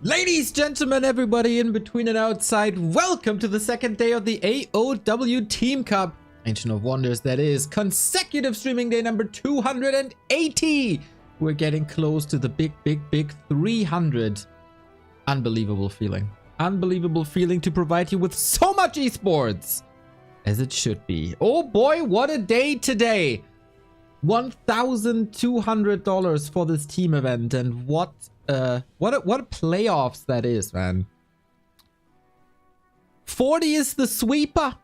Ladies, gentlemen, everybody in between and outside, welcome to the second day of the AoW Team Cup. Ancient of Wonders, that is. Consecutive streaming day number 280. We're getting close to the big 300. Unbelievable feeling. Unbelievable feeling to provide you with so much esports. As it should be. Oh boy, what a day today. $1,200 for this team event, and what playoffs that is, man. 40 is the sweeper.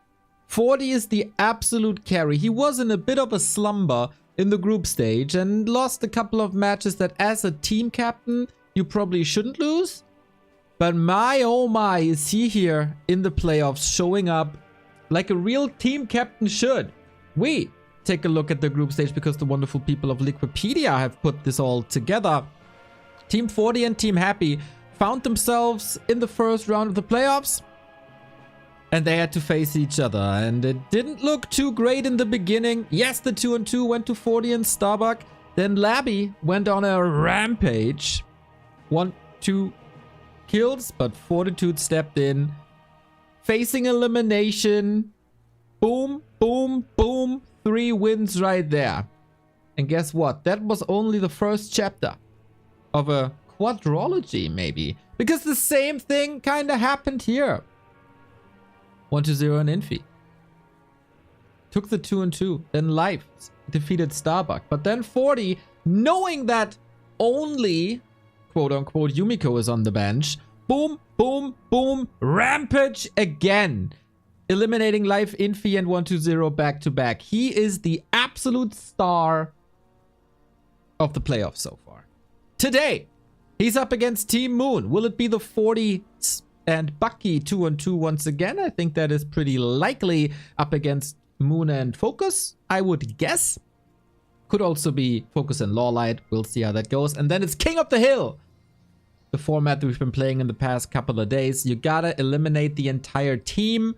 40 is the absolute carry. He was in a bit of a slumber in the group stage and lost a couple of matches that as a team captain you probably shouldn't lose. But my oh my, is he here in the playoffs showing up like a real team captain should. We take a look at the group stage because the wonderful people of Liquipedia have put this all together. Team 40 and Team Happy found themselves in the first round of the playoffs, and they had to face each other, and it didn't look too great in the beginning. Yes, the 2-2 went to 40 and Starbuck. Then Labby went on a rampage. 1-2 kills, but Fortitude stepped in, facing elimination. Boom, boom, boom. 3 wins right there. And guess what? That was only the first chapter of a quadrology, maybe. Because the same thing kind of happened here. 1-0 and Infi. Took the 2-2. Then Life defeated Starbuck. But then 40, knowing that only, quote-unquote, Yumiko is on the bench. Boom, boom, boom. Rampage again. Eliminating Life, Infi, and 1-0 back-to-back. He is the absolute star of the playoffs so far. Today, he's up against Team Moon. Will it be the 40 and Bucky 2-2 once again? I think that is pretty likely. Up against Moon and Focus, I would guess. Could also be Focus and Lawlight. We'll see how that goes. And then it's King of the Hill. The format that we've been playing in the past couple of days. You gotta eliminate the entire team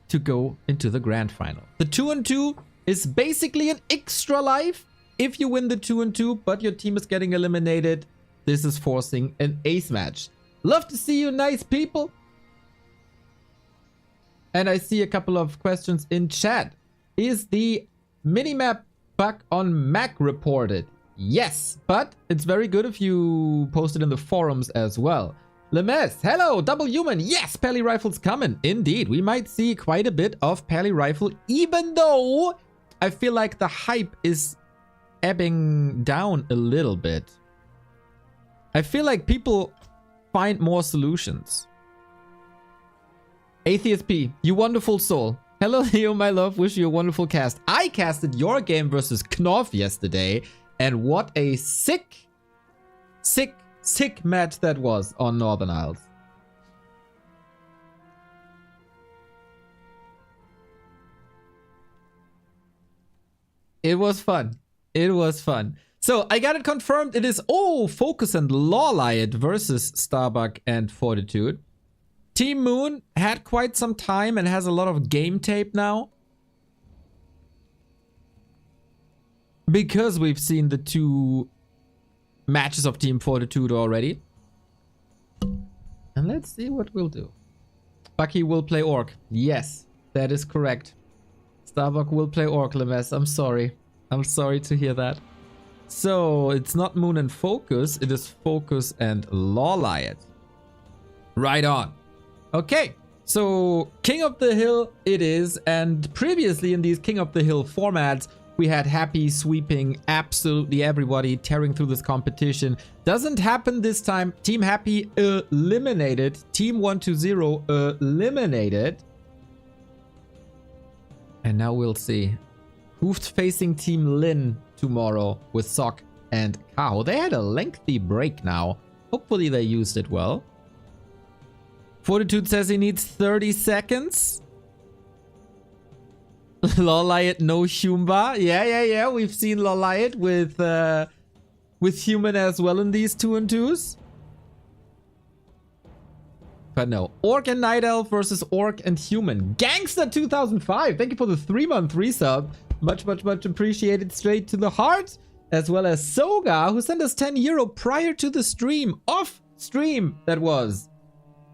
to go into the grand final. The 2-2 is basically an extra life if you win the 2-2, but your team is getting eliminated. This is forcing an ace match. Love to see you, nice people. And I see a couple of questions in chat. Is the minimap bug on Mac reported? Yes, but it's very good if you post it in the forums as well. Lemes, hello, Double Human. Yes, Pally Rifle's coming. Indeed, we might see quite a bit of Pally Rifle, even though I feel like the hype is ebbing down a little bit. I feel like people find more solutions. Atheist P, you wonderful soul. Hello, Leo, my love. Wish you a wonderful cast. I casted your game versus Knopf yesterday, and what a sick match that was on Northern Isles. It was fun. It was fun. So I got it confirmed. It is Focus and Lawlight versus Starbuck and Fortitude. Team Moon had quite some time and has a lot of game tape now, because we've seen the 2 matches of Team Fortitude already. And let's see what we'll do. Bucky will play Orc. Yes, that is correct. Starbuck will play Orc, Lemes. I'm sorry. I'm sorry to hear that. So it's not Moon and Focus. It is Focus and Lawlight. Right on. Okay. So King of the Hill it is. And previously in these King of the Hill formats, we had Happy sweeping absolutely everybody, tearing through this competition. Doesn't happen this time. Team Happy eliminated. Team 1-0 eliminated. And now we'll see who's facing Team Lin tomorrow with Sock and Kao. They had a lengthy break now. Hopefully they used it well. Fortitude says he needs 30 seconds. Lawlight, no Humba. Yeah. We've seen Lawlight with Human as well in these 2-2s. But no. Orc and Night Elf versus Orc and Human. Gangster 2005. Thank you for the 3-month resub. Much appreciated. Straight to the heart. As well as Soga, who sent us €10 prior to the stream of stream that was.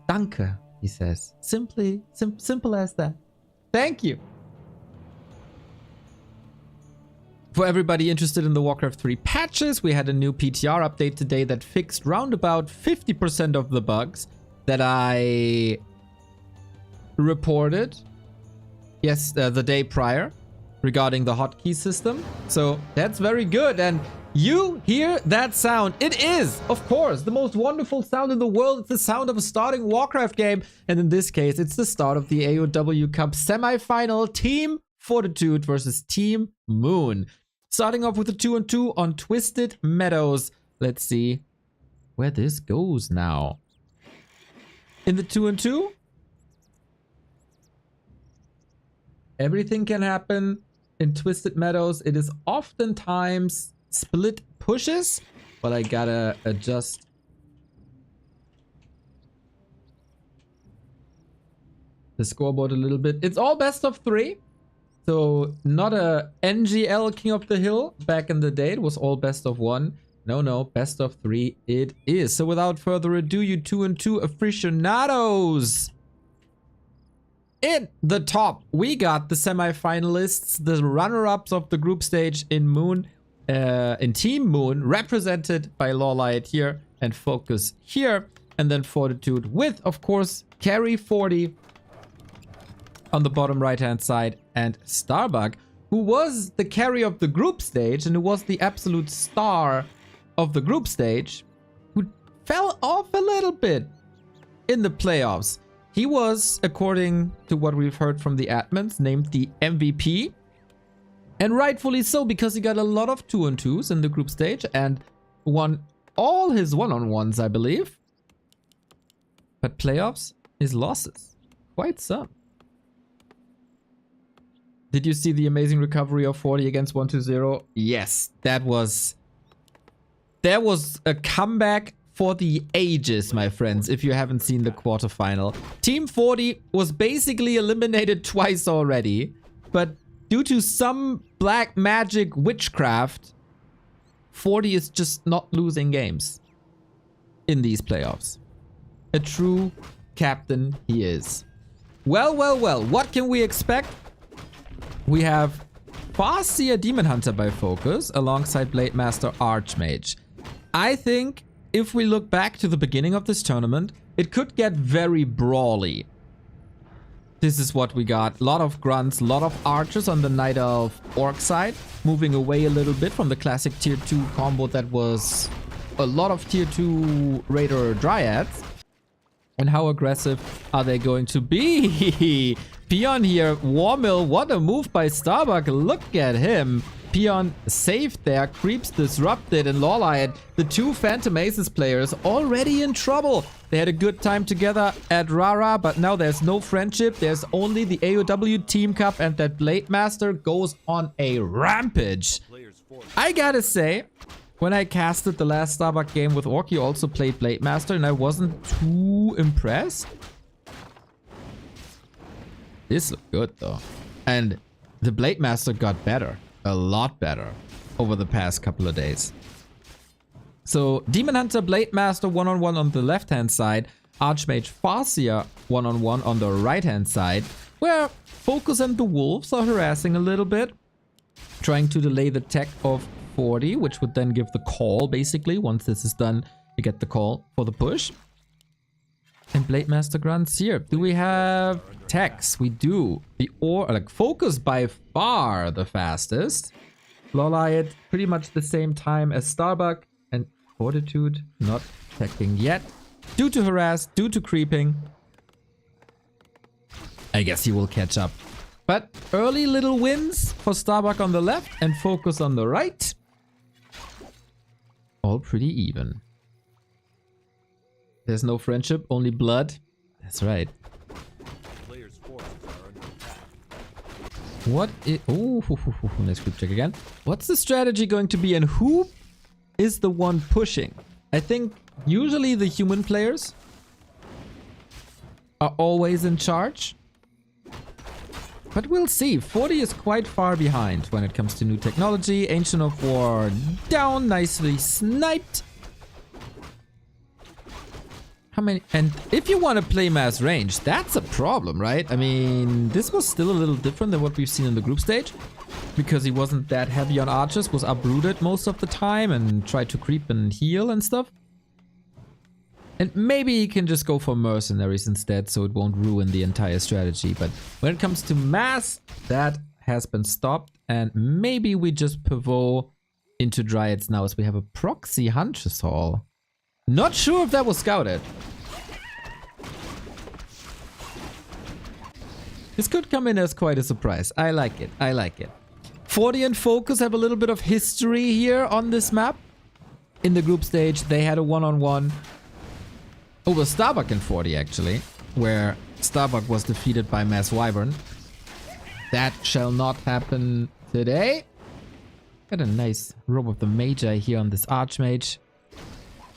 Danke, he says. Simple as that. Thank you. For everybody interested in the Warcraft 3 patches, we had a new PTR update today that fixed round about 50% of the bugs that I reported the day prior regarding the hotkey system. So that's very good. And you hear that sound. It is, of course, the most wonderful sound in the world. It's the sound of a starting Warcraft game. And in this case, it's the start of the AoW Cup semifinal. Team Fortitude versus Team Moon. Starting off with a 2-on-2 on Twisted Meadows. Let's see where this goes now. In the 2-on-2, everything can happen. In Twisted Meadows, it is oftentimes split pushes, but I gotta adjust the scoreboard a little bit. It's all best of 3. So not a NGL King of the Hill back in the day. It was all best of 1. No, best of 3 it is. So without further ado, you 2-on-2 aficionados. In the top, we got the semifinalists, the runner-ups of the group stage in Team Moon, represented by Lawlight here and Focus here. And then Fortitude with, of course, Carry 40 on the bottom right-hand side, and Starbuck, who was the carry of the group stage and who was the absolute star of the group stage, who fell off a little bit in the playoffs. He was, according to what we've heard from the admins, named the MVP. And rightfully so, because he got a lot of 2-on-2s in the group stage and won all his 1-on-1s, I believe. But playoffs, his losses. Quite some. Did you see the amazing recovery of 40 against 120? Yes, that was a comeback for the ages, my friends, if you haven't seen the quarterfinal. Team 40 was basically eliminated twice already, but due to some black magic witchcraft, 40 is just not losing games in these playoffs. A true captain he is. Well, what can we expect? We have Farseer Demon Hunter by Focus alongside Blade Master Archmage. I think if we look back to the beginning of this tournament, it could get very brawly. This is what we got. A lot of grunts, a lot of archers on the Night Elf Orc side, moving away a little bit from the classic tier 2 combo that was a lot of tier 2 Raider Dryads. And how aggressive are they going to be? Peon here, Warmill, what a move by Starbuck. Look at him. Peon saved there, creeps disrupted, and Lawlight, the two Phantom Aces players, already in trouble. They had a good time together at Rara, but now there's no friendship. There's only the AoW Team Cup, and that Blade Master goes on a rampage. I gotta say, when I casted the last Starbuck game with Orc, he also played Blade Master, and I wasn't too impressed. This looked good, though. And the Blade Master got better. A lot better over the past couple of days. So, Demon Hunter, Blade Master, one-on-one on the left-hand side. Archmage, Farseer, one-on-one on the right-hand side. Where Focus and the Wolves are harassing a little bit. Trying to delay the tech of 40, which would then give the call, basically. Once this is done, you get the call for the push. And Blade Master grunts here. Do we have techs? We do. Focus by far the fastest. Lawlight pretty much the same time as Starbuck. And Fortitude not teching yet. Due to harass, due to creeping. I guess he will catch up. But early little wins for Starbuck on the left and Focus on the right. All pretty even. There's no friendship, only blood. That's right. What is... Oh, let's group check again. What's the strategy going to be and who is the one pushing? I think usually the human players are always in charge. But we'll see. 40 is quite far behind when it comes to new technology. Ancient of War down, nicely sniped. How many? And if you want to play mass range, that's a problem, right? I mean, this was still a little different than what we've seen in the group stage. Because he wasn't that heavy on archers, was uprooted most of the time and tried to creep and heal and stuff. And maybe he can just go for mercenaries instead, so it won't ruin the entire strategy. But when it comes to mass, that has been stopped. And maybe we just pivot into Dryads now as we have a proxy Huntress Hall. Not sure if that was scouted. This could come in as quite a surprise. I like it. I like it. 40 and Focus have a little bit of history here on this map. In the group stage, they had a one-on-one over Starbuck and 40 actually, where Starbuck was defeated by Mass Wyvern. That shall not happen today. Got a nice robe of the Magi here on this Archmage.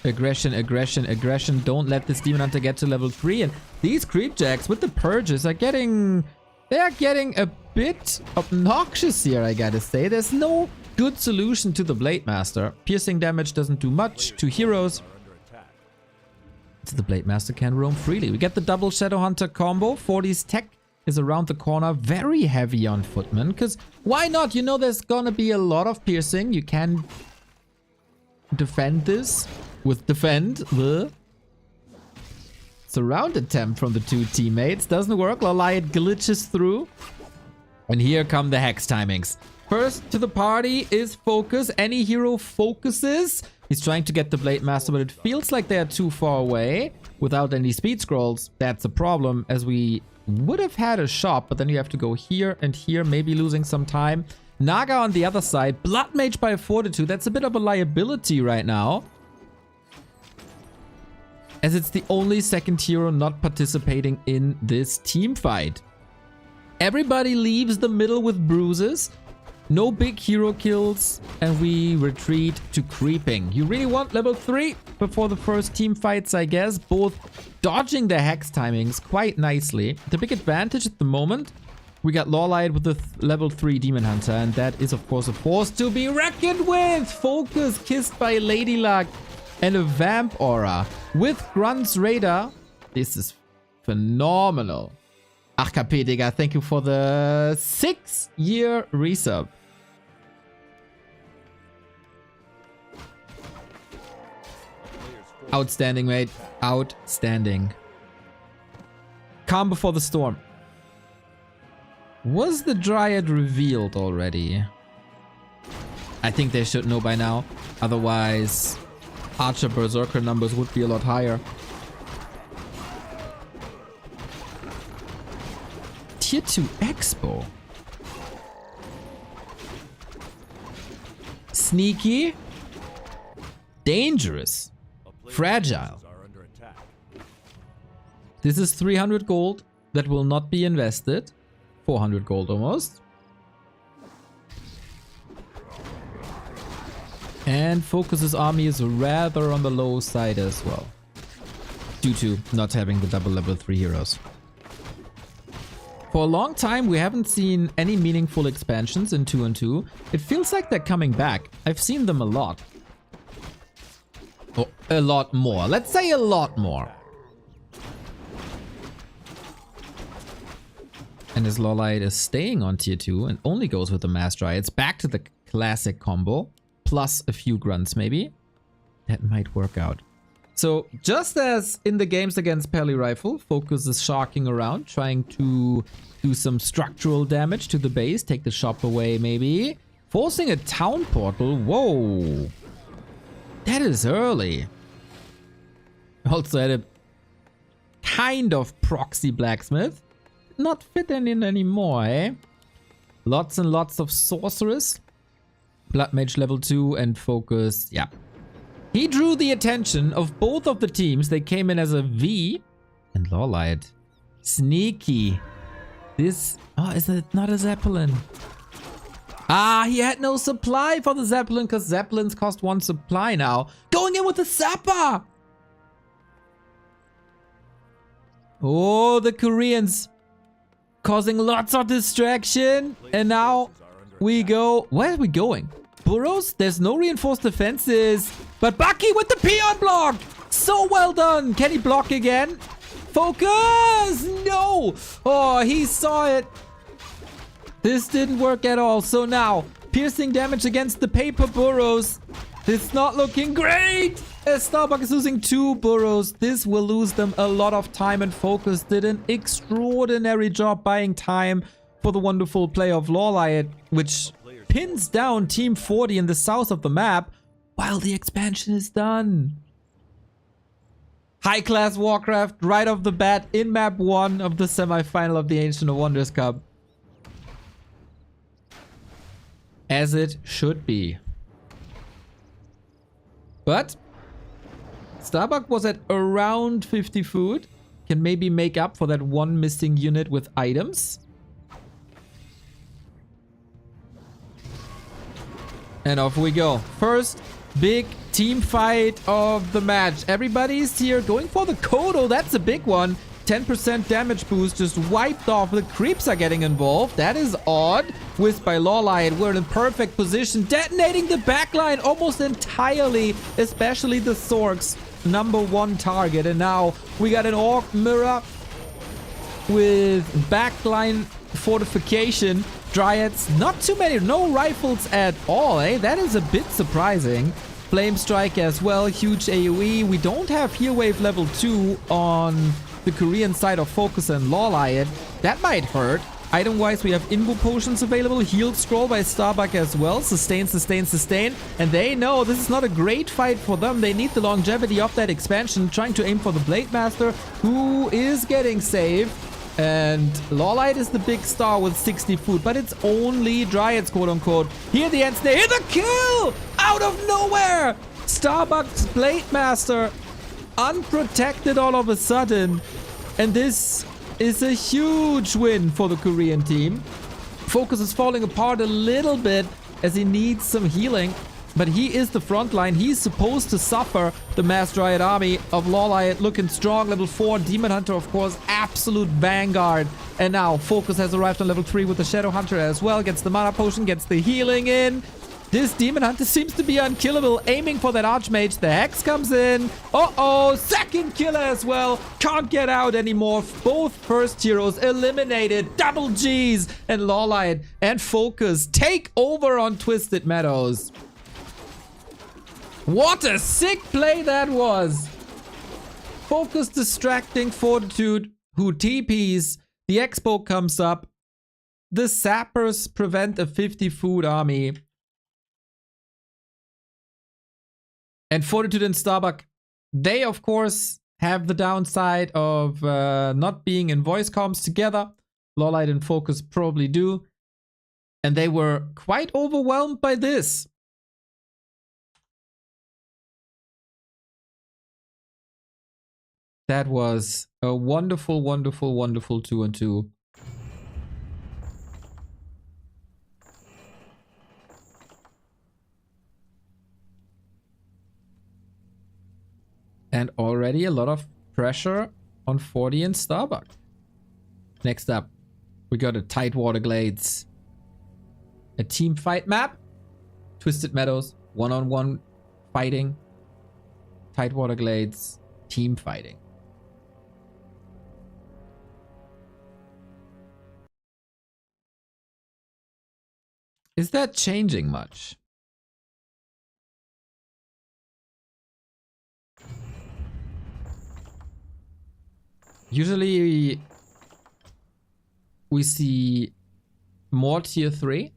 Aggression, aggression, aggression. Don't let this Demon Hunter get to level 3. And these Creepjacks with the Purges are getting... They're getting a bit obnoxious here, I gotta say. There's no good solution to the Blade Master. Piercing damage doesn't do much to heroes. So the Blade Master can roam freely. We get the double Shadow Hunter combo. 40's tech is around the corner. Very heavy on Footman. Because why not? You know there's gonna be a lot of piercing. You can defend this with defend. Surround attempt from the two teammates. Doesn't work. Laliat glitches through. And here come the hex timings. First to the party is Focus. Any hero focuses. He's trying to get the Blade Master, but it feels like they are too far away. Without any speed scrolls, that's a problem, as we would have had a shot, but then you have to go here and here, maybe losing some time. Naga on the other side. Blood Mage by Fortitude. That's a bit of a liability right now, as it's the only second hero not participating in this team fight. Everybody leaves the middle with bruises. No big hero kills, and we retreat to creeping. You really want level 3 before the first team fights, I guess. Both dodging the hex timings quite nicely. The big advantage at the moment, we got Lawlight with the level 3 Demon Hunter, and that is of course a force to be reckoned with. Focus kissed by Lady Luck and a Vamp Aura. With Grunt's Radar, this is phenomenal. Ach, KP, Digga, thank you for the 6-year resub. Outstanding, mate. Outstanding. Calm before the storm. Was the Dryad revealed already? I think they should know by now. Otherwise, Archer Berserker numbers would be a lot higher. Tier 2 Expo. Sneaky. Dangerous. Fragile. This is 300 gold that will not be invested. 400 gold almost. And Focus's army is rather on the low side as well, due to not having the double level 3 heroes. For a long time, we haven't seen any meaningful expansions in 2 and 2. It feels like they're coming back. I've seen them a lot. Oh, a lot more. Let's say a lot more. And as Lawlight is staying on tier 2 and only goes with the Mass Dryads, back to the classic combo, plus a few grunts maybe, that might work out. So just as in the games against Pally Rifle, Focus is sharking around, trying to do some structural damage to the base, take the shop away maybe. Forcing a town portal, whoa. That is early. Also had a kind of proxy blacksmith. Not fit in anymore, eh? Lots and lots of sorceress. Blood Mage level 2 and Focus, yeah. He drew the attention of both of the teams. They came in as a V. And Lawlight. Sneaky. This... Oh, is it not a Zeppelin? Ah, he had no supply for the Zeppelin because Zeppelins cost 1 supply now. Going in with the Zappa! Oh, the Koreans. Causing lots of distraction. And now we go... Where are we going? Burrows? There's no reinforced defenses. But Bucky with the peon block! So well done. Can he block again? Focus! No! Oh, he saw it. This didn't work at all. So now, piercing damage against the paper burrows. It's not looking great. As Starbuck is losing 2 burrows, this will lose them a lot of time, and Focus did an extraordinary job buying time for the wonderful play of Lawlight, which pins down Team 40 in the south of the map while the expansion is done. High-class Warcraft right off the bat in map 1 of the semi-final of the Ancient of Wonders Cup. As it should be. But Starbuck was at around 50 food. Can maybe make up for that one missing unit with items. And off we go. First big team fight of the match. Everybody's here going for the Kodo. That's a big one. 10% damage boost just wiped off. The creeps are getting involved. That is odd. Whisked by Lawlight. We're in perfect position. Detonating the backline almost entirely. Especially the Sork's #1 target. And now we got an Orc Mirror with backline fortification. Dryads, not too many. No rifles at all, eh? That is a bit surprising. Flame Strike as well. Huge AoE. We don't have Heal Wave level 2 on the Korean side of Focus and Lawlight. That might hurt. Item-wise, we have Invo Potions available. Heal Scroll by Starbuck as well. Sustain, sustain, sustain. And they know this is not a great fight for them. They need the longevity of that expansion. Trying to aim for the Blade Master, who is getting saved. And Lawlight is the big star with 60 food, but it's only Dryads, quote-unquote. Here the end snare. Here the kill! Out of nowhere! Starbuck's Blade Master unprotected all of a sudden. And this is a huge win for the Korean team. Focus is falling apart a little bit as he needs some healing. But he is the front line. He's supposed to suffer. The Mass Dryad army of Lawlight looking strong. Level 4. Demon Hunter, of course, absolute vanguard. And now Focus has arrived on level 3 with the Shadow Hunter as well. Gets the mana potion, gets the healing in. This Demon Hunter seems to be unkillable. Aiming for that Archmage. The Hex comes in. Uh-oh. Second killer as well. Can't get out anymore. Both first heroes eliminated. Double G's. And Lawlight and Focus take over on Twisted Meadows. What a sick play that was. Focus distracting Fortitude, who TPs. The Expo comes up. The Sappers prevent a 50 food army. And Fortitude and Starbuck, they of course have the downside of not being in voice comms together. Lawlight and Focus probably do. And they were quite overwhelmed by this. That was a wonderful, wonderful, wonderful 2-on-2. And already a lot of pressure on 40 and Starbuck. Next up, we got a Tidewater Glades. A team fight map. Twisted Meadows, one-on-one fighting. Tidewater Glades, team fighting. Is that changing much? Usually we see more tier 3.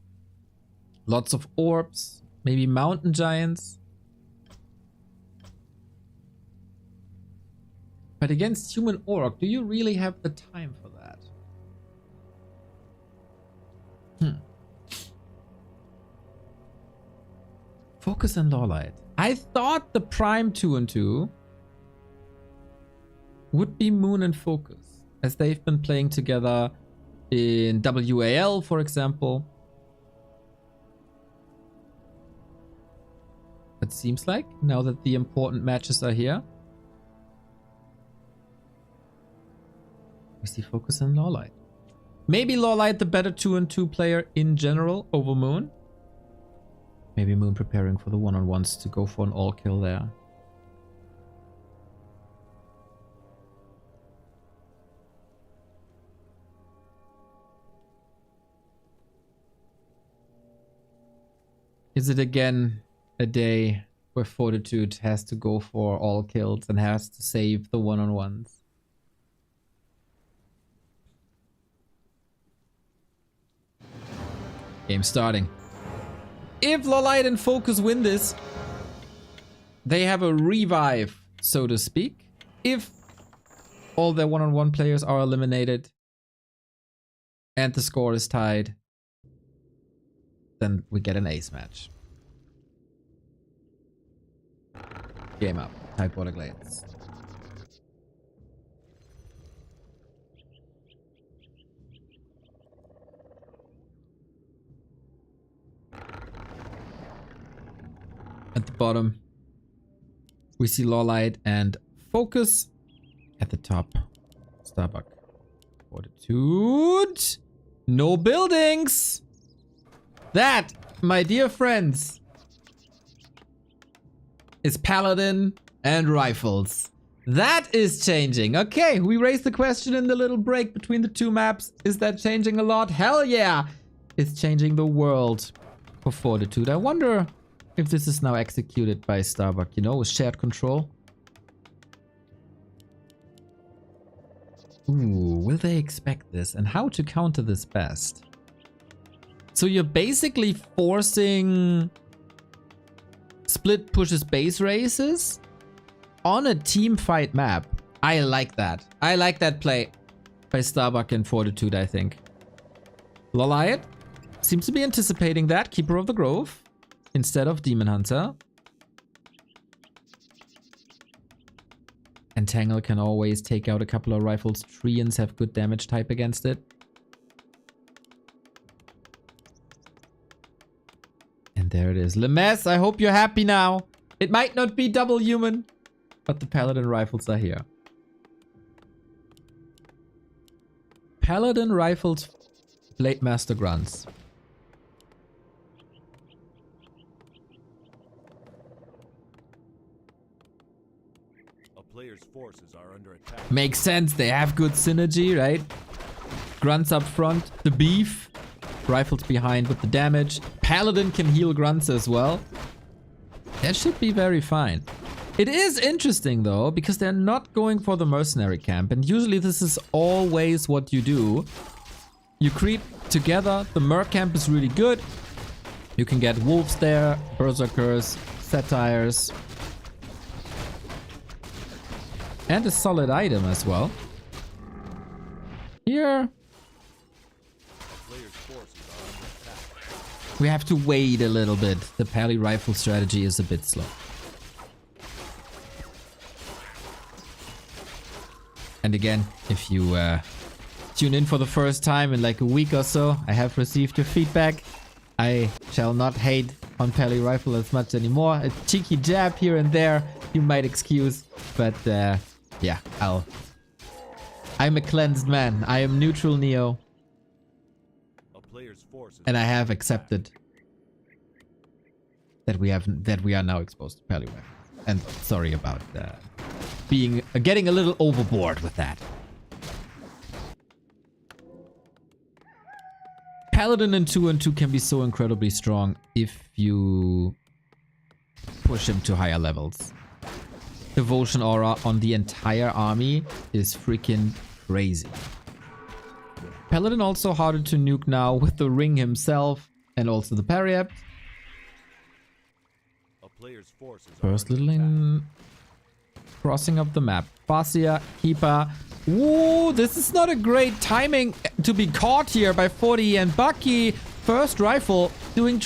Lots of orbs, maybe mountain giants. But against human orc, do you really have the time for that? Focus and Lawlight. I thought the prime 2-on-2 would be Moon and Focus, as they've been playing together in WAL, for example. It seems like, now that the important matches are here, we see Focus and Lawlight. Maybe Lawlight the better 2-on-2 player in general over Moon. Maybe Moon preparing for the one-on-ones to go for an all-kill there. Is it again a day where Fortitude has to go for all kills and has to save the one-on-ones? Game starting. If Lolite and Focus win this, they have a revive, so to speak. If all their one-on-one players are eliminated and the score is tied, then we get an ace match. Game up. Type Water Glades. At the bottom, we see Lolite and Focus. At the top, Starbuck. Fortitude. No buildings. That, my dear friends, is Paladin and Rifles. That is changing. Okay, we raised the question in the little break between the two maps. Is that changing a lot? Hell yeah! It's changing the world for Fortitude. I wonder if this is now executed by Starbuck, you know, with shared control. Ooh, will they expect this? And how to counter this best? So you're basically forcing split pushes base races on a team fight map. I like that. I like that play by Starbuck and Fortitude, I think. Lolite seems to be anticipating that. Keeper of the Grove instead of Demon Hunter. Entangle can always take out a couple of rifles. Treants have good damage type against it. And there it is. Lemes, I hope you're happy now. It might not be double human, but the Paladin rifles are here. Paladin rifles, Blade Master grunts. Player's forces are under attack. Makes sense. They have good synergy, right? Grunts up front, the beef. Rifles behind with the damage. Paladin can heal grunts as well. That should be very fine. It is interesting though, because they're not going for the mercenary camp. And usually this is always what you do. You creep together. The merc camp is really good. You can get wolves there, berserkers, satires. And a solid item as well. Here, we have to wait a little bit. The pally rifle strategy is a bit slow. And again, if you tune in for the first time in like a week or so, I have received your feedback. I shall not hate on pally rifle as much anymore. A cheeky jab here and there you might excuse, but yeah, I'm a cleansed man. I am neutral Neo. And I have accepted that we are now exposed to pally rifle. And sorry about getting a little overboard with that. Paladin in 2-on-2 can be so incredibly strong if you push him to higher levels. Devotion aura on the entire army is freaking crazy. Paladin also harder to nuke now with the ring himself and also the Pariapt. First little in crossing of the map. Fascia, Keeper. Ooh, this is not a great timing to be caught here by 40 and Bucky. First rifle doing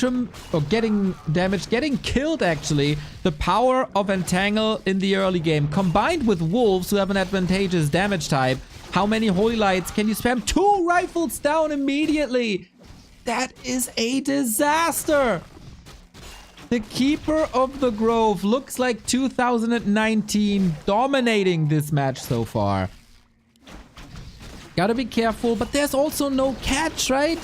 getting damage, getting killed actually. The power of Entangle in the early game combined with Wolves who have an advantageous damage type. How many Holy Lights can you spam? 2 rifles down immediately. That is a disaster. The Keeper of the Grove looks like 2019 dominating this match so far. Gotta be careful, but there's also no catch, right?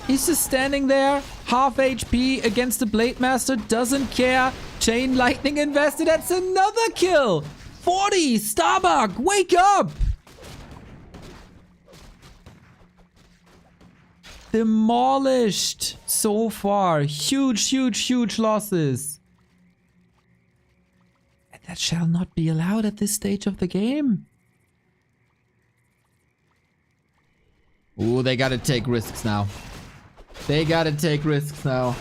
He's just standing there, half HP against the Blade Master, doesn't care. Chain Lightning invested, that's another kill! 40, Starbuck, wake up! demolished so far. Huge, huge, huge losses. And that shall not be allowed at this stage of the game. Ooh, they gotta take risks now. They gotta take risks now.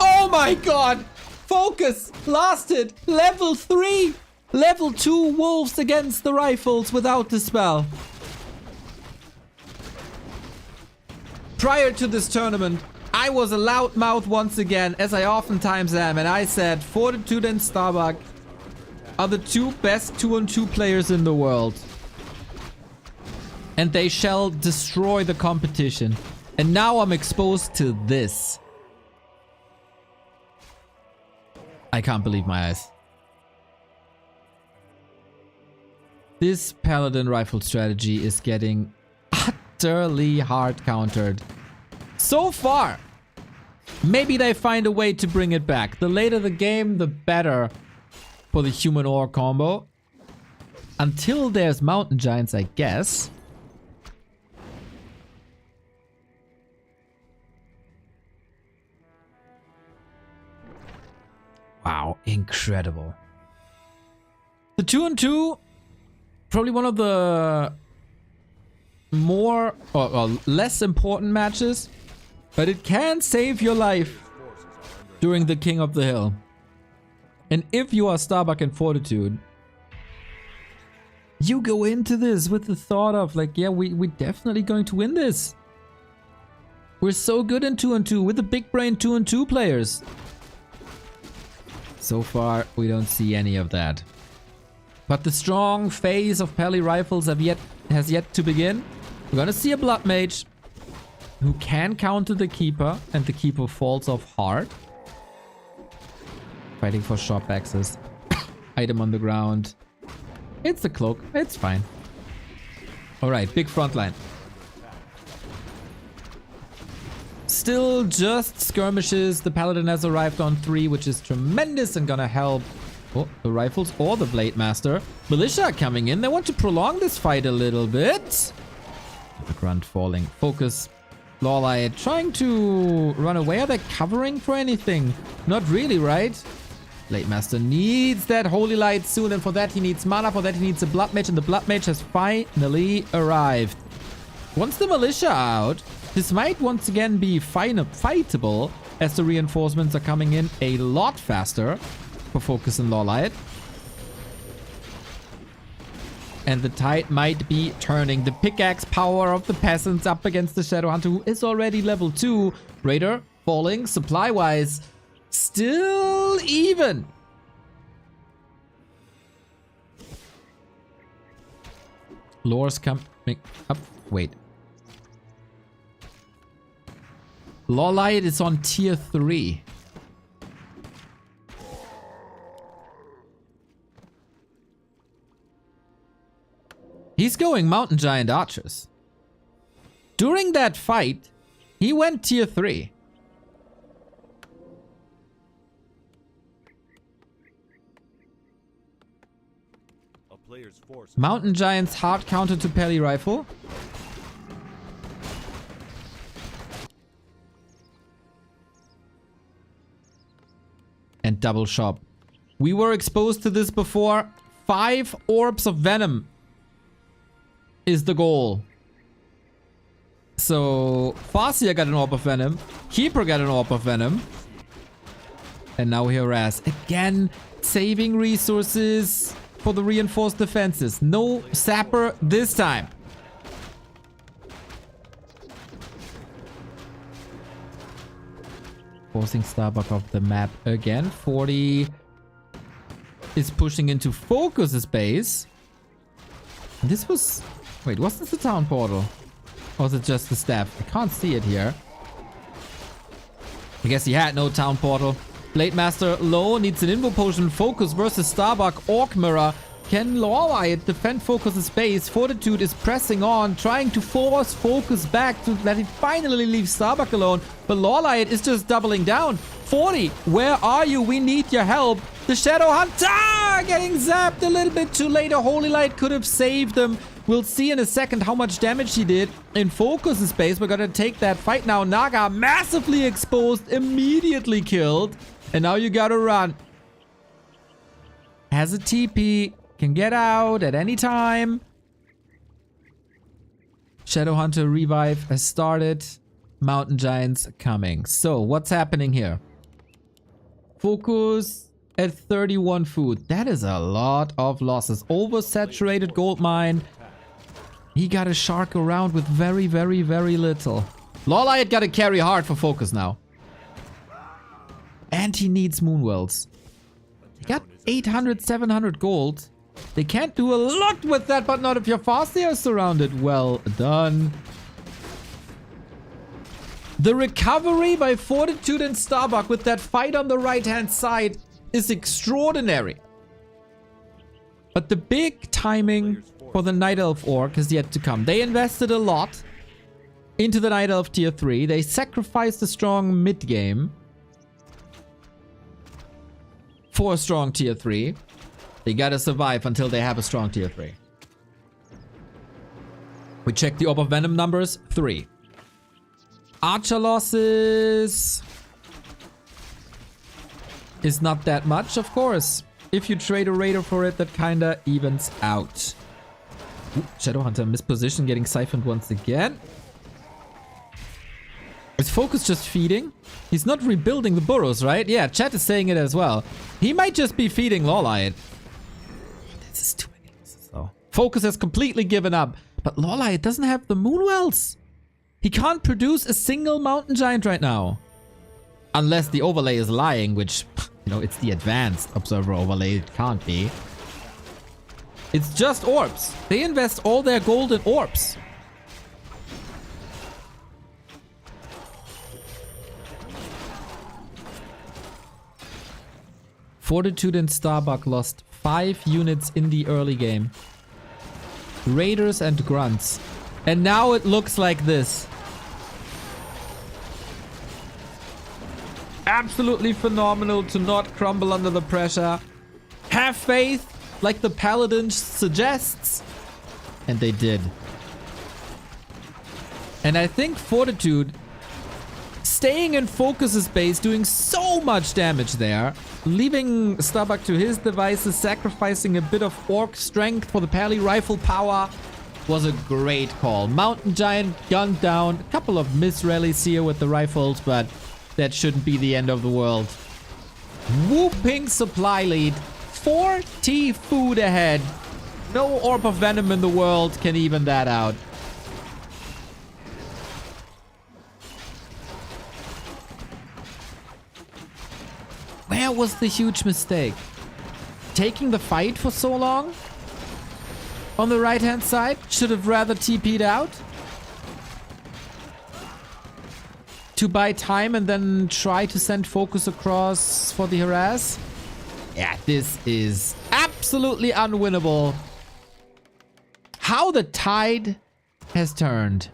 Oh my god! Focus! Lasted! Level 3! Level 2 wolves against the rifles without the spell. Prior to this tournament, I was a loudmouth once again, as I oftentimes am, and I said Fortitude and Starbuck are the two best 2-on-2 players in the world. And they shall destroy the competition. And now I'm exposed to this. I can't believe my eyes. This Paladin rifle strategy is getting utterly hard countered. So far, maybe they find a way to bring it back. The later the game, the better for the human ore combo. Until there's mountain giants, I guess. Wow, incredible. The 2-on-2, probably one of the more or less important matches, but it can save your life during the King of the Hill. And if you are Starbuck and Fortitude, you go into this with the thought of like, yeah, we're definitely going to win this. We're so good in 2-on-2 with the big brain 2-on-2 players. So far, we don't see any of that. But the strong phase of Pally rifles has yet to begin. We're gonna see a Blood Mage who can counter the Keeper, and the Keeper falls off hard. Fighting for shop access. Item on the ground. It's the cloak. It's fine. Alright, big front line. Still just skirmishes. The Paladin has arrived on 3, which is tremendous and gonna help the rifles or the Blade Master. Militia coming in. They want to prolong this fight a little bit. The grunt falling. Focus. Lawlight trying to run away. Are they covering for anything? Not really, right? Blade Master needs that Holy Light soon, and for that he needs mana. For that he needs a Blood Mage, and the Blood Mage has finally arrived. Once the Militia are out, this might once again be fightable, as the reinforcements are coming in a lot faster for Focus and Lawlight. And the tide might be turning. The pickaxe power of the peasants up against the Shadowhunter, who is already level 2. Raider falling supply-wise. Still even. Lore's coming up. Wait. Lawlight is on tier 3. He's going Mountain Giant Archers. During that fight, he went tier 3. Mountain Giant's hard counter to Pally Rifle. And double shop. We were exposed to this before. 5 orbs of venom is the goal. So Farseer got an orb of venom. Keeper got an orb of venom. And now we harass. Again, saving resources for the reinforced defenses. No sapper this time. Forcing Starbuck off the map again. 40 is pushing into Focus's base. This was... Wait, was this the town portal? Or was it just the staff? I can't see it here. I guess he had no town portal. Blade Master low, needs an Invo Potion. Focus versus Starbuck. Orc Mirror. Can Lawlight defend Focus's base? Fortitude is pressing on, trying to force Focus back to let him finally leave Starbuck alone. But Lawlight is just doubling down. 40, where are you? We need your help. The Shadow Hunter getting zapped a little bit too late. A Holy Light could have saved him. We'll see in a second how much damage he did. In Focus's space, we're gonna take that fight now. Naga massively exposed, immediately killed. And now you gotta run. Has a TP, can get out at any time. Shadowhunter revive has started. Mountain Giants coming. So, what's happening here? Focus at 31 food. That is a lot of losses. Oversaturated gold mine. He got a shark around with very, very, very little. Lawlight got to carry hard for Focus now. And he needs Moonwells. He got 800, 700 gold. They can't do a lot with that, but not if you're fast. They are surrounded. Well done. The recovery by Fortitude and Starbuck with that fight on the right-hand side is extraordinary. But the big timing for the Night Elf Orc is yet to come. They invested a lot into the Night Elf tier 3. They sacrificed a strong mid-game for a strong tier 3. They gotta survive until they have a strong tier 3. We check the Orb of Venom numbers. 3. Archer losses is not that much, of course. If you trade a Raider for it, that kinda evens out. Ooh, Shadowhunter misposition, getting siphoned once again. Is Focus just feeding? He's not rebuilding the burrows, right? Yeah, chat is saying it as well. He might just be feeding Lawlight. This is too many losses, though. Focus has completely given up. But Lawlight doesn't have the Moonwells. He can't produce a single Mountain Giant right now. Unless the overlay is lying, which, you know, it's the advanced observer overlay. It can't be. It's just orbs. They invest all their gold in orbs. Fortitude and Starbuck lost 5 units in the early game. Raiders and Grunts. And now it looks like this. Absolutely phenomenal to not crumble under the pressure. Have faith, like the Paladin suggests. And they did. And I think Fortitude, staying in Focus's base, doing so much damage there, leaving Starbuck to his devices, sacrificing a bit of orc strength for the Pally rifle power, was a great call. Mountain Giant gunned down. A couple of misrallies here with the rifles, but that shouldn't be the end of the world. Whooping supply lead. 40 food ahead. No Orb of Venom in the world can even that out. Where was the huge mistake? Taking the fight for so long? On the right-hand side? Should have rather TP'd out? To buy time and then try to send Focus across for the harass? Yeah, this is absolutely unwinnable. How the tide has turned.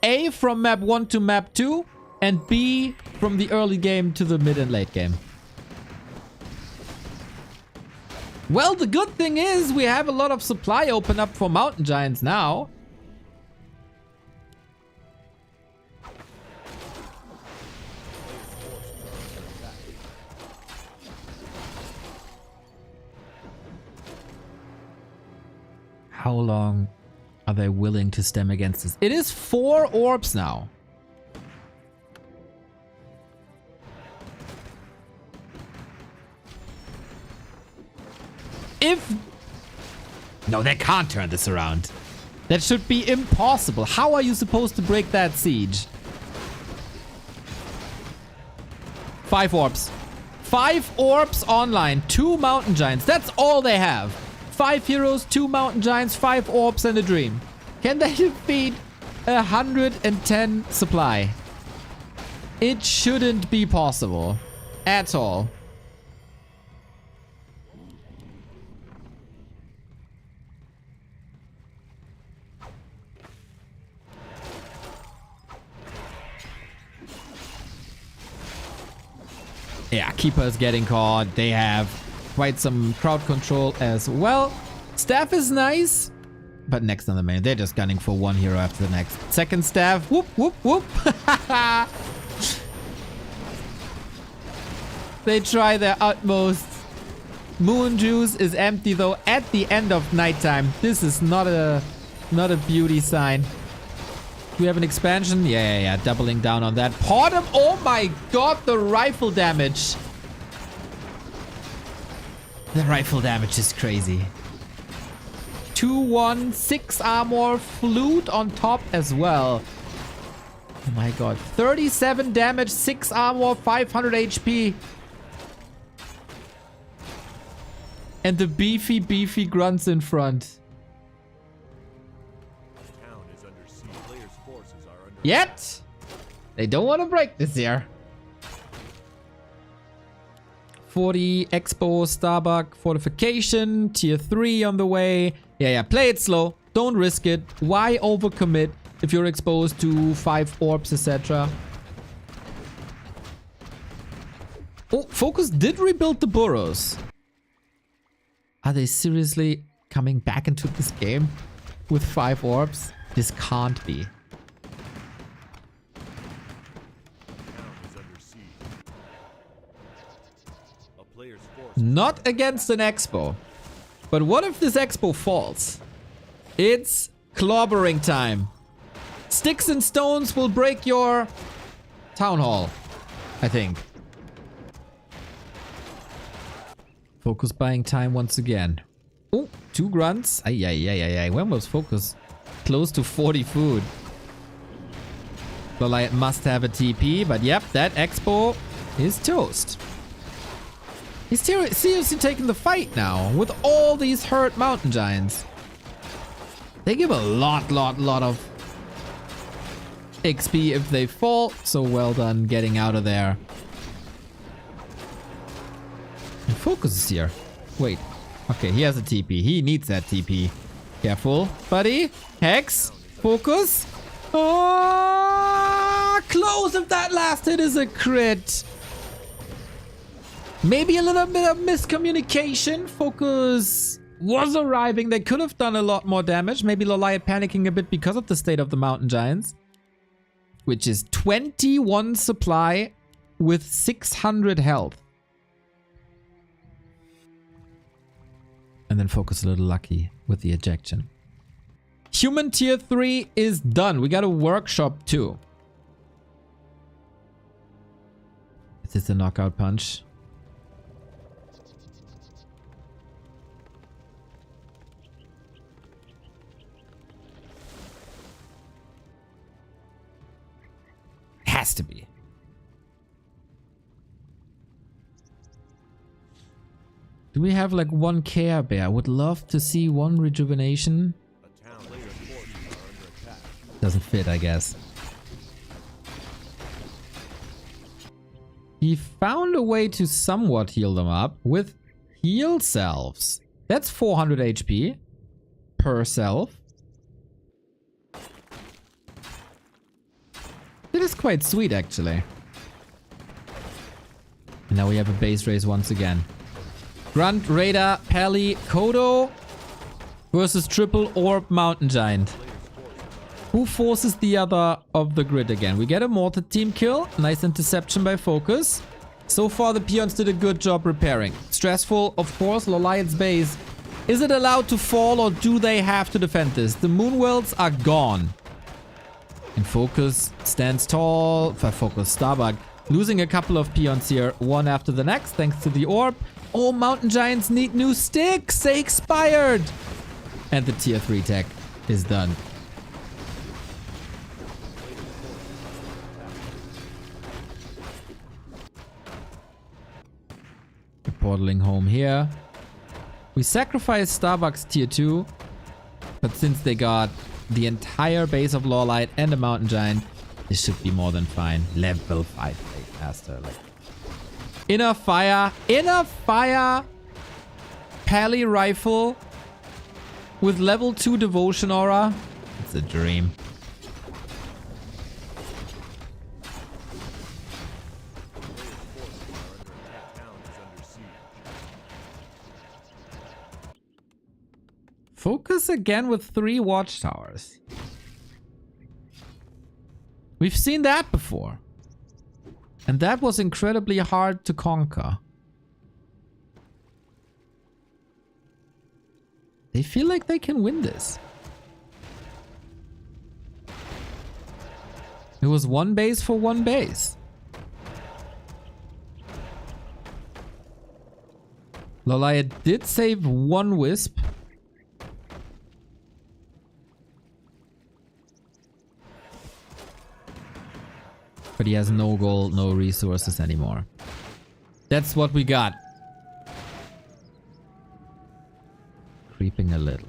A from map 1 to map 2, and B from the early game to the mid and late game. Well, the good thing is we have a lot of supply open up for Mountain Giants now. How long are they willing to stem against this? It is 4 orbs now. No, they can't turn this around. That should be impossible. How are you supposed to break that siege? 5 orbs. 5 orbs online. 2 Mountain Giants. That's all they have. 5 heroes, 2 Mountain Giants, 5 orbs, and a dream. Can they defeat 110 supply? It shouldn't be possible. At all. Yeah, Keeper is getting caught. They have quite some crowd control as well. Staff is nice, but next on the main, they're just gunning for one hero after the next. Second staff, whoop, whoop, whoop. They try their utmost. Moon Juice is empty though at the end of nighttime. This is not a beauty sign. Do we have an expansion? Yeah. Doubling down on that. Portum, oh my god, the rifle damage. The rifle damage is crazy. 2-1, 6 armor, flute on top as well. Oh my god. 37 damage, 6 armor, 500 HP. And the beefy grunts in front. Yet! They don't want to break this here. 40 Expo, Starbuck, Fortification, Tier 3 on the way. Yeah, play it slow. Don't risk it. Why overcommit if you're exposed to 5 orbs, etc.? Oh, Focus did rebuild the burrows. Are they seriously coming back into this game with 5 orbs? This can't be. Not against an Expo. But what if this Expo falls? It's clobbering time. Sticks and stones will break your town hall, I think. Focus buying time once again. Oh, 2 grunts. Ay. When was Focus? Close to 40 food. Lolite must have a TP, but yep, that Expo is toast. He's seriously taking the fight now with all these hurt mountain giants. They give a lot of XP if they fall. So well done getting out of there. And Focus is here. Wait. Okay, he has a TP. He needs that TP. Careful, buddy. Hex. Focus. Oh, close if that last hit is a crit. Maybe a little bit of miscommunication. Focus was arriving. They could have done a lot more damage. Maybe Lolite panicking a bit because of the state of the mountain giants. Which is 21 supply with 600 health. And then Focus a little lucky with the ejection. Human tier 3 is done. We got a workshop too. Is this a knockout punch? Has to be. Do we have like one Care Bear? I would love to see one rejuvenation. Doesn't fit, I guess. He found a way to somewhat heal them up with heal selves. That's 400 HP per self. It is quite sweet, actually. And now we have a base race once again. Grunt, Raider, Pally, Kodo versus Triple Orb Mountain Giant. Who forces the other of the grid again? We get a mortar team kill. Nice interception by Focus. So far, the peons did a good job repairing. Stressful, of course, Lolite's base. Is it allowed to fall or do they have to defend this? The Moonwells are gone. And Focus stands tall. For Focus, Starbuck losing a couple of peons here, one after the next, thanks to the orb. Oh, Mountain Giants need new sticks. They expired. And the tier 3 tech is done. We're portaling home here. We sacrificed Starbucks tier 2. But since they got the entire base of Lawlight and a Mountain Giant, this should be more than fine. Level 5 Blade Master. Like, Inner Fire, Pally Rifle with level 2 Devotion Aura. It's a dream. Focus again with 3 watchtowers. We've seen that before. And that was incredibly hard to conquer. They feel like they can win this. It was 1 base for 1 base. Lolaya did save 1 wisp. But he has no gold, no resources anymore. That's what we got. Creeping a little.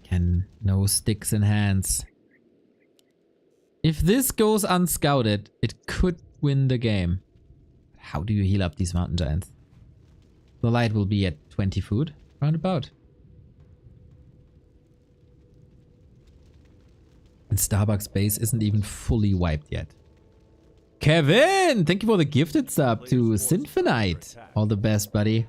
Can no sticks in hands. If this goes unscouted, it could win the game. How do you heal up these mountain giants? The light will be at 20 food, roundabout. And Starbucks base isn't even fully wiped yet. Kevin! Thank you for the gifted sub to Symphonite. All the best, buddy.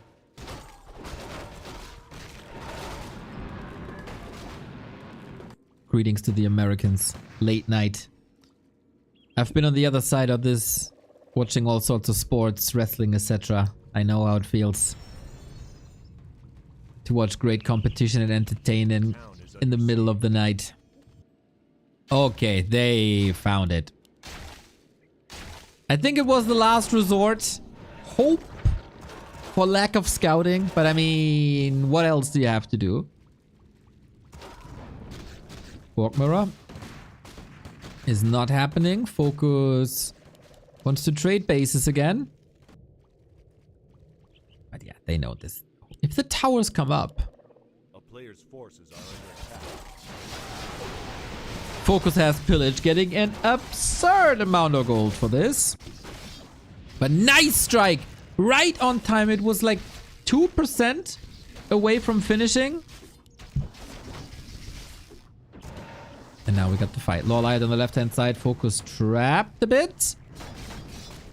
Greetings to the Americans. Late night. I've been on the other side of this, watching all sorts of sports, wrestling, etc. I know how it feels to watch great competition and entertain in the middle of the night. Okay, they found it. I think it was the last resort. Hope for lack of scouting, but I mean, what else do you have to do? Fork mirror is not happening. Focus wants to trade bases again. But yeah, they know this. If the towers come up, a player's forces are under attack. Focus has pillage, getting an absurd amount of gold for this. But nice strike! Right on time. It was like 2% away from finishing. And now we got the fight. Lawlight on the left-hand side. Focus trapped a bit.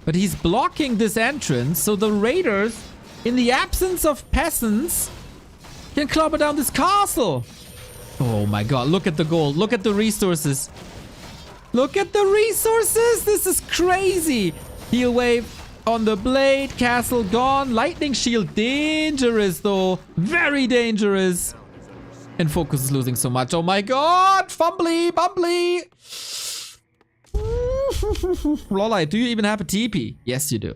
But he's blocking this entrance, so the raiders, in the absence of peasants, can clobber down this castle. Oh my god, look at the gold. Look at the resources. Look at the resources. This is crazy. Heal wave on the blade. Castle gone. Lightning shield. Dangerous though. Very dangerous. And Focus is losing so much. Oh my god. Fumbly. Bumbly. Lolai, do you even have a TP? Yes, you do.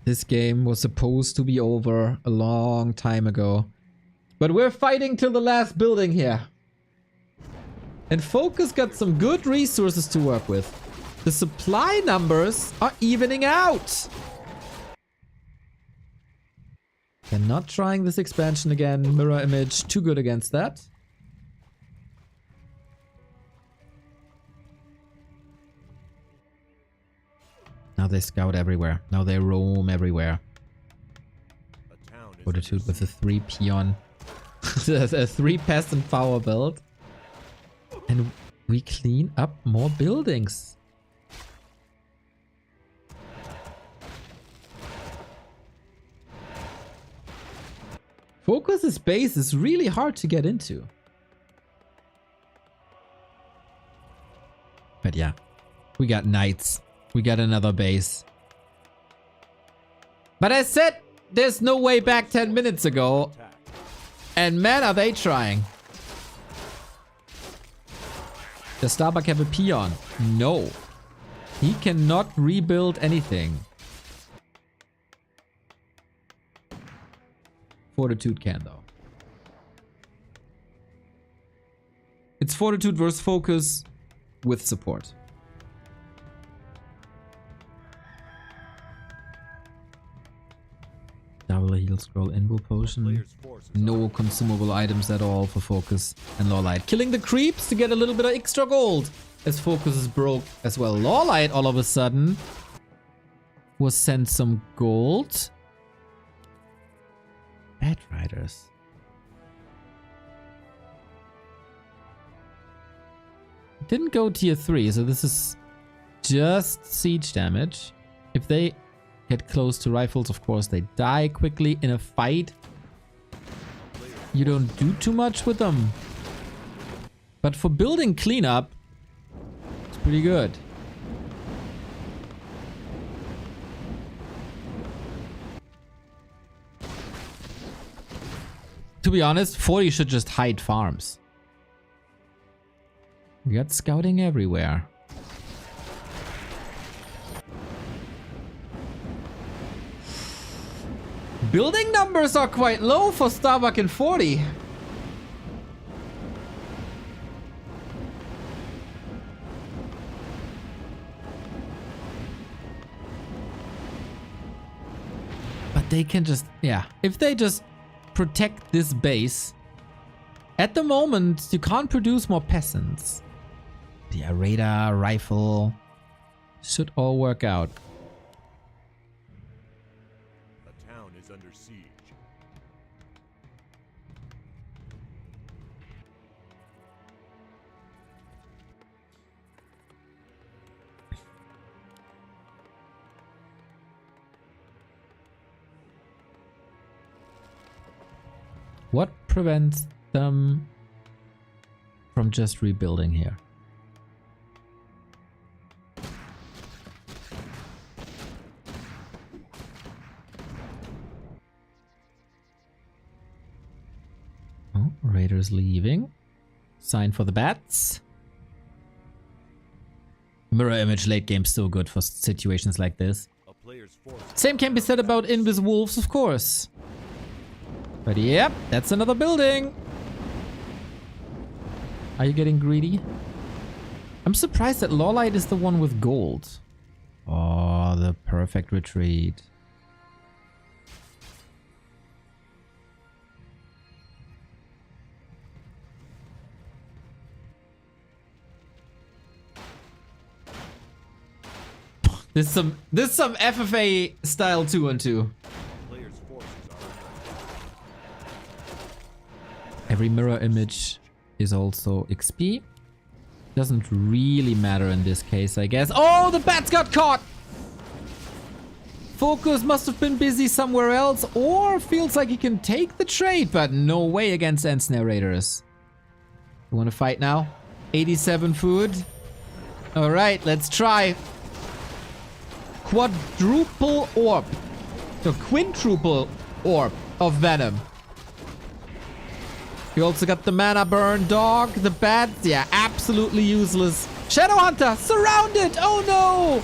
This game was supposed to be over a long time ago. But we're fighting till the last building here. And Focus got some good resources to work with. The supply numbers are evening out. They're not trying this expansion again. Mirror image, too good against that. Now they scout everywhere. Now they roam everywhere. Fortitude with a 3 peon. A 3 peasant power build. And we clean up more buildings. Focus's base is really hard to get into. But yeah, we got knights. We got another base. But I said there's no way back 10 minutes ago. And man, are they trying. Does Starbuck have a peon? No. He cannot rebuild anything. Fortitude can though. It's Fortitude versus Focus with support. Double heal scroll invo potion. No consumable items at all for Focus and Lawlight. Killing the creeps to get a little bit of extra gold as Focus is broke as well. Lawlight all of a sudden was sent some gold. Bad Riders. Didn't go tier 3, so this is just siege damage. If they get close to rifles, of course, they die quickly in a fight. You don't do too much with them. But for building cleanup, it's pretty good. To be honest, 40 should just hide farms. We got scouting everywhere. Building numbers are quite low for Starbuck and 40. But they can just, yeah, if they just protect this base. At the moment, you can't produce more peasants. Yeah, radar, rifle, should all work out. The town is under siege. What prevents them from just rebuilding here? Oh, Raiders leaving. Sign for the bats. Mirror image late game still good for situations like this. A player's force. Same can be said about Invis Wolves, of course. But yep, that's another building. Are you getting greedy? I'm surprised that Lawlight is the one with gold. Oh, the perfect retreat. This is some FFA style 2-on-2. Player's forces are under attack. Every mirror image is also XP. Doesn't really matter in this case, I guess. Oh, the bats got caught! Focus must have been busy somewhere else, or feels like he can take the trade, but no way against Ensnare Raiders. You want to fight now? 87 food. Alright, let's try. Quadruple orb. So quintuple orb of venom. You also got the mana burn dog, the bats, yeah, absolutely useless. Shadow Hunter, surrounded! Oh no!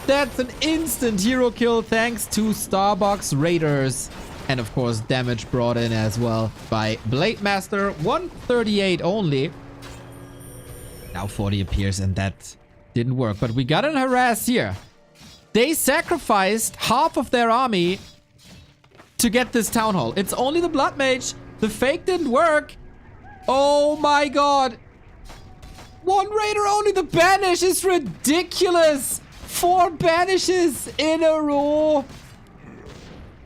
That's an instant hero kill thanks to Starbucks Raiders. And of course, damage brought in as well by Blade Master, 138 only. Now 40 appears and that didn't work, but we got an harass here. They sacrificed half of their army to get this town hall. It's only the Blood Mage. The fake didn't work. Oh my god. One raider only. The banish is ridiculous. 4 banishes in a row.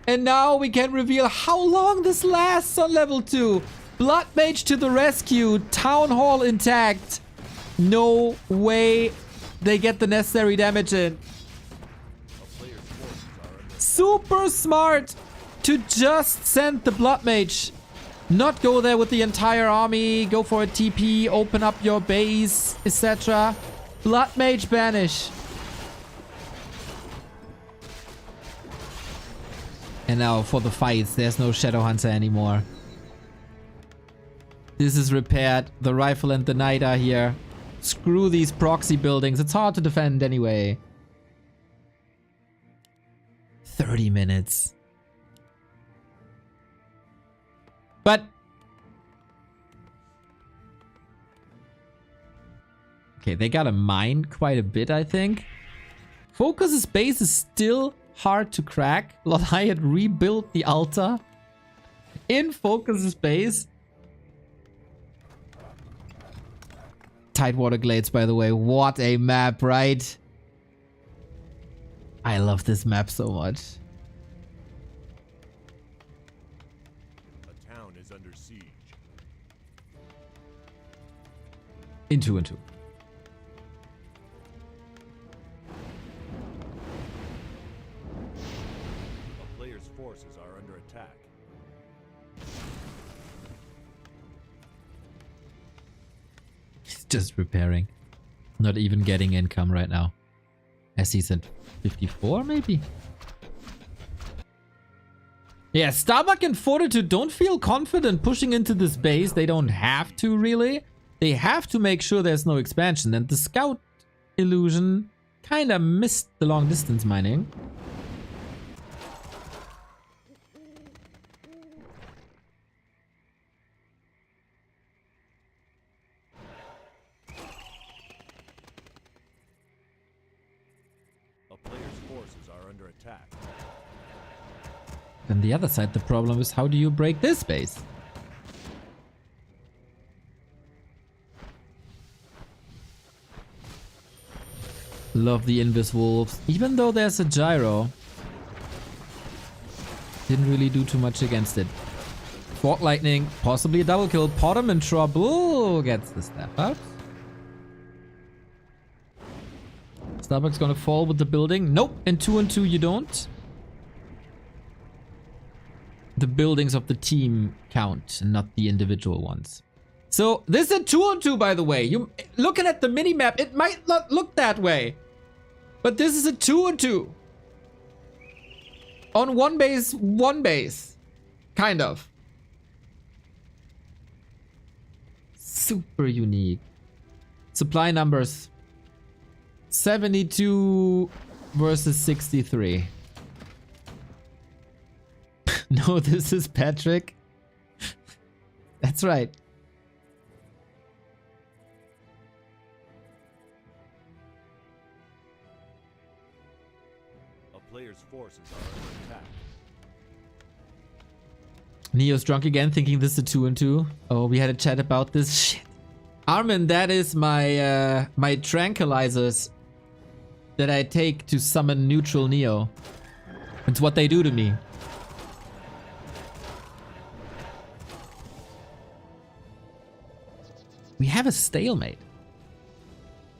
And now we can reveal how long this lasts on level 2. Blood Mage to the rescue. Town hall intact. No way they get the necessary damage in. Super smart to just send the Blood Mage. Not go there with the entire army, go for a TP, open up your base, etc. Blood Mage banish. And now for the fights, there's no Shadow Hunter anymore. This is repaired. The rifle and the knight are here. Screw these proxy buildings. It's hard to defend anyway. 30 minutes. But okay, they gotta mine quite a bit, I think. Focus's base is still hard to crack. I had rebuilt the altar in Focus's base. Tidewater Glades, by the way. What a map, right? I love this map so much. A town is under siege. In 2-2. A player's forces are under attack. He's just repairing. Not even getting income right now. As he's at 54 maybe? Yeah, Starbuck and Fortitude don't feel confident pushing into this base. They don't have to, really. They have to make sure there's no expansion. And the scout illusion kind of missed the long distance mining. A player's forces are under attack. On the other side, the problem is how do you break this base? Love the Invis Wolves. Even though there's a gyro, didn't really do too much against it. Fort Lightning, possibly a double kill. Potom in trouble. Gets the step out. Starbuck's gonna fall with the building. Nope, in 2-2 you don't. The buildings of the team count, and not the individual ones. So this is a 2-2, by the way. You looking at the mini-map, it might not look that way. But this is a 2-2. On one base. Kind of. Super unique. Supply numbers. 72 versus 63. No, this is Patrick. That's right. A player's forces are under attack. Neo's drunk again, thinking this is a 2-2. Oh, we had a chat about this. Shit. Armin, that is my my tranquilizers that I take to summon neutral Neo. It's what they do to me. We have a stalemate.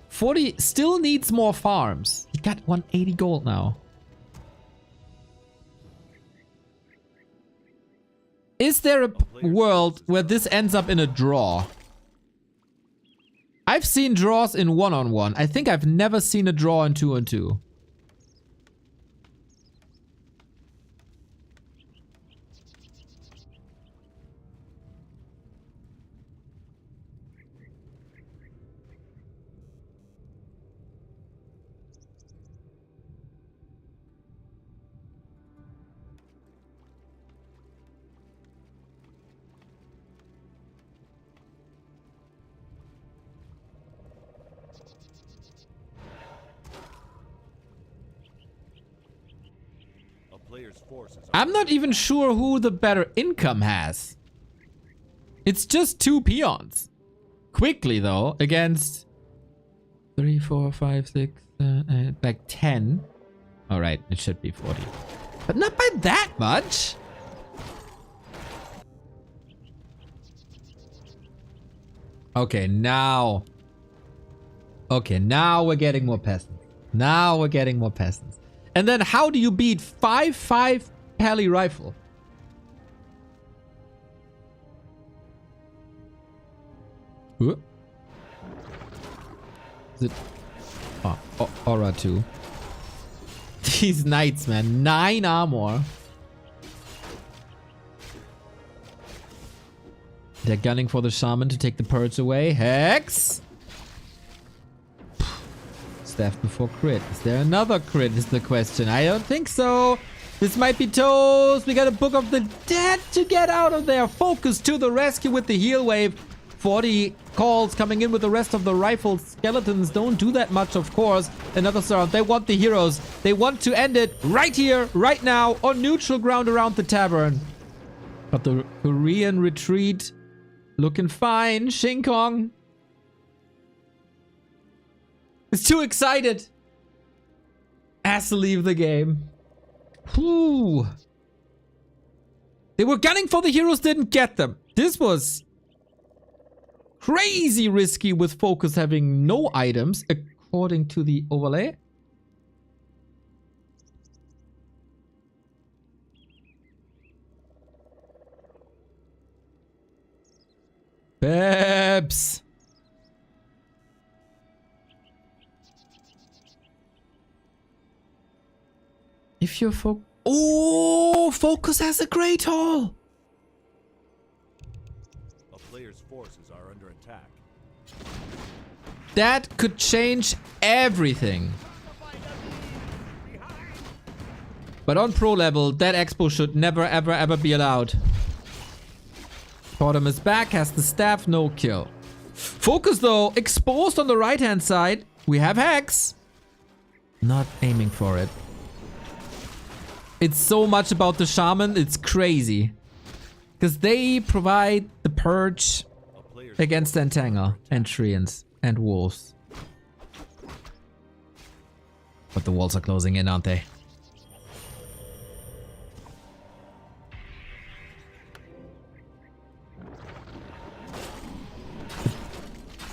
40 still needs more farms. He got 180 gold now. Is there a world where this ends up in a draw? I've seen draws in 1-on-1. I think I've never seen a draw in 2-on-2. I'm not even sure who the better income has. It's just 2 peons. Quickly though, against 3, 4, 5, 6, like 10. Alright, it should be 40. But not by that much. Okay, now. Okay, now we're getting more peasants. Now we're getting more peasants. And then how do you beat 5.5 Pally rifle? Is it? Oh, Aura 2. These knights, man. 9 armor. They're gunning for the shaman to take the purge away. Hex! Staff before crit. Is there another crit is the question. I don't think so. This might be toast. We got a Book of the Dead to get out of there. Focus to the rescue with the heal wave. 40 calls coming in with the rest of the rifle. Skeletons don't do that much, of course. Another surround. They want the heroes. They want to end it right here, right now, on neutral ground around the tavern. But the Korean retreat looking fine. Shing Kong is too excited. Has to leave the game. Whew. They were gunning for the heroes, didn't get them. This was crazy risky with Focus having no items, according to the overlay. Babs! If you're Focus has a great haul! A player's forces are under attack. That could change everything. But on pro level, that expo should never ever ever be allowed. Bottom is back, has the staff, no kill. Focus though, exposed on the right hand side. We have Hex. Not aiming for it. It's so much about the shaman, it's crazy. Because they provide the purge against Entangle and Treants and Wolves. But the walls are closing in, aren't they?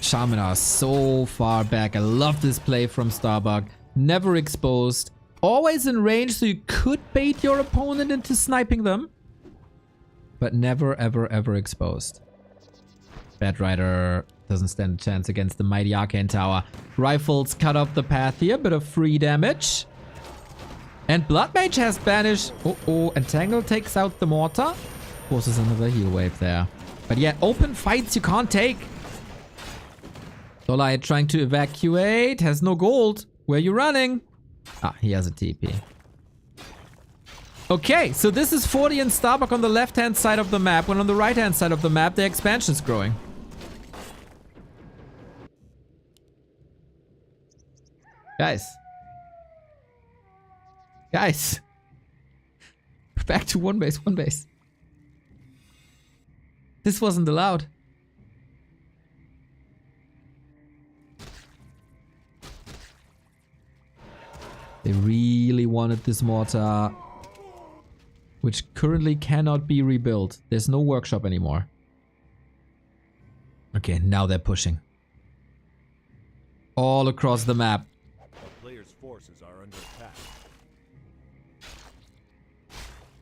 Shaman are so far back. I love this play from Starbuck. Never exposed. Always in range, so you could bait your opponent into sniping them. But never, ever, ever exposed. Bad Rider doesn't stand a chance against the mighty Arcane Tower. Rifles cut off the path here. Bit of free damage. And Blood Mage has banished. Entangle takes out the mortar. Forces another heal wave there. But yeah, open fights you can't take. Dolai trying to evacuate. Has no gold. Where are you running? Ah, he has a TP. Okay, so this is 40 and Starbuck on the left-hand side of the map. When on the right-hand side of the map, the expansion's growing. Guys. Guys. Back to one base, one base. This wasn't allowed. They really wanted this mortar, which currently cannot be rebuilt. There's no workshop anymore. Okay, now they're pushing. All across the map. A player's forces are under attack.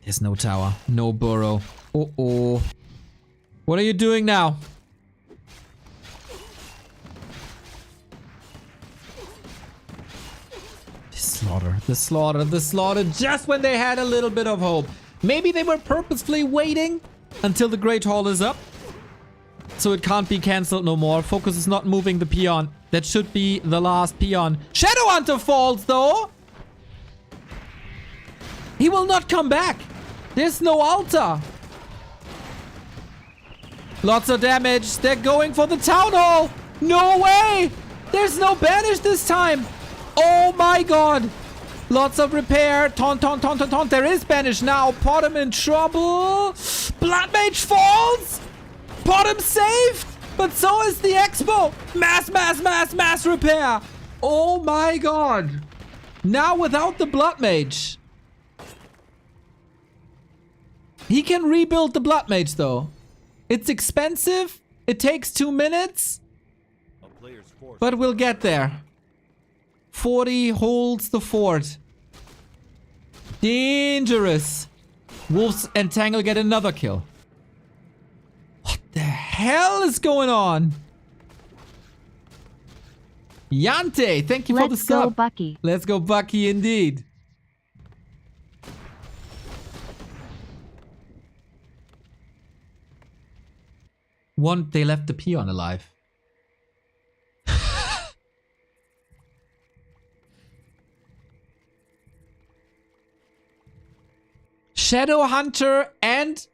There's no tower, no burrow. Uh-oh. What are you doing now? The slaughter, the slaughter, just when they had a little bit of hope. Maybe they were purposefully waiting until the Great Hall is up. So it can't be cancelled no more. Focus is not moving the peon. That should be the last peon. Shadow Hunter falls though. He will not come back. There's no altar. Lots of damage. They're going for the town hall. No way. There's no banish this time. Oh my god. Lots of repair. Taunt, taunt, taunt, taunt, taunt. There is banish now. Bottom in trouble. Blood Mage falls. Bottom saved. But so is the Expo. Mass repair. Oh my god. Now without the Blood Mage. He can rebuild the Blood Mage though. It's expensive. It takes 2 minutes. But we'll get there. 40 holds the fort. Dangerous. Wolves and Tangle get another kill. What the hell is going on? Yante, thank you for the sub. Let's go, Bucky. Let's go, Bucky, indeed. They left the peon alive. Shadow Hunter and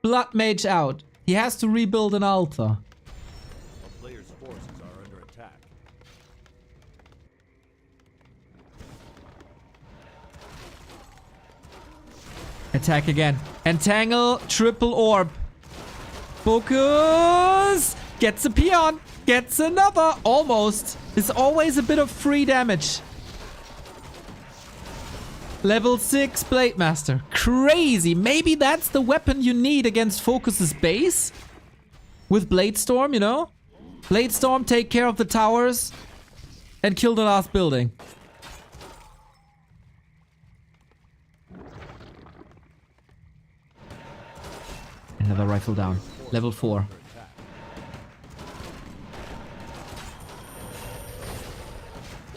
Blood Mage out. He has to rebuild an altar. A player's forces are under attack. Attack again. Entangle, triple orb. Focus! Gets a peon. Gets another. Almost. There's always a bit of free damage. Level 6 Blade Master. Crazy. Maybe that's the weapon you need against Focus's base? with Bladestorm, you know? Bladestorm, take care of the towers and kill the last building. Another rifle down. Level 4.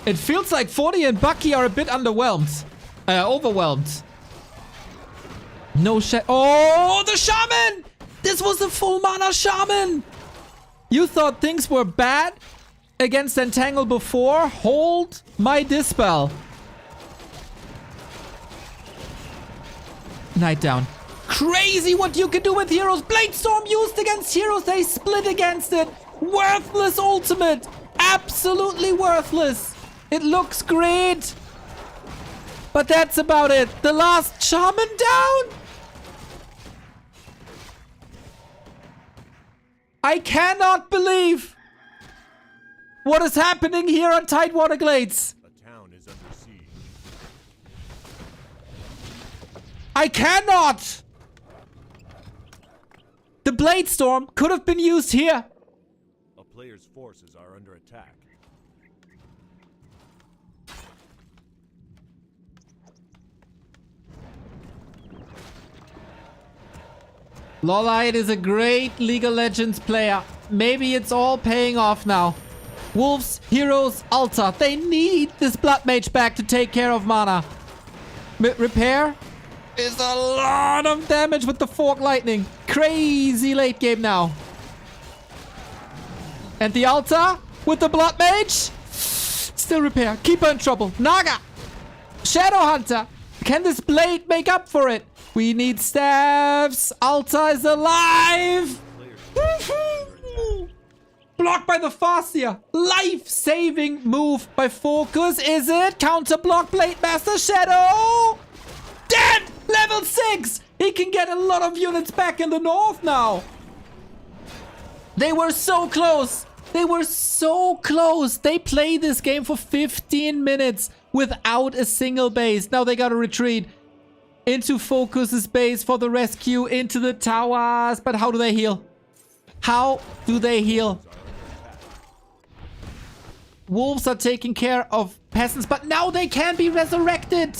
It feels like 40 and Bucky are a bit underwhelmed. Overwhelmed. No shit. Oh, the shaman! This was the full mana shaman! You thought things were bad against Entangle before? Hold my dispel. Night down. Crazy what you can do with heroes. Bladestorm used against heroes. They split against it. Worthless ultimate. Absolutely worthless. It looks great. But that's about it. The last shaman down. I cannot believe what is happening here on Tidewater Glades. A town is under siege. I cannot. The Bladestorm could have been used here. A player's forces are under attack. Lolite is a great League of Legends player. Maybe it's all paying off now. Wolves, heroes, Alta. They need this Blood Mage back to take care of mana. Repair is a lot of damage with the Fork Lightning. Crazy late game now. And the Alta with the Blood Mage. Still repair. Keeper in trouble. Naga. Shadow Hunter. Can this blade make up for it? We need staffs. Alta is alive. Blocked by the Fascia. Life-saving move by Focus. Is it? Counter block Blade Master Shadow. Dead. Level 6. He can get a lot of units back in the north now. They were so close. They were so close. They played this game for 15 minutes without a single base. Now they gotta retreat into Focus's base for the rescue, into the towers. But how do they heal? How do they heal? Wolves are taking care of peasants, but now they can be resurrected.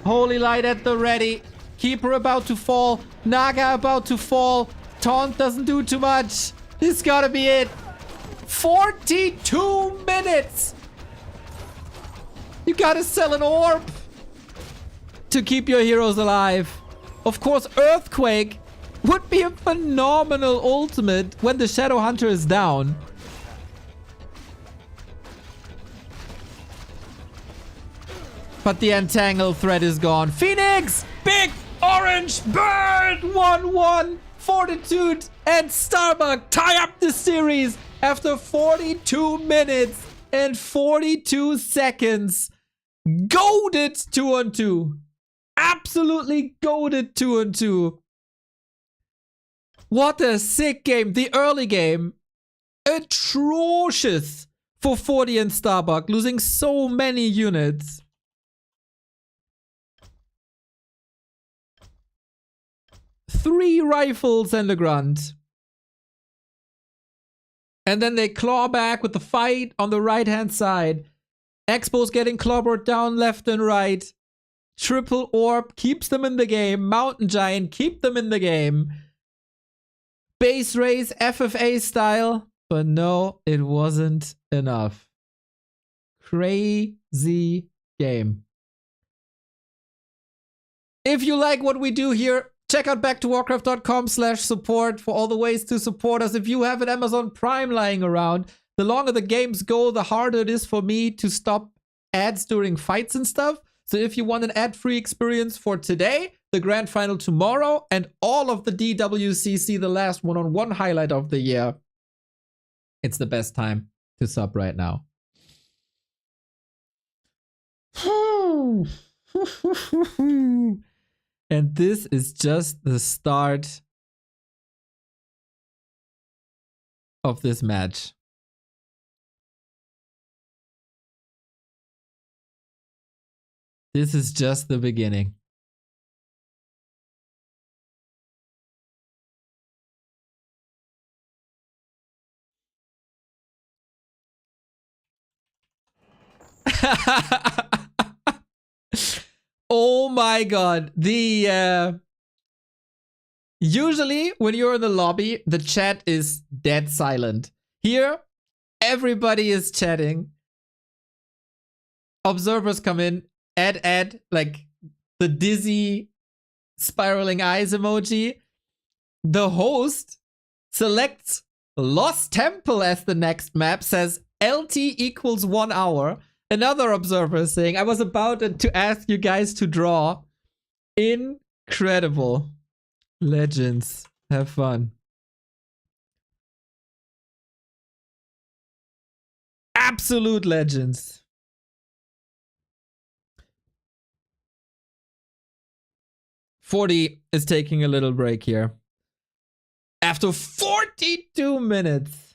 Holy Light at the ready. Keeper about to fall. Naga about to fall. Taunt doesn't do too much. This gotta be it. 42 minutes. You gotta sell an orb to keep your heroes alive. Of course, Earthquake would be a phenomenal ultimate when the Shadow Hunter is down. But the Entangle threat is gone. Phoenix! Big Orange Bird! 1-1. Fortitude and Starbuck tie up the series after 42 minutes and 42 seconds. Goated 2-on-2. Absolutely goated 2-on-2. What a sick game. The early game. Atrocious for 40 and Starbuck. Losing so many units. Three rifles and a grunt. And then they claw back with the fight on the right-hand side. Expo's getting clobbered down left and right. Triple Orb keeps them in the game. Mountain Giant keep them in the game. Base race FFA style. But no, it wasn't enough. Crazy game. If you like what we do here, check out backtowarcraft.com/support for all the ways to support us. If you have an Amazon Prime lying around, the longer the games go, the harder it is for me to stop ads during fights and stuff. So if you want an ad-free experience for today, the grand final tomorrow, and all of the DWCC, the last one-on-one highlight of the year, it's the best time to sub right now. And this is just the start of this match. This is just the beginning. Oh my god. Usually when you're in the lobby, the chat is dead silent. Here, everybody is chatting. Observers come in, add, like the dizzy spiraling eyes emoji. The host selects Lost Temple as the next map, says LT equals 1 hour. Another observer is saying, I was about to ask you guys to draw. Incredible. Legends. Have fun. Absolute legends. Forty is taking a little break here. After 42 minutes.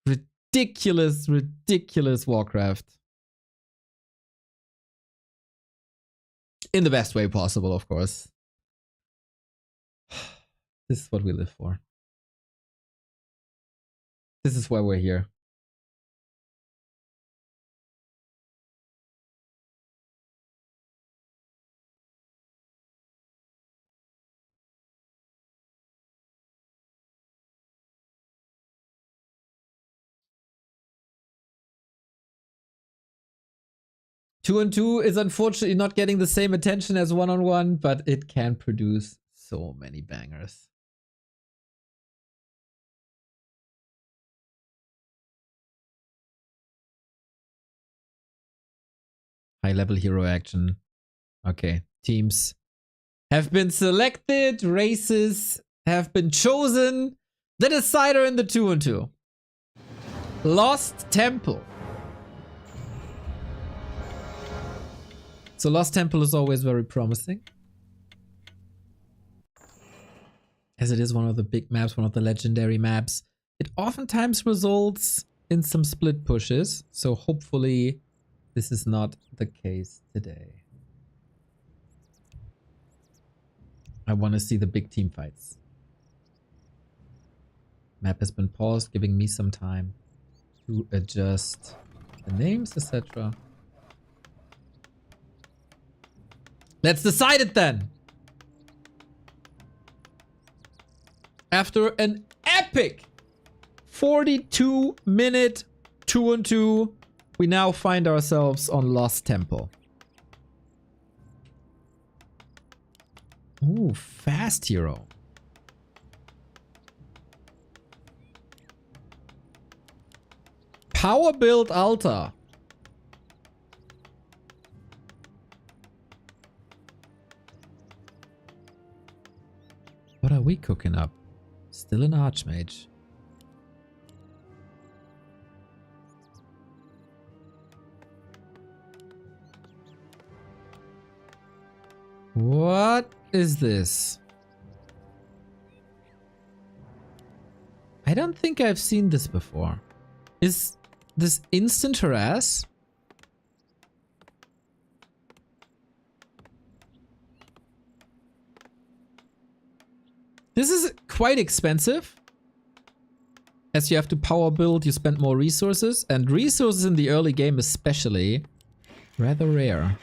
Ridiculous, ridiculous Warcraft. In the best way possible, of course. This is what we live for. This is why we're here. Two on two is unfortunately not getting the same attention as 1-on-1, but it can produce so many bangers. High level hero action. Okay, teams have been selected, races have been chosen. The decider in the 2-on-2. Lost Temple. So Lost Temple is always very promising. As it is one of the big maps, one of the legendary maps. It oftentimes results in some split pushes. So hopefully this is not the case today. I want to see the big team fights. Map has been paused, giving me some time to adjust the names, etc. Let's decide it then. After an epic 42-minute 2-on-2, we now find ourselves on Lost Temple. Ooh, fast hero. Power build Alta. What are we cooking up? Still an Archmage. What is this? I don't think I've seen this before. Is this instant harass? This is quite expensive. As you have to power build, you spend more resources. And resources in the early game especially, rather rare.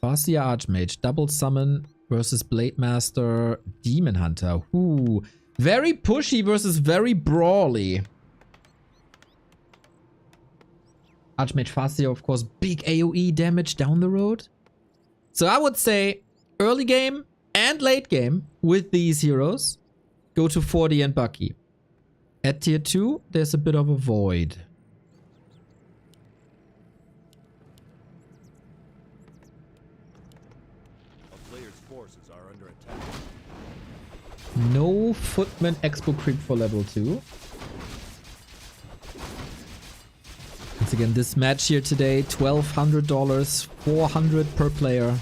Farseer Archmage, double summon versus Blade Master, Demon Hunter. Ooh, very pushy versus very brawly. Archmage Farseer, of course, big AoE damage down the road. So I would say early game and late game with these heroes, go to 40 and Bucky. At tier 2, there's a bit of a void. A player's forces are under attack. No Footman Expo creep for level 2. Once again, this match here today, $1,200, $400 per player.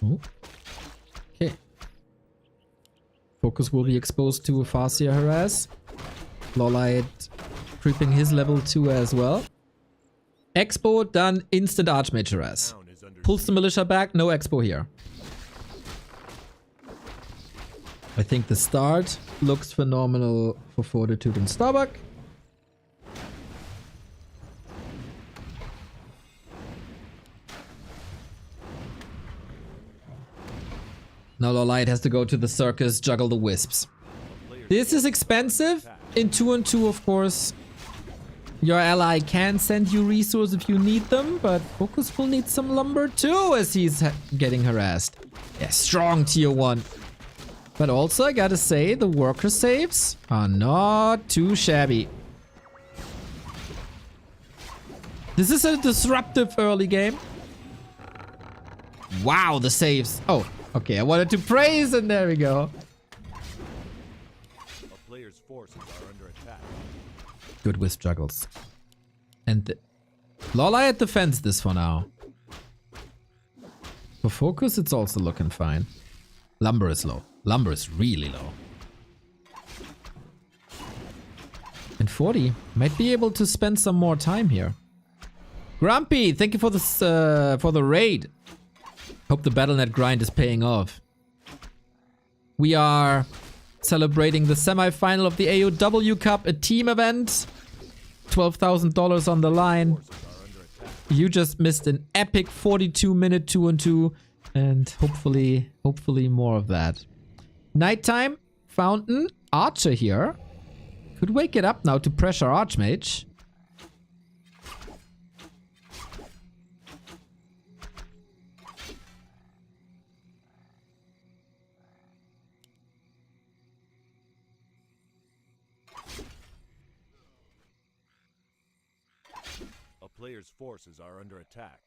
Oh. Okay. Focus will be exposed to a Farseer harass. Lolite creeping his level 2 as well. Expo done, instant Archmage harass. pulls the militia back. No expo here. I think the start looks phenomenal for Fortitude and Starbuck. Now Lolite has to go to the circus, juggle the wisps. This is expensive. In 2-on-2, of course, your ally can send you resources if you need them, but Focus will need some lumber too as he's getting harassed. Yeah, strong tier 1. But also, I gotta say, the worker saves are not too shabby. This is a disruptive early game. Wow, the saves. Oh, okay, I wanted to praise and there we go. A player's forces are under attack. Good wisp juggles. And Lolite defends this for now. For Focus, it's also looking fine. Lumber is low. Lumber is really low. And 40 might be able to spend some more time here. Grumpy, thank you for this for the raid. Hope the Battle.net grind is paying off. We are celebrating the semi-final of the AoW Cup, a team event. $12,000 on the line. You just missed an epic 42-minute 2-on-2, and hopefully more of that. Nighttime, Fountain, Archer here. Could wake it up now to pressure Archmage. A player's forces are under attack.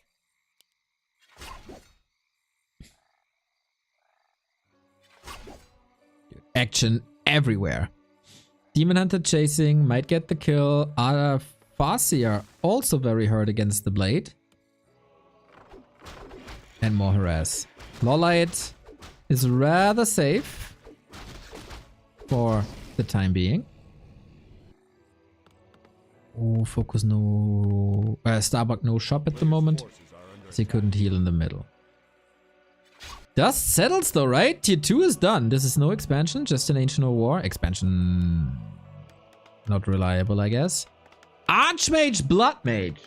Action everywhere. Demon Hunter chasing, might get the kill. Farseer also very hurt against the blade. And more harass. Lolite is rather safe for the time being. Oh, Focus no... Starbuck no shop at the moment. So he couldn't heal in the middle. Dust settles though, right? Tier 2 is done. This is no expansion, just an Ancient War. Expansion... not reliable, I guess. Archmage, Blood Mage.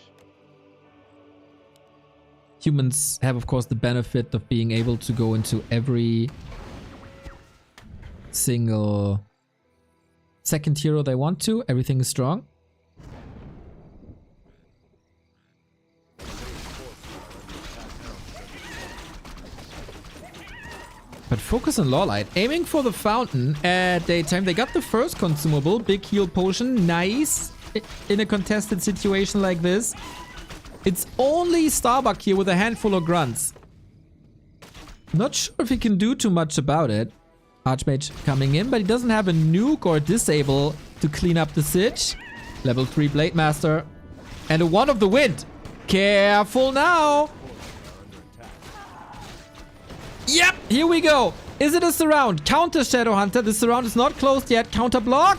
Humans have, of course, the benefit of being able to go into every single second hero they want to. Everything is strong. But Focus on Lolite, aiming for the fountain at daytime. They got the first consumable, big heal potion, nice in a contested situation like this. It's only Starbuck here with a handful of grunts. Not sure if he can do too much about it. Archmage coming in, but he doesn't have a nuke or disable to clean up the sitch. Level 3 Blade Master. And a One of the Wind. Careful now. Yep, here we go. Is it a surround? Counter Shadowhunter. The surround is not closed yet. Counter block.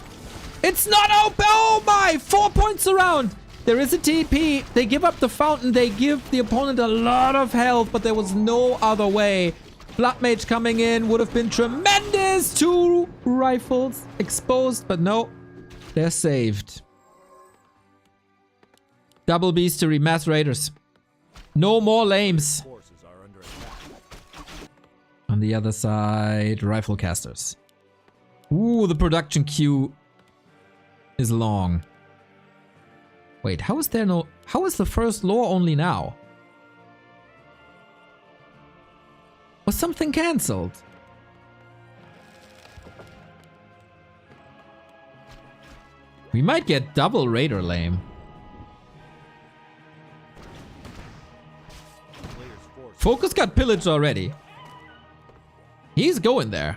It's not open. Oh my! 4-point surround. There is a TP. They give up the fountain. They give the opponent a lot of health, but there was no other way. Blood Mage coming in would have been tremendous. 2 rifles exposed, but no. They're saved. Double Beastery, Mass Raiders. No more lames. On the other side, Rifle Casters. Ooh, the production queue is long. Wait, how is there no... How is the first lore only now? Was something cancelled? We might get double Raider lame. Focus got pillaged already. He's going there.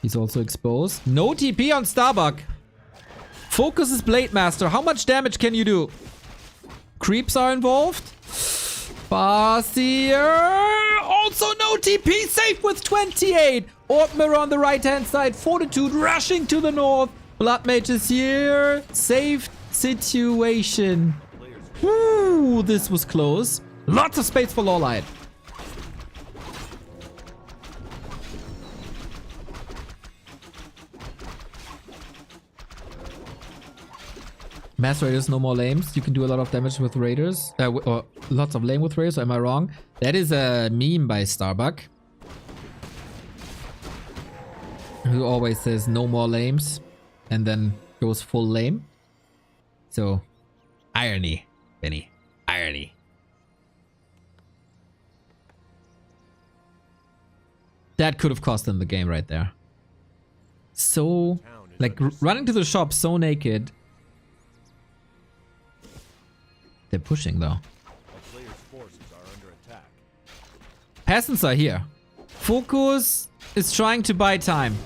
He's also exposed. No TP on Starbuck. Focus is Blade Master. How much damage can you do? Creeps are involved. Farseer. Also no TP. Safe with 28. Orb Mirror on the right hand side. Fortitude rushing to the north. Blood Mage is here. Safe situation. Ooh, this was close. Lots of space for Lawlight. Mass Raiders, no more lames. You can do a lot of damage with Raiders. Or lots of lame with Raiders, am I wrong? That is a meme by Starbuck, who always says no more lames and then goes full lame. So, irony, Benny. Irony. That could have cost them the game right there. So, like, running to the shop so naked. They're pushing, though. Peasants are here. Focus is trying to buy time.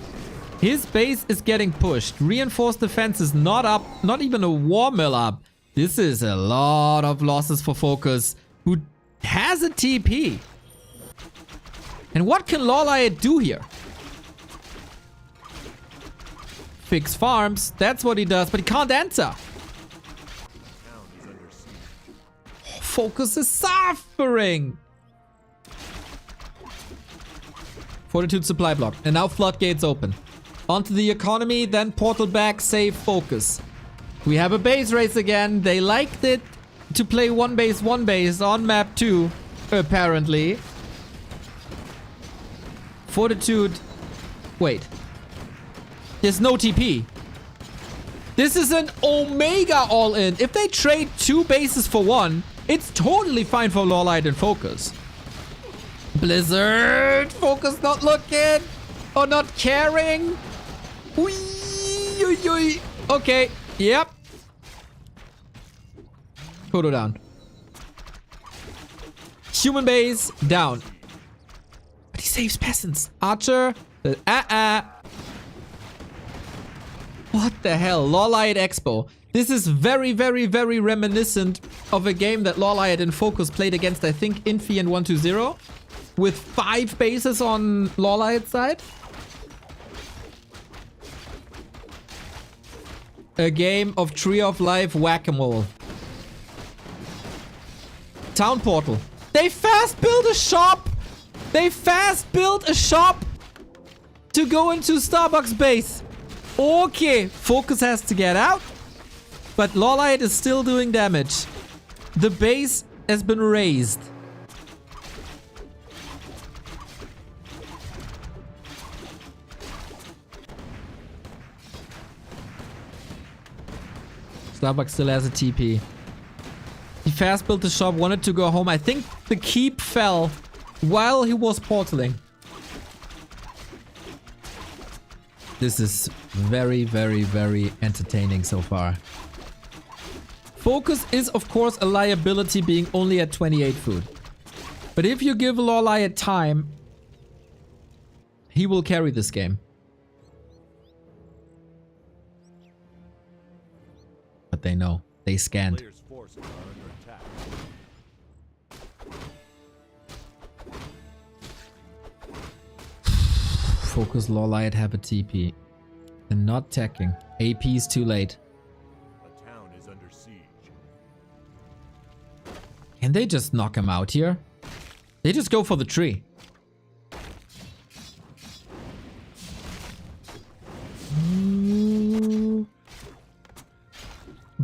His base is getting pushed. Reinforced defense is not up. Not even a war mill up. This is a lot of losses for Focus, who has a TP. And what can Lawlight do here? Fix farms. That's what he does, but he can't enter. Focus is suffering. Fortitude supply block. And now floodgates open. Onto the economy, then portal back, save Focus. We have a base race again. They liked it to play one base on map 2, apparently. Fortitude. Wait. There's no TP. This is an Omega all-in. If they trade 2 bases for 1, it's totally fine for Lawlight and Focus. Blizzard! Focus not looking! Or not caring! Ui, ui, ui. Okay, yep. Kodo down. Human base down. But he saves peasants. Archer. What the hell? Lawlight Expo. This is very, very, very reminiscent of a game that Lawlight and Focus played against, I think, Infi and 120. With 5 bases on Lawlight's side. A game of Tree of Life whack-a-mole. Town portal. They fast built a shop! They fast built a shop to go into Starbucks base. Okay, Focus has to get out. But Lawlight is still doing damage. The base has been raised. Starbucks still has a TP. He fast built the shop, wanted to go home. I think the keep fell while he was portaling. This is very, very, very entertaining so far. Focus is, of course, a liability being only at 28 food. But if you give Lawlight time, he will carry this game. But they know. They scanned. Focus, Lawlight have a TP. They're not teching. AP is too late. A town is under siege. Can they just knock him out here? They just go for the tree.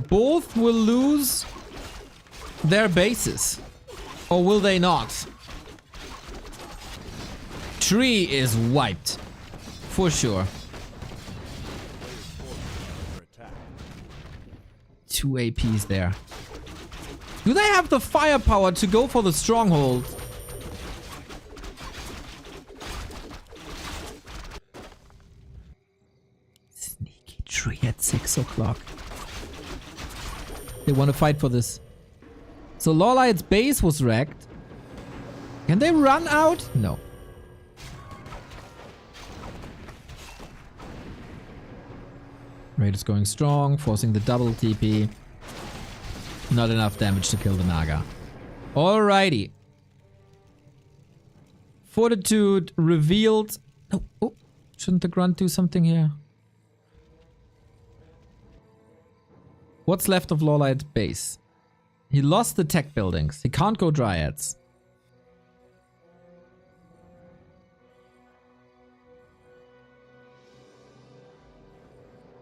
Both will lose their bases. Or will they not? Tree is wiped. For sure. 2 APs there. Do they have the firepower to go for the stronghold? Sneaky tree at 6 o'clock. They want to fight for this. So Lawlight's base was wrecked. Can they run out? No. Raid is going strong, forcing the double TP. Not enough damage to kill the Naga. Alrighty. Fortitude revealed. Oh, oh, shouldn't the grunt do something here? What's left of Lawlight's base? He lost the tech buildings. He can't go Dryads.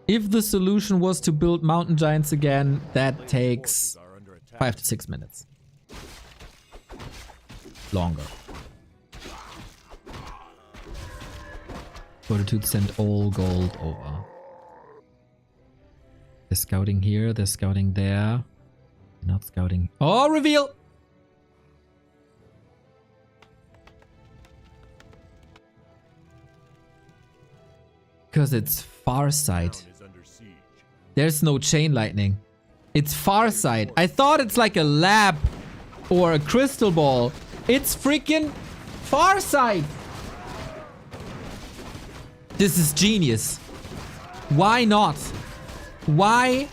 If the solution was to build mountain giants again, that takes 5 to 6 minutes. Longer. Fortitude sent all gold over. They're scouting here, they're scouting there. Not scouting. Oh, reveal! Because it's far side. There's no chain lightning. It's far side. I thought it's like a lab or a crystal ball. It's freaking far side. This is genius. Why not? Why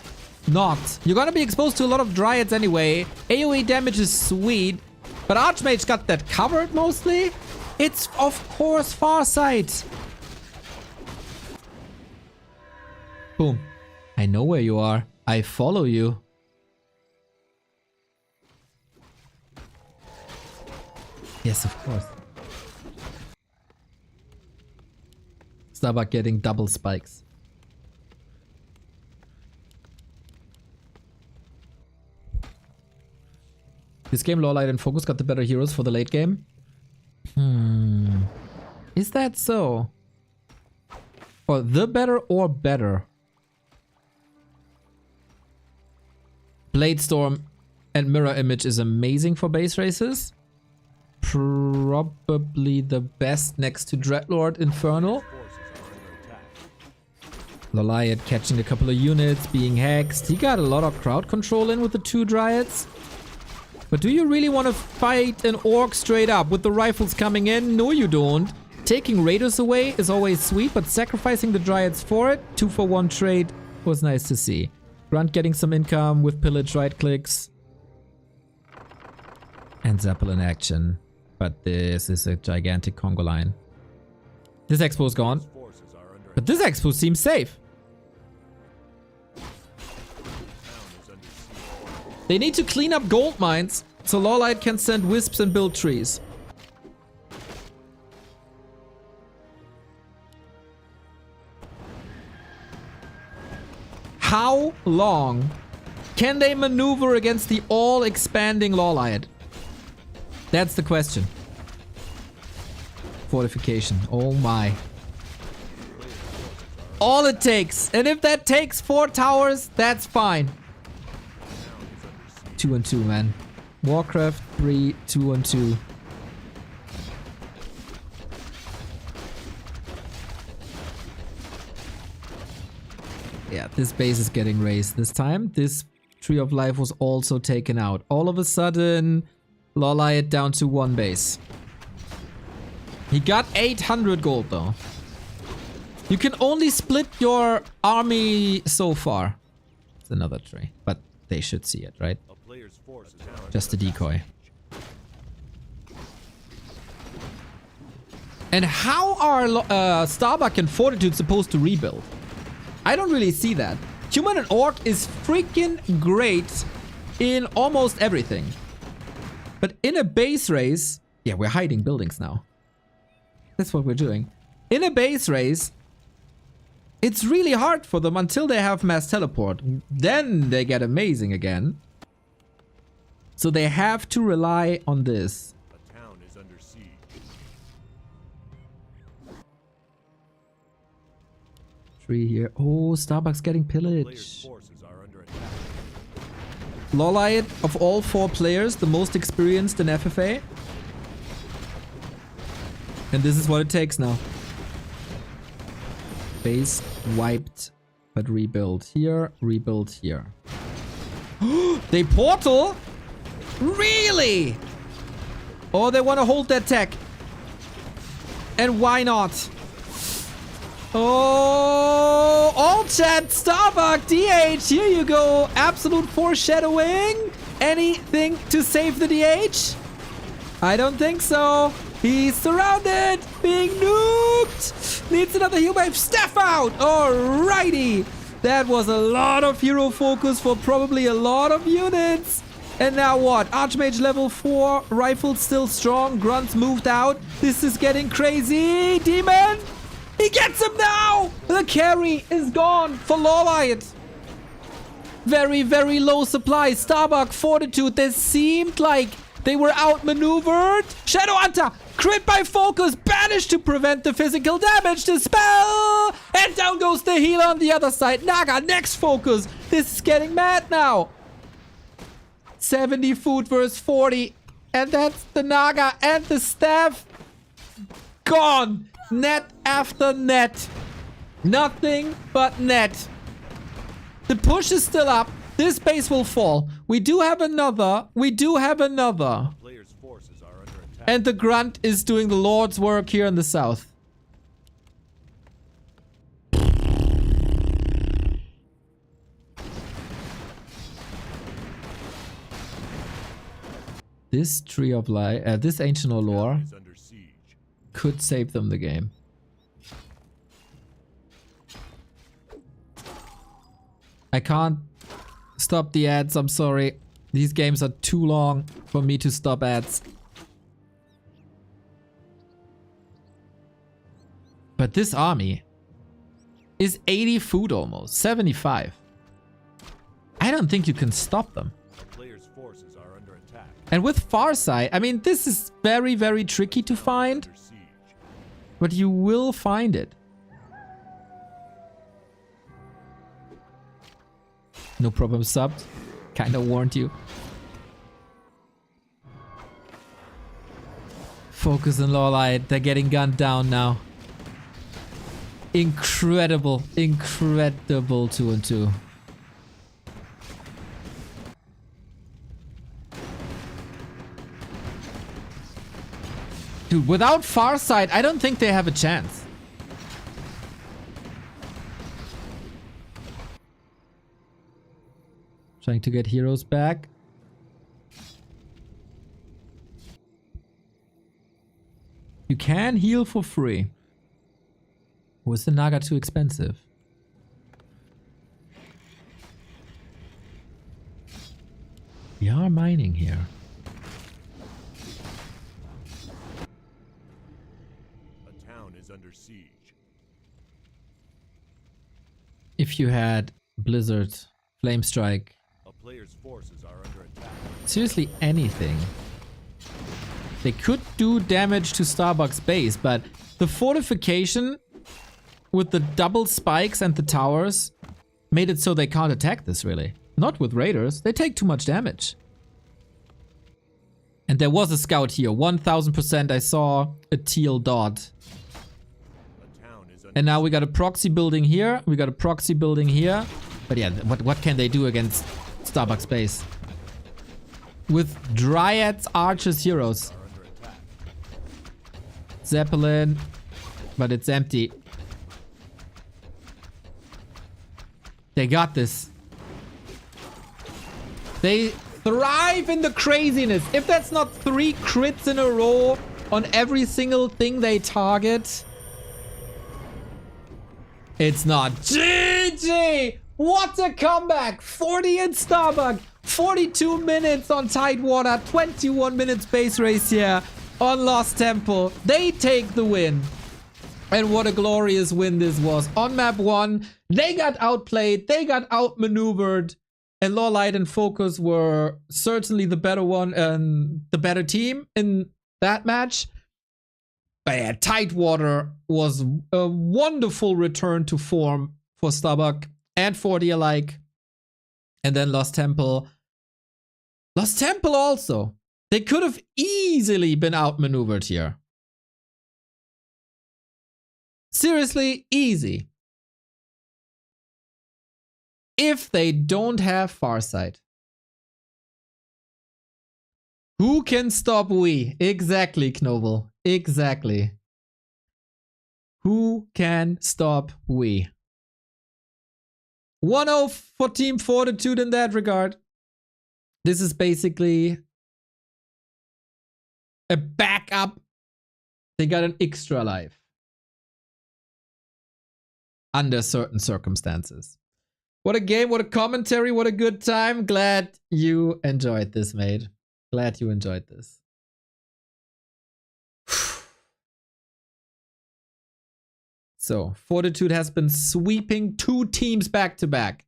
not? You're gonna be exposed to a lot of dryads anyway. AoE damage is sweet. But Archmage got that covered mostly. It's of course far side. Boom. I know where you are. I follow you. Yes, of course. Starbuck getting double spikes. This game, Lawlight and Focus got the better heroes for the late game. Is that so? Or the better or better? Bladestorm and Mirror Image is amazing for base races. Probably the best next to Dreadlord Infernal. Loliot catching a couple of units, being hexed. He got a lot of crowd control in with the 2 Dryads. But do you really want to fight an Orc straight up with the rifles coming in? No, you don't. Taking Raiders away is always sweet, but sacrificing the Dryads for it, 2-for-1 trade, was nice to see. Grunt getting some income with pillage right clicks. And Zeppelin action. But this is a gigantic Congo line. This expo is gone. But this expo seems safe. They need to clean up gold mines so Lawlight can send wisps and build trees. How long can they maneuver against the all-expanding Lawlight? That's the question. Fortification. Oh my. All it takes. And if that takes 4 towers, that's fine. 2 and 2, man. Warcraft 3, 2 and 2. Yeah, this base is getting raised this time. This Tree of Life was also taken out. All of a sudden, Lawlight down to 1 base. He got 800 gold though. You can only split your army so far. It's another tree, but they should see it, right? Just a decoy. And how are Starbuck and Fortitude supposed to rebuild? I don't really see that. Human and Orc is freaking great in almost everything. But in a base race... Yeah, we're hiding buildings now. That's what we're doing. In a base race, it's really hard for them until they have mass teleport. Then they get amazing again. So they have to rely on this. The town is under siege. Tree here. Oh, Starbucks getting pillaged. Lawlight, of all 4 players, the most experienced in FFA. And this is what it takes now. Base wiped, but rebuild here, rebuild here. They portal? Really? Oh, they want to hold that tech. And why not? Oh, all chat, Starbuck, DH, here you go. Absolute foreshadowing. Anything to save the DH? I don't think so. He's surrounded, being nuked. Needs another heal wave. Staff out. Alrighty. That was a lot of hero focus for probably a lot of units. And now what? Archmage level 4. Rifle still strong. Grunts moved out. This is getting crazy. Demon! He gets him now! The carry is gone for Lawlight. Very, very low supply. Starbuck, Fortitude. This seemed like they were outmaneuvered. Shadow Hunter! Crit by focus. Banished to prevent the physical damage. Dispel! And down goes the healer on the other side. Naga, next focus. This is getting mad now. 70 food versus 40. And that's the Naga and the staff. Gone. Net after net. Nothing but net. The push is still up. This base will fall. We do have another. Players' forces are under attack. And the grunt is doing the Lord's work here in the south. This Tree of Life, this Ancient Allure Is under siege. could save them the game. I can't stop the ads, I'm sorry. These games are too long for me to stop ads. But this army is 80 food almost, 75. I don't think you can stop them. Players' forces are under attack. And with Farsight, I mean, this is very, very tricky to find, Under siege. but you will find it. No problem, subbed. Kinda warned you. Focus and Lawlight, they're getting gunned down now. Incredible, incredible 2-2. Dude, without Farsight, I don't think they have a chance. Trying to get heroes back. You can heal for free. Was the Naga too expensive? We are mining here. A town is under siege. If you had Blizzard, Flame Strike, A player's forces are under attack. seriously anything. They could do damage to Starbuck's base, but the fortification with the double spikes and the towers made it so they can't attack this really. Not with raiders, they take too much damage. And there was a scout here, 1000% I saw a teal dot. A town is under And now we got a proxy building here, we got a proxy building here. But yeah, what can they do against Starbuck's base? With Dryads, Archers, Heroes. are under attack. Zeppelin, but it's empty. They got this. They thrive in the craziness. If that's not 3 crits in a row on every single thing they target, it's not GG. What a comeback. 40 in Starbuck. 42 minutes on Tidewater. 21 minutes base race here on Lost Temple. They take the win. And what a glorious win this was. On map 1, they got outplayed. They got outmaneuvered. And Lawlight and Focus were certainly the better one and the better team in that match. But yeah, Tidewater was a wonderful return to form for Starbuck and 40 alike. And then Lost Temple. Lost Temple also. They could have easily been outmaneuvered here. Seriously, easy. If they don't have Farsight. Who can stop we? Exactly, Knoble. Exactly. Who can stop we? 1-0 for Team Fortitude in that regard. This is basically a backup. They got an extra life. Under certain circumstances. What a game, what a commentary, what a good time. Glad you enjoyed this, mate. Glad you enjoyed this. So, Fortitude has been sweeping 2 teams back to back.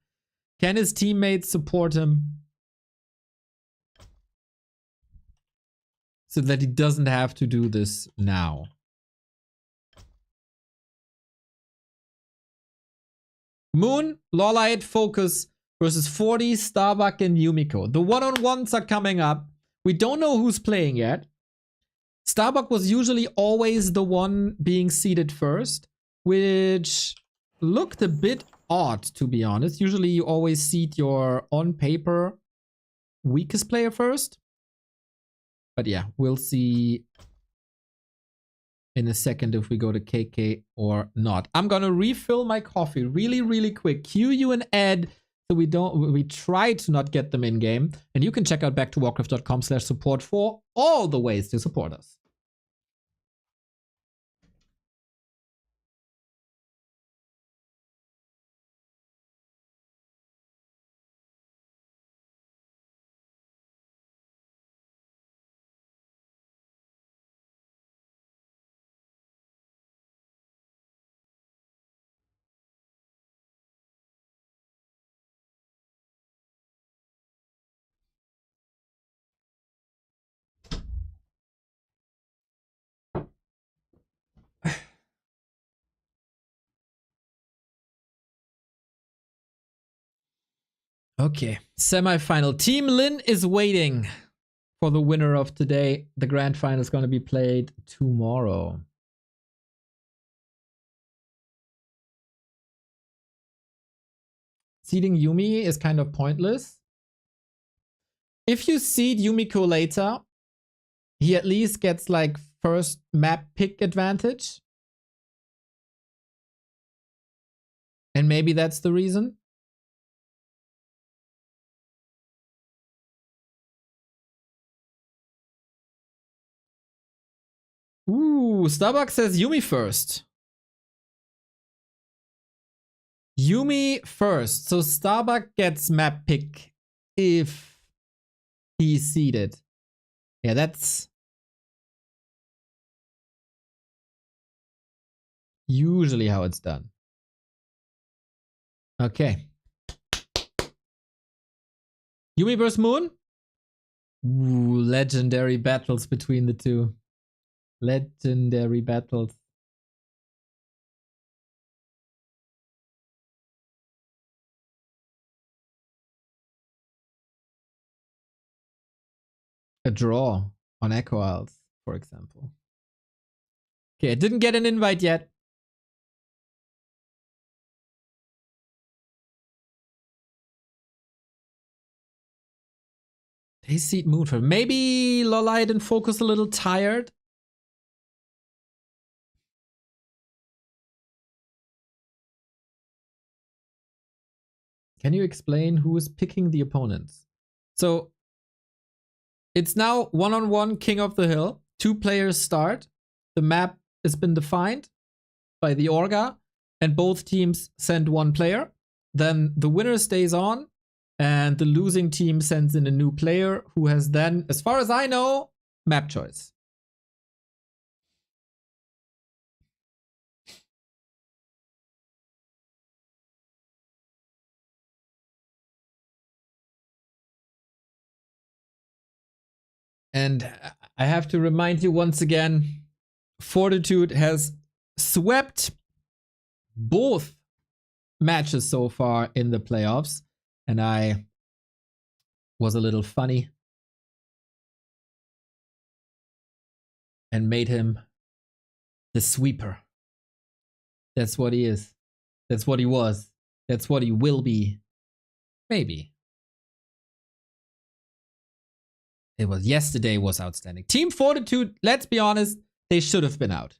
Can his teammates support him so that he doesn't have to do this now? Moon, Lolite, Focus versus 40, Starbuck, and Yumiko. The one-on-ones are coming up. We don't know who's playing yet. Starbuck was usually always the one being seeded first, which looked a bit odd, to be honest. Usually you always seed your on-paper weakest player first. But yeah, we'll see in a second if we go to KK or not. I'm gonna refill my coffee really, really quick. Cue you an ad so we try to not get them in game. And you can check out backtowarcraft.com/support for all the ways to support us. Okay, semifinal. Team Lin is waiting for the winner of today. The grand final is going to be played tomorrow. Seeding Yumi is kind of pointless. If you seed Yumiko later, he at least gets like first map pick advantage. And maybe that's the reason. Ooh, Starbucks says Yumi first. Yumi first. So Starbuck gets map pick if he's seeded. Yeah, that's usually how it's done. Okay. Yumi versus Moon? Ooh, legendary battles between the two. Legendary battles. A draw on Echo Isles, for example. Okay, I didn't get an invite yet. They seed Moonfall. Maybe Lolite and Focus a little tired. Can you explain who is picking the opponents? So it's now one-on-one King of the Hill. 2 players start. The map has been defined by the Orga, and both teams send 1 player. Then the winner stays on, and the losing team sends in a new player who has then, as far as I know, map choice. And I have to remind you once again, Fortitude has swept both matches so far in the playoffs, and I was a little funny and made him the sweeper. That's what he is. That's what he was. That's what he will be. Maybe. It was yesterday was outstanding. Team Fortitude, let's be honest, they should have been out.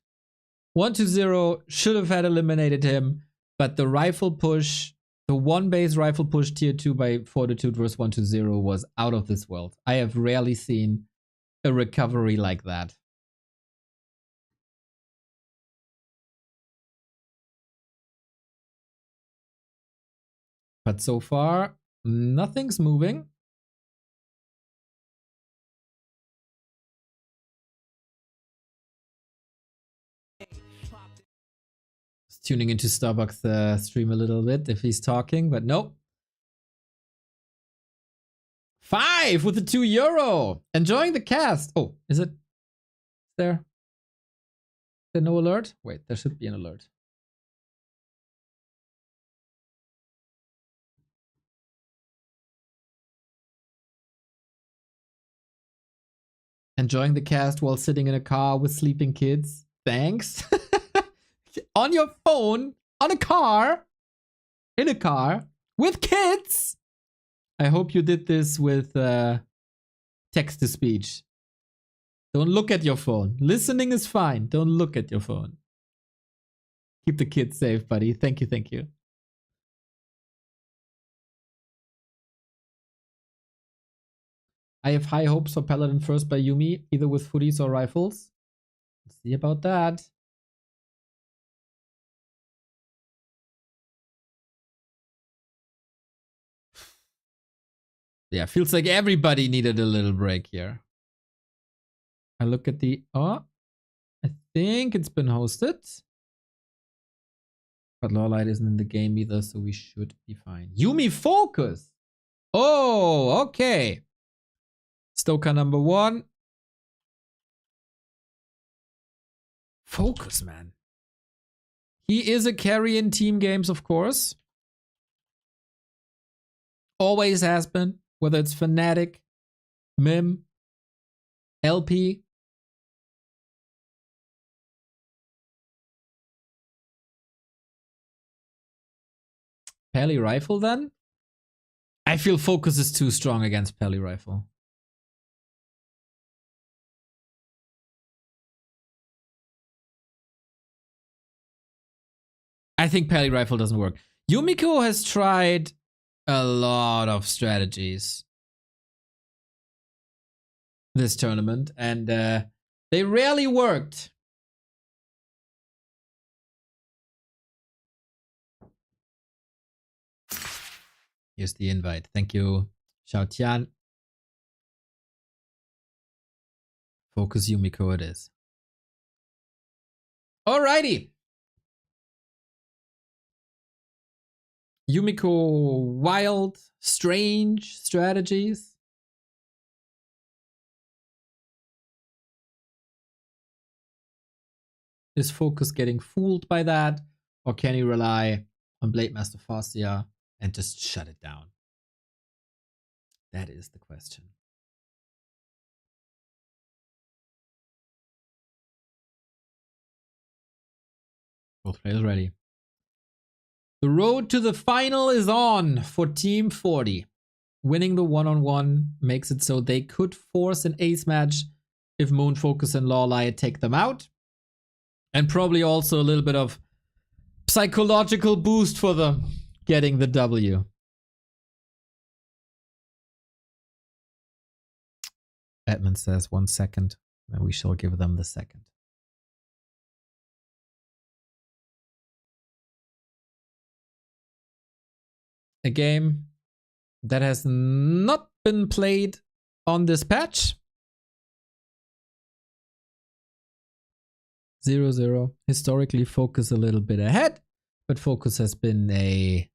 1-0 should have had eliminated him, but the rifle push, the 1-base rifle push tier 2 by Fortitude versus 1-0 was out of this world. I have rarely seen a recovery like that. But so far, nothing's moving. Just tuning into Starbucks stream a little bit if he's talking, but nope. 5 with the €2. Enjoying the cast. Oh, is it there? There no alert? Wait, there should be an alert. Enjoying the cast while sitting in a car with sleeping kids. Thanks. On your phone, on a car, in a car, with kids. I hope you did this with text to speech. Don't look at your phone. Listening is fine. Don't look at your phone. Keep the kids safe, buddy. Thank you, thank you. I have high hopes for Paladin first by Yumi, either with footies or rifles. Let's see about that. Yeah, feels like everybody needed a little break here. I look at the... Oh, I think it's been hosted. But Lawlight isn't in the game either, so we should be fine. Yumi focus! Oh, okay. Stoker number 1. Focus, man. He is a carry in team games, of course. Always has been. Whether it's Fnatic, Mim, LP. Pally Rifle then? I feel Focus is too strong against Pally Rifle. I think Pally Rifle doesn't work. Yumiko has tried a lot of strategies this tournament, and they rarely worked. Here's the invite. Thank you, Xiao Tian. Focus Yumiko it is. Alrighty. Yumiko wild, strange strategies. Is Focus getting fooled by that? Or can he rely on Blade Master Fascia and just shut it down? That is the question. Both players ready. The road to the final is on for Team 40. Winning the one-on-one makes it so they could force an ace match if Moon Focus and Lawlight take them out. And probably also a little bit of psychological boost for them getting the W. Edmund says 1 second, and we shall give them the second. A game that has not been played on this patch. 0-0. Historically, Focus a little bit ahead, but Focus has been a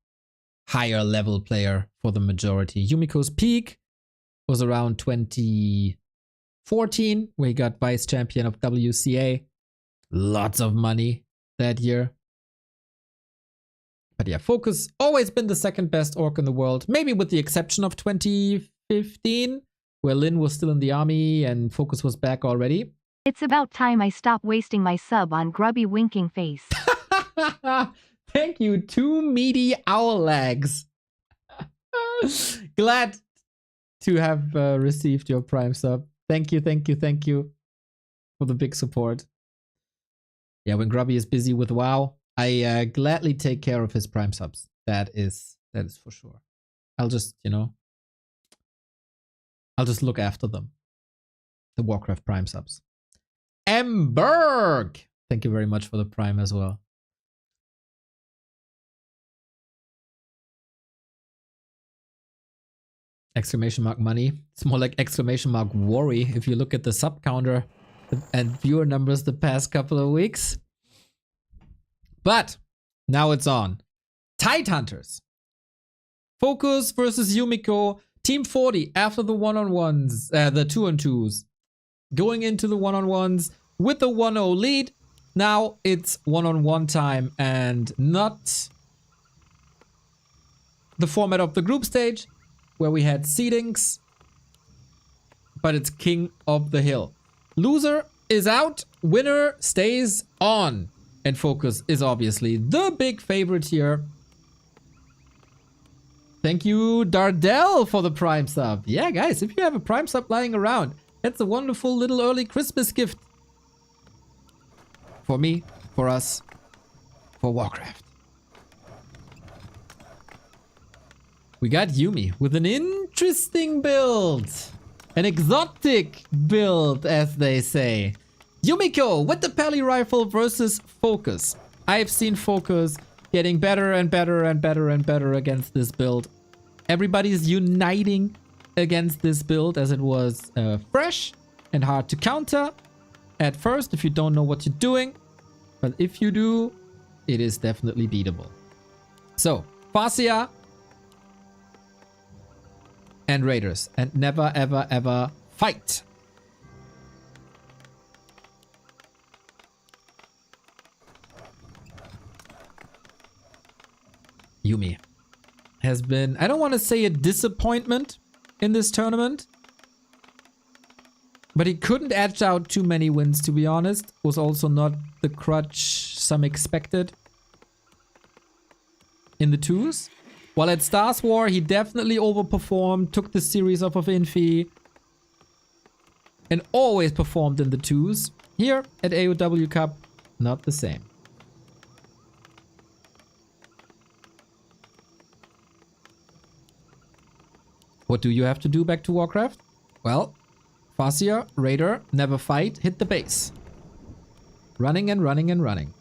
higher level player for the majority. Yumiko's peak was around 2014, where he got vice champion of WCA. Lots of money that year. But yeah, Focus always been the second best orc in the world, maybe with the exception of 2015, where Lin was still in the army and Focus was back already. It's about time I stop wasting my sub on grubby winking face. Thank you, 2 meaty owl legs. Glad to have received your Prime sub. Thank you, thank you, thank you for the big support. Yeah, when Grubby is busy with WoW, I gladly take care of his Prime subs. That is for sure. I'll just, I'll just look after them. The Warcraft Prime subs. Berg! Thank you very much for the Prime as well. Exclamation mark money. It's more like exclamation mark worry if you look at the sub counter and viewer numbers the past couple of weeks. But now it's on. Tidehunters. Focus versus Yumiko. Team 40 after the one-on-ones, the 2-on-2s. Going into the one-on-ones with the 1-0 lead. Now it's one-on-one time and not the format of the group stage where we had seedings, but it's King of the Hill. Loser is out, winner stays on. And Focus is obviously the big favorite here. Thank you, Dardell, for the Prime sub. Yeah, guys, if you have a Prime sub lying around, that's a wonderful little early Christmas gift. For me, for us, for Warcraft. We got Yumi with an interesting build. An exotic build, as they say. Yumiko with the Pally Rifle versus Focus. I've seen Focus getting better and better and better and better against this build. Everybody's uniting against this build as it was fresh and hard to counter at first if you don't know what you're doing. But if you do, it is definitely beatable. So, Farsia and Raiders. And never, ever, ever fight. Yumi has been, I don't want to say a disappointment in this tournament, but he couldn't edge out too many wins, to be honest. Was also not the crutch some expected in the twos. While at Stars War, he definitely overperformed, took the series off of Infi, and always performed in the twos. Here at AoW Cup, not the same. What do you have to do back to Warcraft? Well, Farsia, Raider, never fight, hit the base. Running and running and running.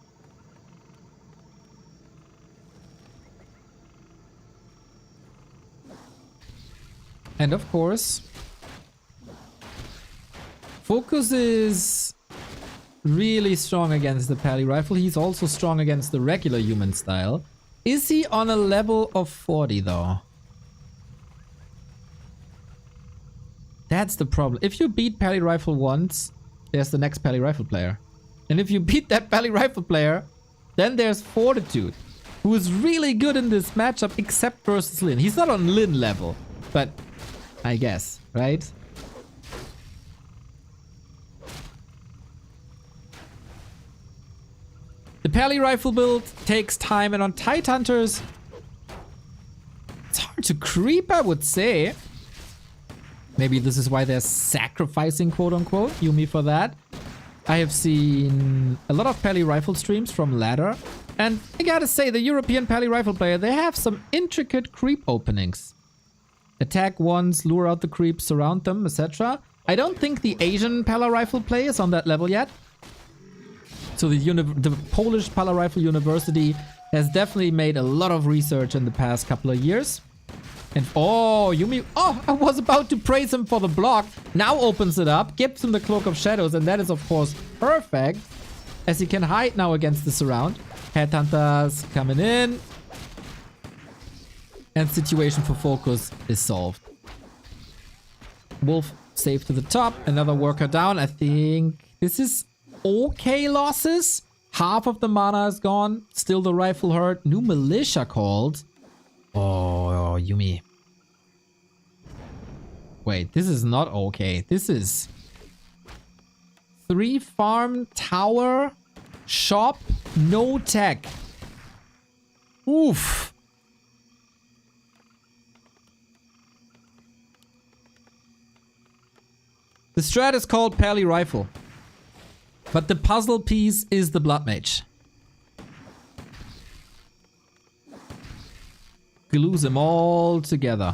And of course, Focus is really strong against the Pally Rifle. He's also strong against the regular human style. Is he on a level of 40 though? That's the problem. If you beat Pally Rifle once, there's the next Pally Rifle player. And if you beat that Pally Rifle player, then there's Fortitude, who is really good in this matchup except versus Lin. He's not on Lin level, but I guess, right? The Pally Rifle build takes time, and on Tidehunters, it's hard to creep, I would say. Maybe this is why they're sacrificing, quote-unquote, Yumi for that. I have seen a lot of Pally Rifle streams from Ladder, and I gotta say, the European Pally Rifle player, they have some intricate creep openings. Attack once, lure out the creeps, surround them, etc. I don't think the Asian Pally Rifle play is on that level yet. So the Polish Pally Rifle University has definitely made a lot of research in the past couple of years. And oh, Yumi, oh, I was about to praise him for the block. Now opens it up, gives him the Cloak of Shadows, and that is of course perfect, as he can hide now against the surround. Headhunters coming in. And situation for Focus is solved. Wolf safe to the top, another worker down. I think this is okay losses. Half of the mana is gone, still the rifle hurt. New militia called. Oh, Yumi. Wait, this is not okay. This is 3 farm, tower, shop, no tech. Oof. The strat is called Pally Rifle, but the puzzle piece is the Blood Mage. Glues them all together.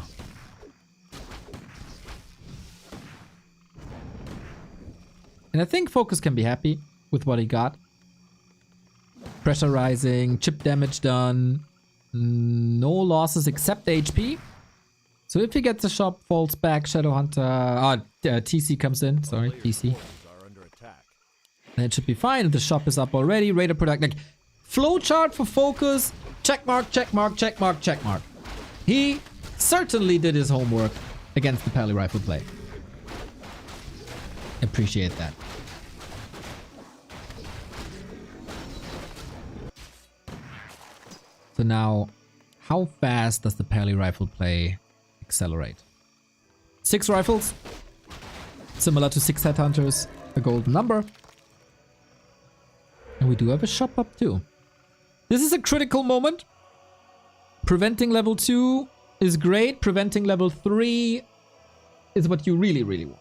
And I think Focus can be happy with what he got. Pressure rising, chip damage done. No losses except HP. So if he gets a shop, falls back, Shadowhunter... TC comes in. Sorry, TC. Then it should be fine. The shop is up already. Raider product. Like, flowchart for focus. Check mark, check mark, check mark, check mark. He certainly did his homework against the Pally Rifle play. Appreciate that. So now, how fast does the Pally Rifle play accelerate? 6 rifles. Similar to 6 headhunters. A golden number. And we do have a shop up too. This is a critical moment. Preventing level 2 is great. Preventing level 3 is what you really, really want.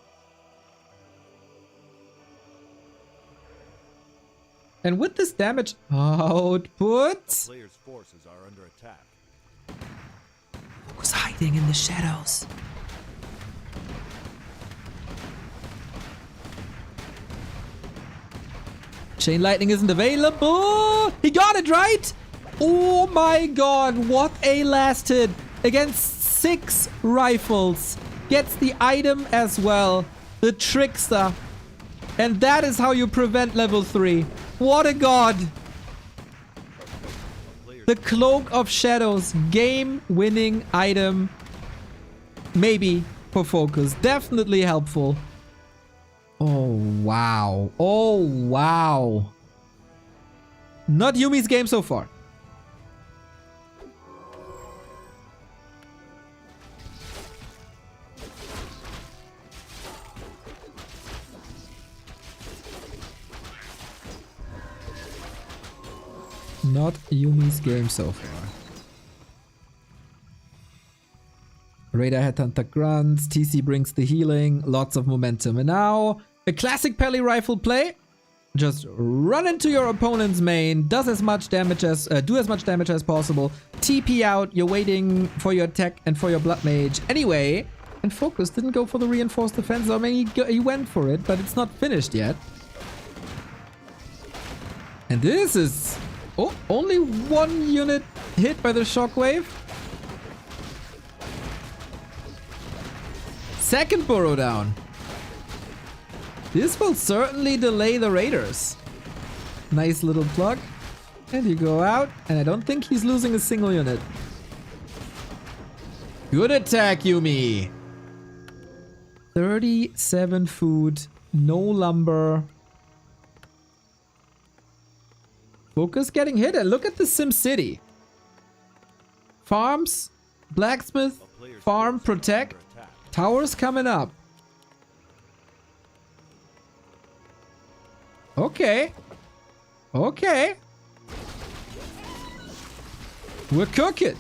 And with this damage output... Player's forces are under attack. Who's hiding in the shadows? Chain lightning isn't available. He got it, right? Oh my god, what a last hit against 6 rifles. Gets the item as well. The trickster. And that is how you prevent level 3. What a god. The Cloak of Shadows. Game-winning item. Maybe for focus. Definitely helpful. Oh, wow. Oh, wow. Not Yumi's game so far. Not Yumi's game so far. Raider Headhunter grunts. TC brings the healing. Lots of momentum. And now... a classic Pally Rifle play. Just run into your opponent's main, do as much damage as possible. TP out, you're waiting for your tech and for your Blood Mage. Anyway, and Focus didn't go for the reinforced defense. I mean, he went for it, but it's not finished yet. And this is... oh, only 1 unit hit by the shockwave. Second burrow down. This will certainly delay the Raiders. Nice little plug. And you go out. And I don't think he's losing a single unit. Good attack, Yumi. 37 food. No lumber. Focus getting hit. And look at the Sim City. Farms. Blacksmith. Farm. Protect. Towers coming up. Okay. Okay. We're cooking.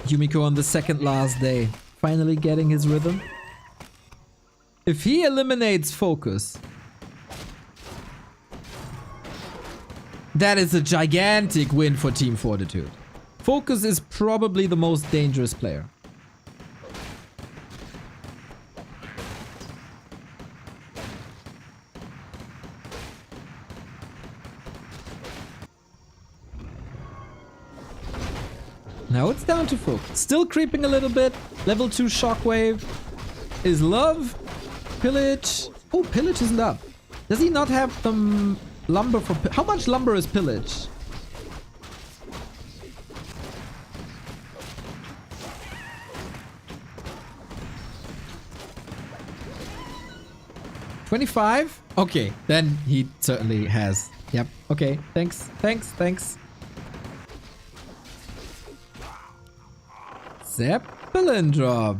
Yumiko on the second last day. Finally getting his rhythm. If he eliminates Focus, that is a gigantic win for Team Fortitude. Focus is probably the most dangerous player. Now it's down to Focus. Still creeping a little bit. Level 2 Shockwave. Is Love. Pillage. Oh, Pillage isn't up. Does he not have the lumber for... how much lumber is Pillage? $25? Okay, then he certainly has. Yep. Okay, thanks. Thanks, thanks. Zeppelin drop.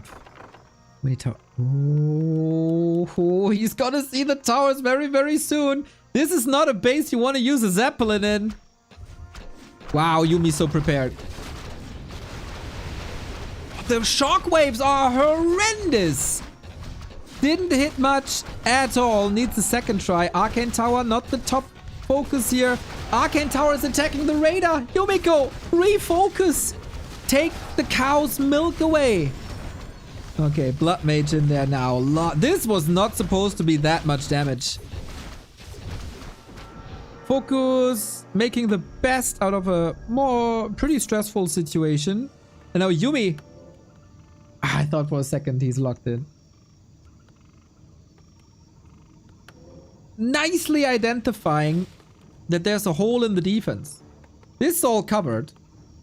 Oh, he's gonna see the towers very, very soon. This is not a base you want to use a Zeppelin in. Wow, Yumi's so prepared. The shockwaves are horrendous. Didn't hit much at all. Needs a second try. Arcane Tower, not the top focus here. Arcane Tower is attacking the Raider. Yumiko, refocus. Take the cow's milk away. Okay, Blood Mage in there now. This was not supposed to be that much damage. Focus making the best out of a pretty stressful situation. And now Yumi. I thought for a second he's locked in. Nicely identifying that there's a hole in the defense. This is all covered,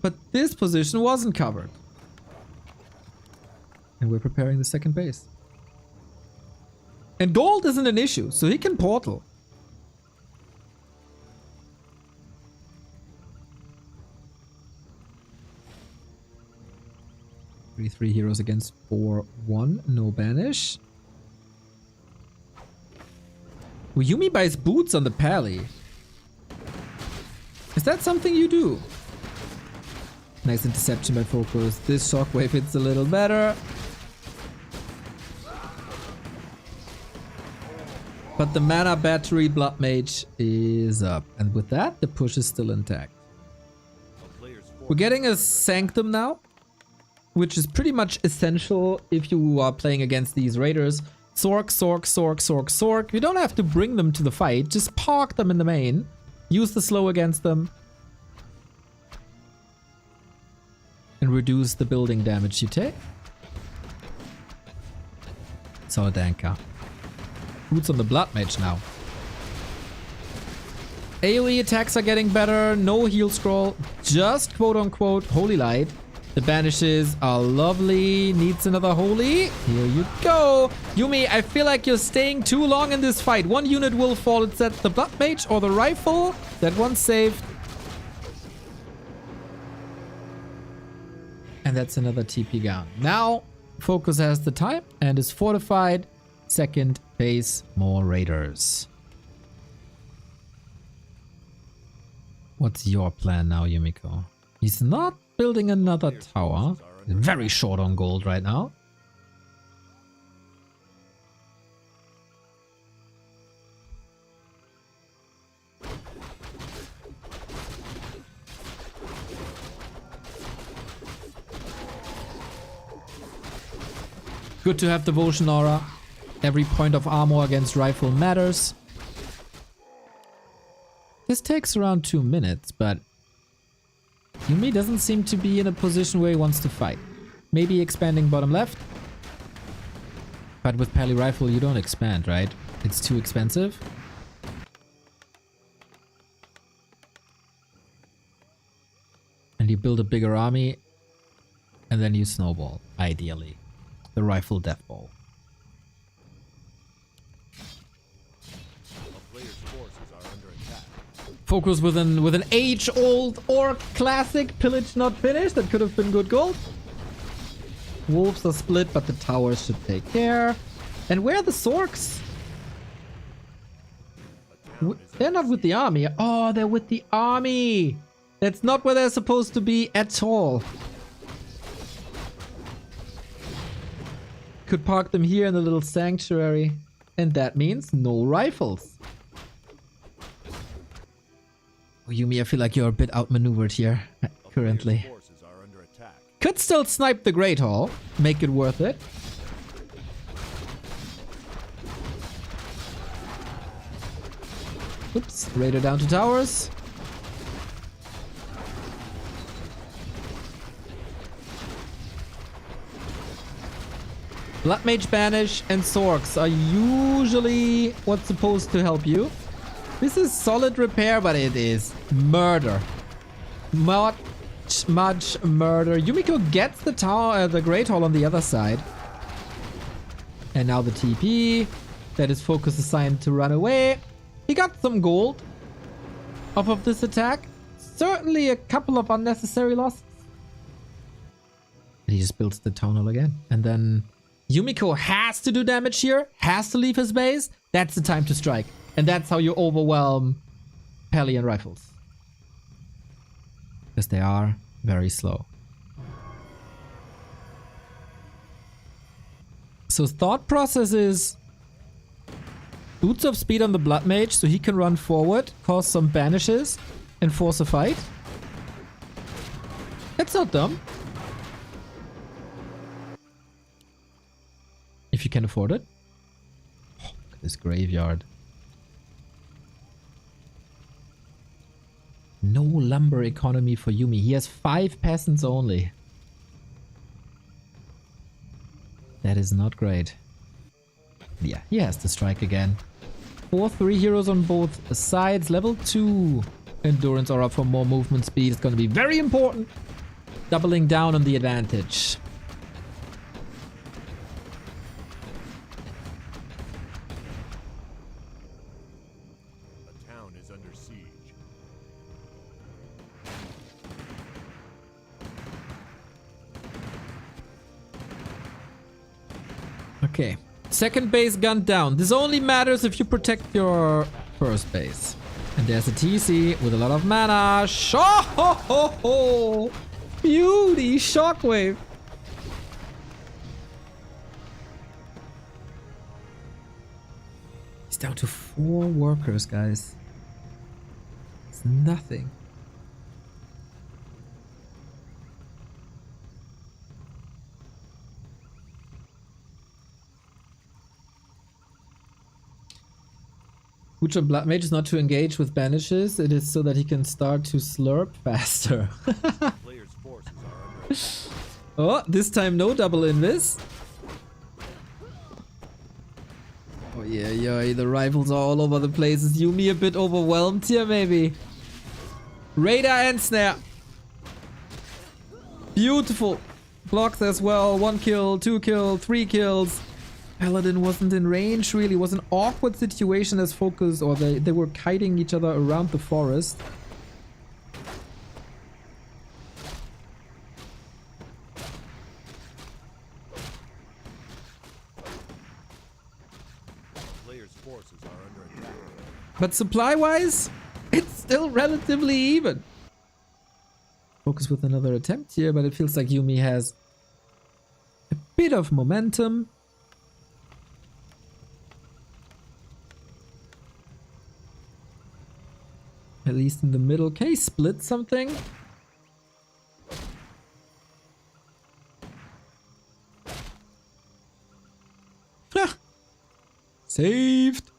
but this position wasn't covered. And we're preparing the second base. And gold isn't an issue, so he can portal. Three heroes against 4-1. No banish. Well, Yumi buys boots on the pally. Is that something you do? Nice interception by Focus. This shockwave hits a little better. But the mana battery Blood Mage is up. And with that, the push is still intact. We're getting a Sanctum now, which is pretty much essential if you are playing against these raiders. Sork, Sork, Sork, Sork, Sork. You don't have to bring them to the fight. Just park them in the main. Use the slow against them. And reduce the building damage you take. Solid anchor. Boots on the Blood Mage now. AoE attacks are getting better. No heal scroll. Just quote-unquote Holy Light. The banishes are lovely. Needs another holy. Here you go. Yumi, I feel like you're staying too long in this fight. One unit will fall. It's at the Blood Mage or the rifle. That one's saved. And that's another TP down. Now, Focus has the time and is fortified. Second base, more raiders. What's your plan now, Yumiko? He's not building another tower. Very short on gold right now. Good to have Devotion Aura. Every point of armor against rifle matters. This takes around 2 minutes, but Yumi doesn't seem to be in a position where he wants to fight. Maybe expanding bottom left. But with Pally Rifle you don't expand, right? It's too expensive. And you build a bigger army. And then you snowball, ideally. The Rifle Death Ball. Focus with an age-old Orc classic, Pillage Not Finished. That could have been good gold. Wolves are split, but the towers should take care. And where are the Sorks? They're not with the army. Oh, they're with the army. That's not where they're supposed to be at all. Could park them here in the little sanctuary. And that means no rifles. Oh, Yumi, I feel like you're a bit outmaneuvered here currently. Could still snipe the Great Hall. Make it worth it. Oops, raider down to towers. Blood Mage Banish and Sorks are usually what's supposed to help you. This is solid repair, but it is murder. Much murder. Yumiko gets the tower, the Great Hall on the other side. And now the TP. That is Focus assigned to run away. He got some gold off of this attack. Certainly a couple of unnecessary losses. And he just builds the town hall again. And then Yumiko has to do damage here. Has to leave his base. That's the time to strike. And that's how you overwhelm Pally and rifles. Because they are very slow. So thought process is boots of speed on the Blood Mage so he can run forward, cause some banishes, and force a fight. That's not dumb. If you can afford it. Oh, look at this graveyard. No lumber economy for Yumi. He has 5 peasants only. That is not great. Yeah, he has to strike again. 4-3 heroes on both sides. Level 2 endurance aura for more movement speed is going to be very important. Doubling down on the advantage. A town is under siege. Okay. Second base gunned down. This only matters if you protect your first base. And there's a TC with a lot of mana. Ho! Beauty! Shockwave! He's down to 4 workers, guys. It's nothing. Future Blood Mage is not to engage with banishes. It is so that he can start to slurp faster. Players' forces are under attack. Oh, this time no double invis. Oh yeah, the rifles are all over the place. Is Yumi a bit overwhelmed here maybe? Radar and snare. Beautiful. Blocks as well. 1 kill, 2 kill, 3 kills. Paladin wasn't in range really. It was an awkward situation as Focus, or they were kiting each other around the forest. Players' forces are under attack. But supply-wise, it's still relatively even. Focus with another attempt here, but it feels like Yumi has a bit of momentum. At least in the middle. Can he split something? Ah! Saved!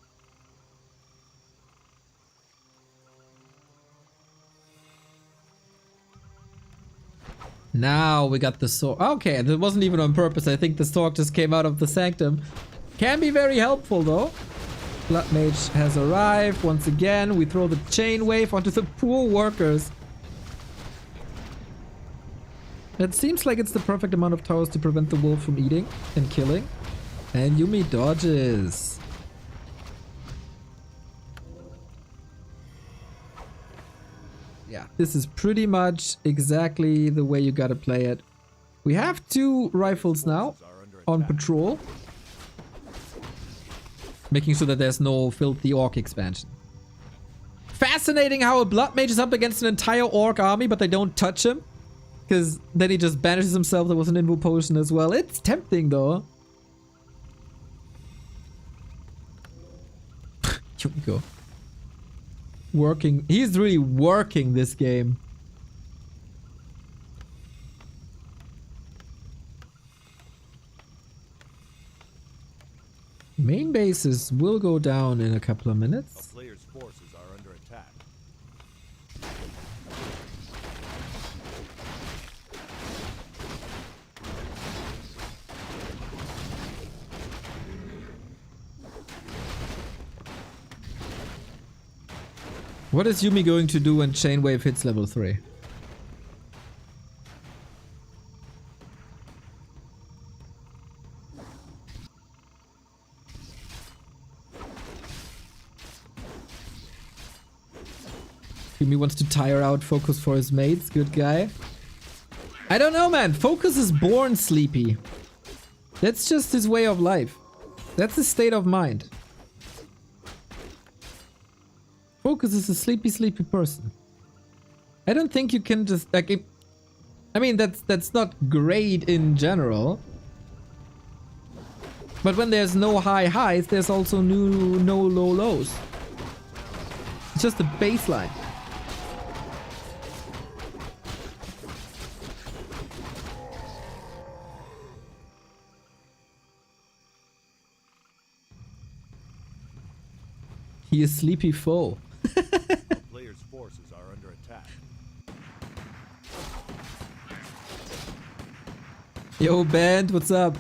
Now we got the sword. Okay, that wasn't even on purpose. I think the sword just came out of the sanctum. Can be very helpful though. Blood Mage has arrived. Once again, we throw the chain wave onto the poor workers. It seems like it's the perfect amount of towers to prevent the wolf from eating and killing. And Yumi dodges. Yeah, this is pretty much exactly the way you gotta play it. We have 2 rifles now on patrol. Making sure that there's no filthy orc expansion. Fascinating how a Blood Mage is up against an entire orc army, but they don't touch him. Because then he just banishes himself. There was an invo potion as well. It's tempting though. Yumiko. Working. He's really working this game. Main bases will go down in a couple of minutes. A player's forces are under attack. What is Yumi going to do when Chain Wave hits level 3? Yumi wants to tire out Focus for his mates. Good guy. I don't know, man. Focus is born sleepy. That's just his way of life. That's his state of mind. Focus is a sleepy person. I don't think you can just like. I mean, that's not great in general. But when there's no high highs, there's also no low lows. It's just a baseline. He is sleepy foe. Players' forces forces are under attack. Yo, Band, what's up?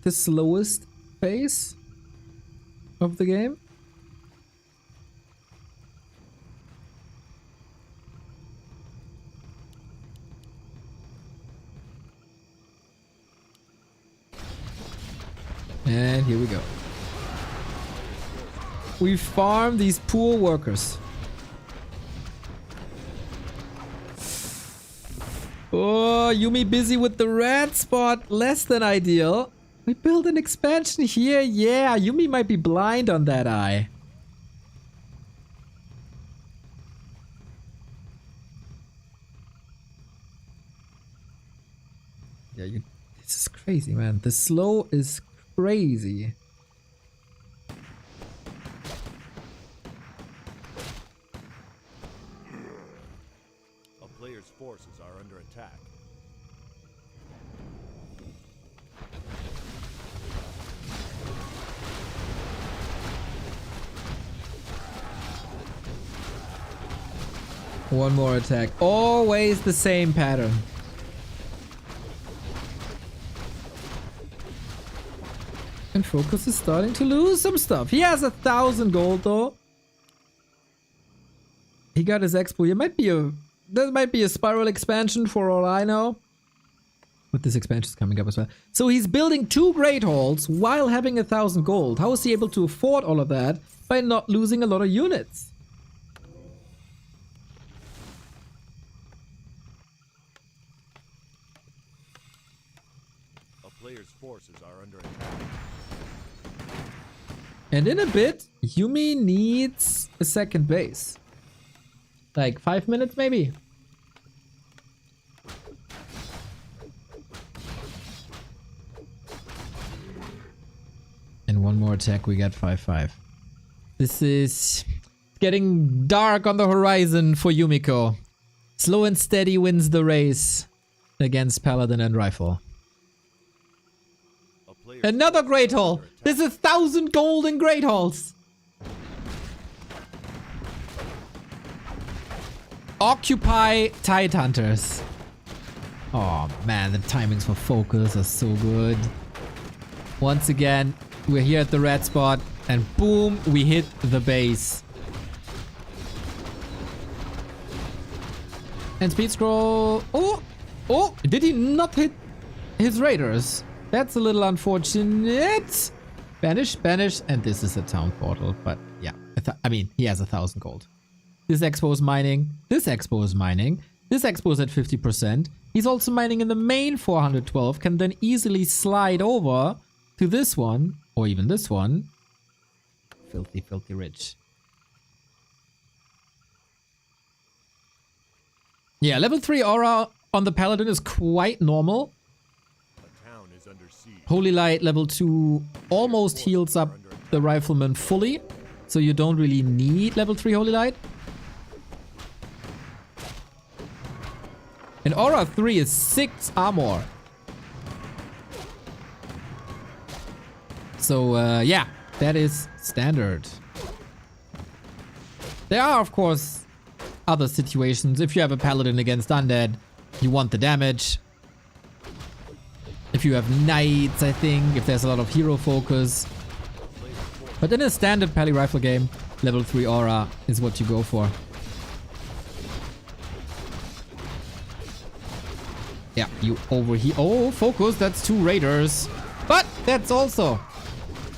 The slowest pace of the game. And here we go. We farm these poor workers. Oh, Yumi busy with the red spot. Less than ideal. We build an expansion here. Yeah, Yumi might be blind on that eye. Yeah, this is crazy, man. The slow is crazy. A player's forces are under attack. One more attack. Always the same pattern. And Focus is starting to lose some stuff. He has 1,000 gold though. He got his expo. There might be a spiral expansion for all I know. But this expansion is coming up as well. So he's building 2 Great Halls while having 1,000 gold. How is he able to afford all of that by not losing a lot of units? A player's forces are under attack. And in a bit, Yumi needs a second base. Like 5 minutes maybe. And one more attack, we got 5-5. This is getting dark on the horizon for Yumiko. Slow and steady wins the race against Paladin and Rifle. Another Great Hall! There's 1,000 gold in Great Halls! Occupy Tide Hunters. Oh man, the timings for Focus are so good. Once again, we're here at the red spot and boom, we hit the base. And speed scroll. Oh, did he not hit his raiders? That's a little unfortunate. Banish, and this is a town portal. But yeah, I mean, he has 1,000 gold. This expo is mining. This expo is mining. This expo is at 50%. He's also mining in the main 412. Can then easily slide over to this one, or even this one. Filthy, filthy rich. Yeah, level 3 aura on the Paladin is quite normal. Holy Light level 2 almost heals up the Rifleman fully, so you don't really need level 3 Holy Light. And Aura 3 is 6 armor. So yeah, that is standard. There are of course other situations. If you have a Paladin against Undead, you want the damage. If you have Knights, I think, if there's a lot of hero focus. But in a standard Pally Rifle game, level 3 Aura is what you go for. Yeah, you overheat. Oh, Focus, that's 2 Raiders. But that's also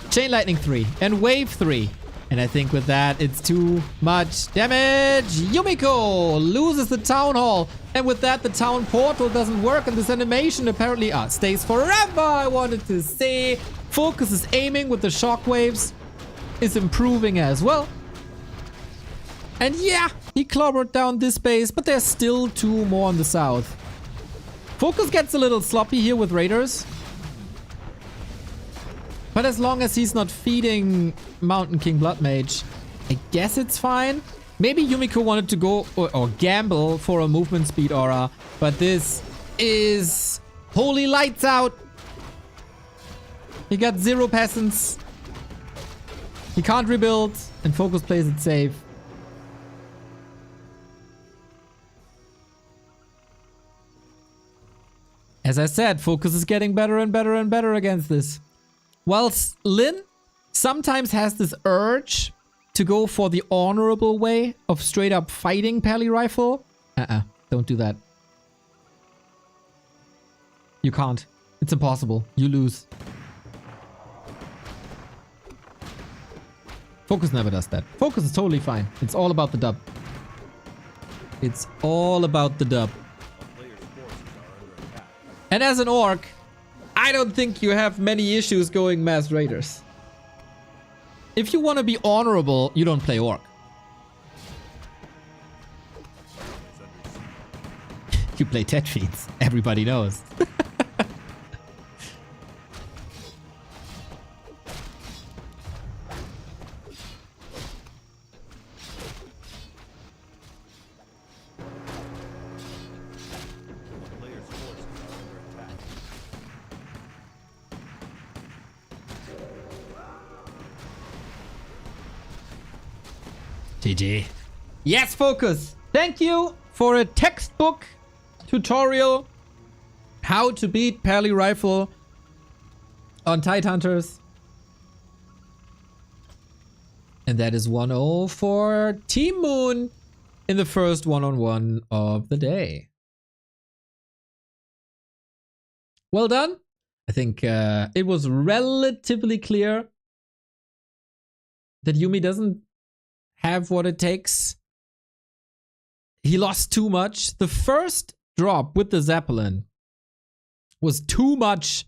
Chain Lightning 3 and Wave 3. And I think with that, it's too much damage. Yumiko loses the Town Hall. And with that, the Town Portal doesn't work. And this animation apparently stays forever. I wanted to say. Focus is aiming with the shockwaves. Is improving as well. And yeah, he clobbered down this base. But there's still 2 more on the south. Focus gets a little sloppy here with Raiders. But as long as he's not feeding Mountain King Blood Mage, I guess it's fine. Maybe Yumiko wanted to go or gamble for a movement speed aura, but this is holy lights out. He got 0 peasants. He can't rebuild, and Focus plays it safe. As I said, Focus is getting better and better and better against this. Whilst Lin sometimes has this urge to go for the honorable way of straight up fighting Pally Rifle. Don't do that. You can't. It's impossible. You lose. Focus never does that. Focus is totally fine. It's all about the dub. It's all about the dub. And as an orc, I don't think you have many issues going Mass Raiders. If you want to be honorable, you don't play orc. You play Tet Feeds. Everybody knows. GG. Yes, Focus. Thank you for a textbook tutorial how to beat Pally Rifle on Tidehunters. And that is 1-0 for Team Moon in the first one-on-one of the day. Well done. I think it was relatively clear that Yuumi doesn't have what it takes. He lost too much. The first drop with the Zeppelin was too much.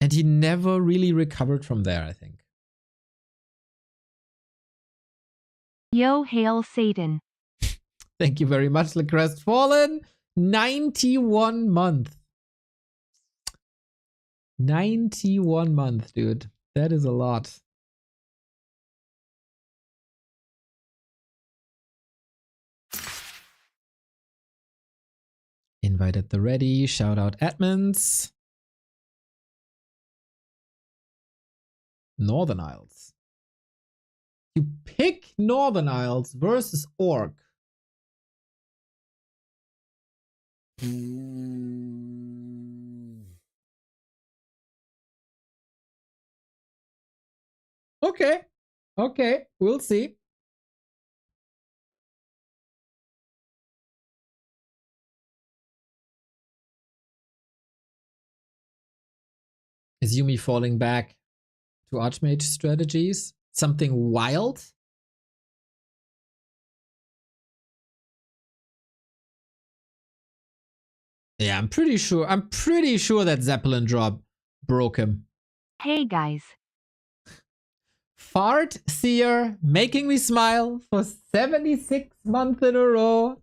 And he never really recovered from there, I think. Yo, hail Satan. Thank you very much, LaCrest Fallen. 91 month. 91 month, dude. That is a lot. Invite at the ready. Shout out admins. Northern Isles. You pick Northern Isles versus Orc. Okay. Okay. We'll see. Is Yuumi falling back to Archmage strategies? Something wild? Yeah, I'm pretty sure that Zeppelin drop broke him. Hey guys. Fart Seer making me smile for 76 months in a row.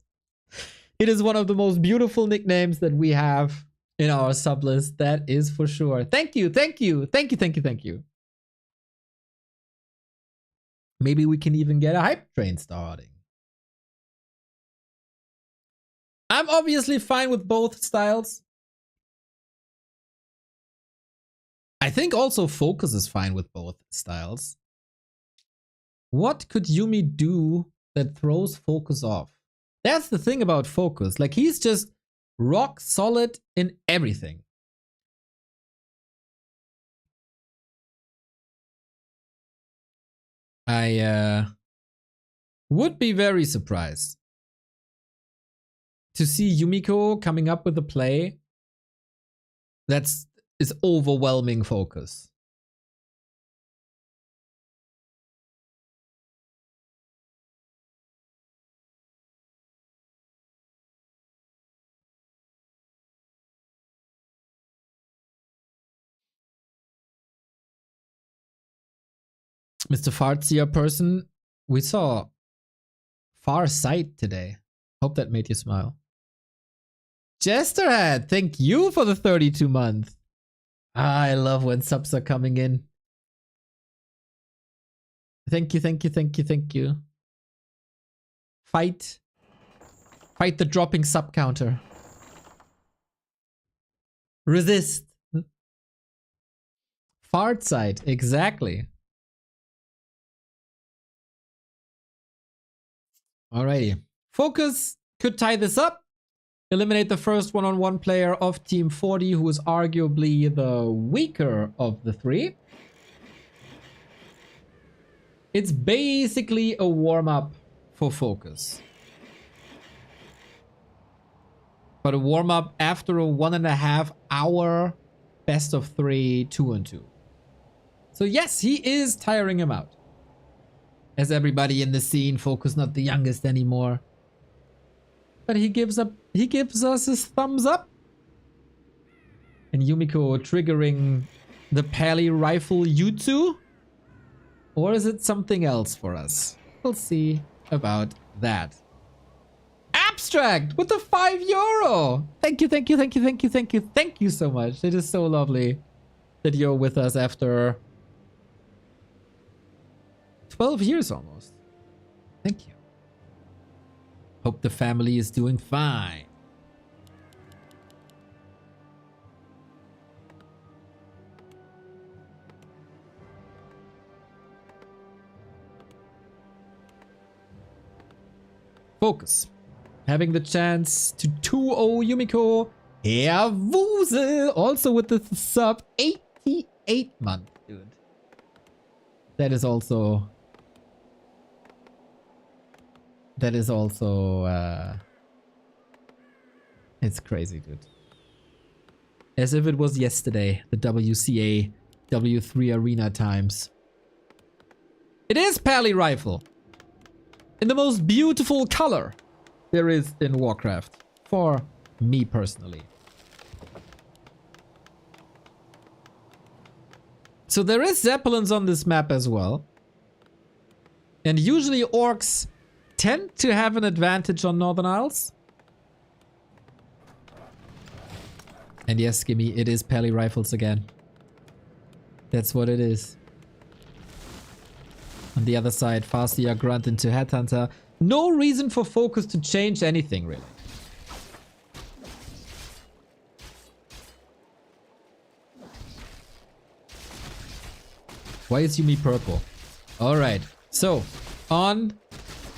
It is one of the most beautiful nicknames that we have in our sub list. That is for sure. Thank you, thank you, thank you, thank you, thank you. Maybe we can even get a hype train starting. I'm obviously fine with both styles. I think also Focus is fine with both styles. What could Yuumi do that throws Focus off? That's the thing about Focus. Like, he's just rock solid in everything. I would be very surprised to see Yumiko coming up with a play is overwhelming Focus. Mr. Fartsier person, we saw Far Sight today. Hope that made you smile. Jesterhead, thank you for the 32 month. I love when subs are coming in. Thank you, thank you, thank you, thank you. Fight the dropping sub counter. Resist. Fart side, exactly. Alrighty. Focus could tie this up. Eliminate the first one-on-one player of Team 40, who is arguably the weaker of the three. It's basically a warm-up for Focus. But a warm-up after a 1.5 hour best of 3 2-on-2. So yes, he is tiring him out. As everybody in the scene, Focus not the youngest anymore. But he gives us his thumbs up. And Yumiko triggering the Pally rifle Jutsu? Or is it something else for us? We'll see about that. Abstract with the €5. Thank you, thank you, thank you, thank you, thank you, thank you so much. It is so lovely that you're with us after 12 years almost. Thank you. Hope the family is doing fine. Focus. Having the chance to 2-0 Yumiko. Herr Wusel. Also with the sub 88 month, dude. That is also... it's crazy, dude. As if it was yesterday, the WCA W3 Arena times. It is Pally Rifle. In the most beautiful color there is in Warcraft. For me personally. So there is Zeppelins on this map as well. And usually orcs tend to have an advantage on Northern Isles. And yes, Gimme, it is Pally Rifles again. That's what it is. On the other side, Farseer Grunt into Headhunter. No reason for Focus to change anything, really. Why is Yumi purple? Alright, so on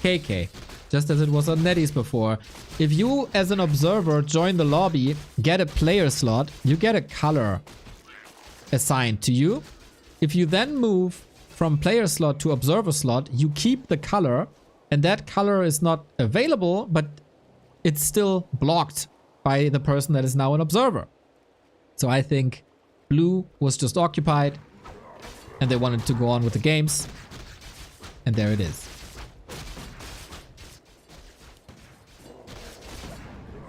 KK, just as it was on NetEase before, if you as an observer join the lobby, get a player slot, you get a color assigned to you. If you then move from player slot to observer slot, you keep the color, and that color is not available, but it's still blocked by the person that is now an observer. So I think blue was just occupied and they wanted to go on with the games, and there it is.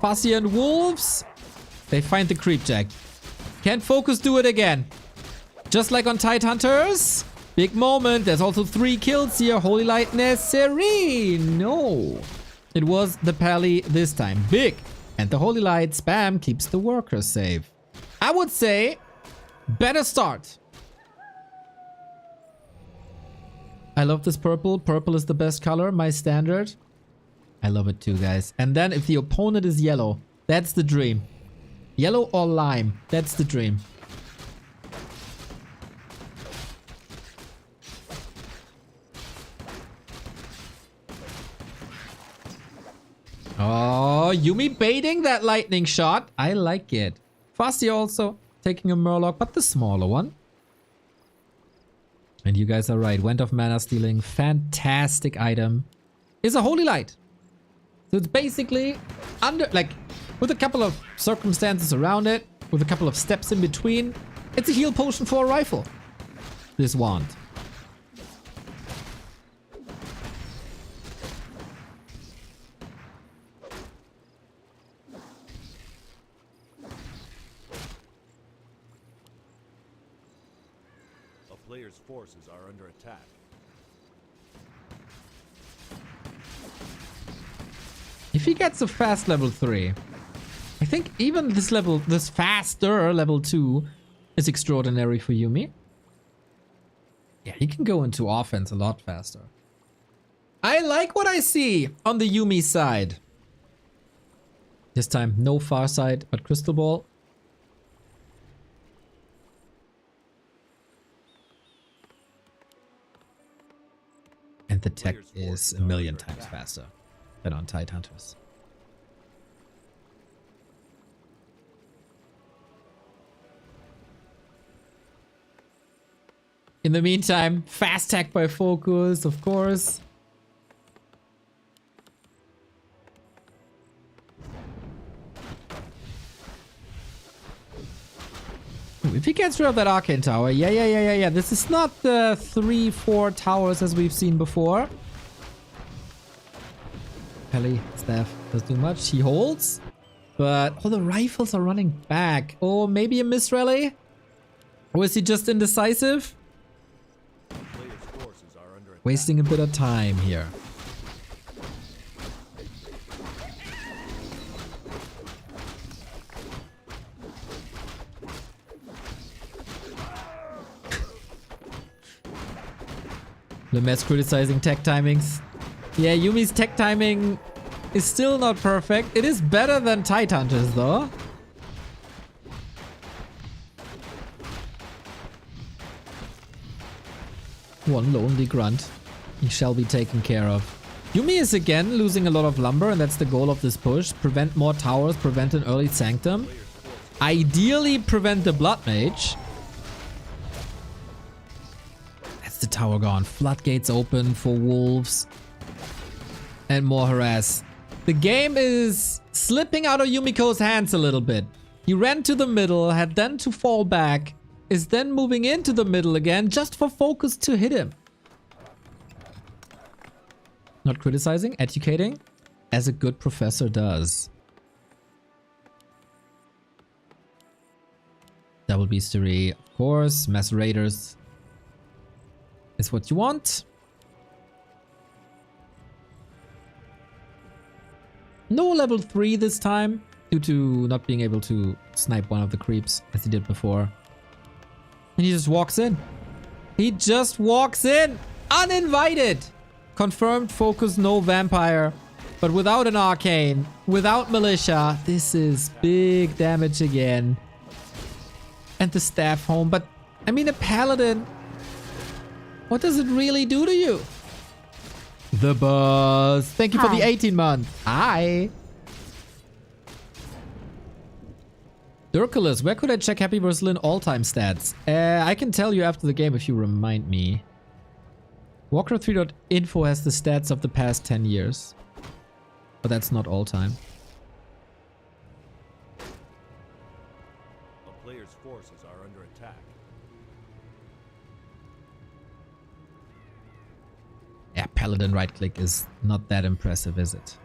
Fussy and Wolves, they find the creep jack. Can't Focus do it again? Just like on Tidehunters. Big moment. There's also 3 kills here. Holy Light necessary. No. It was the Pally this time. Big. And the Holy Light spam keeps the workers safe. I would say better start. I love this purple. Purple is the best color. My standard. I love it too, guys. And then if the opponent is yellow, that's the dream. Yellow or lime. That's the dream. Oh, Yumi baiting that lightning shot. I like it. Fasty also taking a Murloc, but the smaller one. And you guys are right. Went of Mana Stealing. Fantastic item. Is a Holy Light. So it's basically under, like, with a couple of circumstances around it, with a couple of steps in between, it's a heal potion for a rifle. This wand. A player's forces are under attack. If he gets a fast level 3, I think even this faster level 2 is extraordinary for Yumi. Yeah, he can go into offense a lot faster. I like what I see on the Yumi side. This time, no far side, but Crystal Ball. And the tech is a million times faster than on Tidehunters. In the meantime, fast tech by Focus, of course. Ooh, if he gets rid of that Arcane Tower, yeah. This is not the 3-4 towers as we've seen before. Peli, staff, doesn't do much. He holds. But all the rifles are running back. Oh, maybe a miss rally? Or is he just indecisive? Wasting a bit of time here. Lemess criticizing tech timings. Yeah, Yumi's tech timing is still not perfect. It is better than Tidehunters though. One lonely grunt. He shall be taken care of. Yumi is again losing a lot of lumber, and that's the goal of this push. Prevent more towers, prevent an early Sanctum. Ideally prevent the Blood Mage. That's the tower gone. Floodgates open for wolves. And more harass. The game is slipping out of Yumiko's hands a little bit. He ran to the middle, had then to fall back, is then moving into the middle again just for Focus to hit him. Not criticizing, educating, as a good professor does. Double Beastery, of course. Macerators is what you want. No level 3 this time, due to not being able to snipe one of the creeps as he did before. And he just walks in. He just walks in! Uninvited! Confirmed Focus, no Vampire. But without an Arcane, without Militia, this is big damage again. And the staff home. But, I mean, a Paladin, what does it really do to you? The Buzz. Thank you for the 18 month. Hi. Durculus, where could I check Happy Versalin all-time stats? I can tell you after the game if you remind me. Warcraft3.info has the stats of the past 10 years. But that's not all-time. A player's forces are under attack. Yeah, Paladin right-click is not that impressive, is it?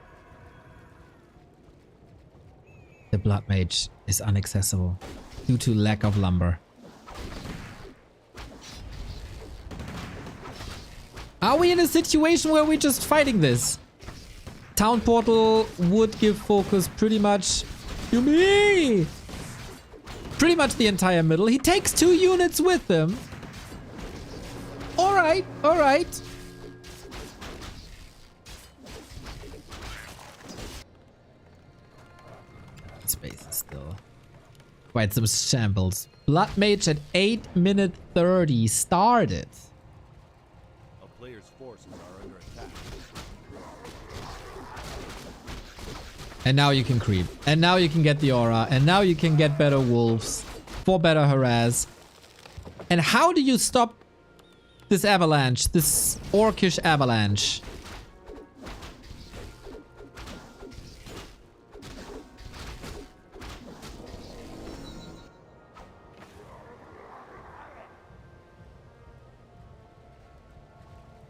The Blood Mage is inaccessible due to lack of lumber. Are we in a situation where we're just fighting this? Town Portal would give Focus pretty much... Yumi! Pretty much the entire middle. He takes 2 units with him. Alright, alright. Space is still quite some shambles. Blood Mage at 8 minute 30 started. A player's forces are under attack. And now you can creep. And now you can get the aura. And now you can get better wolves for better harass. And how do you stop this avalanche? This orcish avalanche?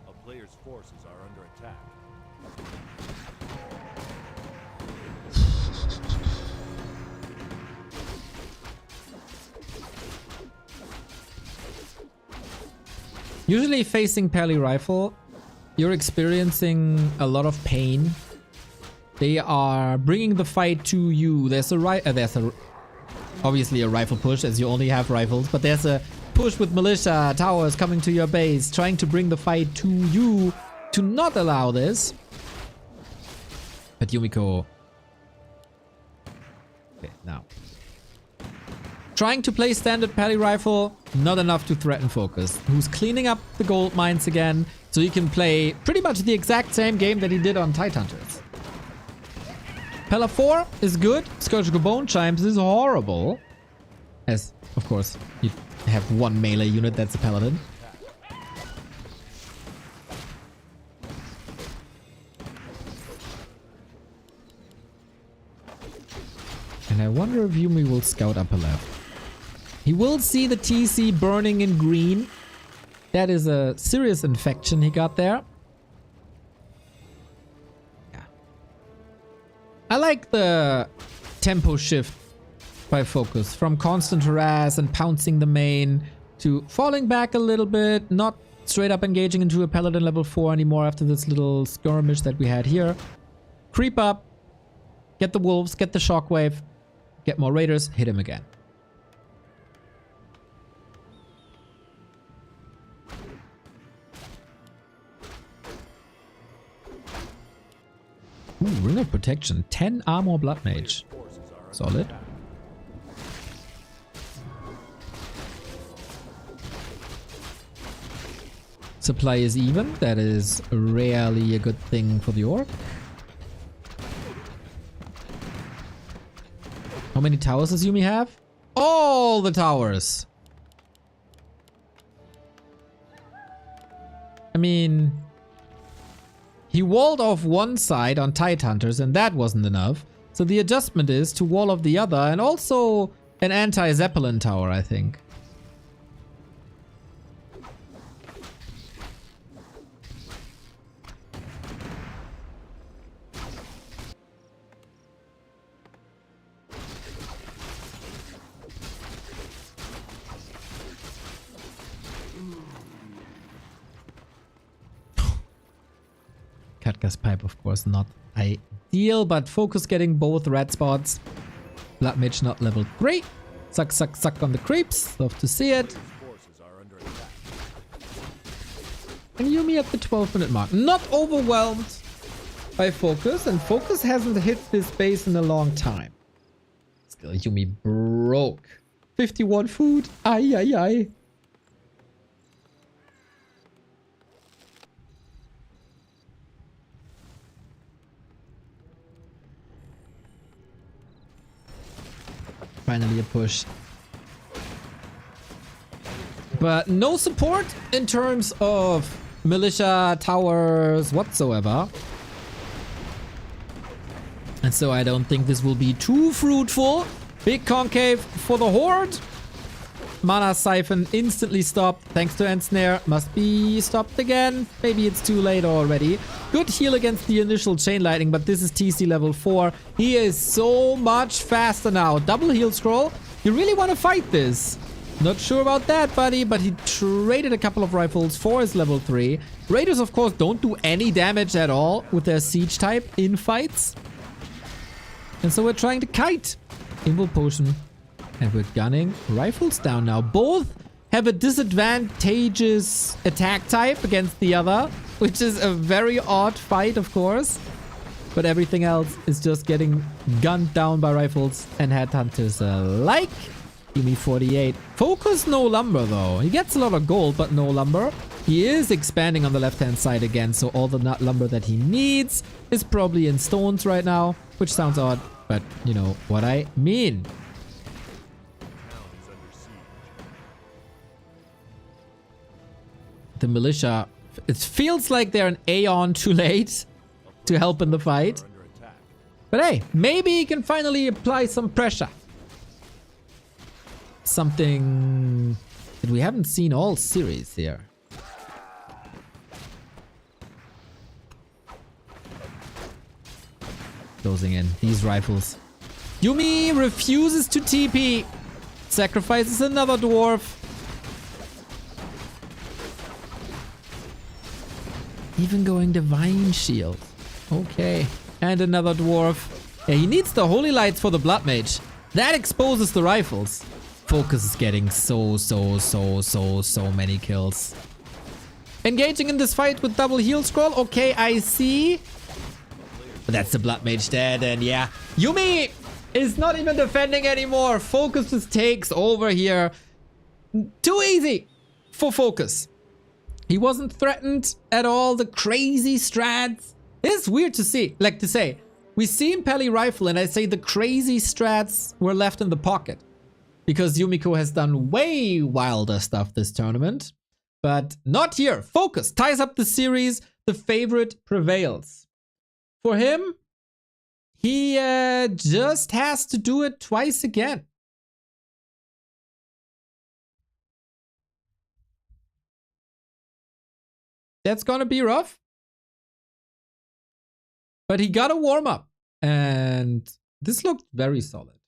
A player's forces are under attack. Usually facing Pally Rifle, you're experiencing a lot of pain. They are bringing the fight to you. There's obviously a rifle push as you only have rifles, but there's a push with militia, towers coming to your base, trying to bring the fight to you to not allow this. But Yumiko... Okay, now. Trying to play standard parry rifle, not enough to threaten Focus, who's cleaning up the gold mines again, so he can play pretty much the exact same game that he did on Tidehunters. Pella 4 is good. Surgical Bone Chimes is horrible. As, of course, you have one melee unit that's a Paladin. And I wonder if Yumi will scout upper left. He will see the TC burning in green. That is a serious infection he got there. Yeah. I like the tempo shift by Focus. From constant harass and pouncing the main to falling back a little bit. Not straight up engaging into a Paladin level 4 anymore after this little skirmish that we had here. Creep up. Get the wolves. Get the shockwave. Get more raiders, hit him again. Ooh, Ring of Protection. 10 armor Blood Mage. Solid. Supply is even. That is rarely a good thing for the orc. How many towers does Yumi have? All the towers! I mean... He walled off one side on Tidehunters and that wasn't enough. So the adjustment is to wall off the other and also an anti-Zeppelin tower, I think. Katka's pipe, of course, not ideal, but Focus getting both red spots. Blood Mage not level 3. Suck, suck, suck on the creeps. Love to see it. And Yumi at the 12-minute mark. Not overwhelmed by Focus, and Focus hasn't hit this base in a long time. Still, Yumi broke. 51 food. Ay, ay, ay. Finally a push. But no support in terms of militia, towers, whatsoever. And so I don't think this will be too fruitful. Big concave for the Horde. Mana Siphon instantly stopped thanks to Ensnare. Must be stopped again. Maybe it's too late already. Good heal against the initial Chain Lightning, but this is TC level 4. He is so much faster now. Double heal scroll. You really want to fight this? Not sure about that, buddy, but he traded a couple of rifles for his level 3. Raiders, of course, don't do any damage at all with their siege type in fights. And so we're trying to kite. Invul Potion. And we're gunning rifles down now. Both have a disadvantageous attack type against the other, which is a very odd fight, of course. But everything else is just getting gunned down by rifles and headhunters alike. Yumi 48. Focus no lumber though. He gets a lot of gold, but no lumber. He is expanding on the left-hand side again, so all the lumber that he needs is probably in stones right now, which sounds odd, but you know what I mean. The militia, it feels like they're an aeon too late to help in the fight. But hey, maybe he can finally apply some pressure. Something that we haven't seen all series here. Closing in these rifles. Yumi refuses to TP. Sacrifices another dwarf. Even going Divine Shield. Okay. And another dwarf. Yeah, he needs the Holy Lights for the Blood Mage. That exposes the rifles. Focus is getting so many kills. Engaging in this fight with double heal scroll. Okay, I see. But that's the Blood Mage dead, and yeah. Yumi is not even defending anymore. Focus just takes over here. Too easy for Focus. He wasn't threatened at all. The crazy strats. It's weird to see, like to say. We see in Pally Rifle and I say the crazy strats were left in the pocket. Because Yumiko has done way wilder stuff this tournament. But not here. Focus ties up the series. The favorite prevails. For him, he just has to do it twice again. That's gonna be rough. But he got a warm up. And this looked very solid.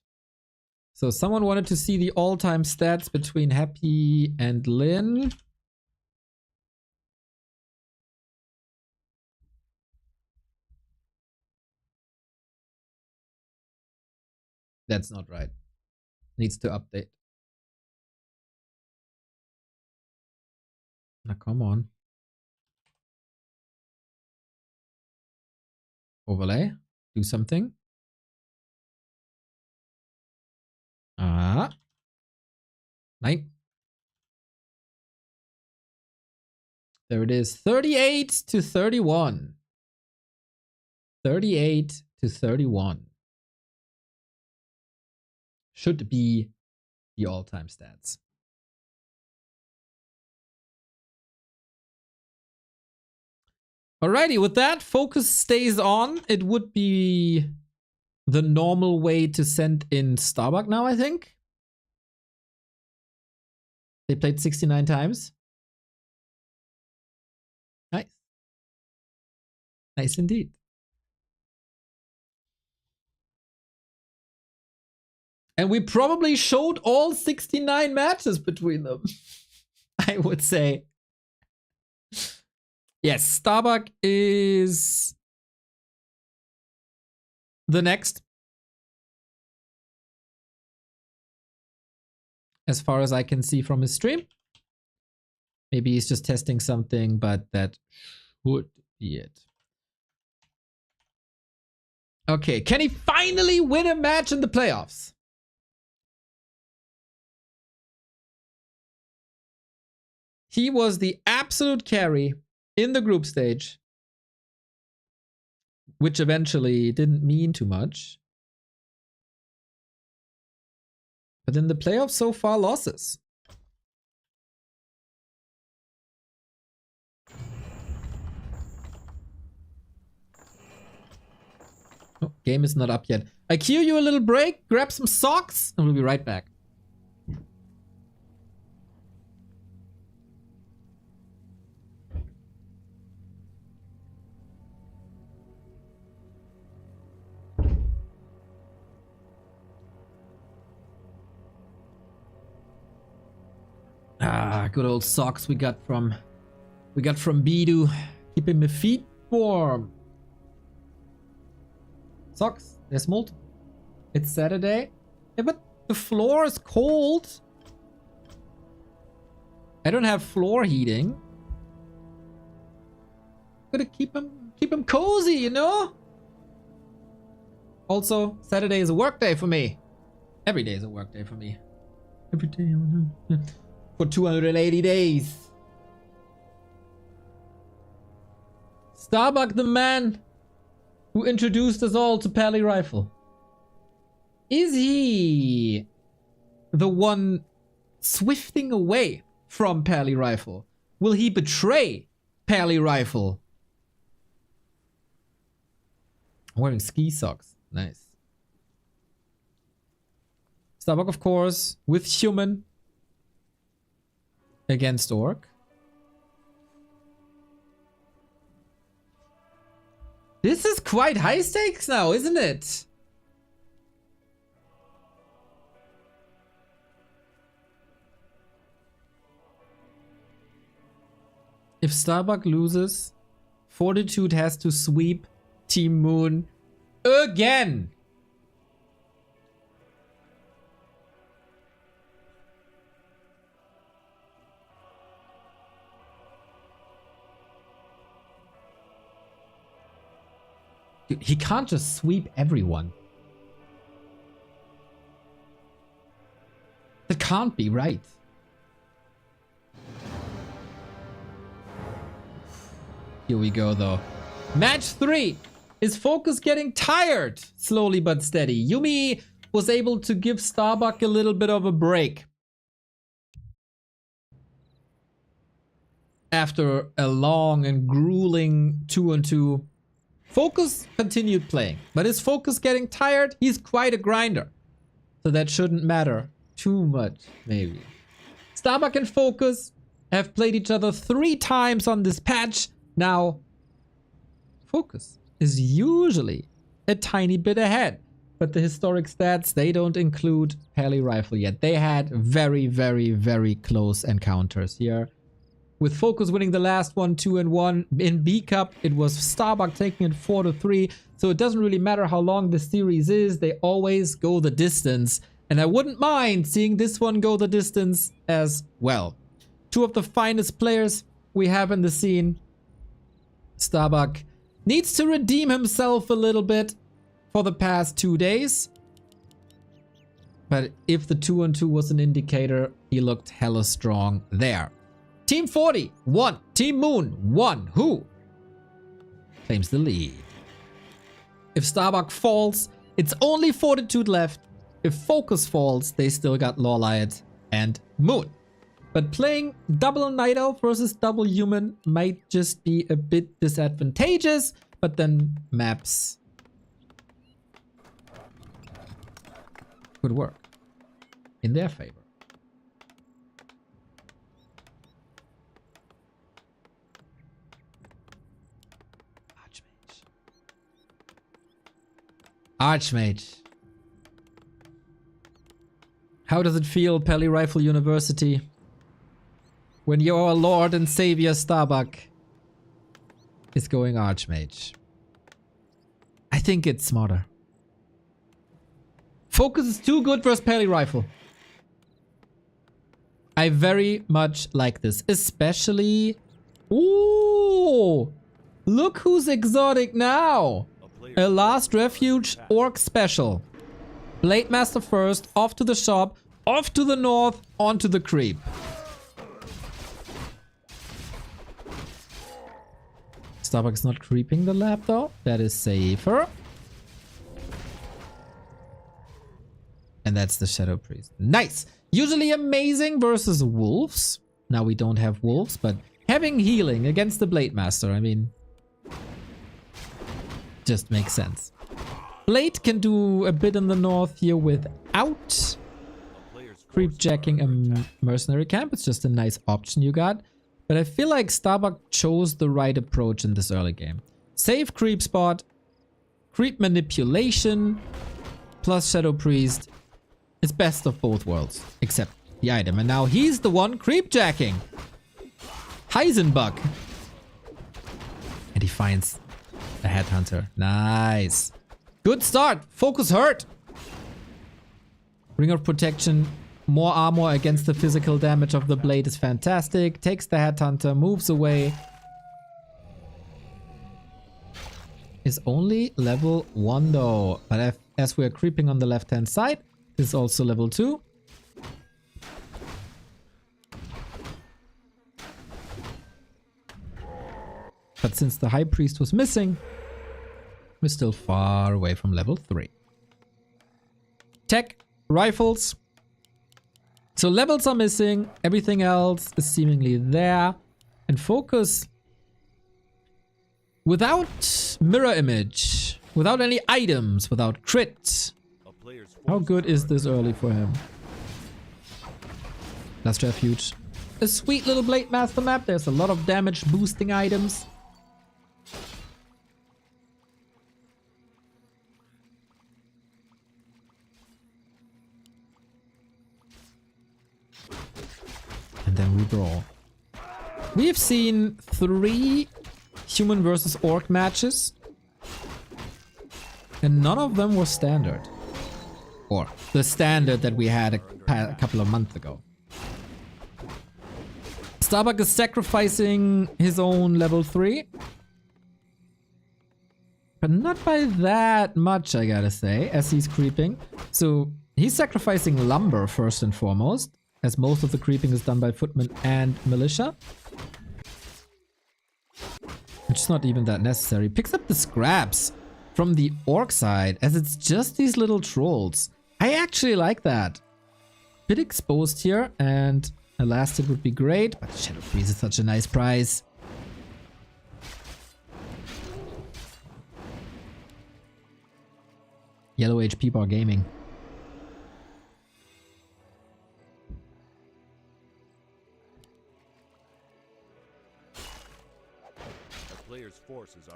So someone wanted to see the all-time stats between Happy and Lin. That's not right. Needs to update. Now come on. Overlay. Do something. Ah. 9. There it is. 38 to 31. 38 to 31. Should be the all-time stats. Alrighty, with that, Focus stays on. It would be the normal way to send in Starbuck now, I think. They played 69 times. Nice. Nice indeed. And we probably showed all 69 matches between them. I would say. Yes, Starbuck is the next. As far as I can see from his stream. Maybe he's just testing something, but that should be it. Okay, can he finally win a match in the playoffs? He was the absolute carry in the group stage, which eventually didn't mean too much. But in the playoffs so far, losses. Oh, game is not up yet. I cue you a little break, grab some socks, and we'll be right back. Ah, good old socks we got from Bidu. Keeping my feet warm. Socks, there's multiple. It's Saturday. Yeah, but the floor is cold. I don't have floor heating. Gotta keep them cozy, you know? Also, Saturday is a work day for me. Every day is a work day for me. Every day. For 280 days. Starbuck, the man who introduced us all to Pally Rifle. Is he the one swifting away from Pally Rifle? Will he betray Pally Rifle? I'm wearing ski socks. Nice. Starbuck, of course, with human against Orc. This is quite high stakes now, isn't it? If Starbuck loses, Fortitude has to sweep Team Moon again. Dude, he can't just sweep everyone. It can't be right. Here we go, though. Match 3. Is Focus getting tired? Slowly but steady. Yuumi was able to give Starbuck a little bit of a break. After a long and grueling 2-on-2, Focus continued playing. But is Focus getting tired? He's quite a grinder. So that shouldn't matter too much, maybe. Starbuck and Focus have played each other 3 times on this patch. Now, Focus is usually a tiny bit ahead. But the historic stats, they don't include Pally Rifle yet. They had very, very, very close encounters here. With Focus winning the last one, 2-1. In B Cup, it was Starbuck taking it 4-3. So it doesn't really matter how long the series is. They always go the distance. And I wouldn't mind seeing this one go the distance as well. 2 of the finest players we have in the scene. Starbuck needs to redeem himself a little bit for the past 2 days. But if the 2-on-2 was an indicator, he looked hella strong there. Team 40, 1. Team Moon, 1. Who claims the lead? If Starbuck falls, it's only Fortitude left. If Focus falls, they still got Lawlight and Moon. But playing double Night Elf versus double Human might just be a bit disadvantageous, but then maps could work in their favor. Archmage. How does it feel, Pally Rifle University, when your Lord and Savior Starbuck is going Archmage? I think it's smarter. Focus is too good versus Pally Rifle. I very much like this, especially... Ooh! Look who's exotic now! A Last Refuge Orc Special. Blade Master first, off to the shop, off to the north, onto the creep. Starbuck is not creeping the lab though. That is safer. And that's the Shadow Priest. Nice! Usually amazing versus wolves. Now we don't have wolves, but having healing against the Blade Master, I mean... just makes sense. Blade can do a bit in the north here without creep jacking a mercenary camp. It's just a nice option you got. But I feel like Starbuck chose the right approach in this early game. Safe creep spot, creep manipulation, plus Shadow Priest. It's best of both worlds, except the item. And now he's the one creep jacking. Heisenbug. And he finds a headhunter. Nice. Good start. Focus hurt. Ring of Protection. More armor against the physical damage of the blade is fantastic. Takes the headhunter. Moves away. Is only level 1 though. But as we're creeping on the left hand side, this is also level 2. But since the High Priest was missing, we're still far away from level 3. Tech, rifles. So levels are missing. Everything else is seemingly there. And Focus, without mirror image, without any items, without crit. How good is this early for him? Last Refuge. A sweet little Blade Master map. There's a lot of damage boosting items. And then we brawl. We have seen 3 human versus orc matches. And none of them were standard. Or the standard that we had a couple of months ago. Starbuck is sacrificing his own level 3. But not by that much, I gotta say, as he's creeping. So He's sacrificing lumber first and foremost, as most of the creeping is done by footmen and militia. Which is not even that necessary. Picks up the scraps from the orc side, as it's just these little trolls. I actually like that. Bit exposed here, and Elastic would be great, but Shadow Freeze is such a nice prize. Yellow HP bar gaming.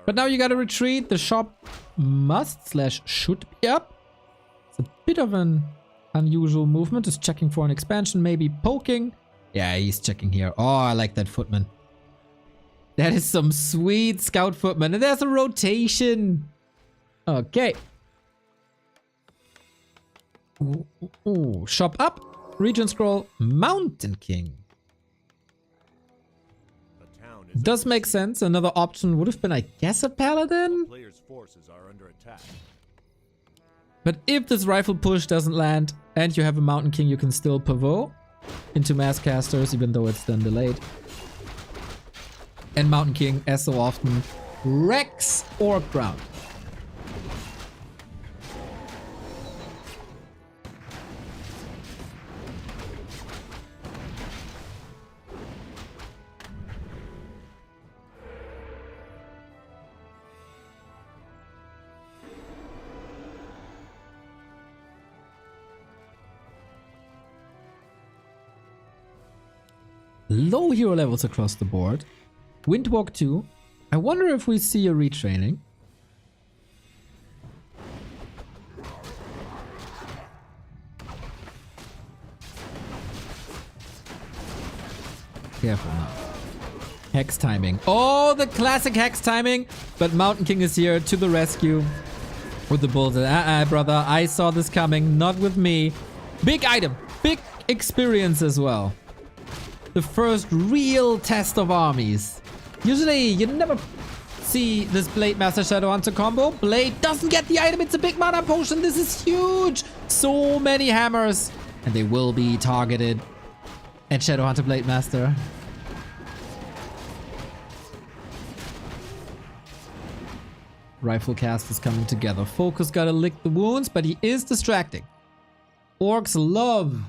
But now you gotta retreat. The shop must / should be up. It's a bit of an unusual movement. Is checking for an expansion, maybe poking. Yeah, he's checking here. Oh, I like that footman. That is some sweet scout footman. And there's a rotation. Okay. Ooh. Shop up. Region scroll. Mountain King. Does make sense. Another option would have been, I guess, a paladin. Player's forces are under attack. But if this rifle push doesn't land and you have a Mountain King, you can still pivot into mass casters, even though it's then delayed. And Mountain King, as so often, wrecks orc ground. Low hero levels across the board. Windwalk 2. I wonder if we see a retraining. Careful now. Hex timing. Oh, the classic hex timing. But Mountain King is here to the rescue. With the bullseye. Brother. I saw this coming. Not with me. Big item. Big experience as well. The first real test of armies. Usually, you never see this Blade Master Shadow Hunter combo. Blade doesn't get the item. It's a big mana potion. This is huge. So many hammers. And they will be targeted at Shadow Hunter Blade Master. Rifle cast is coming together. Focus gotta lick the wounds, but he is distracting. Orcs love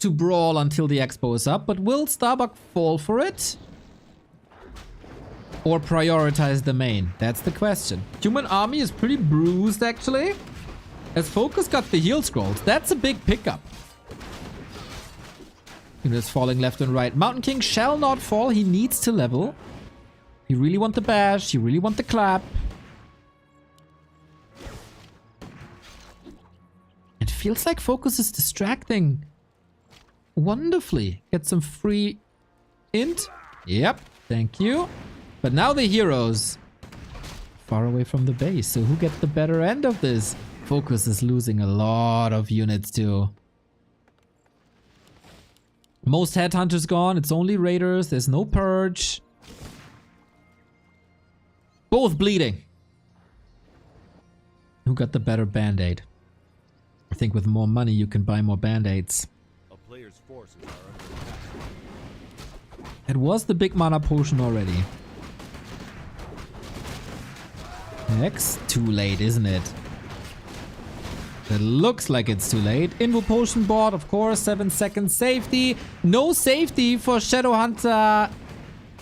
to brawl until the expo is up, but will Starbuck fall for it? Or prioritize the main? That's the question. Human army is pretty bruised, actually. As Focus got the heal scrolls, that's a big pickup. Units falling left and right. Mountain King shall not fall. He needs to level. You really want the bash. You really want the clap. It feels like Focus is distracting wonderfully. Get some free int. Yep, thank you. But now the heroes far away from the base. So who gets the better end of this? Focus is losing a lot of units too. Most headhunters gone. It's only raiders. There's no purge. Both bleeding. Who got the better band-aid? I think with more money you can buy more band-aids. It was the big mana potion already. Next, too late, isn't it? It looks like it's too late. Invo potion bought, of course, 7 seconds safety. No safety for Shadow Hunter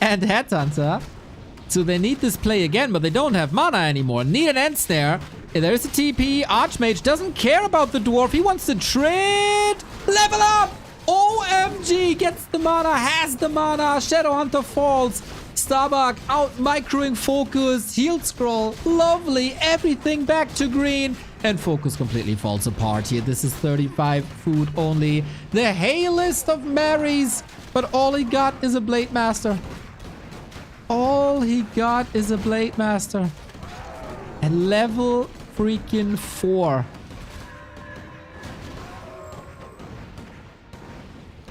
and Headhunter. So they need this play again, but they don't have mana anymore. Need an end snare. There's a TP. Archmage doesn't care about the dwarf. He wants to trade. Level up. OMG gets the mana, has the mana. Shadow Hunter falls. Starbuck out microing Focus. Heal scroll. Lovely. Everything back to green. And Focus completely falls apart here. This is 35 food only. The hay list of Marys. But all he got is a Blade Master. All he got is a Blade Master. And level freaking 4.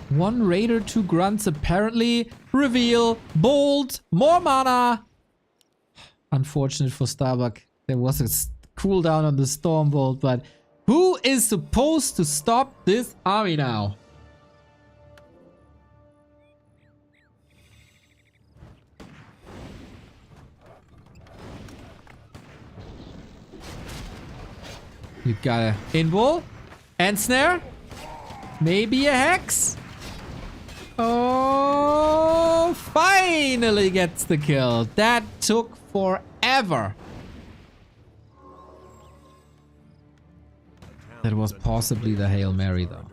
One Raider, 2 Grunts apparently. Reveal. Bolt. More mana. Unfortunate for Starbuck. There was a cooldown on the Stormbolt, but Who is supposed to stop this army now? You got a invul, ensnare, maybe a hex. Oh, finally gets the kill. That took forever. That was possibly the Hail Mary though.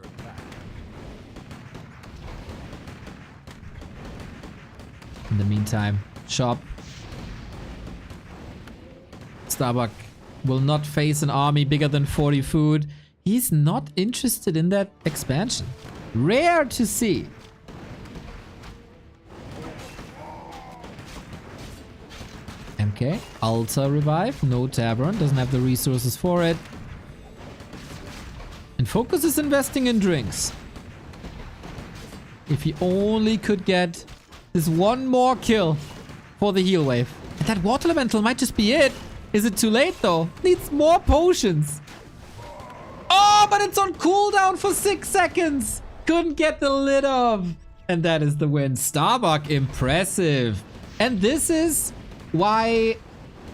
In the meantime, shop. Starbuck will not face an army bigger than 40 food. He's not interested in that expansion. Rare to see. MK, Alta revive, no Tavern, doesn't have the resources for it. And Focus is investing in drinks. If he only could get this one more kill for the heal wave. And that water elemental might just be it. Is it too late though? Needs more potions. Oh, but it's on cooldown for 6 seconds. Couldn't get the lid off. And that is the win. Starbuck, impressive. And this is why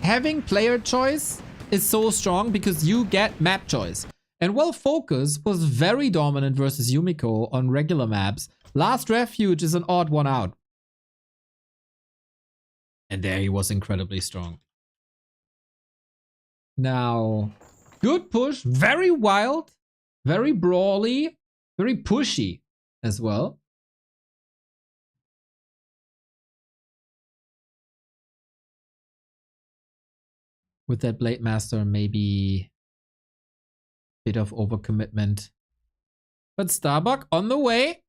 having player choice is so strong, because you get map choice. And while Focus was very dominant versus Yumiko on regular maps, Last Refuge is an odd one out. And there he was incredibly strong. Now, good push, very wild, very brawly, very pushy as well. With that Blade Master, maybe a bit of overcommitment. But Starbuck on the way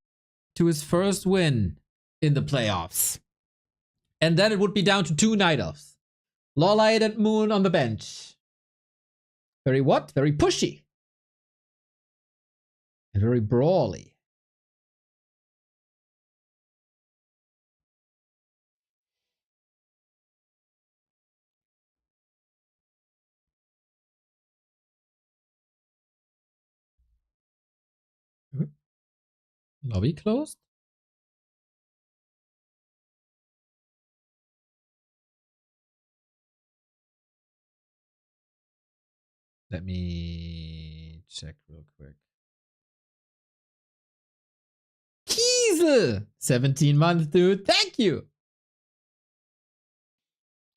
to his first win in the playoffs. And then it would be down to 2 Night Elves. Lawlight and Moon on the bench. Very what? Very pushy. And very brawly. Lobby closed? Let me check real quick. Kiesel! 17 months, dude. Thank you!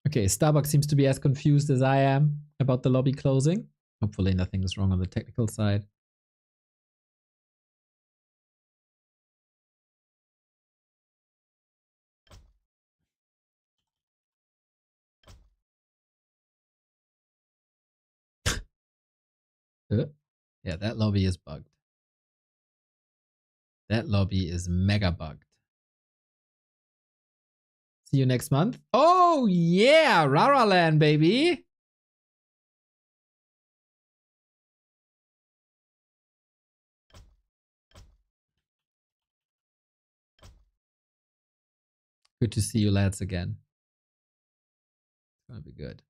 Okay, Starbucks seems to be as confused as I am about the lobby closing. Hopefully nothing is wrong on the technical side. Yeah, that lobby is bugged. That lobby is mega bugged. See you next month. Oh, yeah! RARALAN, baby! Good to see you lads again. It's gonna be good.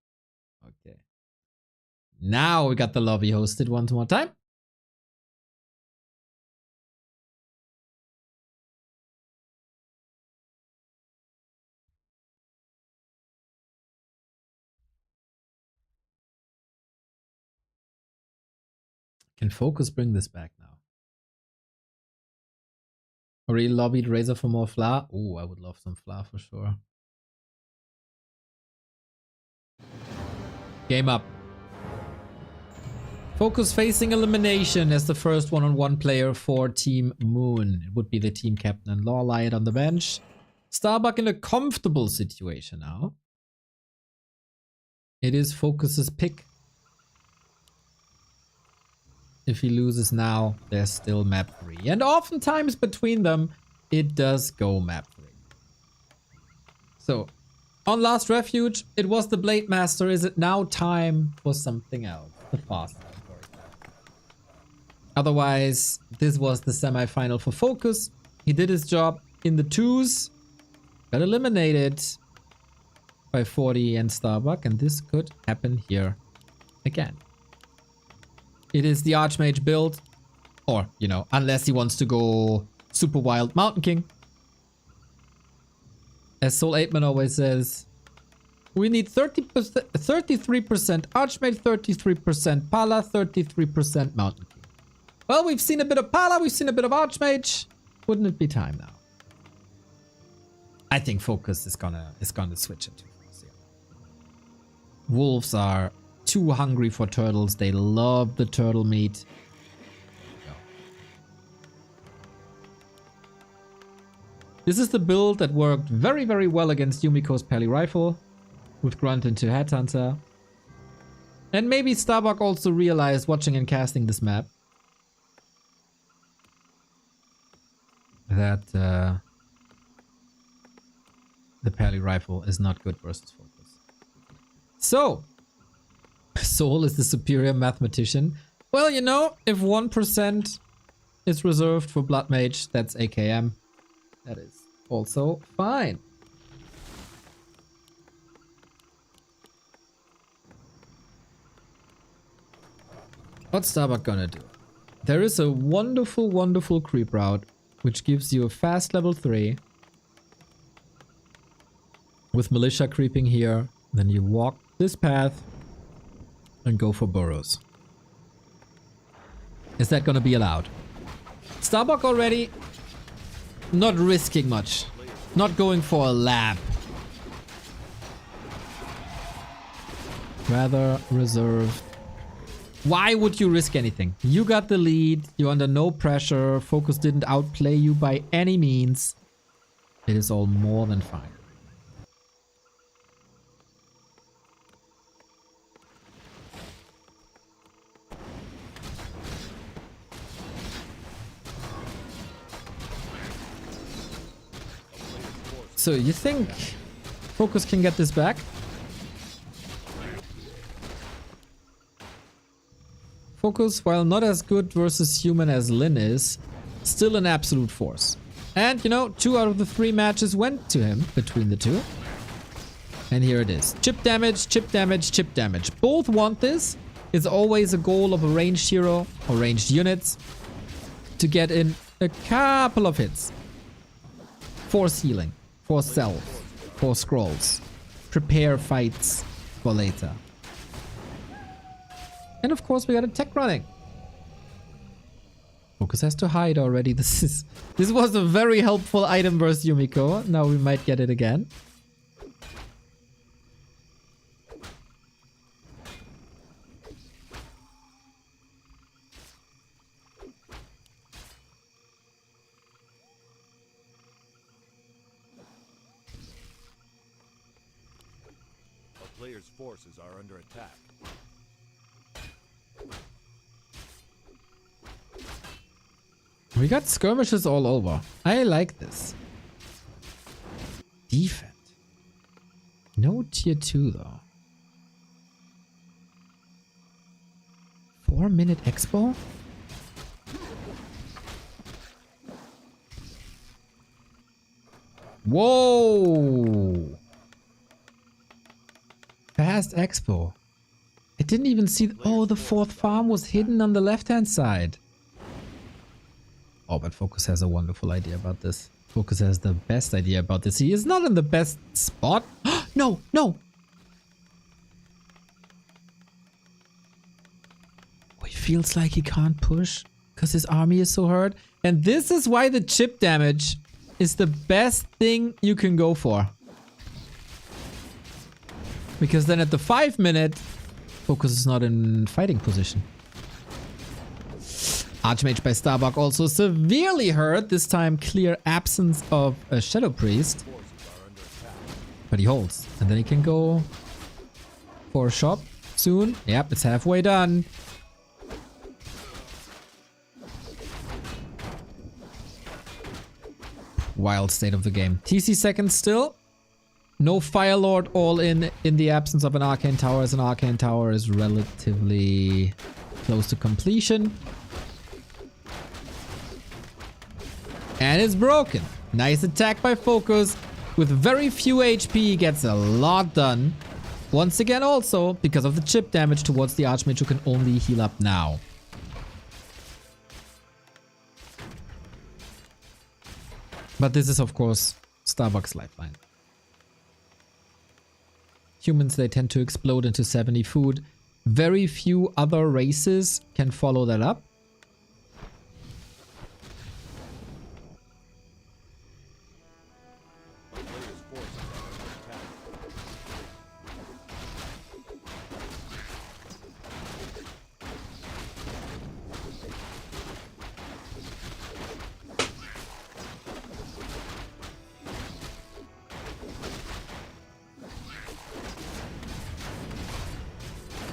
Okay. Now we got the lobby hosted one more time. Can Focus bring this back now? Already lobbied Razor for more Fla? Oh, I would love some Fla for sure. Game up. Focus facing elimination as the first one-on-one player for Team Moon. It would be the team captain and Lawlight on the bench. Starbuck in a comfortable situation now. It is Focus's pick. If he loses now, there's still map 3. And oftentimes between them, it does go map 3. So, on Last Refuge, it was the Blade Master. Is it now time for something else? The fast one, for example. Otherwise, this was the semi-final for Focus. He did his job in the 2s. Got eliminated by 40 and Starbuck. And this could happen here again. It is the Archmage build. Or, you know, unless he wants to go super wild Mountain King. As Soul 8man always says, we need 30%, 33% Archmage, 33% Pala, 33% Mountain King. Well, we've seen a bit of Pala, we've seen a bit of Archmage. Wouldn't it be time now? I think Focus is gonna switch into Force. Wolves are too hungry for turtles. They love the turtle meat. This is the build that worked very, very well against Yumiko's Pally Rifle with Grunt into Headhunter. And maybe Starbuck also realized watching and casting this map that the Pally Rifle is not good versus Focus. So, Soul is the superior mathematician. Well, you know, if 1% is reserved for Blood Mage, that's AKM. That is also fine. What's Starbuck gonna do? There is a wonderful, wonderful creep route, which gives you a fast level 3. With Militia creeping here, then you walk this path and go for burrows. Is that gonna be allowed? Starbuck already not risking much. Not going for a lab. Rather reserved. Why would you risk anything? You got the lead. You're under no pressure. Focus didn't outplay you by any means. It is all more than fine. So you think Focus can get this back? Focus, while not as good versus human as Lin is, still an absolute force. And, you know, 2 out of the 3 matches went to him between the two. And here it is. Chip damage, chip damage, chip damage. Both want this. It's always a goal of a ranged hero or ranged units to get in a couple of hits. Force healing. For self, for scrolls, prepare fights for later. And of course we got a tech running. Focus has to hide already. This was a very helpful item versus Yumiko. Now we might get it again. Players' forces are under attack. We got skirmishes all over. I like this. Defend. No tier 2 though. 4-minute expo? Whoa! Fast expo. I didn't even see... Oh, the 4th farm was hidden on the left-hand side. Oh, but Focus has a wonderful idea about this. Focus has the best idea about this. He is not in the best spot. No, no! Oh, he feels like he can't push because his army is so hurt. And this is why the chip damage is the best thing you can go for. Because then at the 5-minute, Focus is not in fighting position. Archmage by Starbuck also severely hurt. This time clear absence of a Shadow Priest. But he holds. And then he can go for a shop soon. Yep, it's halfway done. Wild state of the game. TC second still. No Fire Lord all in the absence of an Arcane Tower, as an Arcane Tower is relatively close to completion. And it's broken. Nice attack by Focus. With very few HP, he gets a lot done. Once again also, because of the chip damage towards the Archmage who can only heal up now. But this is, of course, Starbucks' lifeline. Humans, they tend to explode into 70 food. Very few other races can follow that up.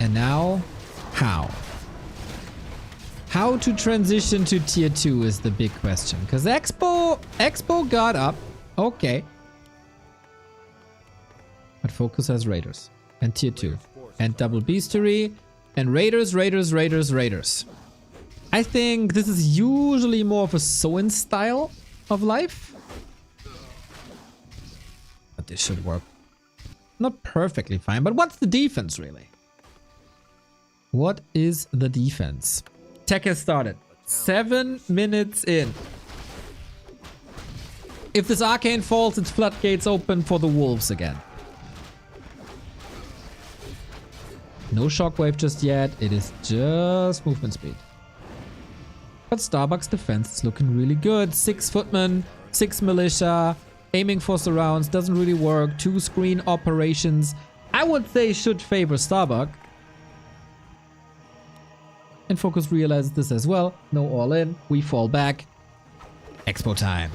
And now, how? How to transition to tier 2 is the big question. Because Expo got up. Okay. But Focus has Raiders. And tier 2. And double Beastery. And Raiders. I think this is usually more of a Soin style of life. But this should work. Not perfectly fine. But what's the defense really? What is the defense? Tech has started. 7 minutes in. If this arcane falls, its floodgates open for the wolves again. No shockwave just yet. It is just movement speed. But Starbucks defense is looking really good. 6 footmen, 6 militia, aiming for surrounds doesn't really work. 2 screen operations, I would say, should favor Starbuck. And Focus realizes this as well. No all in. We fall back. Expo time.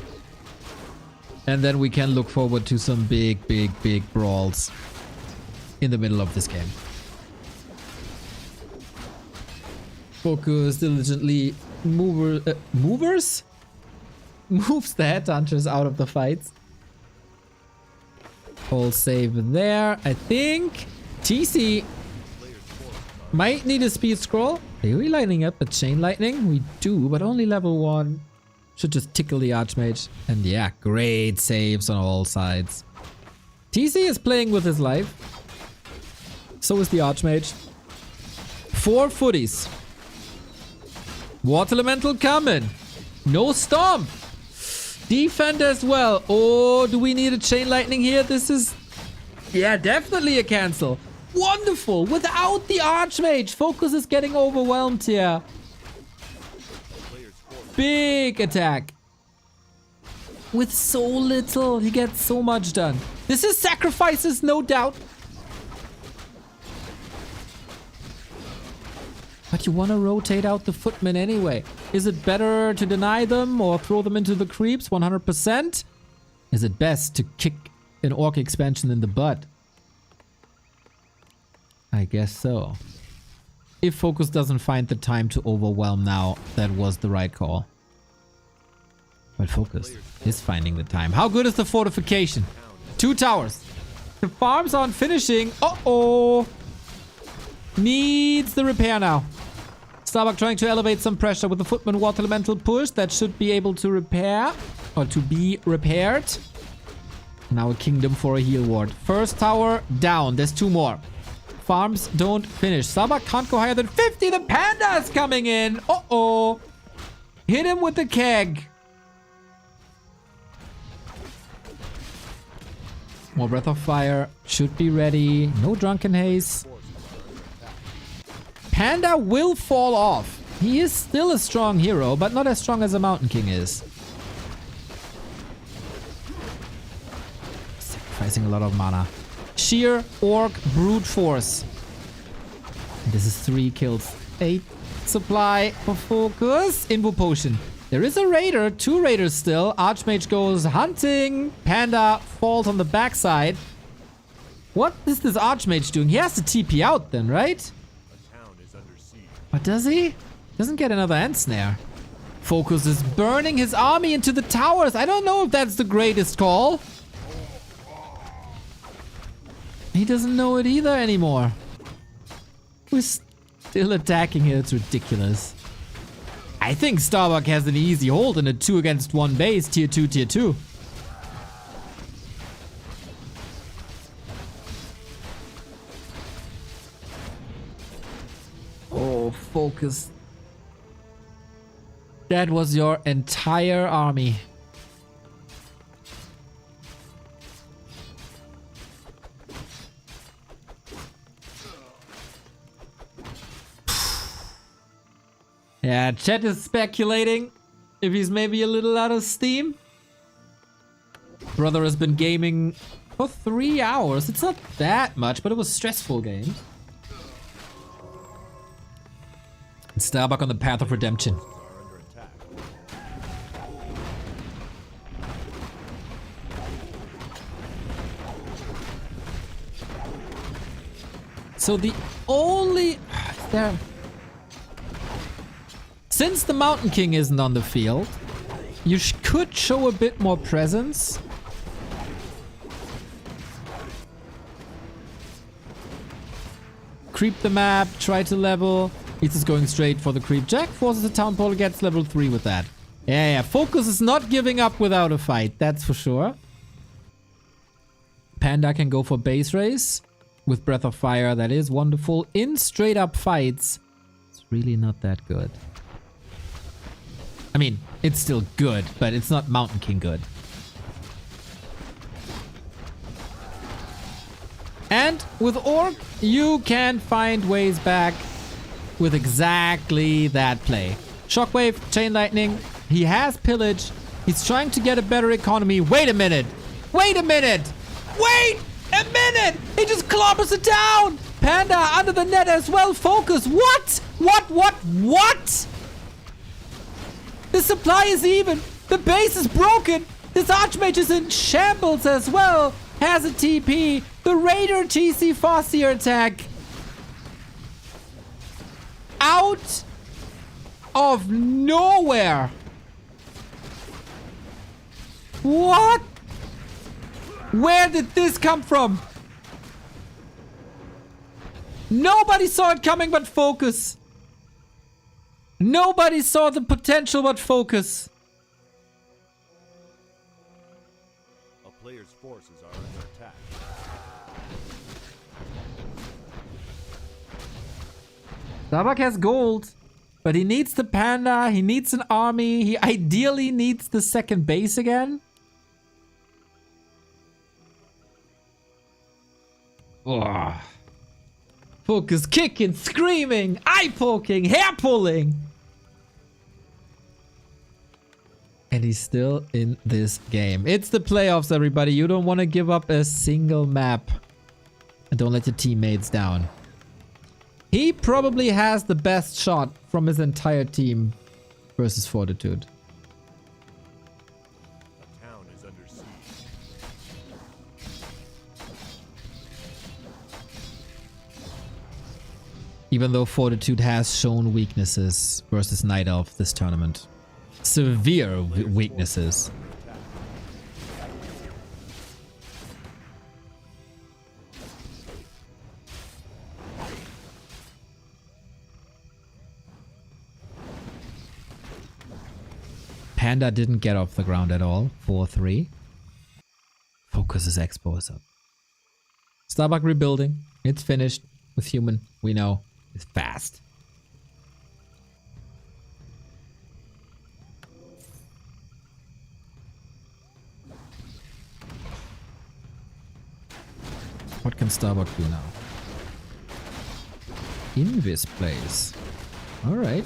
And then we can look forward to some big brawls in the middle of this game. Focus diligently moves the headhunters out of the fights. All save there. I think TC might need a speed scroll. Are we lining up a chain lightning? We do, but only level 1. Should just tickle the Archmage. And yeah, great saves on all sides. TC is playing with his life. So is the Archmage. 4 footies. Water Elemental coming. No Stomp. Defend as well. Oh, do we need a chain lightning here? This is... yeah, definitely a cancel. Wonderful. Without the Archmage, Focus is getting overwhelmed here. Big attack. With so little, he gets so much done. This is sacrifices, no doubt. But you want to rotate out the footmen anyway. Is it better to deny them or throw them into the creeps 100%? Is it best to kick an orc expansion in the butt? I guess so. If Focus doesn't find the time to overwhelm now, that was the right call. But Focus is finding the time. How good is the fortification? 2 towers. The farms aren't finishing. Uh-oh. Needs the repair now. Starbuck trying to elevate some pressure with the Footman Water Elemental push. That should be able to repair. Or to be repaired. Now a kingdom for a heal ward. First tower down. There's 2 more. Farms don't finish. Starbuck can't go higher than 50. The panda is coming in. Uh-oh. Hit him with the keg. More Breath of Fire. Should be ready. No Drunken Haze. Panda will fall off. He is still a strong hero, but not as strong as a Mountain King is. Sacrificing a lot of mana. Sheer Orc Brute Force. This is 3 kills. 8 supply for Focus. Invo Potion. There is a Raider. 2 Raiders still. Archmage goes hunting. Panda falls on the backside. What is this Archmage doing? He has to TP out then, right? But does he? Doesn't get another End Snare. Focus is burning his army into the towers. I don't know if that's the greatest call. He doesn't know it either anymore. We're still attacking here. It's ridiculous. I think Starbuck has an easy hold in a 2 against 1 base. Tier 2, tier 2. Oh, Focus. That was your entire army. Yeah, chat is speculating if he's maybe a little out of steam. Brother has been gaming for 3 hours. It's not that much, but it was stressful games. And Starbuck on the path of redemption. So the only... There... Since the Mountain King isn't on the field, you could show a bit more presence. Creep the map, try to level. He's just going straight for the creep. Jack forces the town pole, gets level 3 with that. Yeah, Focus is not giving up without a fight, that's for sure. Panda can go for base race with Breath of Fire. That is wonderful. In straight up fights, it's really not that good. I mean, it's still good, but it's not Mountain King good. And with Orc, you can find ways back with exactly that play. Shockwave, Chain Lightning, he has Pillage. He's trying to get a better economy. Wait a minute! Wait a minute! Wait a minute! He just clobbers it down! Panda under the net as well. Focus. What? What? The supply is even. The base is broken. This Archmage is in shambles as well. Has a TP. The Raider GC Farseer attack. Out of nowhere. What? Where did this come from? Nobody saw it coming but Focus. Nobody saw the potential but Focus. A player's forces are under attack. Starbuck has gold, but he needs the Panda, he needs an army, he ideally needs the second base again. Ugh. Focus kicking, screaming, eye poking, hair pulling. And he's still in this game. It's the playoffs, everybody. You don't want to give up a single map. And don't let your teammates down. He probably has the best shot from his entire team versus Fortitude. A town is under siege. Even though Fortitude has shown weaknesses versus Night Elf this tournament. Severe weaknesses. Panda didn't get off the ground at all. 4-3. Focus's Expo is up. Starbuck rebuilding. It's finished with human. We know. It's fast. What can Starbuck do now? Invis plays. Alright.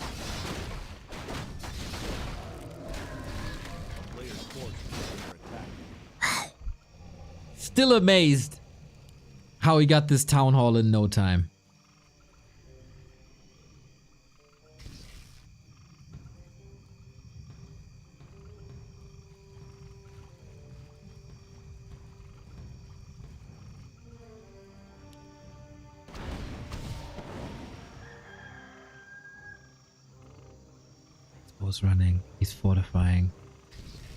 Still amazed how he got this town hall in no time. Was running, he's fortifying,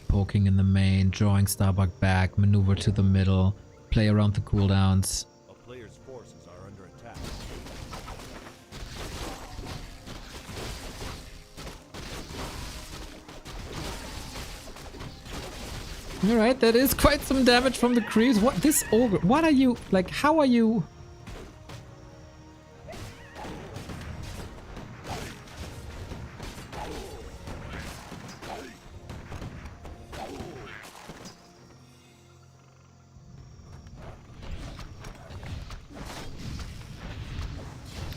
poking in the main, drawing Starbuck back, maneuver to the middle, play around the cooldowns. A player's forces are under attack. Alright, that is quite some damage from the creeps. What this ogre? What are you like? How are you?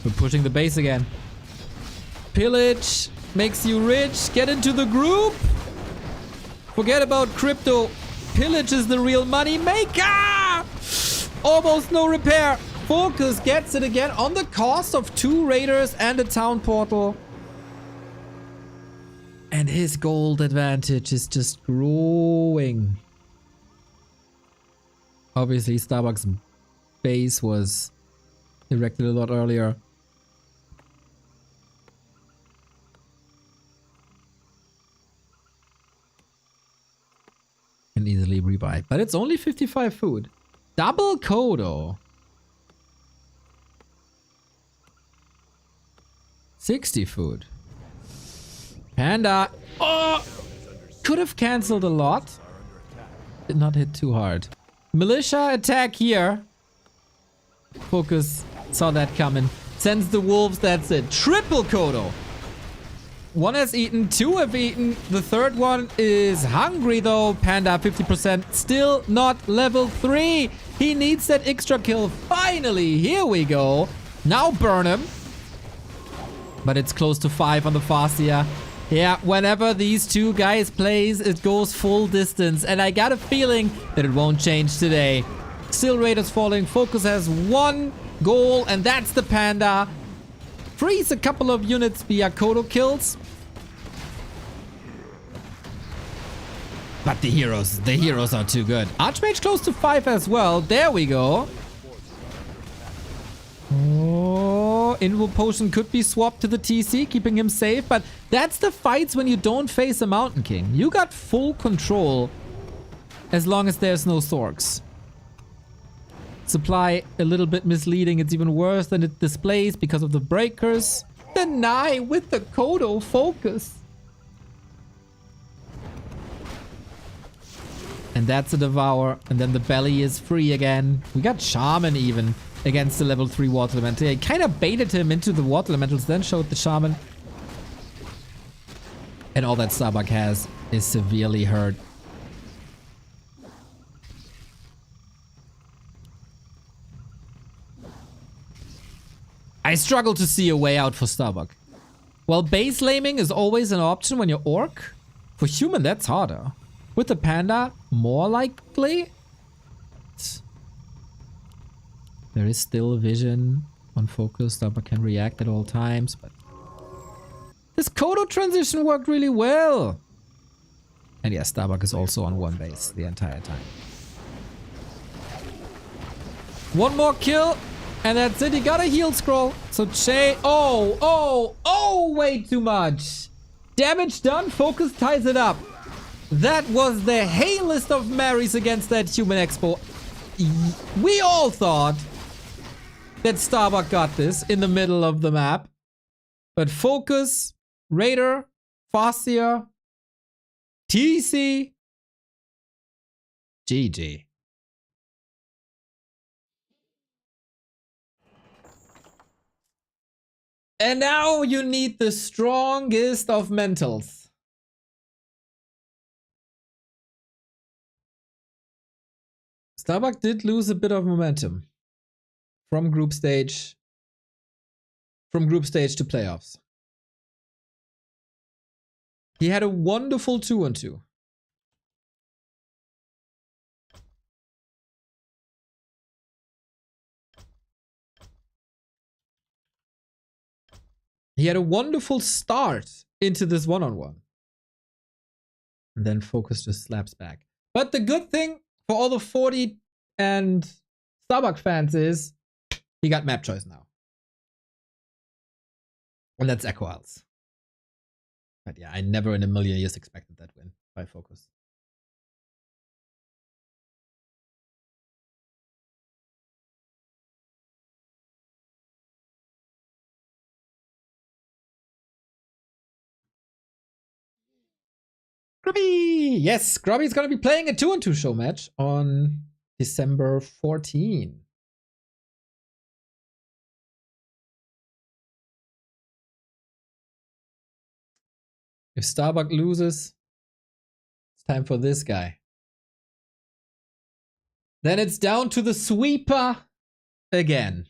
We're pushing the base again. Pillage. makes you rich. Get into the group. Forget about crypto. Pillage is the real money maker. Almost no repair. Focus gets it again on the cost of 2 raiders and a town portal. And his gold advantage is just growing. Obviously, Starbucks' base was erected a lot earlier. Can easily rebuy. But it's only 55 food. Double Kodo. 60 food. Panda. Oh! Could have cancelled a lot. Did not hit too hard. Militia attack here. Focus saw that coming. Sends the wolves. That's it. Triple Kodo. 1 has eaten. 2 have eaten. The third one is hungry though. Panda 50%. Still not level 3. He needs that extra kill. Finally. Here we go. Now burn him. But it's close to 5 on the Fascia. Yeah, whenever these two guys plays, it goes full distance. And I got a feeling that it won't change today. Still Raiders falling. Focus has 1 goal, and that's the Panda. Frees a couple of units via Kodo kills. But the heroes are too good. Archmage close to 5 as well. There we go. Oh, Invo Potion could be swapped to the TC, keeping him safe. But that's the fights when you don't face a Mountain King. You got full control as long as there's no Sorks. Supply a little bit misleading. It's even worse than it displays because of the breakers. Deny with the Kodo focus. And that's a Devour. And then the belly is free again. We got Shaman even against the level 3 Water Elemental. I kind of baited him into the Water Elementals, then showed the Shaman. And all that Starbuck has is severely hurt. I struggle to see a way out for Starbuck. While base laming is always an option when you're Orc, for Human that's harder. With the Panda, more likely. There is still vision on focus. Starbuck can react at all times, but this Kodo transition worked really well. And yeah, Starbuck is also on 1 base the entire time. 1 more kill, and that's it. He got a heal scroll. So Che, way too much. Damage done. Focus ties it up. That was the hailest of Marys against that Human Expo. We all thought that Starbuck got this in the middle of the map. But Focus, Raider, Fascia, TC, GG. And now you need the strongest of mentals. Starbuck did lose a bit of momentum from group stage to playoffs. He had a wonderful 2-on-2. He had a wonderful start into this 1-on-1. And then Focus just slaps back. But the good thing for all the 40 and Starbuck fans is he got map choice now. And that's Echo Isles. But yeah, I never in a million years expected that win by Focus. Grubby! Yes, Grubby's gonna be playing a 2-on-2 show match on December 14. If Starbuck loses, it's time for this guy. Then it's down to the sweeper again.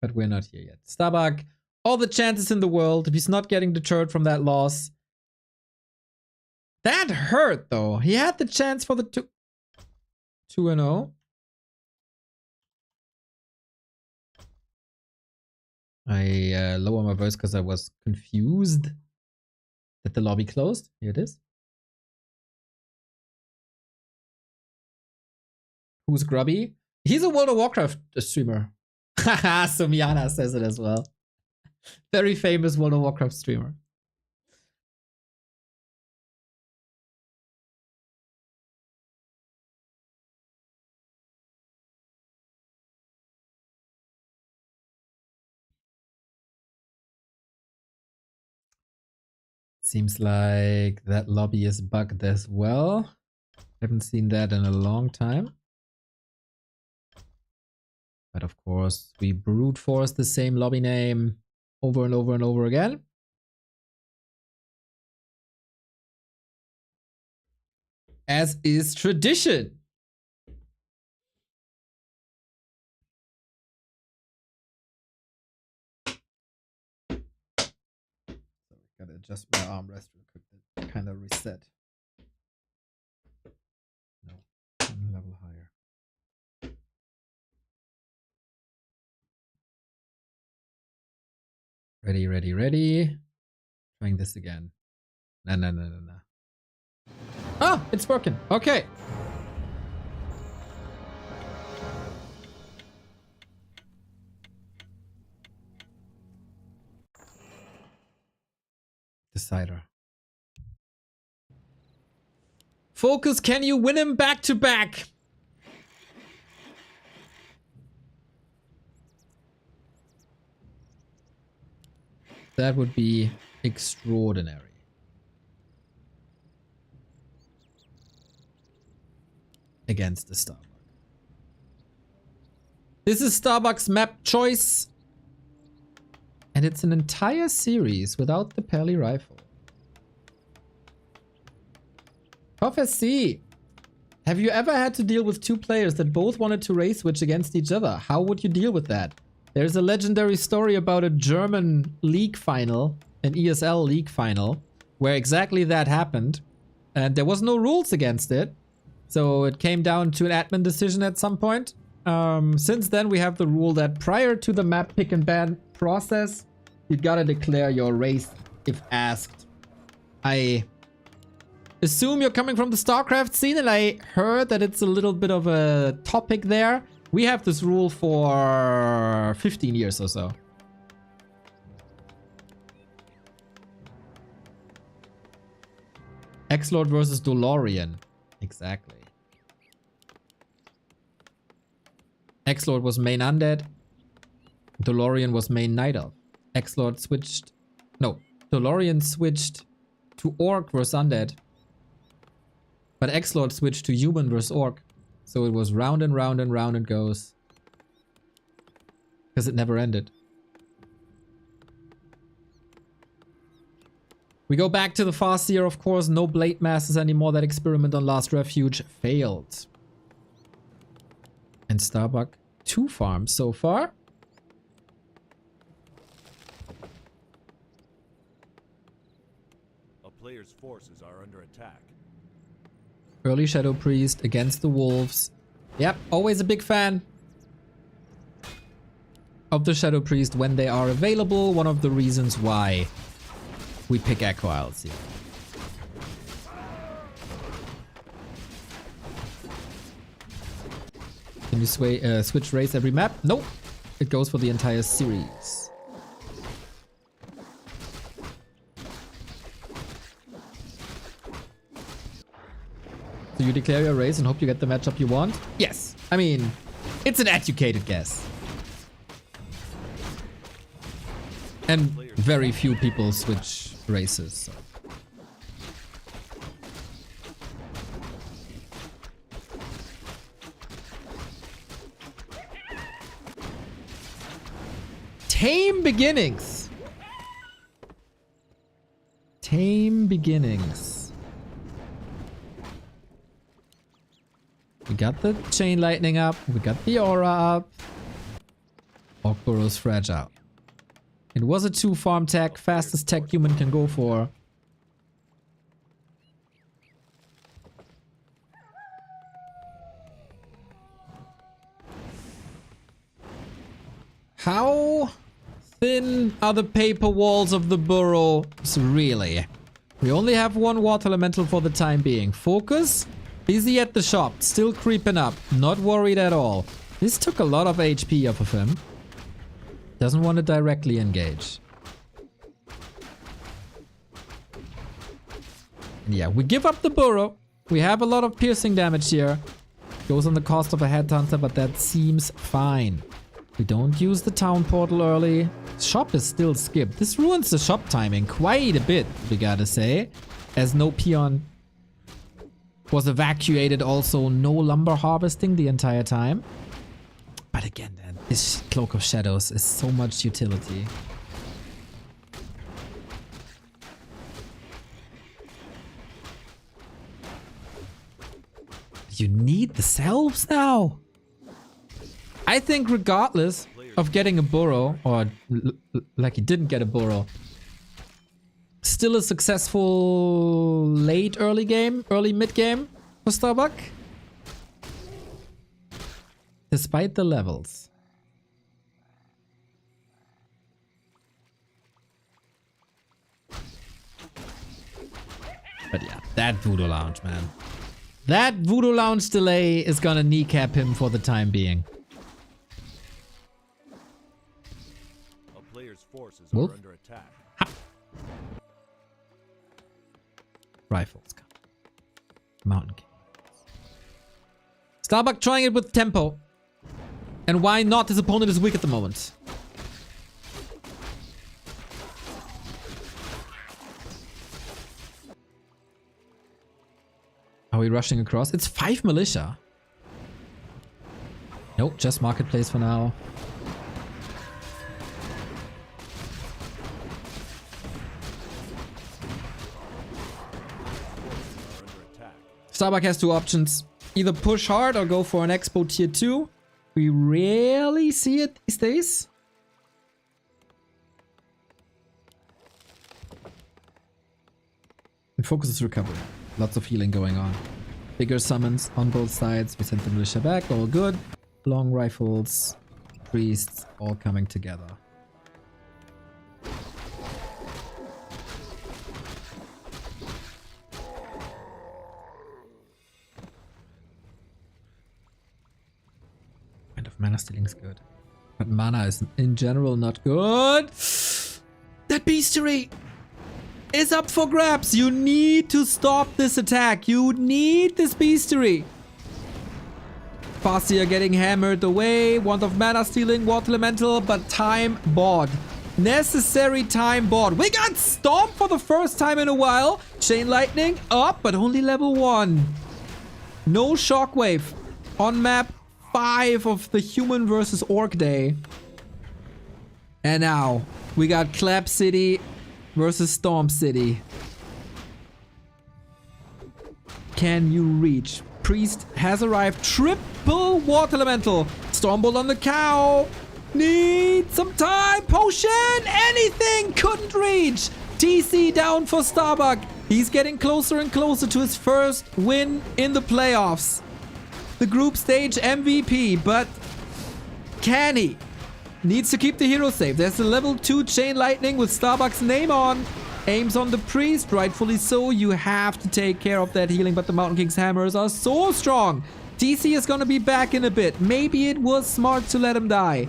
But we're not here yet. Starbuck, all the chances in the world if he's not getting deterred from that loss. That hurt, though. He had the chance for the 2-0. I lower my voice because I was confused that the lobby closed. Here it is. Who's Grubby? He's a World of Warcraft streamer. Haha, Sumiana says it as well. Very famous World of Warcraft streamer. Seems like that lobby is bugged as well. Haven't seen that in a long time. But of course, we brute force the same lobby name over and over and over again. As is tradition. Gotta adjust my armrest real quick. That kind of reset. No, one level higher. Ready, ready, ready. Trying this again. No. Oh, it's working. Okay. Decider. Focus, can you win him back to back? That would be extraordinary. Against the Starbuck. This is Starbuck's map choice. And it's an entire series without the Pally rifle. Prophecy! Have you ever had to deal with two players that both wanted to race switch against each other? How would you deal with that? There's a legendary story about a German league final, an ESL league final, where exactly that happened. And there was no rules against it. So it came down to an admin decision at some point. Since then, we have the rule that prior to the map pick and ban process, you gotta declare your race if asked. I assume you're coming from the StarCraft scene, and I heard that it's a little bit of a topic there. We have this rule for 15 years or so. X-Lord versus Dolorian. Exactly. X-Lord was main undead. Dolorian was main night elf. X-Lord switched... No, Dolorian switched to Orc versus undead. But X-Lord switched to human versus Orc. So it was round and round and round it goes. Because it never ended. We go back to the Farseer, of course. No Blade Masters anymore. That experiment on Last Refuge failed. And Starbuck, 2 farms so far. A player's forces are under attack. Early Shadow Priest against the Wolves. Yep, always a big fan of the Shadow Priest when they are available. One of the reasons why we pick Echo Isles here. Can you switch race every map? Nope. It goes for the entire series. So you declare your race and hope you get the matchup you want? Yes. I mean, it's an educated guess. And very few people switch races. So. Tame beginnings. Tame beginnings. We got the chain lightning up. We got the aura up. Orc Burrow's fragile. It was a 2-farm tech, fastest tech human can go for. How thin are the paper walls of the burrows really? We only have one water elemental for the time being. Focus, busy at the shop, still creeping up, not worried at all. This took a lot of HP off of him. Doesn't want to directly engage. And yeah, we give up the burrow. We have a lot of piercing damage here. Goes on the cost of a headhunter, but that seems fine. We don't use the town portal early. Shop is still skipped. This ruins the shop timing quite a bit, we gotta say. As no peon was evacuated, also no lumber harvesting the entire time. But again, this Cloak of Shadows is so much utility. You need the selves now? I think regardless of getting a burrow, or like he didn't get a burrow, still a successful late early game, early mid game for Starbuck. Despite the levels. But yeah, that Voodoo Lounge, man. That Voodoo Lounge delay is gonna kneecap him for the time being. A player's forces Wolf? are under attack. Ha. Rifles. Mountain King. Starbuck trying it with tempo. And why not? His opponent is weak at the moment. Are we rushing across? It's 5 militia. Nope, just marketplace for now. Starbuck has 2 options. Either push hard or go for an Expo tier 2. We rarely see it these days. And focus is recovery. Lots of healing going on. Bigger summons on both sides. We sent the militia back. All good. Long rifles. Priests. All coming together. Kind of mana stealing is good. But mana is in general not good. That bestiary is up for grabs. You need to stop this attack. You need this bestiary. Farseer getting hammered away. Want of mana stealing, water elemental, but time bought. Necessary time bought. We got stomped for the first time in a while. Chain lightning up, but only level 1. No shockwave on map 5 of the human versus orc day. And now we got Clap City versus Storm City. Can you reach? Priest has arrived. Triple water elemental. Stormbolt on the cow. Need some time. Potion. Anything. Couldn't reach. TC down for Starbuck. He's getting closer and closer to his first win in the playoffs. The group stage MVP, but can he? Needs to keep the hero safe. There's a level 2 chain lightning with Starbuck's name on. Aims on the priest, rightfully so. You have to take care of that healing, but the Mountain King's hammers are so strong. TC is gonna be back in a bit. Maybe it was smart to let him die.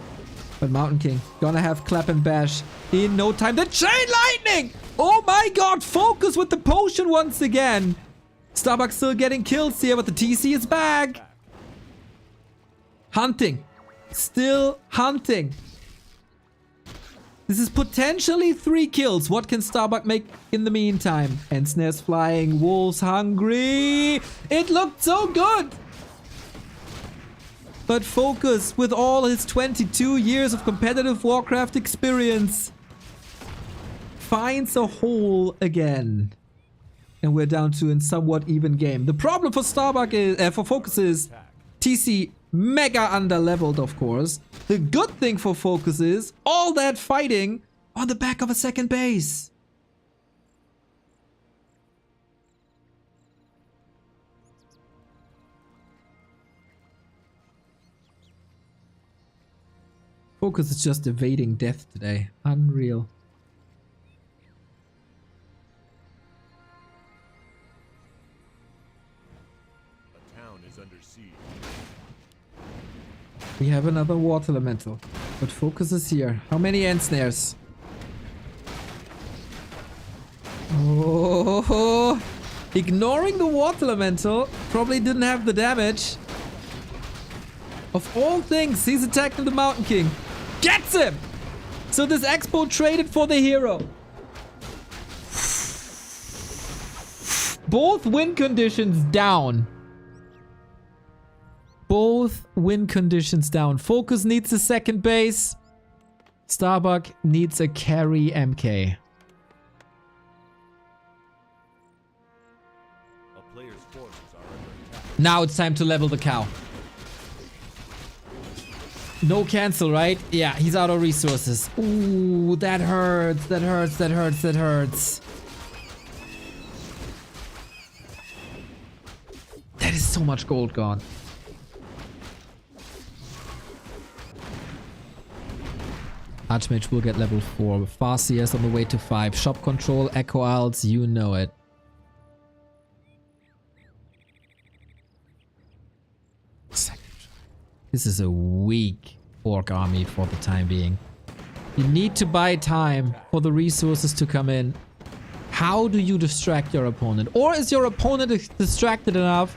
But Mountain King gonna have clap and bash in no time. The chain lightning! Oh my god, focus with the potion once again. Starbuck still getting kills here, but the TC is back. Hunting. Still hunting. This is potentially 3 kills. What can Starbuck make in the meantime? Ensnare's flying. Wolves hungry. It looked so good. But Focus, with all his 22 years of competitive Warcraft experience, finds a hole again. And we're down to a somewhat even game. The problem for Starbuck is, for Focus is, TC Mega underleveled, of course. The good thing for Focus is all that fighting on the back of a second base. Focus is just evading death today. Unreal. A town is under siege. We have another water elemental. But Focus is here. How many end snares? Oh, ignoring the water elemental. Probably didn't have the damage. Of all things, he's attacking the Mountain King. Gets him! So this Expo traded for the hero. Both win conditions down. Both win conditions down. Focus needs a second base. Starbuck needs a carry MK. A player's forces are under attack. Now it's time to level the cow. No cancel, right? Yeah, he's out of resources. Ooh, that hurts. That hurts. That hurts. That hurts. That is so much gold gone. Archmage will get level 4. Fast CS on the way to 5. Shop control, Echo Isles, you know it. This is a weak orc army for the time being. You need to buy time for the resources to come in. How do you distract your opponent? Or is your opponent distracted enough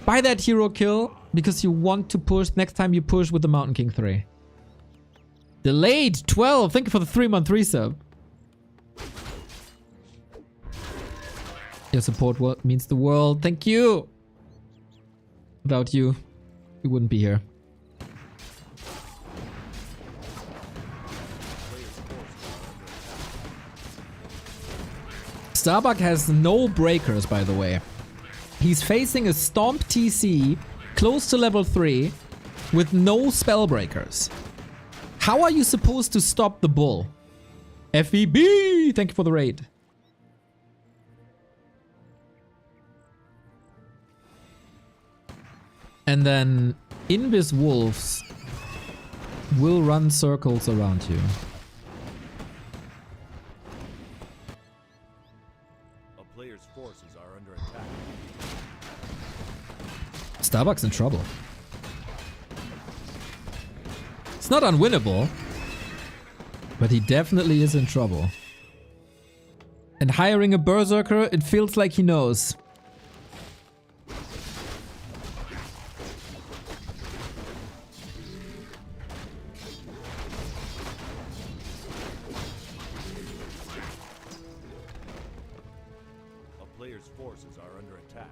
by that hero kill because you want to push next time you push with the Mountain King 3? Delayed 12. Thank you for the 3-month resub. Your support means the world. Thank you. Without you, we wouldn't be here. Starbuck has no breakers, by the way. He's facing a Stomp TC close to level 3 with no spell breakers. How are you supposed to stop the bull? FEB! Thank you for the raid. And then Invis wolves will run circles around you. A player's forces are under attack. Starbuck's in trouble. It's not unwinnable, but he definitely is in trouble. And hiring a berserker, it feels like he knows. A player's forces are under attack.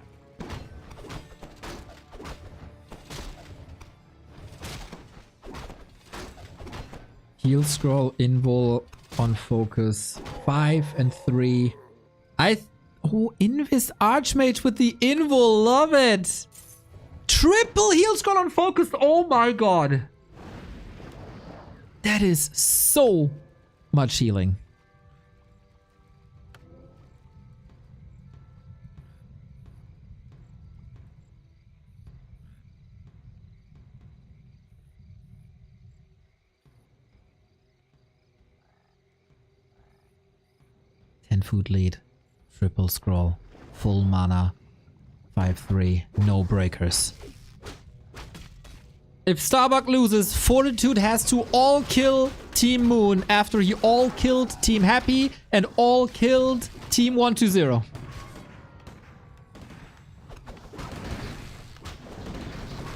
Heal scroll invul on focus 5 and 3. Oh, Invis Archmage with the invul, love it. Triple heal scroll on focus. Oh my god. That is so much healing. Food lead, triple scroll, full mana, 5-3, no breakers. If Starbuck loses, Fortitude has to all kill Team Moon after he all killed Team Happy and all killed Team 120.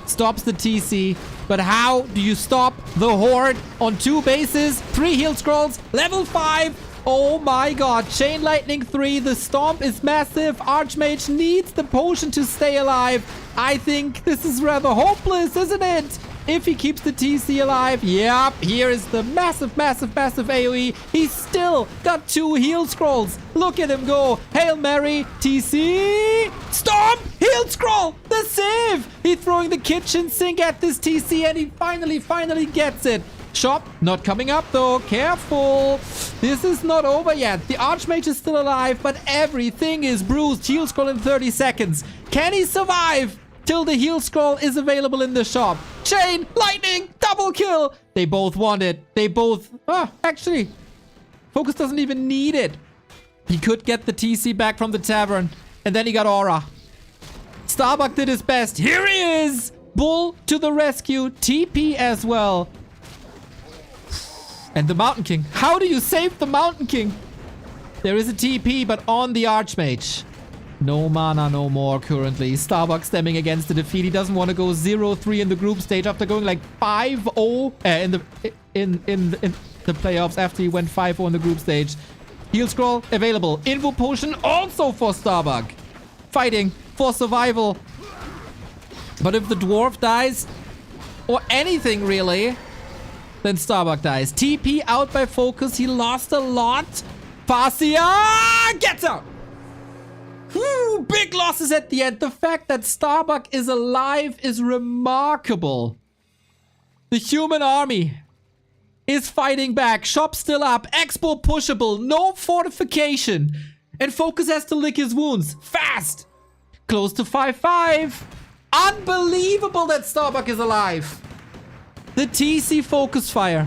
Stops the TC, but how do you stop the Horde on 2 bases, 3 heal scrolls, level 5? Oh my god, Chain Lightning 3, the Stomp is massive, Archmage needs the potion to stay alive. I think this is rather hopeless, isn't it? If he keeps the TC alive, yep, here is the massive, massive, massive AoE. He's still got 2 heal scrolls. Look at him go. Hail Mary, TC, Stomp! Heal scroll! The save! He's throwing the kitchen sink at this TC and he finally gets it. Shop, not coming up though. Careful. This is not over yet. The Archmage is still alive, but everything is bruised. Heal scroll in 30 seconds. Can he survive till the heal scroll is available in the shop? Chain, lightning, double kill. They both want it. They both... actually, Focus doesn't even need it. He could get the TC back from the tavern. And then he got Aura. Starbuck did his best. Here he is. Bull to the rescue. TP as well. And the Mountain King. How do you save the Mountain King? There is a TP, but on the Archmage. No mana, no more currently. Starbuck stemming against the defeat. He doesn't want to go 0-3 in the group stage after going like 5-0 in the playoffs after he went 5-0 in the group stage. Heal scroll available. Invo potion also for Starbuck. Fighting for survival. But if the dwarf dies, or anything really, then Starbuck dies. TP out by Focus. He lost a lot. Fascia gets out. Whew, big losses at the end. The fact that Starbuck is alive is remarkable. The human army is fighting back. Shop still up. Expo pushable. No fortification. And Focus has to lick his wounds. Fast. Close to 5-5. Unbelievable that Starbuck is alive. The TC Focus fire.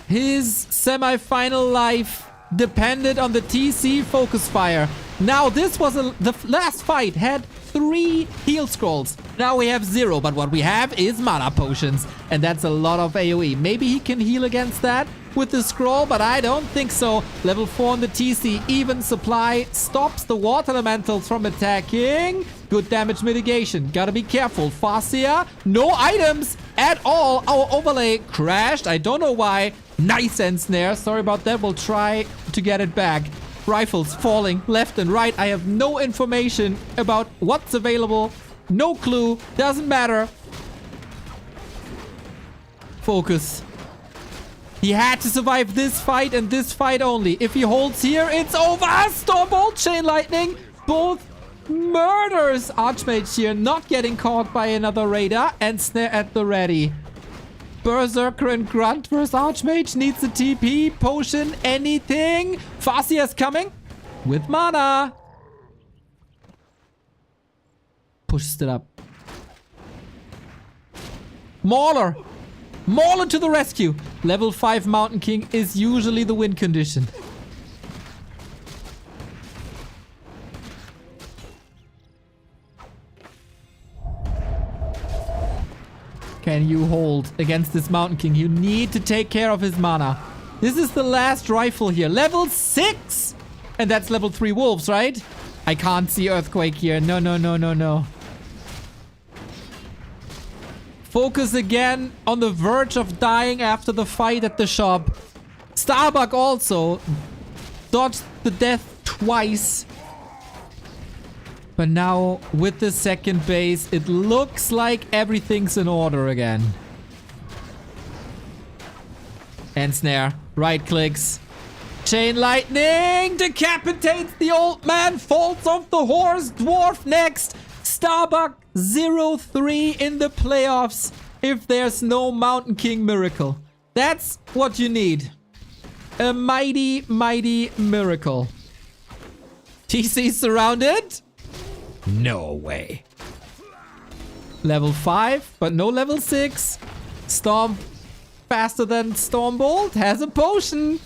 His semi-final life depended on the TC Focus fire. Now this was the last fight had 3 heal scrolls. Now we have 0, but what we have is mana potions. And that's a lot of AoE. Maybe he can heal against that with the scroll, but I don't think so. Level 4 on the TC, even supply, stops the water elementals from attacking. Good damage mitigation. Gotta be careful. Fascia, no items at all. Our overlay crashed. I don't know why. Nice ensnare. Sorry about that. We'll try to get it back. Rifles falling left and right. I have no information about what's available. No clue. Doesn't matter. Focus. He had to survive this fight and this fight only. If he holds here, it's over. Stormbolt, Chain Lightning. Both murders. Archmage here not getting caught by another raider. And snare at the ready. Berserker and Grunt versus Archmage. Needs a TP, potion, anything. Fascia's coming with mana. Pushes it up. Mauler. Mauler to the rescue. Level 5 Mountain King is usually the win condition. Can you hold against this Mountain King? You need to take care of his mana. This is the last rifle here. Level 6! And that's level 3 wolves, right? I can't see Earthquake here. No, no, no, no, no. Focus again on the verge of dying after the fight at the shop. Starbuck also dodged the death twice. But now, with the second base, it looks like everything's in order again. And snare. Right clicks. Chain Lightning decapitates the old man. Falls off the horse. Dwarf next. Starbuck 0-3 in the playoffs if there's no Mountain King miracle. That's what you need. A mighty, mighty miracle. TC surrounded? No way. Level 5, but no level 6. Storm faster than Stormbolt. Has a potion.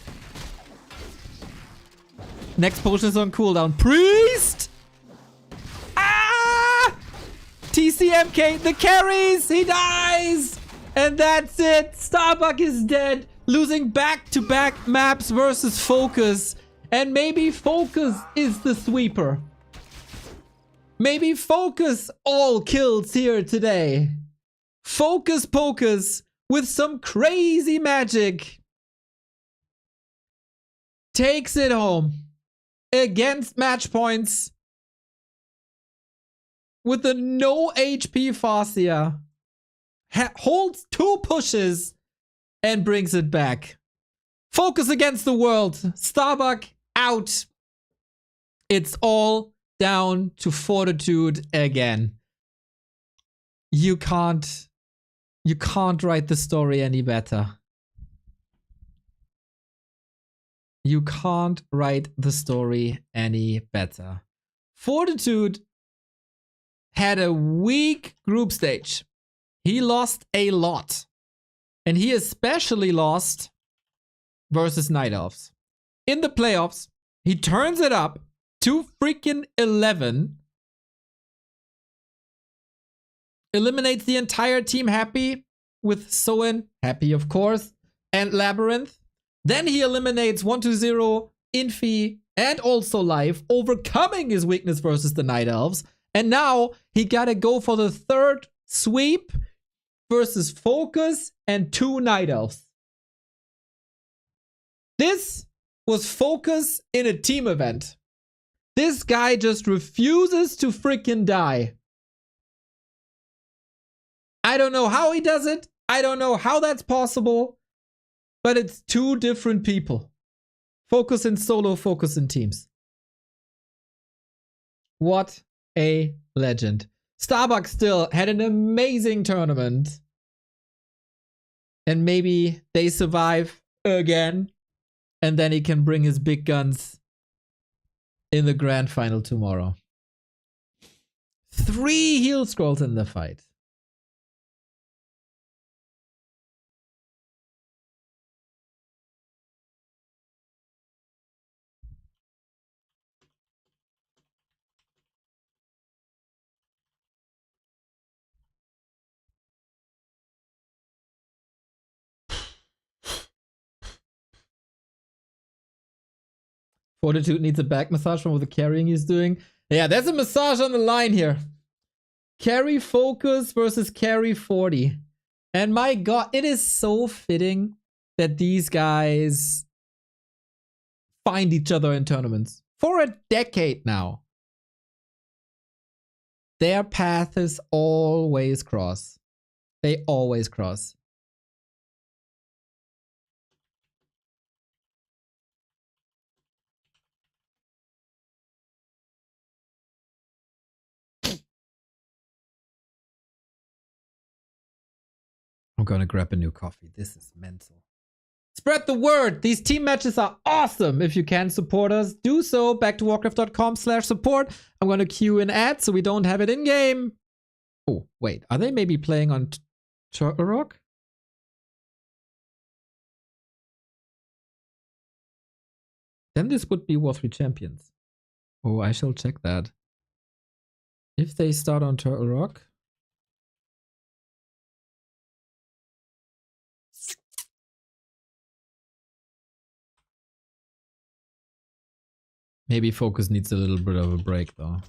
Next potion is on cooldown. Priest! Ah! TCMK, the carries! He dies! And that's it. Starbuck is dead. Losing back-to-back maps versus Focus. And maybe Focus is the sweeper. Maybe Focus all kills here today. Focus Pocus with some crazy magic takes it home against match points with a no HP Fascia. Holds 2 pushes and brings it back. Focus against the world. Starbuck out. It's all down to Fortitude again. You can't write the story any better. You can't write the story any better. Fortitude had a weak group stage. He lost a lot. And he especially lost versus Night Elves. In the playoffs, he turns it up to freaking 11. Eliminates the entire team happy with Soen, happy of course, and Labyrinth. Then he eliminates 1-0, Infi, and also Life, overcoming his weakness versus the Night Elves. And now he gotta go for the third sweep versus Focus and 2 Night Elves. This was Focus in a team event. This guy just refuses to freaking die. I don't know how he does it. I don't know how that's possible. But it's 2 different people. Focus in solo, Focus in teams. What a legend. Starbuck still had an amazing tournament. And maybe they survive again. And then he can bring his big guns in the grand final tomorrow. 3 heal scrolls in the fight. Fortitude needs a back massage from all the carrying he's doing. Yeah, there's a massage on the line here. Carry Focus versus carry 40. And my god, it is so fitting that these guys find each other in tournaments. For a decade now. Their paths always cross. They always cross. I'm gonna grab a new coffee. This is mental. Spread the word. These team matches are awesome. If you can support us, do so. Back to warcraft.com/support. I'm gonna queue an ad so we don't have it in game. Oh, wait. Are they maybe playing on Turtle Rock? Then this would be War 3 Champions. Oh, I shall check that. If they start on Turtle Rock. Maybe Focus needs a little bit of a break though.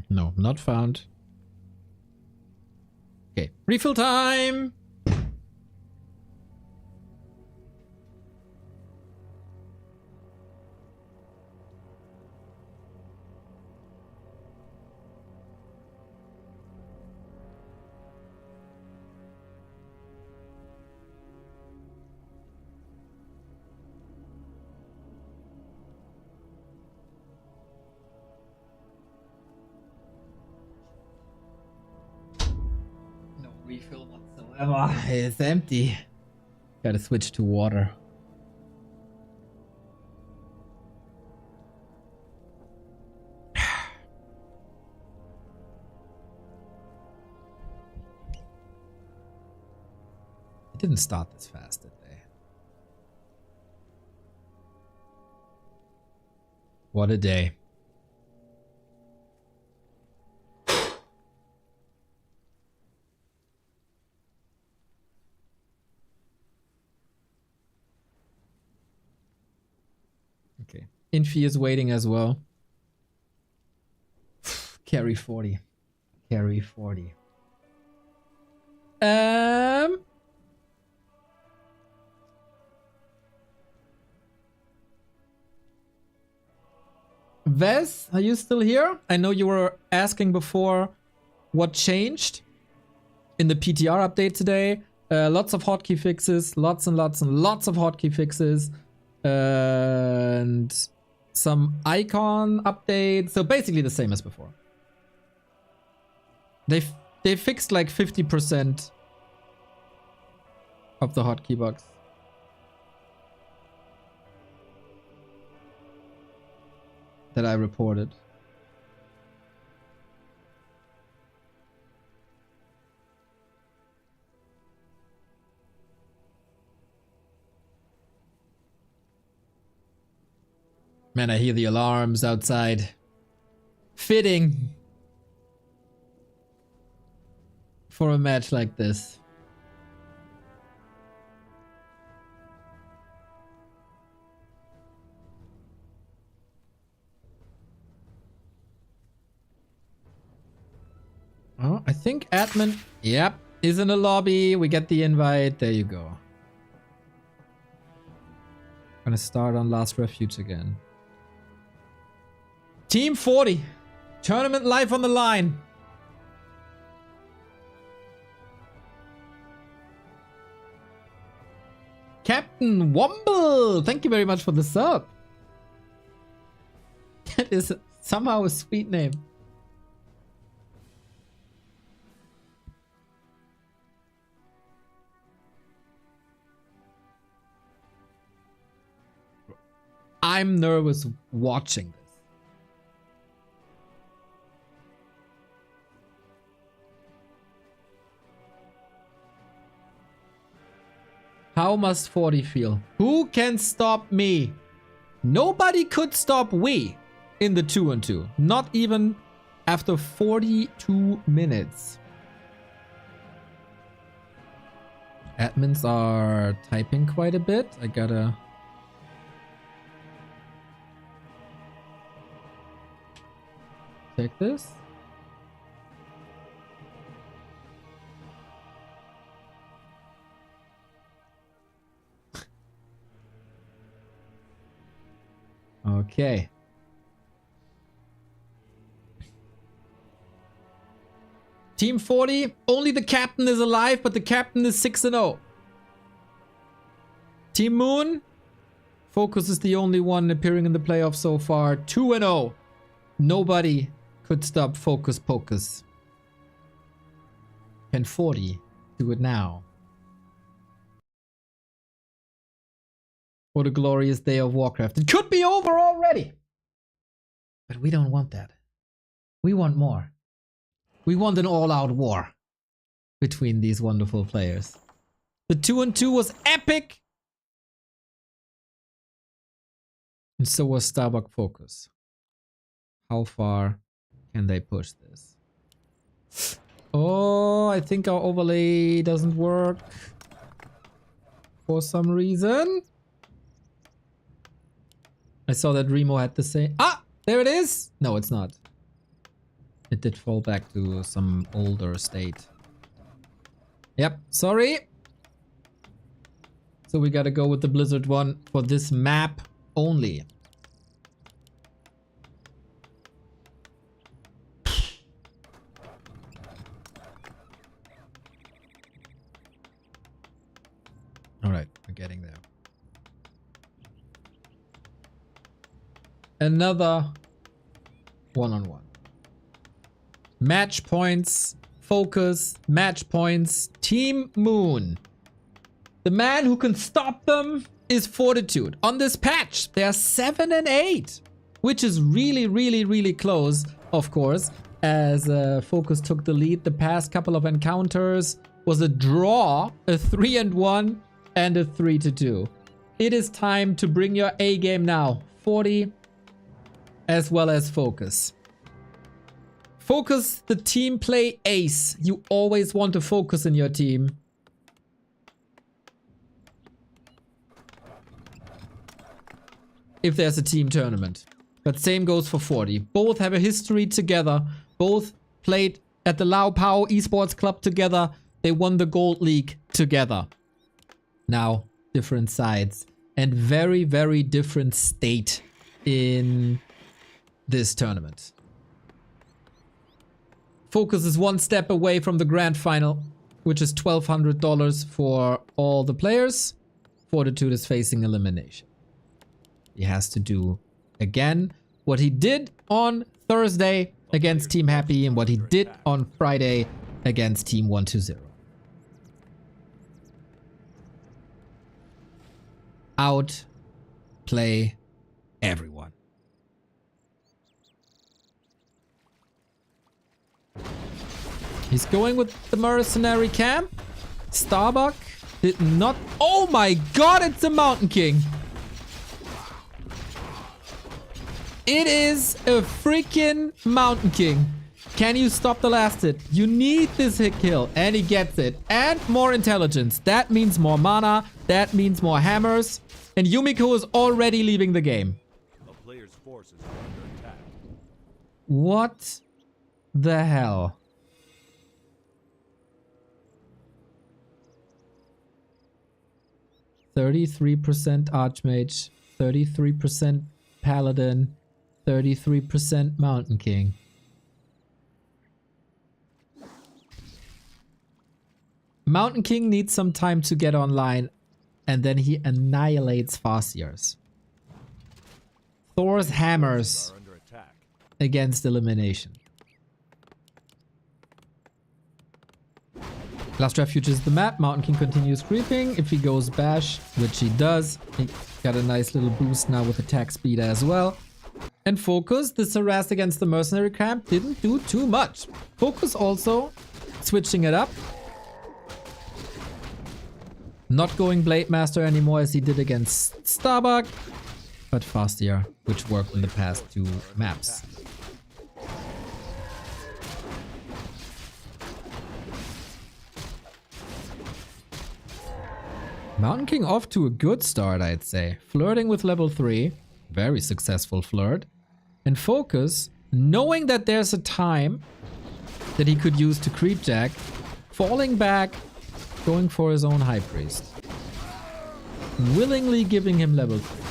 No, not found. Okay, refill time! Refill whatsoever. It's empty. Gotta switch to water. It didn't start this fast, did they? What a day. Okay. Infi is waiting as well. Carry 40. Carry 40. Vez, are you still here? I know you were asking before what changed in the PTR update today. Lots of hotkey fixes, lots and lots and lots of hotkey fixes, and some icon updates. So basically the same as before. They fixed like 50% of the hotkey bugs. That I reported. Man, I hear the alarms outside. Fitting for a match like this. Oh, I think admin, yep, is in the lobby. We get the invite. There you go. Gonna start on Last Refuge again. Team 40. Tournament life on the line. Captain Womble, thank you very much for the sub. That is somehow a sweet name. I'm nervous watching this. How must 40 feel? Who can stop me? Nobody could stop we in the 2-on-2. Not even after 42 minutes. Admins are typing quite a bit. I gotta... take this. Okay. Team 40, only the captain is alive, but the captain is 6-0. Team Moon, Focus is the only one appearing in the playoffs so far, 2-0. Nobody could stop Focus Pocus. Can 40 do it now? What a glorious day of Warcraft. It could be over already. But we don't want that. We want more. We want an all-out war between these wonderful players. The 2-on-2 was epic. And so was Starbuck Focus. How far can they push this? Oh, I think our overlay doesn't work for some reason. I saw that Remo had the same. Ah, there it is. No, it's not. It did fall back to some older state. Yep, sorry. So we gotta go with the Blizzard one for this map only. Alright, we're getting there. Another one-on-one. Match points, Focus, match points, Team Moon. The man who can stop them is Fortitude. On this patch, they are 7-8, which is really, really, really close, of course, as Focus took the lead. The past couple of encounters was a draw, a 3-1, and a 3-2. It is time to bring your A game now. 40, as well as Focus. Focus the team play ace. You always want to focus in your team. If there's a team tournament. But same goes for 40. Both have a history together. Both played at the Lao Pao Esports Club together. They won the Gold League together. Now, different sides. And very, very different state in this tournament. Focus is one step away from the grand final, which is $1,200 for all the players. Fortitude is facing elimination. He has to do again what he did on Thursday against Team Happy and what he did on Friday against Team 120. Outplay everyone. He's going with the mercenary camp. Starbuck did not... Oh my god, it's a Mountain King. It is a freaking Mountain King. Can you stop the last hit? You need this hit kill. And he gets it. And more intelligence. That means more mana. That means more hammers. And Yumiko is already leaving the game. A player's forces are under attack. What the hell? %33% Archmage, 33% Paladin, 33% Mountain King. Mountain King needs some time to get online, and then he annihilates Farseers. Thor's hammers Are under attack. against elimination. Last Refuge is the map. Mountain King continues creeping. If he goes bash, which he does, he got a nice little boost now with attack speed as well. And Focus, this harass against the mercenary camp didn't do too much. Focus also switching it up. Not going Blade Master anymore as he did against Starbuck, but Fastier, which worked in the past 2 maps. Mountain King off to a good start, I'd say. Flirting with level 3. Very successful flirt. And Focus, knowing that there's a time that he could use to creep jack, falling back, going for his own High Priest. Willingly giving him level 3.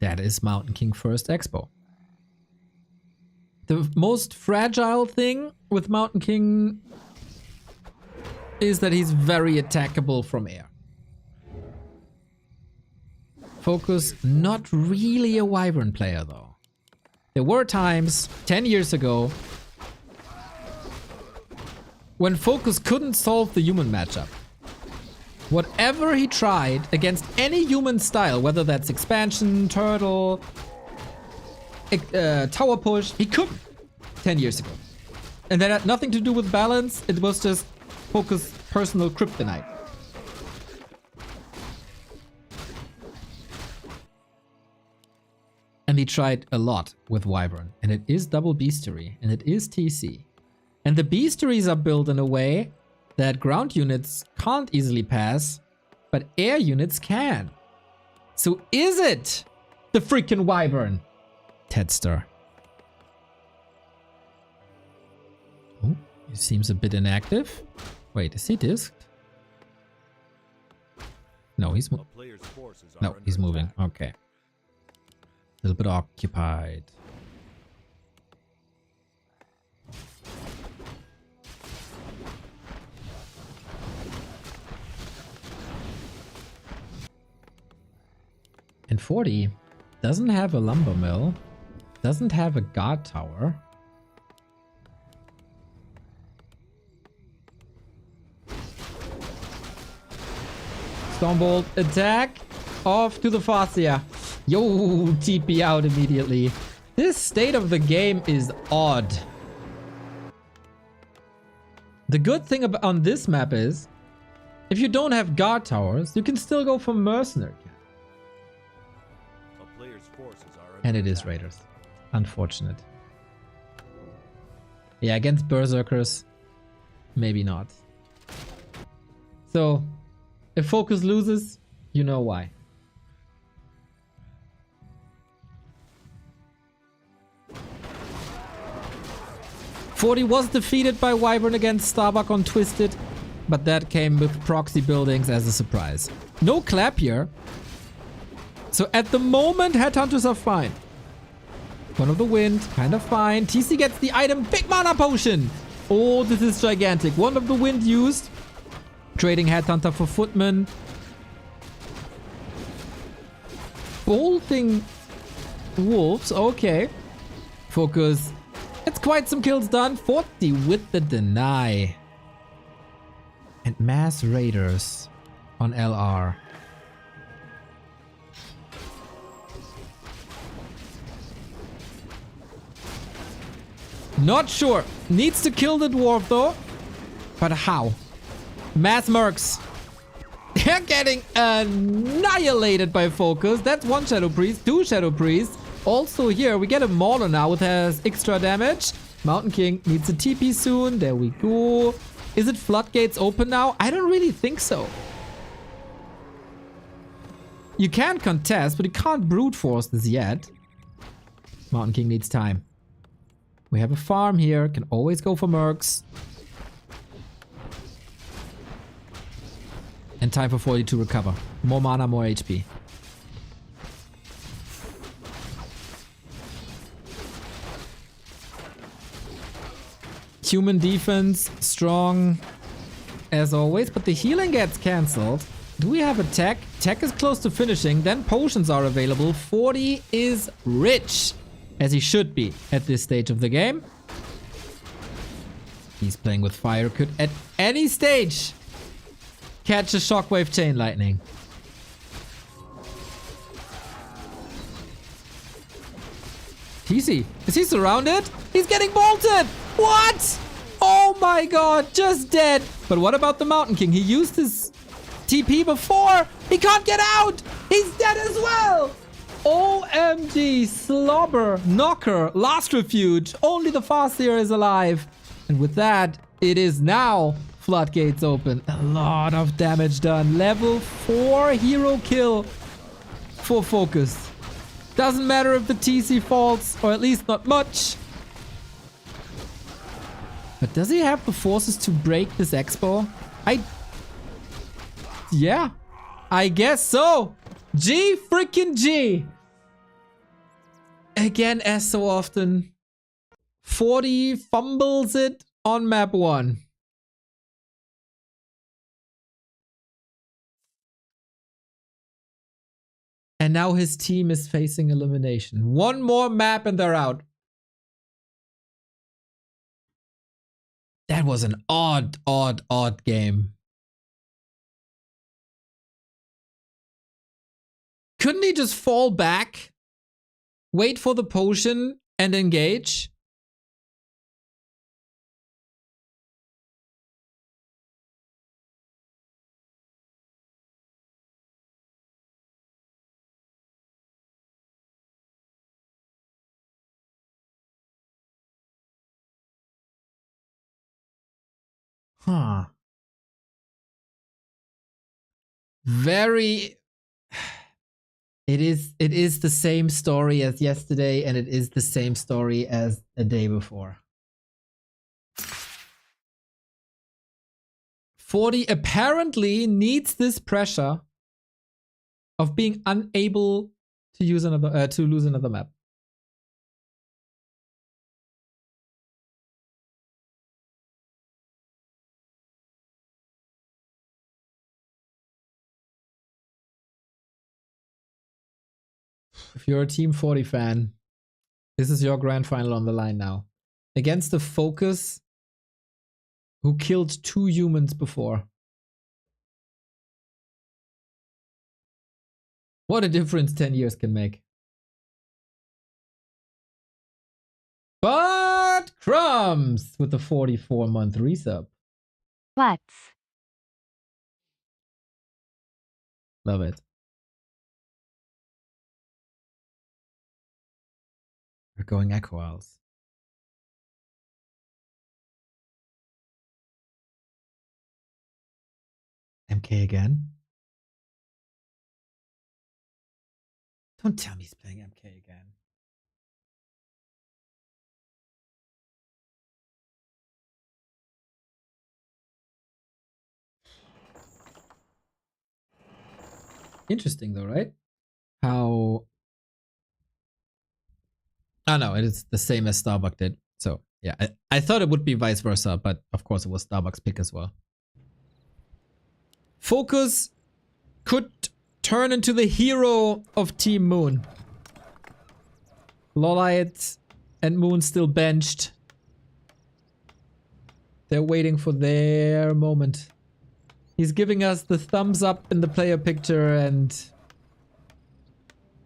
That is Mountain King first expo. The most fragile thing with Mountain King is that he's very attackable from air. Focus, not really a Wyvern player though. There were times 10 years ago when Focus couldn't solve the human matchup. Whatever he tried against any human style, whether that's expansion, turtle, tower push, he couldn't 10 years ago. And that had nothing to do with balance, it was just Focus personal kryptonite. And he tried a lot with Wyvern, and it is double Beastery, and it is TC. And the Beasteries are built in a way that ground units can't easily pass, but air units can. So is it the freaking Wyvern? Tedster. Oh, he seems a bit inactive. Wait, is he disked? No, he's A player's forces are no, under he's moving. attack. Okay. A little bit occupied. And 40 doesn't have a lumber mill, doesn't have a guard tower. Stormbolt attack, off to the Fascia. Yo, TP out immediately. This state of the game is odd. The good thing about on this map is, if you don't have guard towers, you can still go for mercenary. A player's forces are under And it is attack. Raiders. Unfortunate. Yeah, against Berserkers, maybe not. So, if Focus loses, you know why. 40 was defeated by Wyvern against Starbuck on Twisted, but that came with proxy buildings as a surprise. No clap here. So at the moment, Headhunters are fine. One of the Wind, kind of fine. TC gets the item, big mana potion. Oh, this is gigantic. One of the Wind used. Trading Headhunter for Footman. Bolting Wolves, okay. Focus. It's quite some kills done. 40 with the deny. And Mass Raiders on LR. Not sure. Needs to kill the dwarf though. But how? Mass Mercs. They're getting annihilated by Focus. That's one Shadow Priest, two Shadow Priests. Also here, we get a Mauler now with has extra damage. Mountain King needs a TP soon. There we go. Is it Floodgates open now? I don't really think so. You can contest, but you can't brute force this yet. Mountain King needs time. We have a farm here. Can always go for Mercs. And time for 40 to recover. More mana, more HP. Human defense, strong as always, but the healing gets cancelled. Do we have a tech? Tech is close to finishing, then potions are available. 40 is rich, as he should be at this stage of the game. He's playing with fire, could at any stage catch a shockwave chain lightning. TC, is he surrounded? He's getting bolted! What? Oh my god, just dead. But what about the Mountain King? He used his TP before. He can't get out. He's dead as well. OMG, slobber, knocker, last refuge. Only the Farseer is alive. And with that, it is now Floodgates open. A lot of damage done. Level 4 hero kill for Focus. Doesn't matter if the TC falls, or at least not much. But does he have the forces to break this expo? Yeah, I guess so. G freaking G. Again, as so often, 40 fumbles it on map 1. And now his team is facing elimination. One more map and they're out. That was an odd game. Couldn't he just fall back, wait for the potion, and engage? Huh. Very... It is the same story as yesterday, and it is the same story as a day before. 40 apparently needs this pressure of being unable to use another to lose another map. If you're a Team 40 fan, this is your grand final on the line now. Against the Focus who killed 2 humans before. What a difference 10 years can make. But Crumbs with the 44-month resub. Butts. Love it. We're going Echo Owls. MK again? Don't tell me he's playing MK again. Interesting though, right? How... Oh no, it is the same as Starbucks did. So yeah, I thought it would be vice versa, but of course it was Starbucks' pick as well. Focus could turn into the hero of Team Moon. Lolite and Moon still benched. They're waiting for their moment. He's giving us the thumbs up in the player picture and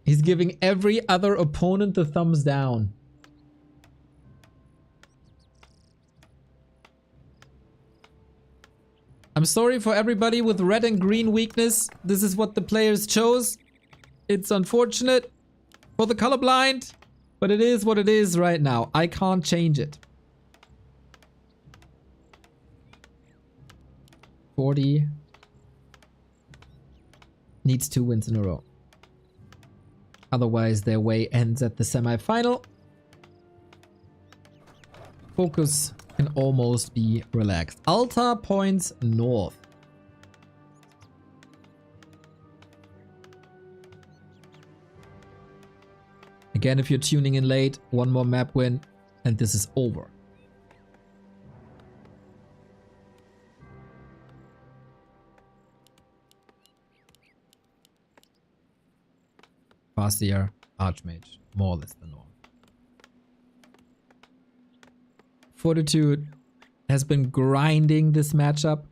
he's giving every other opponent the thumbs down. I'm sorry for everybody with red and green weakness. This is what the players chose. It's unfortunate for the colorblind, but it is what it is right now. I can't change it. 40 needs 2 wins in a row. Otherwise, their way ends at the semi-final. Focus can almost be relaxed. Alta points north. Again, if you're tuning in late, one more map win, and this is over. Farseer, Archmage, more or less the norm. Fortitude has been grinding this matchup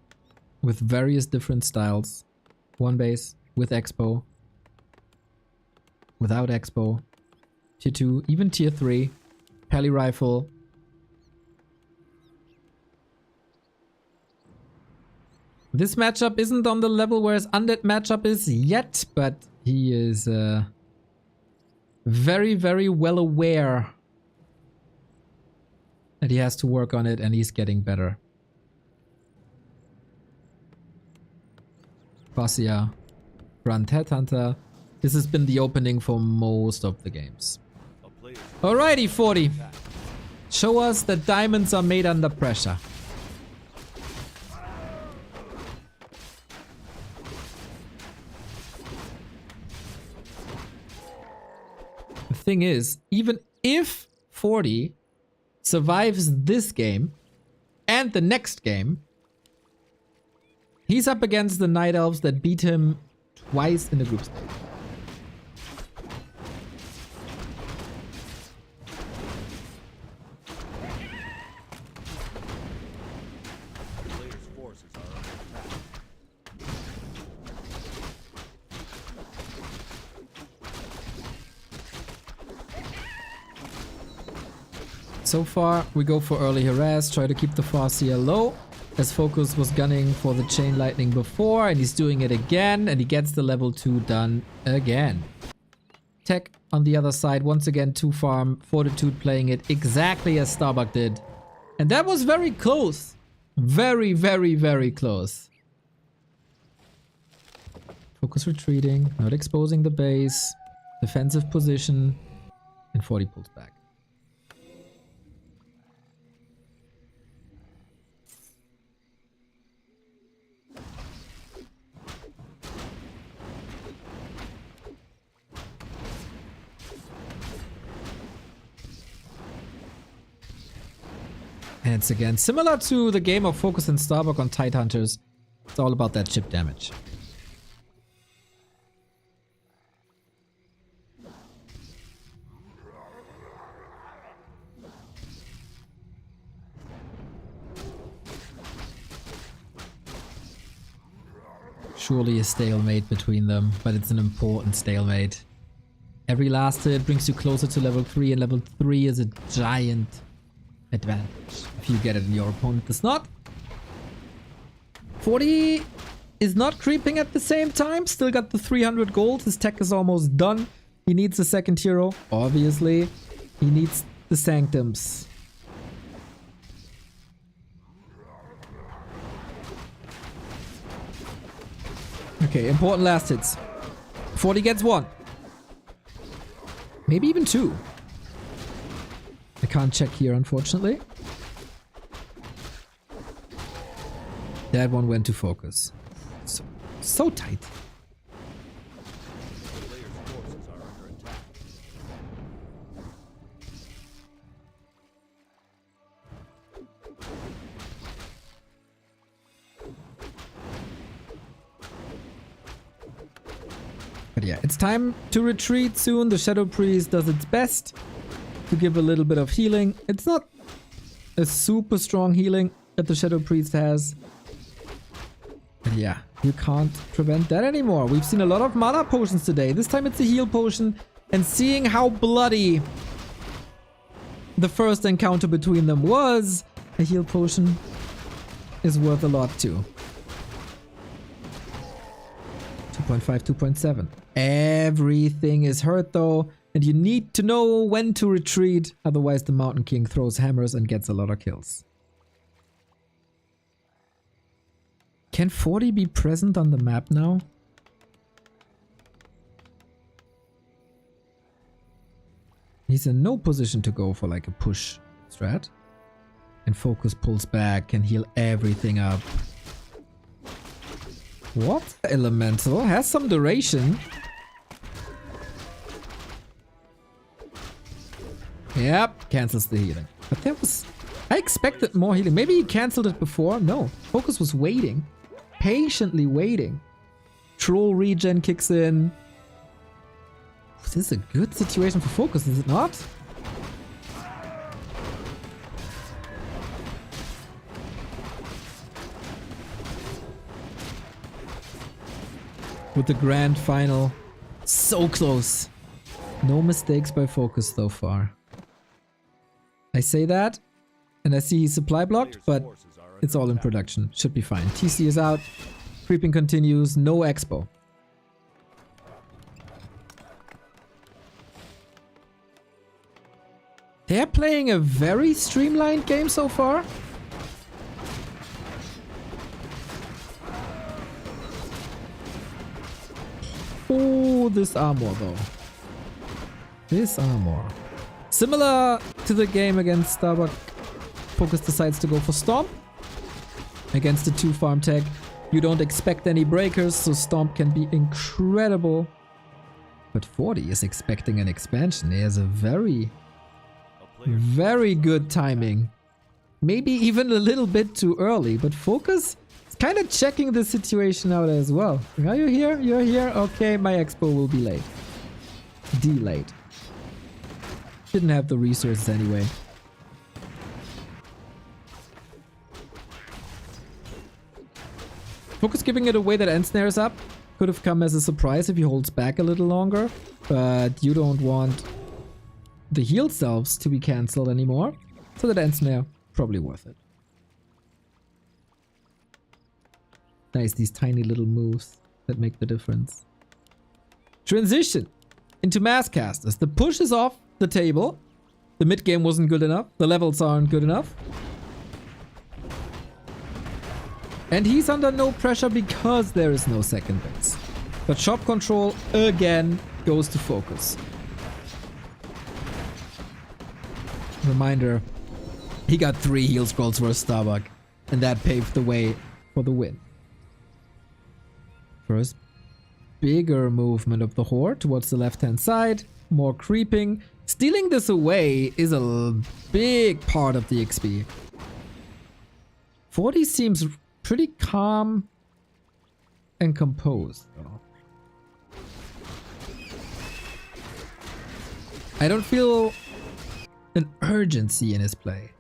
with various different styles. One base, with Expo, without Expo, tier 2, even tier 3, Pally Rifle. This matchup isn't on the level where his Undead matchup is yet, but he is very, very well aware that he has to work on it, and he's getting better. Farseer, Grand Headhunter. This has been the opening for most of the games. Alrighty, 40. Show us that diamonds are made under pressure. The thing is, even if 40 survives this game and the next game, he's up against the Night Elves that beat him twice in the group stage. So far, we go for early harass, try to keep the Farseer low, as Focus was gunning for the Chain Lightning before, and he's doing it again, and he gets the level 2 done again. Tech on the other side, once again 2 farm, Fortitude playing it exactly as Starbuck did. And that was very close. Very, very, very close. Focus retreating, not exposing the base, defensive position, and 40 pulls back. And it's again similar to the game of Focus and Starbuck on Tidehunters. It's all about that chip damage. Surely a stalemate between them, but it's an important stalemate. Every last hit brings you closer to level 3, and level 3 is a giant advantage if you get it and your opponent does not. 40 is not creeping at the same time, still got the 300 gold, his tech is almost done. He needs a second hero, obviously. He needs the Sanctums. Okay, important last hits. 40 gets 1. Maybe even 2. I can't check here, unfortunately. That one went to Focus. So tight. But yeah, it's time to retreat soon. The Shadow Priest does its best to give a little bit of healing. It's not a super strong healing that the Shadow Priest has. But yeah, you can't prevent that anymore. We've seen a lot of mana potions today. This time it's a heal potion. And seeing how bloody the first encounter between them was, a heal potion is worth a lot too. 2.5, 2.7. Everything is hurt though, and you need to know when to retreat, otherwise the Mountain King throws hammers and gets a lot of kills. Can 40 be present on the map now? He's in no position to go for like a push strat. And Focus pulls back, can heal everything up. What? Elemental has some duration. Yep, cancels the healing. But that was... I expected more healing. Maybe he cancelled it before? No. Focus was waiting. Patiently waiting. Troll regen kicks in. This is a good situation for Focus, is it not? With the grand final. So close. No mistakes by Focus so far. I say that, and I see he's supply blocked, but it's all in production. Should be fine. TC is out. Creeping continues. No expo. They're playing a very streamlined game so far. Oh, this armor though. This armor. Similar to the game against Starbuck, Focus decides to go for Stomp. Against the 2 farm tech. You don't expect any breakers, so Stomp can be incredible. But 40 is expecting an expansion. He has a very good timing. Maybe even a little bit too early, but Focus is kind of checking the situation out as well. Are you here? You're here? Okay, my expo will be late. Delayed. Didn't have the resources anyway. Focus giving it away that end snares up. Could have come as a surprise if he holds back a little longer, but you don't want the heal selves to be cancelled anymore, so that end snare probably worth it. Nice, these tiny little moves that make the difference. Transition into mass casters. The push is off the table. The mid game wasn't good enough. The levels aren't good enough. And he's under no pressure because there is no second base. But shop control again goes to Focus. Reminder, he got 3 heal scrolls for Starbuck, and that paved the way for the win. First, bigger movement of the Horde towards the left-hand side, more creeping. Stealing this away is a big part of the XP. 40 seems pretty calm and composed, though. I don't feel an urgency in his play.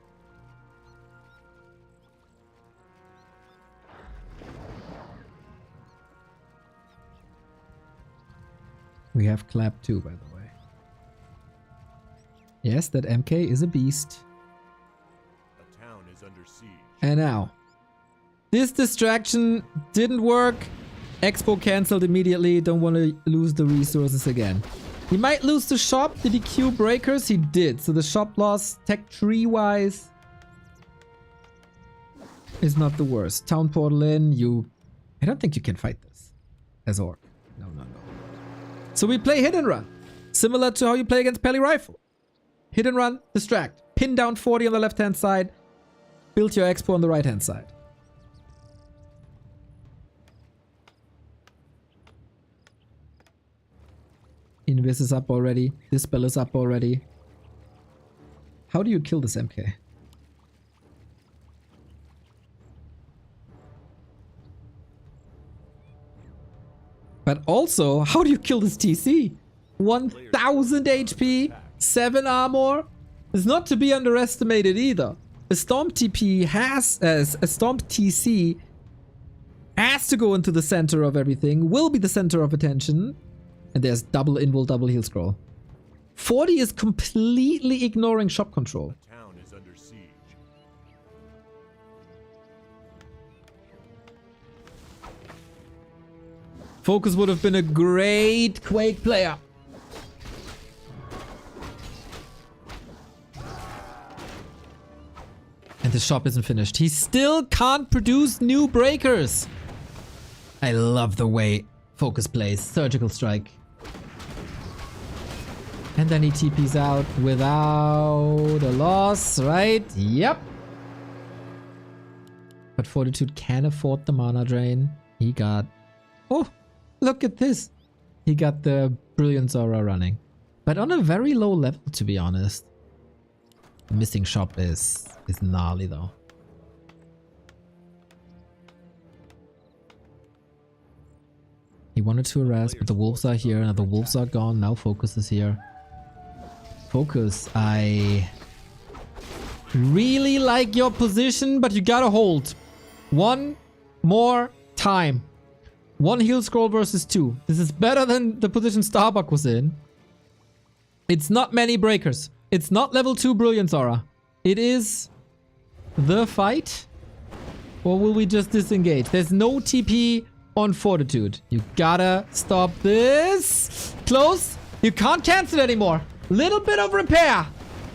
We have clap too, by the way. Yes, that MK is a beast. The town is under siege. And now, this distraction didn't work. Expo cancelled immediately. Don't want to lose the resources again. He might lose the shop. Did he queue breakers? He did. So the shop loss, tech tree wise, is not the worst. Town portal in. I don't think you can fight this as Orc. No. So we play hit and run. Similar to how you play against Peli Rifle. Hit and run, distract. Pin down 40 on the left hand side. Build your expo on the right hand side. Invis is up already. Dispel is up already. How do you kill this MK? But also, how do you kill this TC? 1000 HP, 7 armor. It's not to be underestimated either. A Stomp TP has, a Stomp TC has to go into the center of everything, will be the center of attention. And there's double invul, double heal scroll. 40 is completely ignoring shop control. The town is under siege. Focus would have been a great Quake player. And the shop isn't finished. He still can't produce new breakers. I love the way Focus plays. Surgical strike. And then he TPs out without a loss, right? Yep. But Fortitude can afford the mana drain. He got... Oh, look at this. He got the Brilliance Aura running. But on a very low level, to be honest. The missing shop is gnarly, though. He wanted to harass, but the wolves are here. Now the wolves are gone. Now Focus is here. Focus, I really like your position, but you gotta hold. One more time. 1 heal scroll versus 2. This is better than the position Starbuck was in. It's not many breakers. It's not level 2 Brilliance Aura. It is the fight. Or will we just disengage? There's no TP on Fortitude. You gotta stop this. Close. You can't cancel it anymore. Little bit of repair.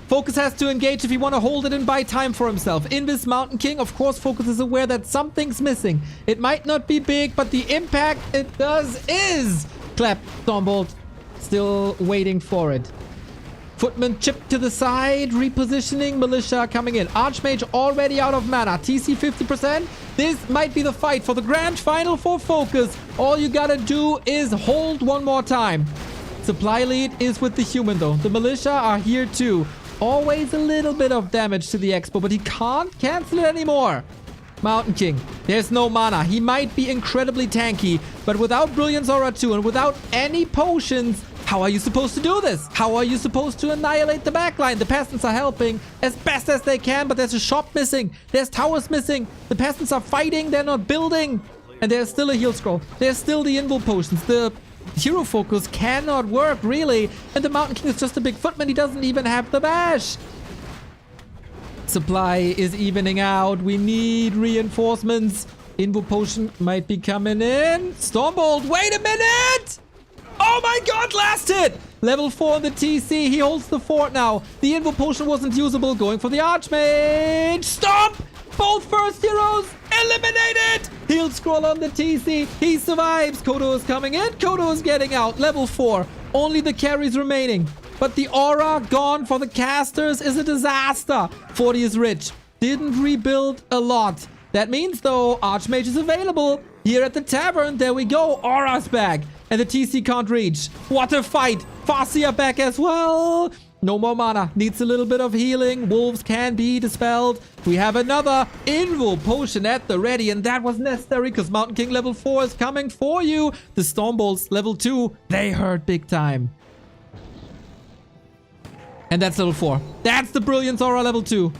Focus has to engage if he want to hold it and buy time for himself. In this Mountain King, of course, Focus is aware that something's missing. It might not be big, but the impact it does is. Clap, Stormbolt. Still waiting for it. Footman chipped to the side, repositioning, Militia coming in. Archmage already out of mana. TC 50%. This might be the fight for the grand final for Focus. All you gotta do is hold one more time. Supply lead is with the human though. The Militia are here too. Always a little bit of damage to the Expo, but he can't cancel it anymore. Mountain King, there's no mana. He might be incredibly tanky, but without Brilliance Aura 2 and without any potions, how are you supposed to do this? How are you supposed to annihilate the backline? The peasants are helping as best as they can, but there's a shop missing. There's towers missing. The peasants are fighting. They're not building. And there's still a heal scroll. There's still the invul potions. The hero focus cannot work, really. And the Mountain King is just a big footman. He doesn't even have the bash. Supply is evening out. We need reinforcements. Invul potion might be coming in. Stormbolt, wait a minute! Oh my god, last hit! Level 4 on the TC. He holds the fort now. The invul potion wasn't usable. Going for the Archmage. Stop! Both first heroes eliminated! Heal scroll on the TC. He survives. Kodo is coming in. Kodo is getting out. Level 4. Only the carries remaining. But the aura gone for the casters is a disaster. 40 is rich. Didn't rebuild a lot. That means, though, Archmage is available. Here at the tavern, there we go. Aura's back. And the TC can't reach. What a fight. Farseer back as well. No more mana. Needs a little bit of healing. Wolves can be dispelled. We have another invul potion at the ready. And that was necessary because Mountain King level 4 is coming for you. The Stormbolts level 2. They hurt big time. And that's level 4. That's the Brilliance Aura level 2.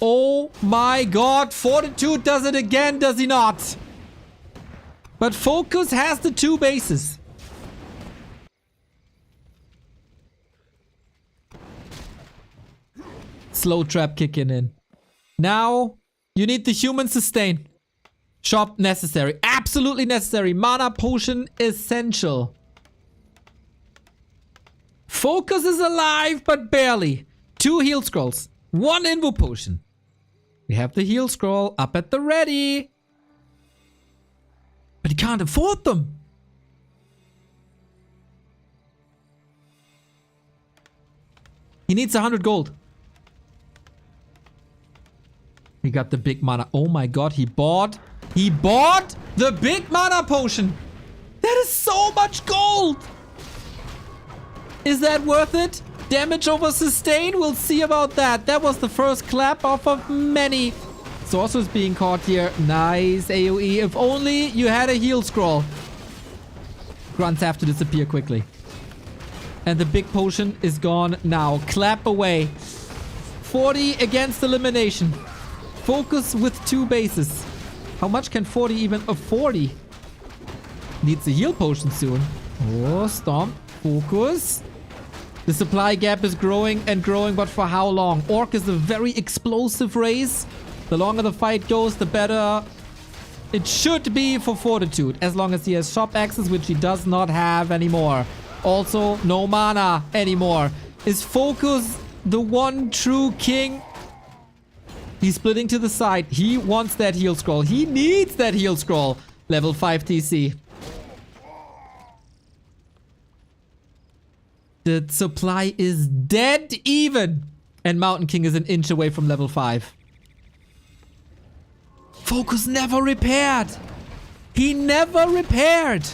Oh my god. Fortitude does it again, does he not? But Focus has the 2 bases. Slow trap kicking in. Now, you need the human sustain. Shop necessary. Absolutely necessary. Mana potion essential. Focus is alive, but barely. 2 heal scrolls. 1 invul potion. We have the heal scroll up at the ready. But he can't afford them. He needs 100 gold. He got the big mana. Oh my god, he bought the big mana potion. That is so much gold. Is that worth it? Damage over sustain? We'll see about that. That was the first clap off of many. Sorcerer's being caught here. Nice AoE. If only you had a heal scroll. Grunts have to disappear quickly. And the big potion is gone now. Clap away. 40 against elimination. Focus with 2 bases. How much can 40 even afford? Needs a heal potion soon. Oh, Stomp. Focus. The supply gap is growing and growing, but for how long? Orc is a very explosive race. The longer the fight goes, the better it should be for Fortitude. As long as he has shop access, which he does not have anymore. Also, no mana anymore. Is Focus the one true king? He's splitting to the side. He wants that heal scroll. He needs that heal scroll. Level 5 TC. The supply is dead even. And Mountain King is an inch away from level 5. Focus never repaired. He never repaired.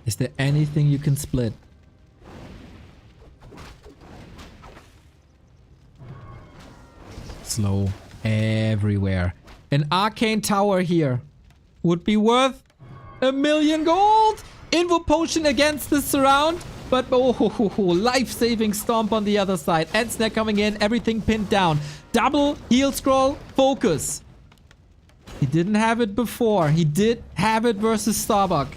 Is there anything you can split? Slow everywhere. An arcane tower here would be worth 1,000,000 gold. Invo potion against the surround. But life-saving stomp on the other side. End snare coming in. Everything pinned down. Double heal scroll. Focus. He didn't have it before. He did have it versus Starbuck.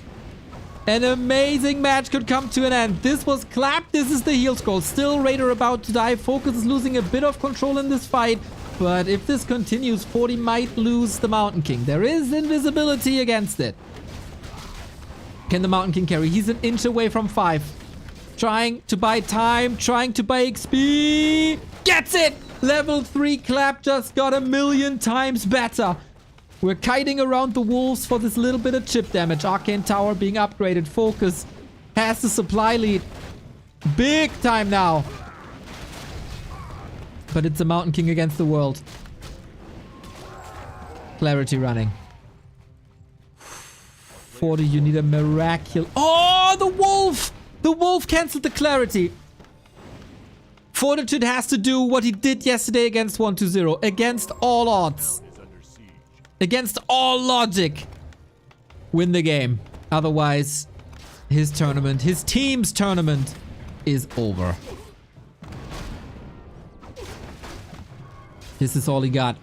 An amazing match could come to an end. This was clapped. This is the heal scroll. Still Raider about to die. Focus is losing a bit of control in this fight. But if this continues, 40 might lose the Mountain King. There is invisibility against it. Can the Mountain King carry? He's an inch away from 5. Trying to buy time. Trying to buy XP. Gets it! Level 3 clap just got 1,000,000 times better. We're kiting around the wolves for this little bit of chip damage. Arcane Tower being upgraded. Focus has the supply lead. Big time now. But it's a Mountain King against the world. Clarity running. 40, you need a miracle. Oh, the wolf! The wolf cancelled the clarity. Fortitude has to do what he did yesterday against 120. Against all odds. Against all logic. Win the game. Otherwise, his tournament, his team's tournament is over. This is all he got.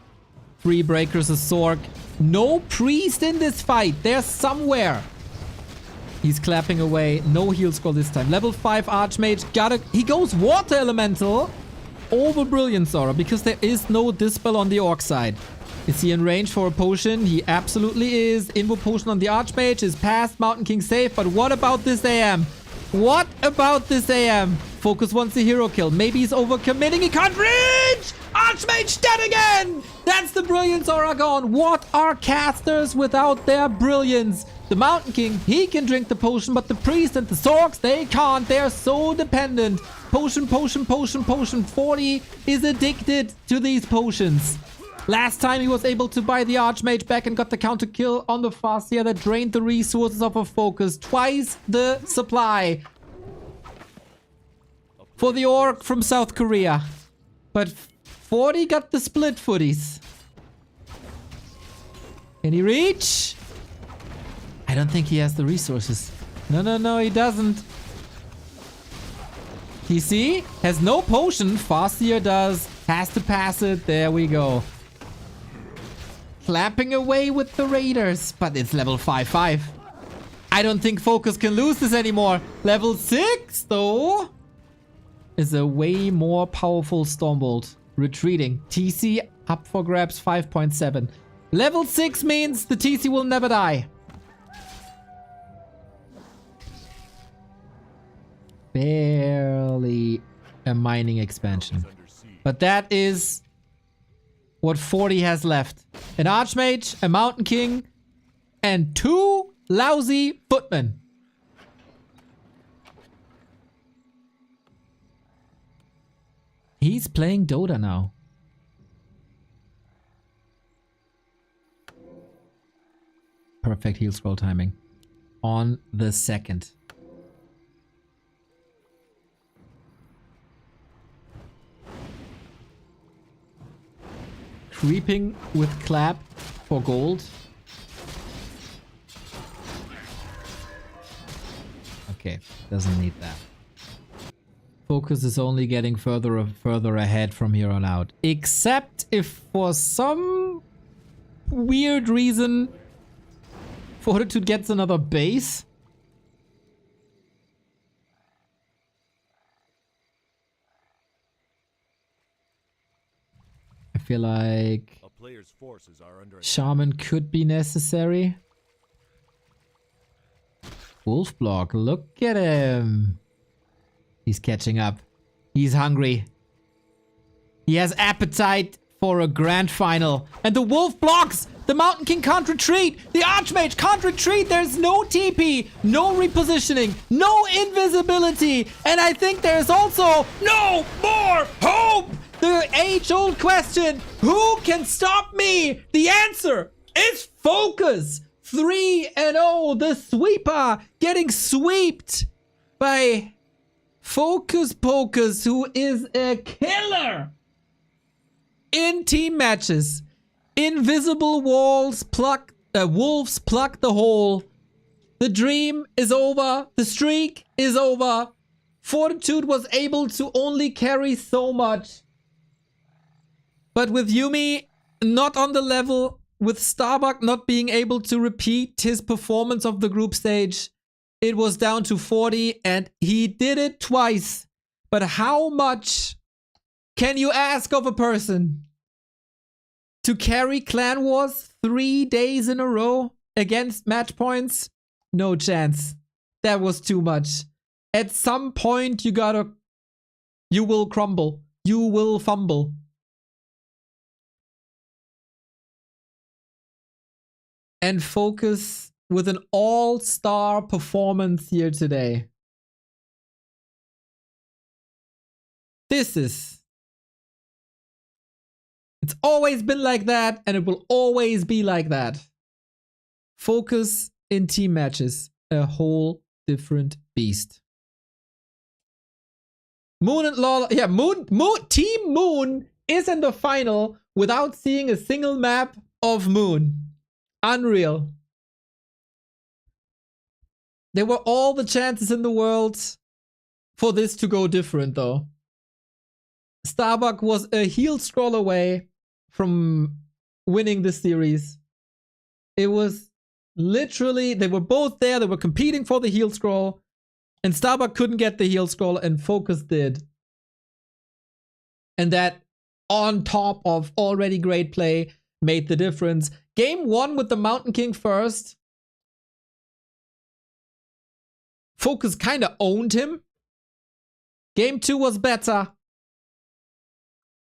3 breakers, a Sork. No priest in this fight. They're somewhere. He's clapping away. No heal scroll this time. Level 5 Archmage. He goes Water Elemental over Brilliance Aura because there is no Dispel on the Orc side. Is he in range for a potion? He absolutely is. Invo potion on the Archmage is past Mountain King safe. But what about this AM? What about this AM? Focus wants a hero kill. Maybe he's overcommitting. He can't reach! Archmage dead again! That's the Brilliance Aura gone. What are casters without their brilliance? The Mountain King, he can drink the potion, but the priest and the Sorks, they can't. They're so dependent. Potion, potion, potion, potion. 40 is addicted to these potions. Last time he was able to buy the Archmage back and got the counter kill on the Farseer that drained the resources of a Focus. Twice the supply for the Orc from South Korea. But 40 got the split footies. Can he reach? I don't think he has the resources. No, he doesn't. TC has no potion. Farseer does. Has to pass it. There we go. Clapping away with the Raiders. But it's level 5-5. I don't think Focus can lose this anymore. Level 6, though, is a way more powerful Stormbolt. Retreating. TC up for grabs 5.7. Level 6 means the TC will never die. Barely a mining expansion. But that is what 40 has left. An Archmage, a Mountain King, and 2 lousy footmen. He's playing Dota now. Perfect heal scroll timing. On the second. creeping with Clap for gold. Okay, doesn't need that. Focus is only getting further and further ahead from here on out. Except if for some weird reason Fortitude gets another base. I feel like A player's forces are under attack. Shaman could be necessary. Wolf block, look at him. He's catching up. He's hungry. He has appetite for a grand final. And the wolf blocks! The Mountain King can't retreat! The Archmage can't retreat! There's no TP, no repositioning, no invisibility! And I think there's also no more hope! The age-old question, who can stop me? The answer is Focus! 3-0, the sweeper getting sweeped by Focus Pocus, who is a killer in team matches. Invisible walls pluck, wolves pluck the whole. The dream is over. The streak is over. Fortitude was able to only carry so much. But with Yuumi not on the level, with Starbuck not being able to repeat his performance of the group stage, it was down to 40 and he did it twice. But how much can you ask of a person to carry Clan Wars 3 days in a row against match points? No chance. That was too much. At some point you will crumble. You will fumble. And Focus with an all-star performance here today. It's always been like that, and it will always be like that. Focus in team matches, a whole different beast. Moon and Law, yeah, Team Moon is in the final without seeing a single map of Moon. Unreal. There were all the chances in the world for this to go different, though. Starbuck was a heel scroll away from winning the series. It was literally, they were both there, they were competing for the heel scroll, and Starbuck couldn't get the heel scroll, and Focus did. And that, on top of already great play, made the difference. Game 1 with the Mountain King first. Focus kind of owned him. Game 2 was better.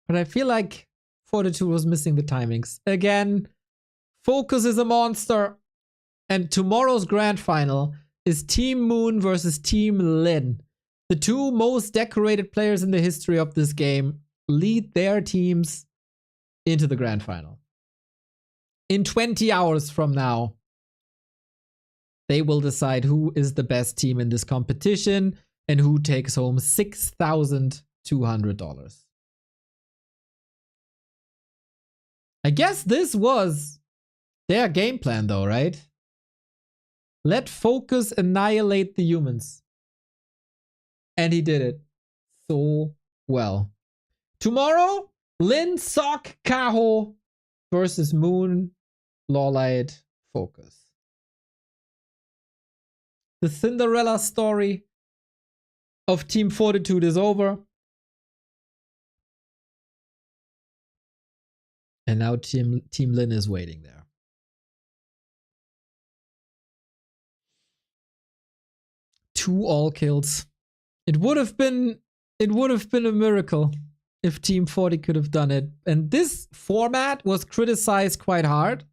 But I feel like Fortitude was missing the timings. Again, Focus is a monster. And tomorrow's grand final is Team Moon versus Team Lin. The two most decorated players in the history of this game lead their teams into the grand final. In 20 hours from now, they will decide who is the best team in this competition and who takes home $6,200. I guess this was their game plan though, right? Let Focus annihilate the humans. And he did it so well. Tomorrow, Lin, Sok, Kaho versus Moon, Lawlight, Focus. The Cinderella story of Team Fortitude is over. And now Team Lin is waiting there. Two all kills. It would have been a miracle if Team 40 could have done it. And this format was criticized quite hard.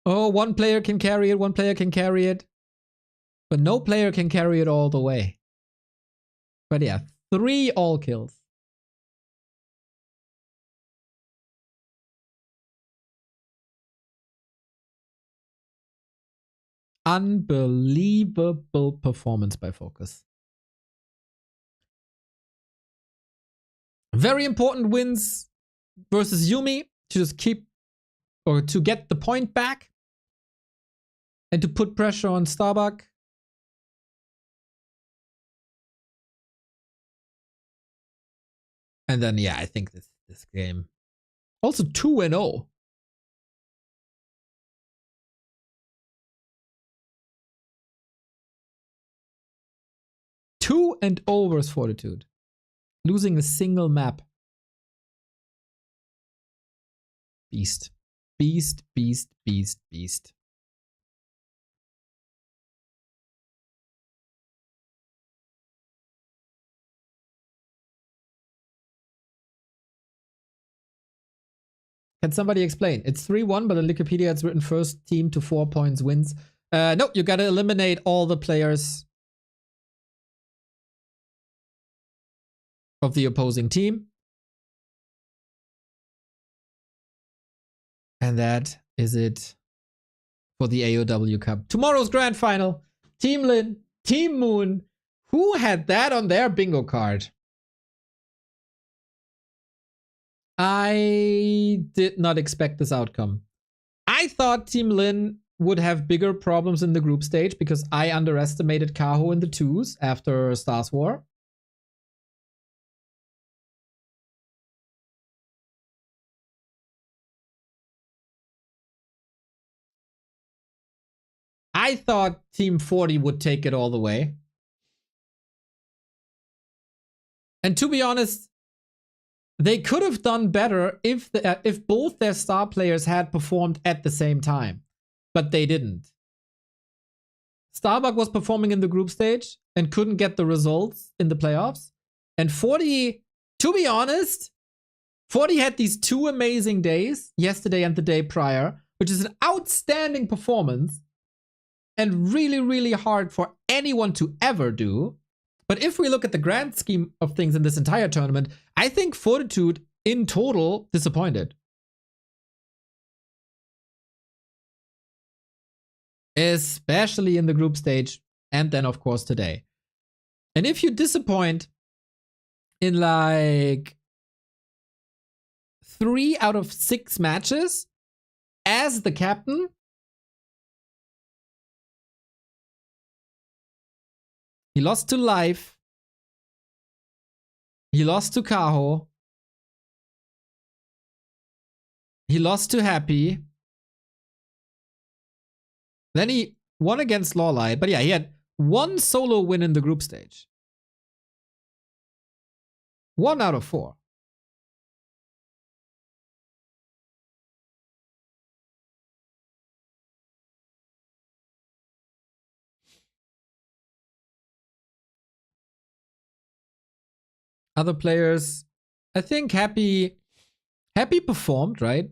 Oh, one player can carry it, one player can carry it. But no player can carry it all the way. But yeah, 3 all kills. Unbelievable performance by Focus. Very important wins versus Yumi to just keep, or to get the point back and to put pressure on Starbuck. And then, yeah, I think this game. Also 2-0. 2-0 versus Fortitude. Losing a single map. Beast. Beast, beast, beast, beast. Can somebody explain? It's 3-1, but in Wikipedia it's written first team to 4 points wins. No, you gotta eliminate all the players of the opposing team. And that is it for the AoW Cup. Tomorrow's grand final. Team Lin, Team Moon. Who had that on their bingo card? I did not expect this outcome. I thought Team Lin would have bigger problems in the group stage because I underestimated Kaho in the 2s after Stars War. I thought Team 40 would take it all the way. And to be honest, they could have done better if both their star players had performed at the same time. But they didn't. Starbuck was performing in the group stage and couldn't get the results in the playoffs. And 40, to be honest, 40 had these 2 amazing days, yesterday and the day prior, which is an outstanding performance and really, really hard for anyone to ever do. But if we look at the grand scheme of things in this entire tournament, I think Fortitude in total disappointed. Especially in the group stage and then of course today. And if you disappoint in like 3 out of 6 matches as the captain, he lost to Life. He lost to Kaho. He lost to Happy. Then he won against Lawlight. But yeah, he had 1 solo win in the group stage. 1 out of 4. Other players, I think Happy performed, right?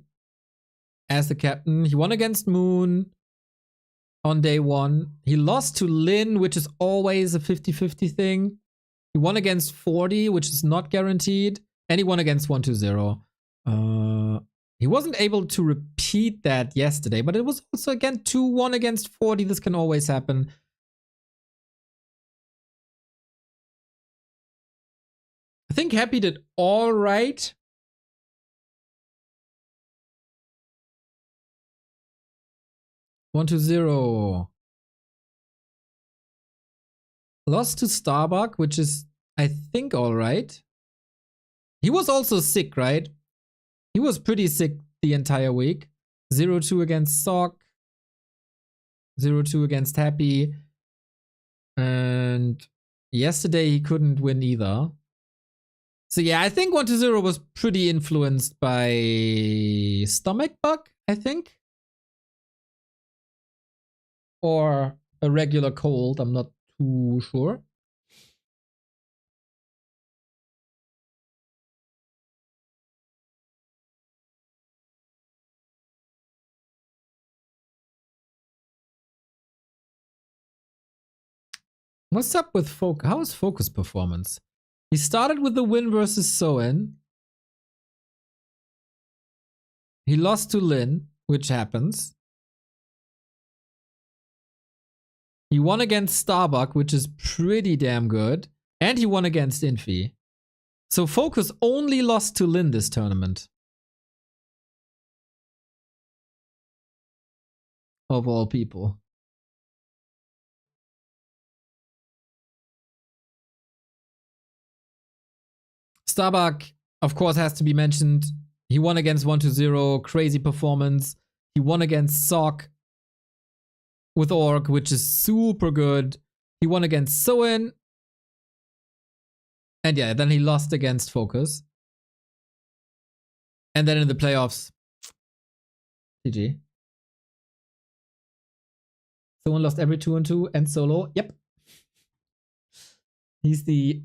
As the captain. He won against Moon on day 1. He lost to Lin, which is always a 50-50 thing. He won against 40, which is not guaranteed. And he won against 120. He wasn't able to repeat that yesterday, but it was also again 2-1 against 40. This can always happen. I think Happy did all right. One to 0. Lost to Starbuck, which is, I think, all right. He was also sick, right? He was pretty sick the entire week. 0-2 against Sock. 0-2 against Happy. And yesterday he couldn't win either. So yeah, I think 1-0 was pretty influenced by stomach bug, I think. Or a regular cold, I'm not too sure. What's up with Focus? How is Focus performance? He started with the win versus Soen. He lost to Lin, which happens. He won against Starbuck, which is pretty damn good. And he won against Infi. So Focus only lost to Lin this tournament. of all people. Starbuck, of course, has to be mentioned. He won against 1-0, crazy performance. He won against Sock with Orc, which is super good. He won against Soin. And yeah, then he lost against Focus. And then in the playoffs, GG. Someone lost every 2-2 and solo. Yep. He's the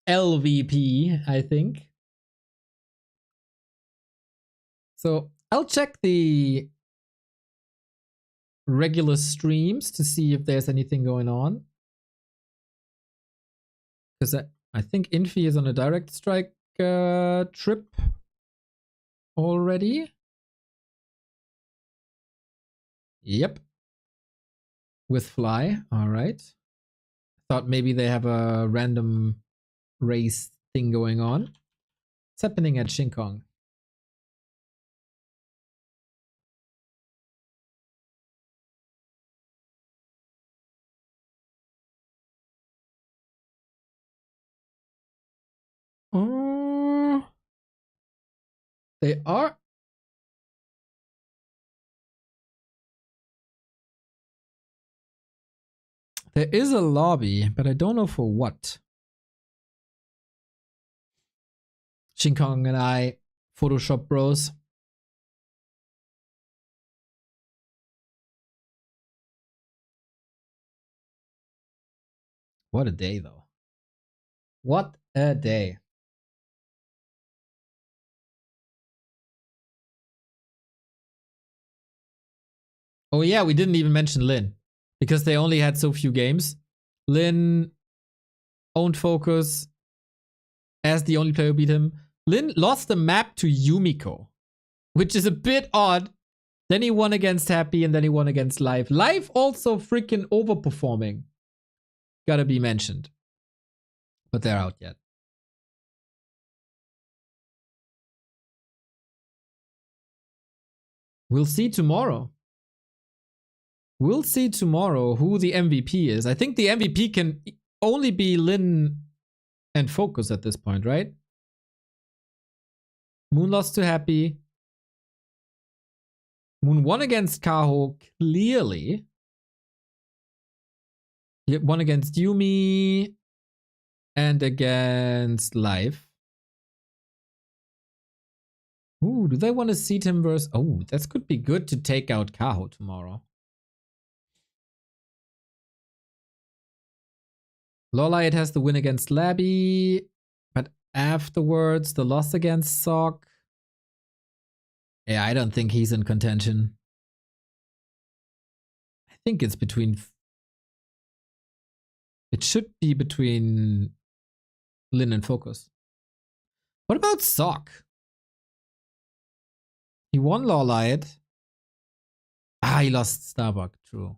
LVP, I think. So I'll check the regular streams to see if there's anything going on. Because I think Infi is on a direct strike trip already. Yep. With Fly. All right. Thought maybe they have a random race thing going on. What's happening at Shinkong? Oh, they are. There is a lobby, but I don't know for what. Shinkong and I, Photoshop bros. What a day, though. What a day. Oh yeah, we didn't even mention Lin. Because they only had so few games. Lin owned Focus as the only player who beat him. Lin lost the map to Yumiko, which is a bit odd. Then he won against Happy and then he won against Live. Live also freaking overperforming. Gotta be mentioned. But they're out yet. We'll see tomorrow. We'll see tomorrow who the MVP is. I think the MVP can only be Lin and Focus at this point, right? Moon lost to Happy. Moon won against Kaho, clearly. He won against Yumi and against Life. Ooh, do they want to seat him versus... Oh, that could be good to take out Kaho tomorrow. Lolite has the win against Labby, but afterwards the loss against Sock. Yeah, I don't think he's in contention. I think it's between... It should be between Lin and Focus. What about Sock? He won Lawlight. Ah, he lost Starbuck, true.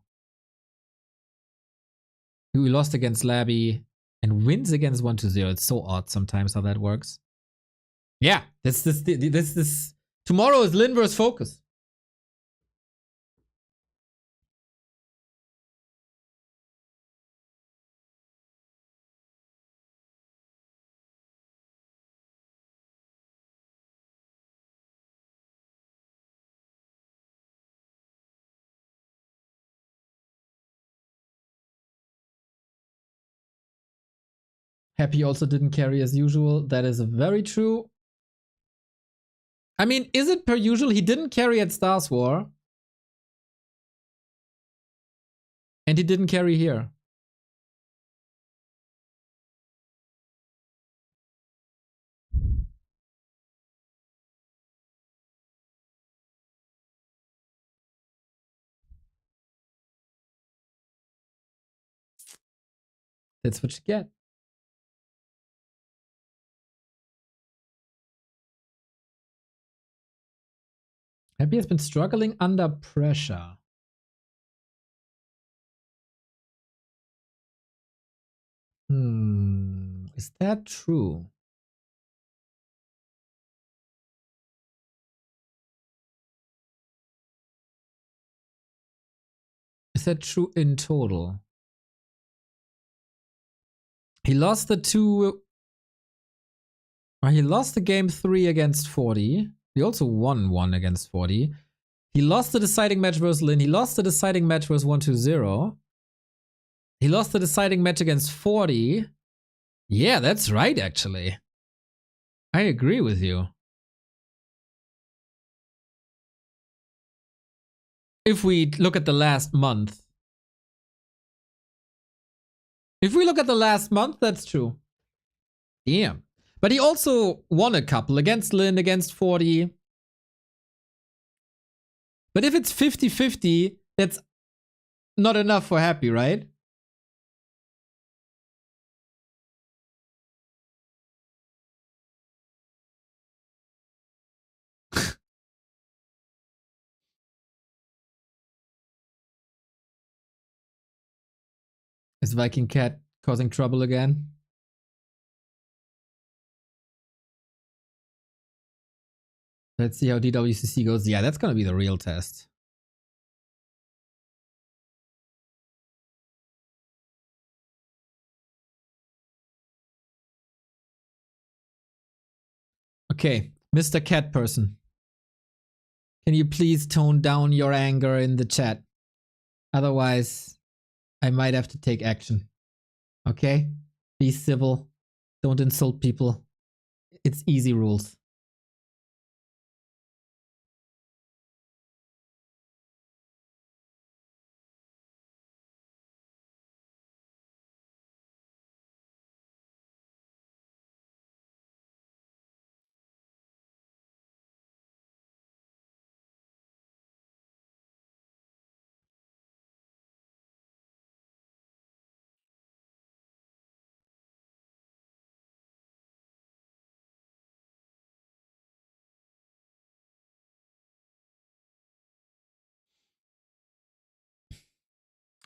He lost against Labby and wins against 1-0. It's so odd sometimes how that works. Yeah, this tomorrow is Lin versus Focus. Happy also didn't carry as usual. That is very true. I mean, is it per usual? He didn't carry at Stars War. And he didn't carry here. That's what you get. Happy has been struggling under pressure. Is that true? Is that true in total? He lost the two... he lost the game 3 against 40. He also won 1 against 40. He lost the deciding match versus Lin. He lost the deciding match versus 1-2-0. He lost the deciding match against 40. Yeah, that's right, actually. I agree with you. If we look at the last month. If we look at the last month, that's true. Damn. But he also won a couple against Lin, against 40. But if it's 50-50, that's not enough for happy, right? Is Viking Cat causing trouble again? Let's see how DWCC goes. Yeah, that's gonna be the real test. Okay, Mr. Cat Person. Can you please tone down your anger in the chat? Otherwise, I might have to take action. Okay? Be civil. Don't insult people. It's easy rules.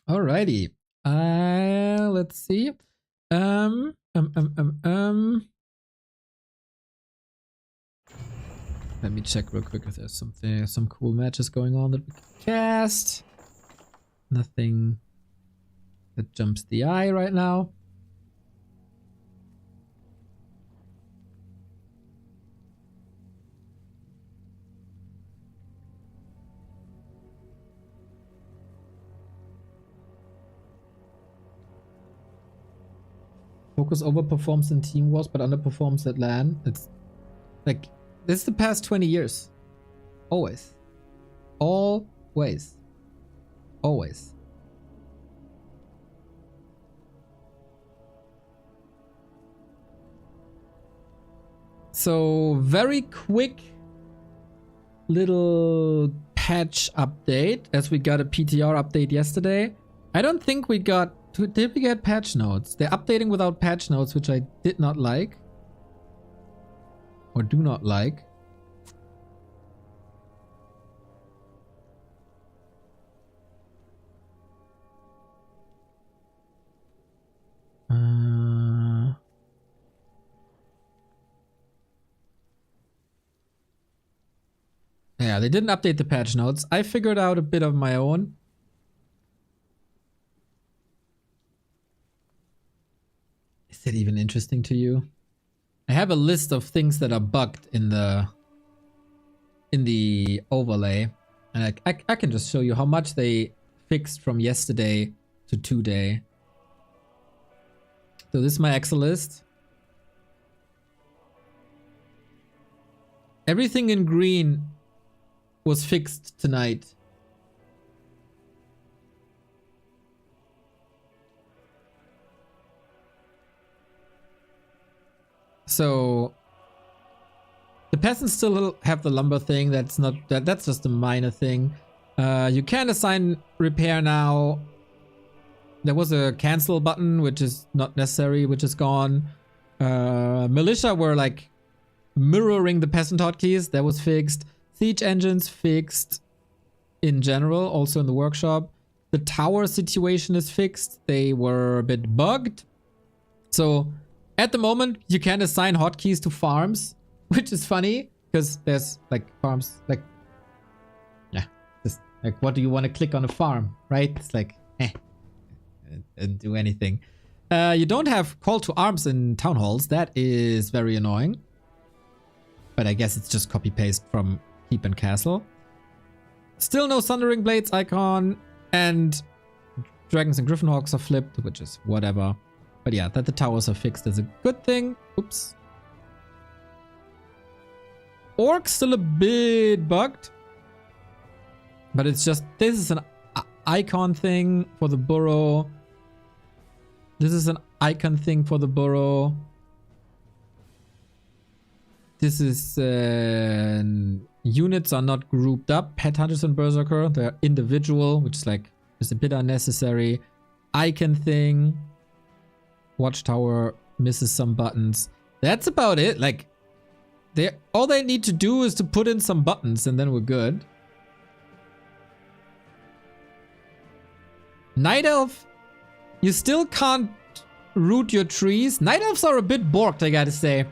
Alrighty. Let's see. Let me check real quick if there's some cool matches going on that we can cast. Nothing that jumps the eye right now. Focus overperforms in Team Wars but underperforms at LAN. It's like, this is the past 20 years. Always. Always. Always. So, very quick little patch update, as we got a PTR update yesterday. I don't think we got... Did we get patch notes? They're updating without patch notes, which I did not like. Or do not like. Yeah, they didn't update the patch notes. I figured out a bit of my own. Is that even interesting to you? I have a list of things that are bugged in the overlay, and I can just show you how much they fixed from yesterday to today. So this is my Excel list. Everything in green was fixed tonight. So the peasants still have the lumber thing. That's not that's just a minor thing. You can assign repair now. There was a cancel button, which is not necessary, which is gone. Militia were like mirroring the peasant hotkeys. That was fixed. Siege engines fixed in general, also in the workshop. The tower situation is fixed. They were a bit bugged. So at the moment, you can assign hotkeys to farms, which is funny because there's like farms, like, yeah, just Like, what do you want to click on a farm, right? It's like, do anything. You don't have call to arms in town halls. That is very annoying. But I guess it's just copy paste from Keep and Castle. Still no Thundering Blades icon, and Dragons and Gryphonhawks are flipped, which is whatever. But yeah, that the towers are fixed is a good thing. Oops. Orc still a bit bugged. But it's just, this is an icon thing for the burrow. This is an icon thing for the burrow. This is, units are not grouped up. Pet Hunters and Berserker, they're individual, which is like, is a bit unnecessary. Icon thing. Watchtower misses some buttons. That's about it. Like, all they need to do is to put in some buttons and then we're good. Night Elf, you still can't root your trees. Night Elves are a bit borked, I gotta say.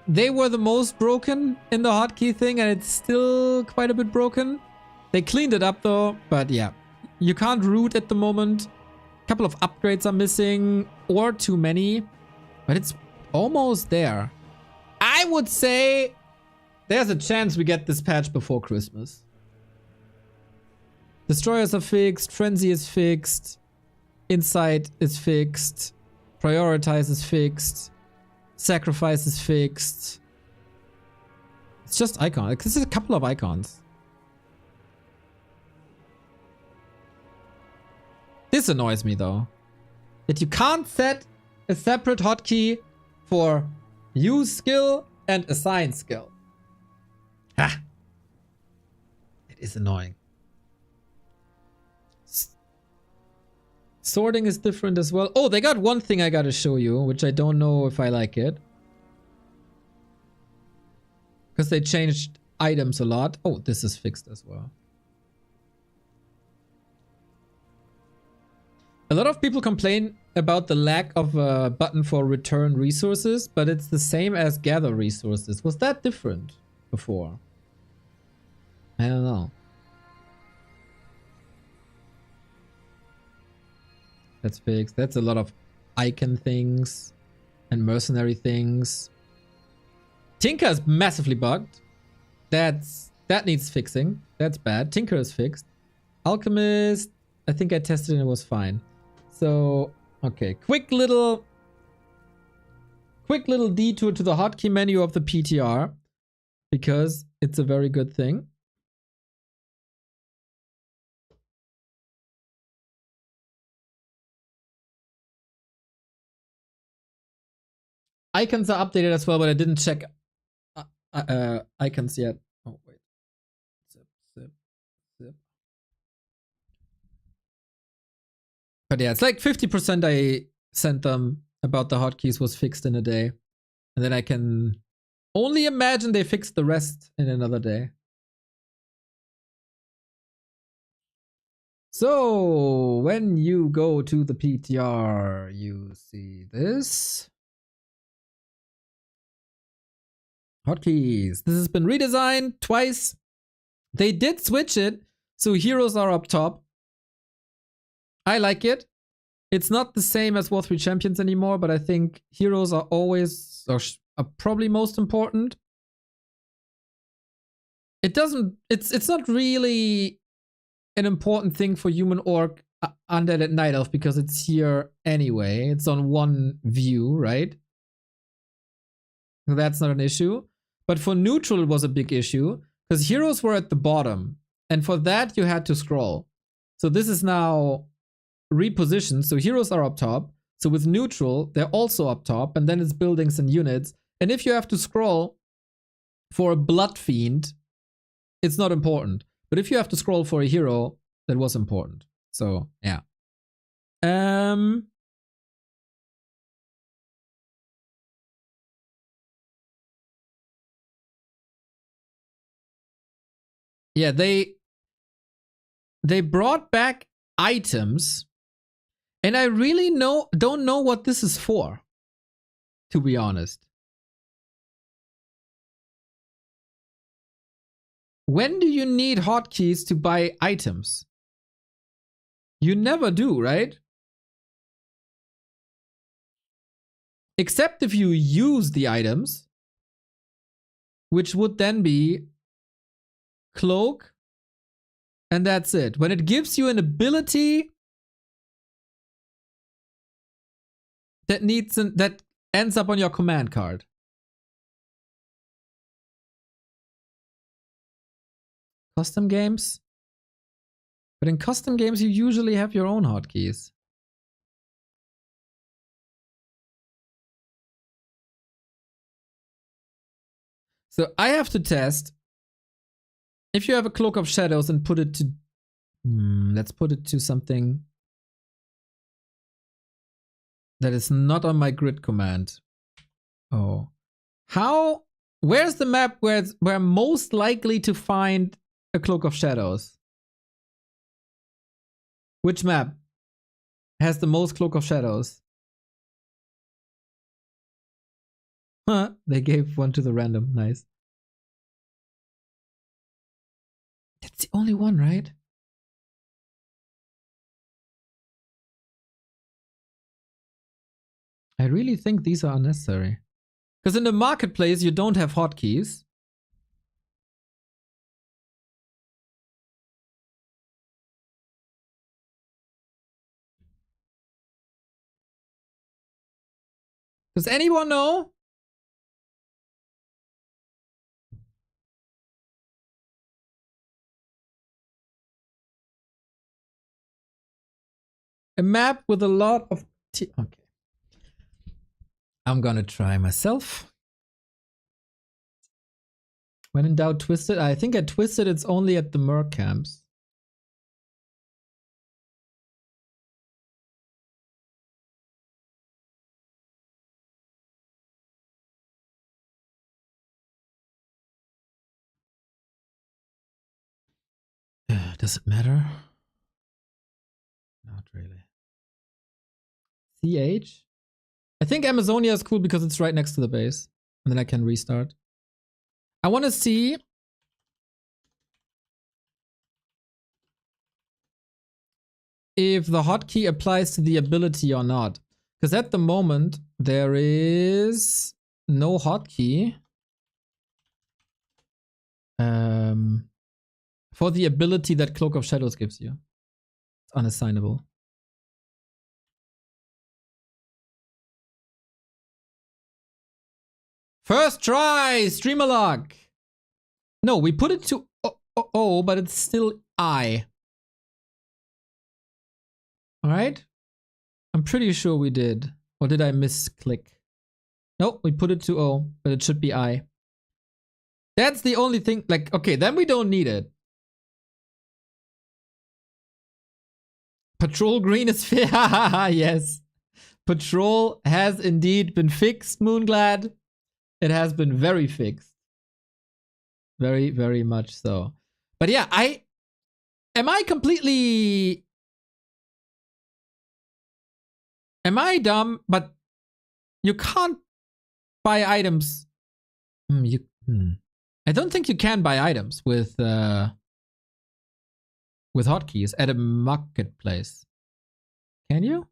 They were the most broken in the hotkey thing, and it's still quite a bit broken. They cleaned it up though, but yeah. You can't root at the moment. A couple of upgrades are missing, or too many, but it's almost there. I would say there's a chance we get this patch before Christmas. Destroyers are fixed, Frenzy is fixed, Insight is fixed, Prioritize is fixed, Sacrifice is fixed. It's just icons. Like, this is a couple of icons. This annoys me though. That you can't set a separate hotkey for use skill and assign skill. Ha! It is annoying. Sorting is different as well. Oh, they got one thing I gotta show you, which I don't know if I like it. Because they changed items a lot. Oh, this is fixed as well. A lot of people complain about the lack of a button for return resources, but it's the same as gather resources. Was that different before? I don't know. That's fixed. That's a lot of icon things and mercenary things. Tinker is massively bugged. That needs fixing. That's bad. Tinker is fixed. Alchemist, I think I tested and it was fine. So, okay. Quick little detour to the hotkey menu of the PTR, because it's a very good thing. Icons are updated as well, but I didn't check icons yet. Oh, wait. Zip, zip, zip. But yeah, it's like 50% I sent them about the hotkeys was fixed in a day. And then I can only imagine they fixed the rest in another day. So, when you go to the PTR, you see this. Hotkeys. This has been redesigned twice. They did switch it, so heroes are up top. I like it. It's not the same as War 3 Champions anymore, but I think heroes are always, or are probably most important. It's not really an important thing for human orc undead at night elf, because it's here anyway. It's on one view, right? So that's not an issue. But for neutral, it was a big issue, because heroes were at the bottom. And for that, you had to scroll. So this is now repositioned. So heroes are up top. So with neutral, they're also up top. And then it's buildings and units. And if you have to scroll for a blood fiend, it's not important. But if you have to scroll for a hero, that was important. So, yeah. Yeah, they brought back items, and I really don't know what this is for, to be honest. When do you need hotkeys to buy items? You never do, right? Except if you use the items, which would then be cloak, and that's it. When it gives you an ability that that ends up on your command card. Custom games? But in custom games, you usually have your own hotkeys. So I have to test if you have a Cloak of Shadows and put it to... let's put it to something that is not on my grid command. Oh. How... Where's the map where I'm most likely to find a Cloak of Shadows? Which map has the most Cloak of Shadows? Huh, they gave one to the random. Nice. That's the only one, right? I really think these are unnecessary. Because in the marketplace, you don't have hotkeys. Does anyone know? A map with a lot of... Okay. I'm gonna try myself. When in doubt, Twisted. I think at Twisted, it's only at the Merc camps. Does it matter? Not really. CH? I think Amazonia is cool because it's right next to the base. And then I can restart. I want to see if the hotkey applies to the ability or not. Because at the moment, there is no hotkey for the ability that Cloak of Shadows gives you. It's unassignable. First try, Streamalog. No, we put it to O, but it's still I. All right. I'm pretty sure we did. Or did I misclick? Nope, we put it to O, but it should be I. That's the only thing. Like, okay, then we don't need it. Patrol green is fair. Yes. Patrol has indeed been fixed, Moonglad. It has been very fixed. Very, very much so. But yeah, am I dumb? But you can't buy items. I don't think you can buy items with hotkeys at a marketplace. Can you?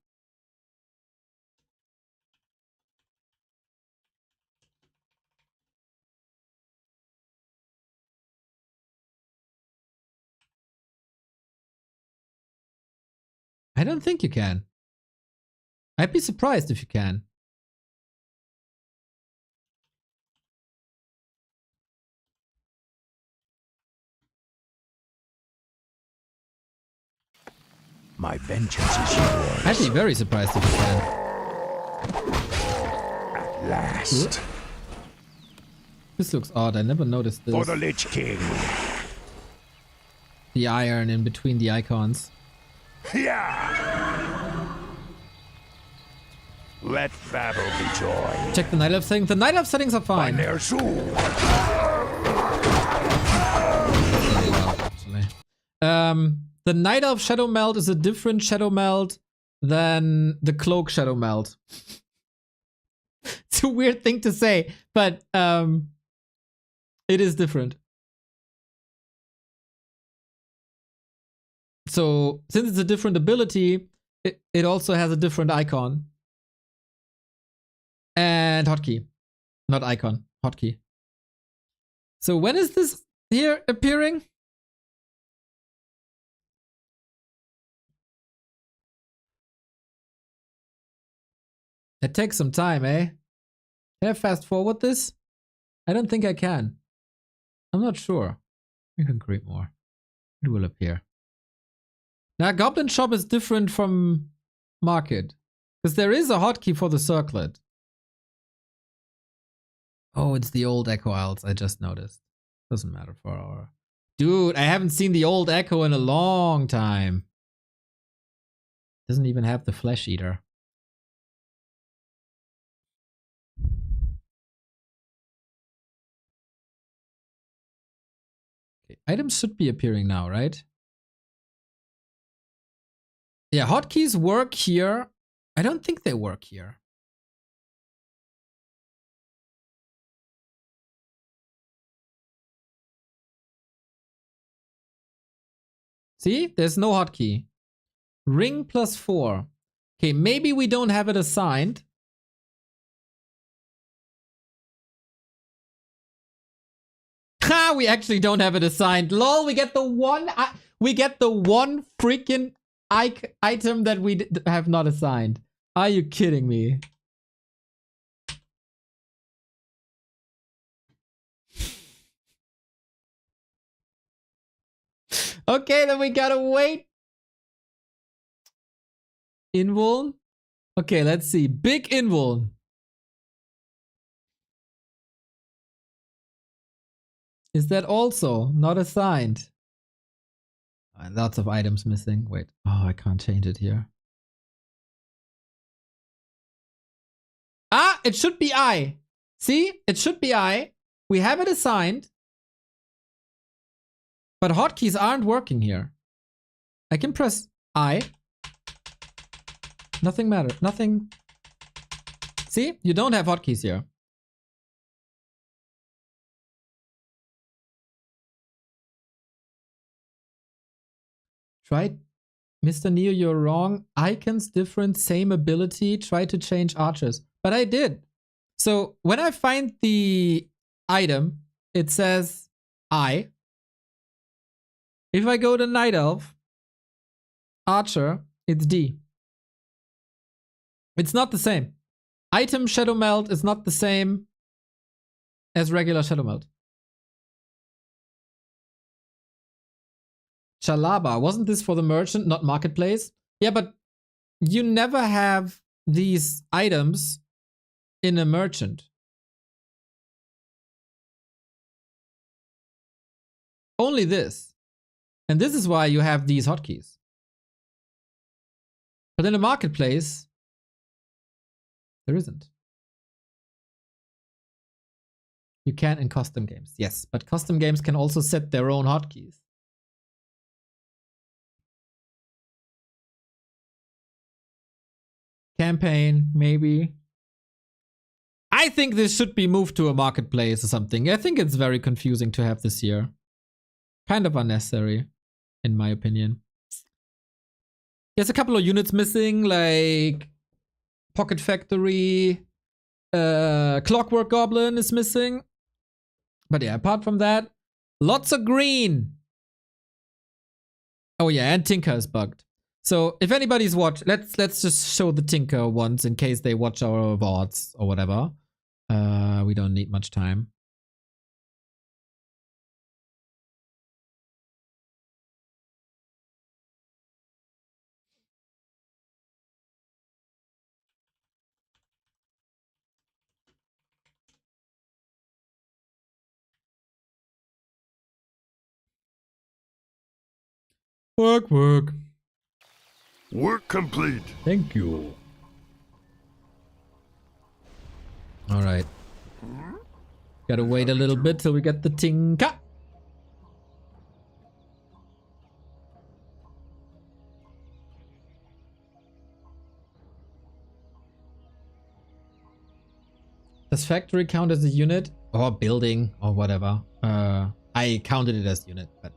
I don't think you can. I'd be surprised if you can. My vengeance is yours. I'd be very surprised if you can. At last. This looks odd. I never noticed this. For the Lich King. The iron in between the icons. Yeah. Let battle be joy. Check the night elf settings. The night elf settings are fine. The night elf shadow meld is a different shadow meld than the cloak shadow meld. It's a weird thing to say, but it is different. So since it's a different ability, it also has a different icon. And hotkey. Not icon, hotkey. So when is this here appearing? It takes some time, eh? Can I fast forward this? I don't think I can. I'm not sure. You can create more. It will appear. Now, Goblin Shop is different from Market. Because there is a hotkey for the circlet. Oh, it's the old Echo Isles, I just noticed. Doesn't matter for our... Dude, I haven't seen the old Echo in a long time. Doesn't even have the Flesh Eater. Okay, items should be appearing now, right? Yeah, hotkeys work here. I don't think they work here. See? There's no hotkey. Ring +4. Okay, maybe we don't have it assigned. Ha! We actually don't have it assigned. Lol, we get the one freaking item that we have not assigned. Are you kidding me? Okay, then we gotta wait. Invuln. Okay, let's see. Big Invuln. Is that also not assigned? Lots of items missing. Wait. Oh, I can't change it here. Ah, it should be I. See? It should be I. We have it assigned. But hotkeys aren't working here. I can press I. Nothing matters. Nothing. See? You don't have hotkeys here. Try, Mr. Neo, you're wrong. Icons different, same ability. Try to change archers. But I did. So when I find the item, it says I. If I go to Night Elf, Archer, it's D. It's not the same. Item Shadow Melt is not the same as regular Shadow Melt. Chalaba, wasn't this for the merchant, not marketplace? Yeah, but you never have these items in a merchant. Only this. And this is why you have these hotkeys. But in a marketplace, there isn't. You can in custom games, yes, but custom games can also set their own hotkeys. Campaign, maybe. I think this should be moved to a marketplace or something. I think it's very confusing to have this here. Kind of unnecessary, in my opinion. There's a couple of units missing, like Pocket Factory, Clockwork Goblin is missing. But yeah, apart from that, lots of green. Oh yeah, and Tinker is bugged. So if anybody's watched, let's just show the Tinker ones in case they watch our VODs or whatever. We don't need much time. Work. Work complete. Thank you. Alright. Gotta wait a little bit till we get the Tinker. Does factory count as a unit? Or building, or whatever. I counted it as unit, but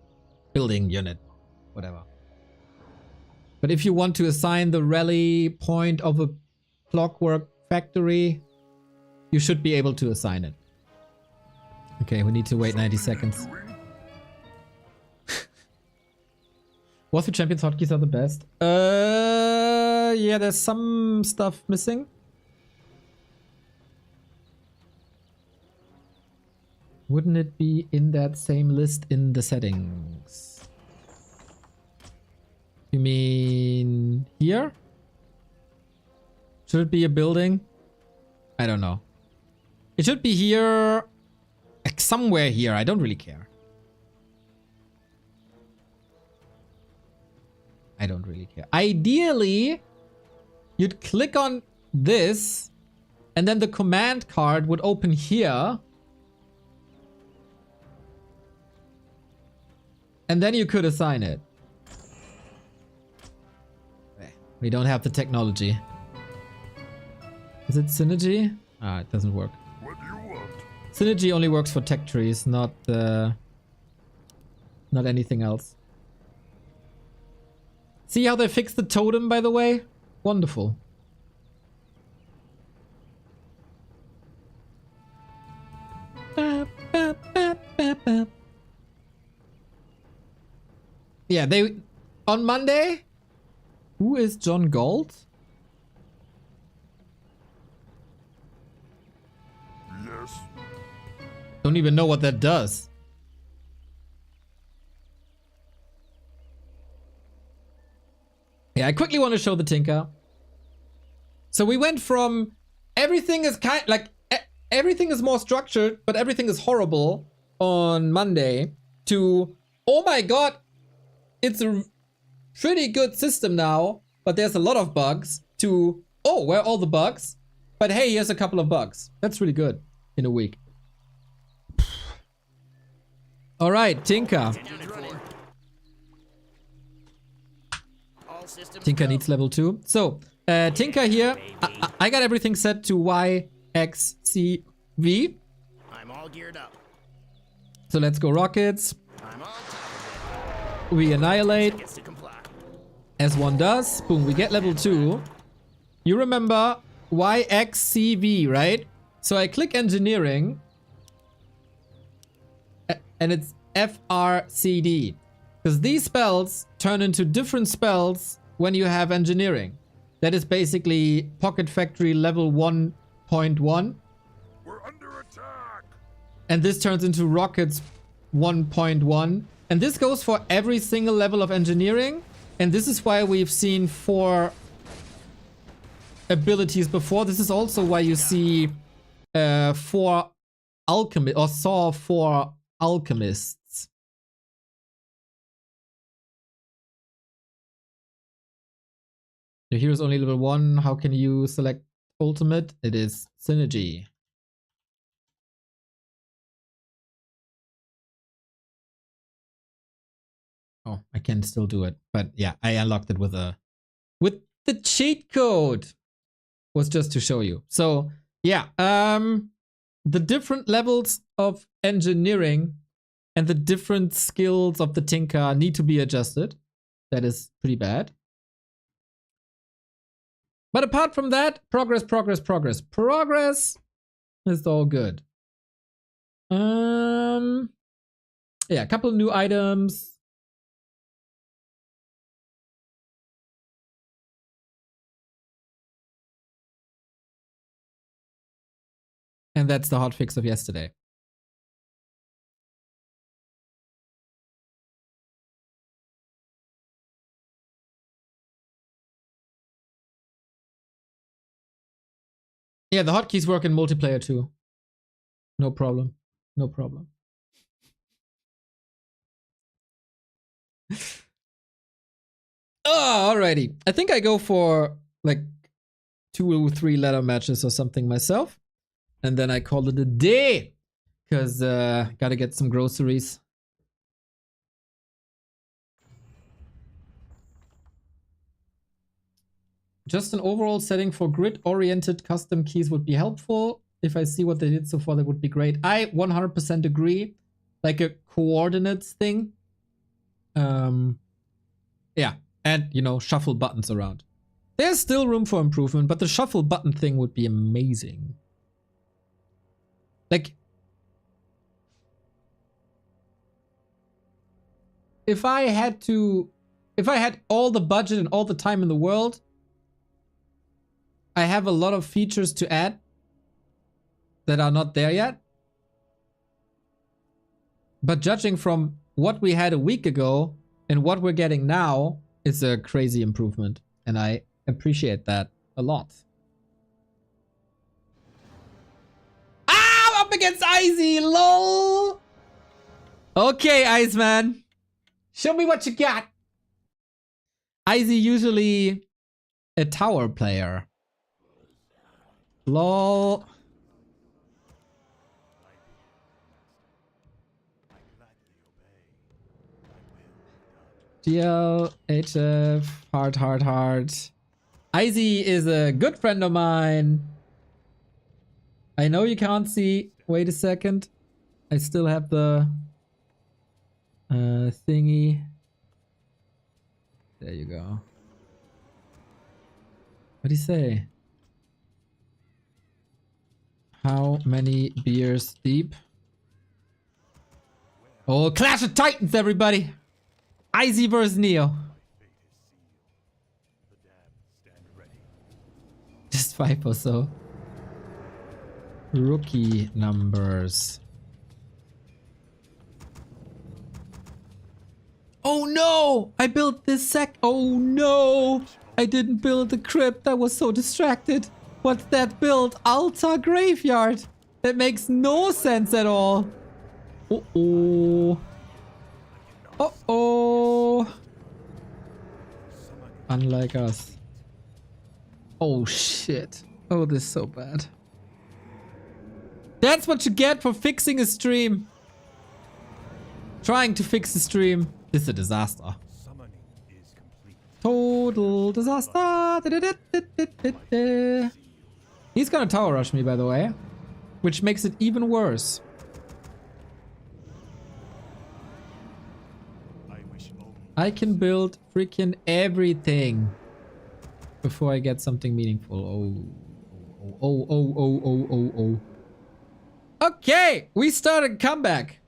building unit, whatever. But if you want to assign the rally point of a clockwork factory, you should be able to assign it. Okay, we need to wait 90 seconds. Warfare Champions hotkeys are the best. Yeah, there's some stuff missing. Wouldn't it be in that same list in the settings? You mean here? Should it be a building? I don't know. It should be here. Like somewhere here. I don't really care. I don't really care. Ideally, you'd click on this and then the command card would open here. And then you could assign it. We don't have the technology. Is it synergy? Ah, it doesn't work. What do you want? Synergy only works for tech trees, not anything else. See how they fixed the totem, by the way? Wonderful. Yeah, they... On Monday? Who is John Galt? Yes. Don't even know what that does. Yeah, I quickly want to show the Tinker. So we went from everything is everything is more structured, but everything is horrible on Monday to, oh my god, it's a pretty good system now, but there's a lot of bugs, to, oh, where are all the bugs? But hey, here's a couple of bugs. That's really good in a week. All right, Tinker. Tinker needs level 2. So, Tinker here, I got everything set to YXCV. I'm all geared up. So let's go rockets. I'm all We annihilate, gets to comply. as one does. Boom, we get level 2. You remember YXCV, right? So I click engineering. And it's FRCD. Because these spells turn into different spells when you have engineering. That is basically Pocket Factory level 1.1. We're under attack. And this turns into Rockets 1.1. And this goes for every single level of engineering. And this is why we've seen 4 abilities before. This is also why you see 4 alchemy or saw 4 alchemists. Your hero is only level 1. How can you select ultimate? It is synergy. Oh, I can still do it. But yeah, I unlocked it with the cheat code. Was just to show you. So yeah, the different levels of engineering and the different skills of the Tinker need to be adjusted. That is pretty bad. But apart from that, progress is all good. Yeah, a couple of new items. And that's the hotfix of yesterday. Yeah, the hotkeys work in multiplayer too. No problem. No problem. Oh, alrighty. I think I go for like 2 or 3 ladder matches or something myself. And then I call it a day. Because gotta get some groceries. Just an overall setting for grid-oriented custom keys would be helpful. If I see what they did so far, that would be great. I 100% agree. Like a coordinates thing. Yeah. And, you know, shuffle buttons around. There's still room for improvement, but the shuffle button thing would be amazing. Like, if I had all the budget and all the time in the world, I have a lot of features to add that are not there yet. But judging from what we had a week ago and what we're getting now, it's a crazy improvement. And I appreciate that a lot. Ah, I'm up against Icy, lol. Okay, Iceman. Show me what you got. Icy usually a tower player. Lol. GL, HF, heart. Icy is a good friend of mine. I know you can't see. Wait a second. I still have the thingy. There you go. What'd he say? How many beers deep? Oh, Clash of Titans, everybody! Icy versus Neo. Just 5 or so. Rookie numbers. Oh no! I built this Oh no! I didn't build the crypt. I was so distracted. What's that build? Altar Graveyard. That makes no sense at all. Uh-oh. Uh-oh. Unlike us. Oh shit. Oh, this is so bad. That's what you get for fixing a stream. Trying to fix the stream. This is a disaster. Total disaster. He's gonna tower rush me, by the way. Which makes it even worse. I can build freaking everything before I get something meaningful. Oh. Okay, we started comeback.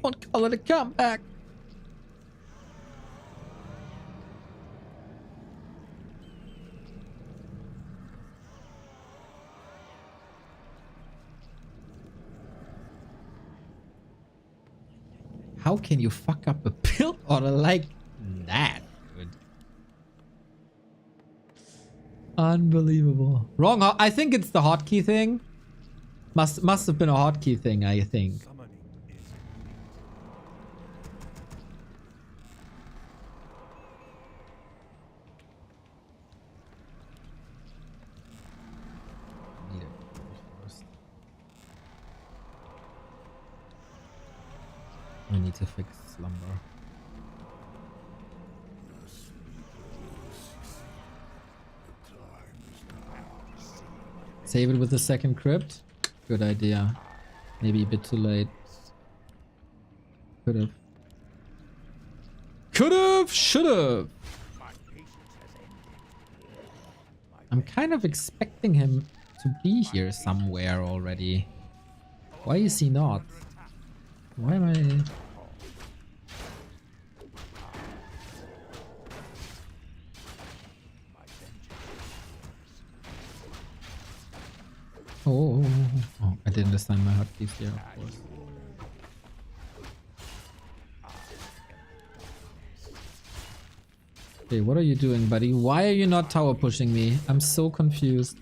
Don't call it a comeback. How can you fuck up a build order like that, dude? Unbelievable. Wrong. I think it's the hotkey thing. Must have been a hotkey thing, I think. I need to fix slumber. Save it with the second crypt? Good idea. Maybe a bit too late. Could've. Should've. I'm kind of expecting him to be here somewhere already. Why is he not? Why am I... Oh, I didn't assign my hotkeys here, of course. Okay, what are you doing, buddy? Why are you not tower pushing me? I'm so confused.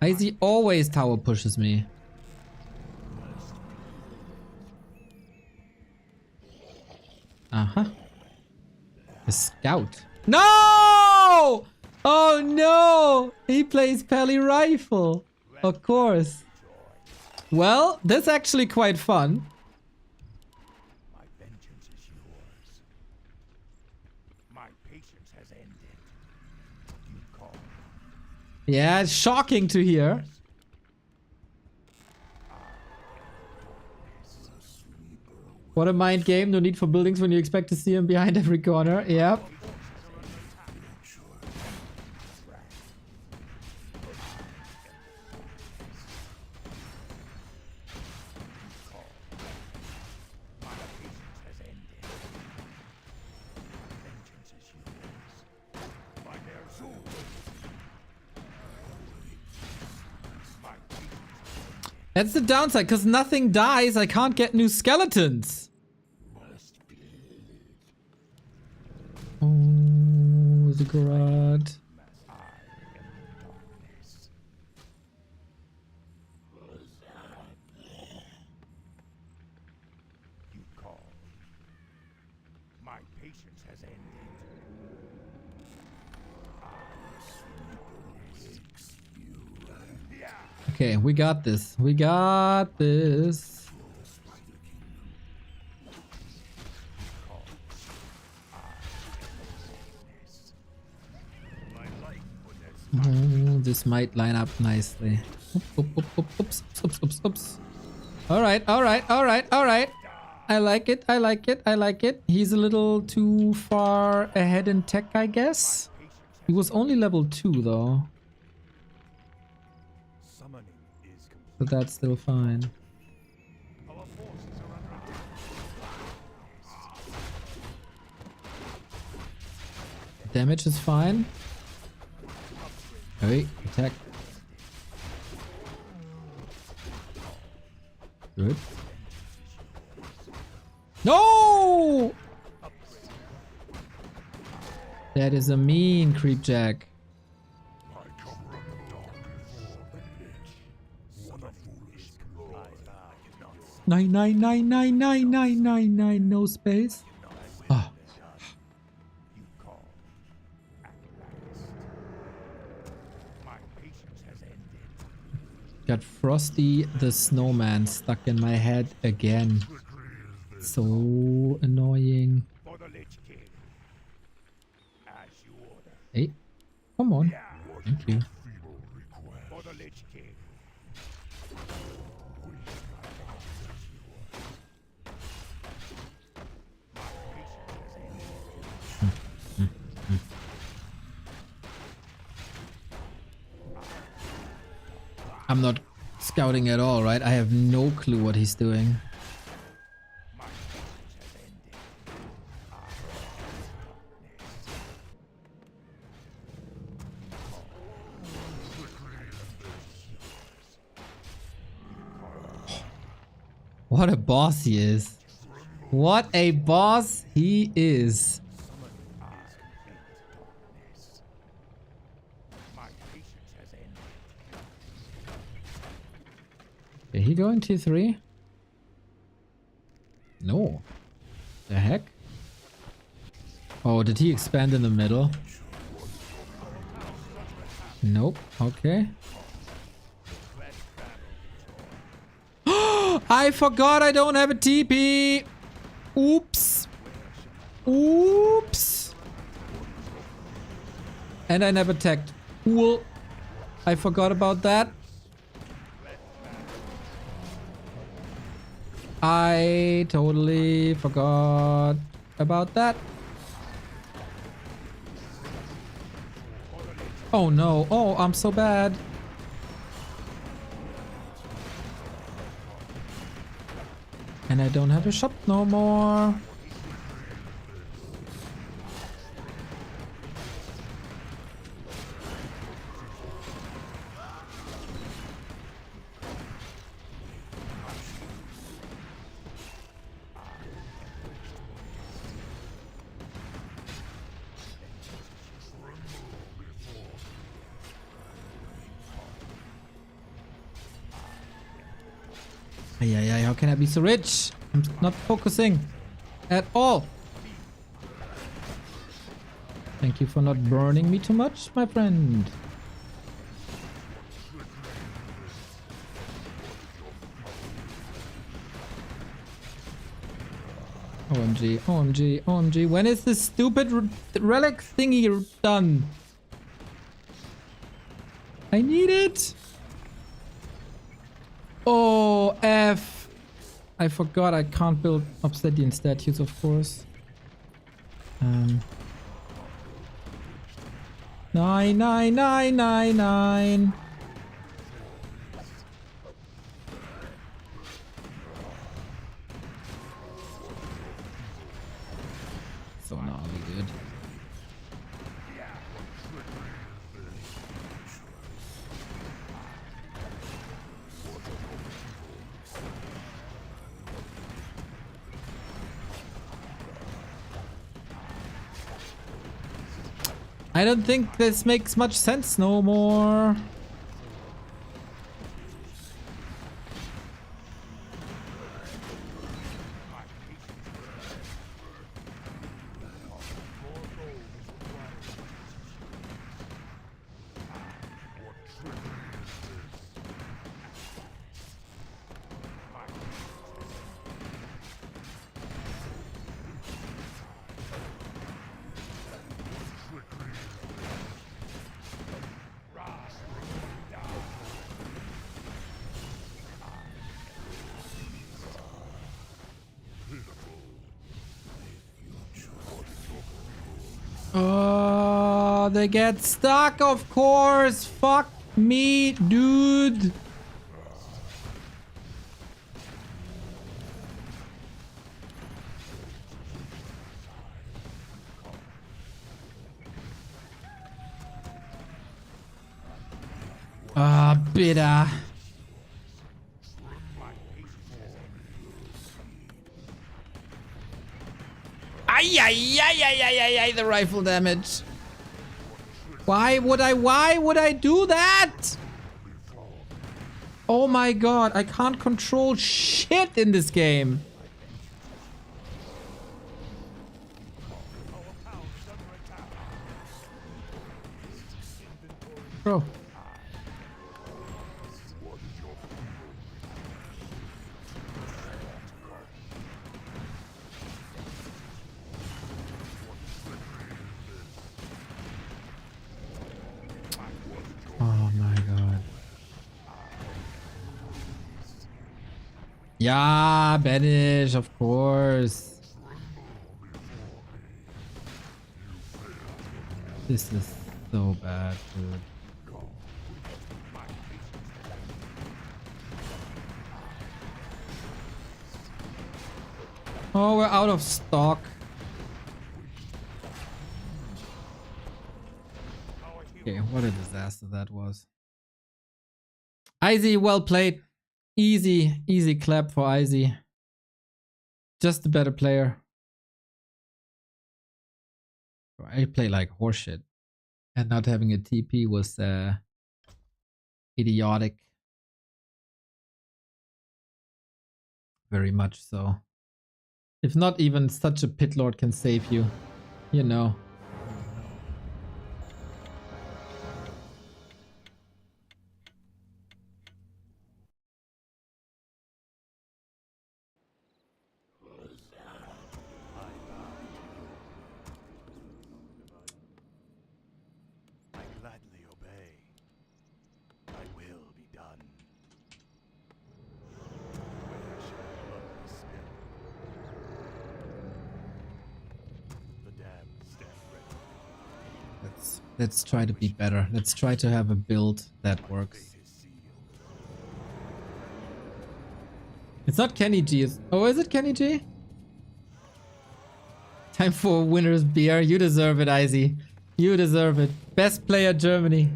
Icy always tower pushes me. Uh-huh. The scout. No! Oh no! He plays Pally Rifle. Of course. Well, that's actually quite fun. My vengeance is yours. My patience has ended. Yeah, it's shocking to hear. What a mind game. No need for buildings when you expect to see him behind every corner. Yep. That's the downside, because nothing dies. I can't get new skeletons. Oh, Ziggurat. You call. My patience has ended. Okay, we got this. We got this. Oh, this might line up nicely. Oops, oops, oops, oops. All right, all right, all right, all right. I like it, I like it, I like it. He's a little too far ahead in tech, I guess. He was only level 2 though. But that's still fine. Damage is fine. Hey, attack. Good. No! That is a mean creep jack. Nine, nine, nine, nine, nine, nine, nine, nine, no space. Oh. Got Frosty the Snowman stuck in my head again. So annoying. Hey, come on. Thank you. I'm not scouting at all, right? I have no clue what he's doing. What a boss he is. What a boss he is. Did he go in tier 3? No. The heck? Oh, did he expand in the middle? Nope. Okay. I forgot I don't have a TP. Oops. Oops. And I never tagged. Cool. I forgot about that. I totally forgot about that. Oh no. Oh, I'm so bad. And I don't have a shop no more. Ay, how can I be so rich? I'm not focusing at all. Thank you for not burning me too much, my friend. OMG, OMG, OMG. When is this stupid relic thingy done? I need it. Oh, F. I forgot I can't build obsidian statues, of course. 99999. So gnarly, dude. I don't think this makes much sense no more. Oh, they get stuck, of course. Fuck me, dude. Ah, bitter. Ay, ay, ay, ay, ay, ay, ay, the rifle damage. Why would I do that? Oh my god, I can't control shit in this game. Bro. Oh my god. Yeah, banish, of course. This is so bad, dude. Oh, we're out of stock. Okay, what a disaster that was. Izzy, well played. Easy clap for Izzy. Just a better player. I play like horseshit. And not having a TP was idiotic. Very much so. If not even such a pit lord can save you, you know. I gladly obey. Thy will be done. Where shall blood be spilled? The damned stand ready. Let's try to be better. Let's try to have a build that works. Fate is sealed. It's not Kenny G. Oh, is it Kenny G? Time for a winner's beer. You deserve it, Izzy. You deserve it. Best player Germany.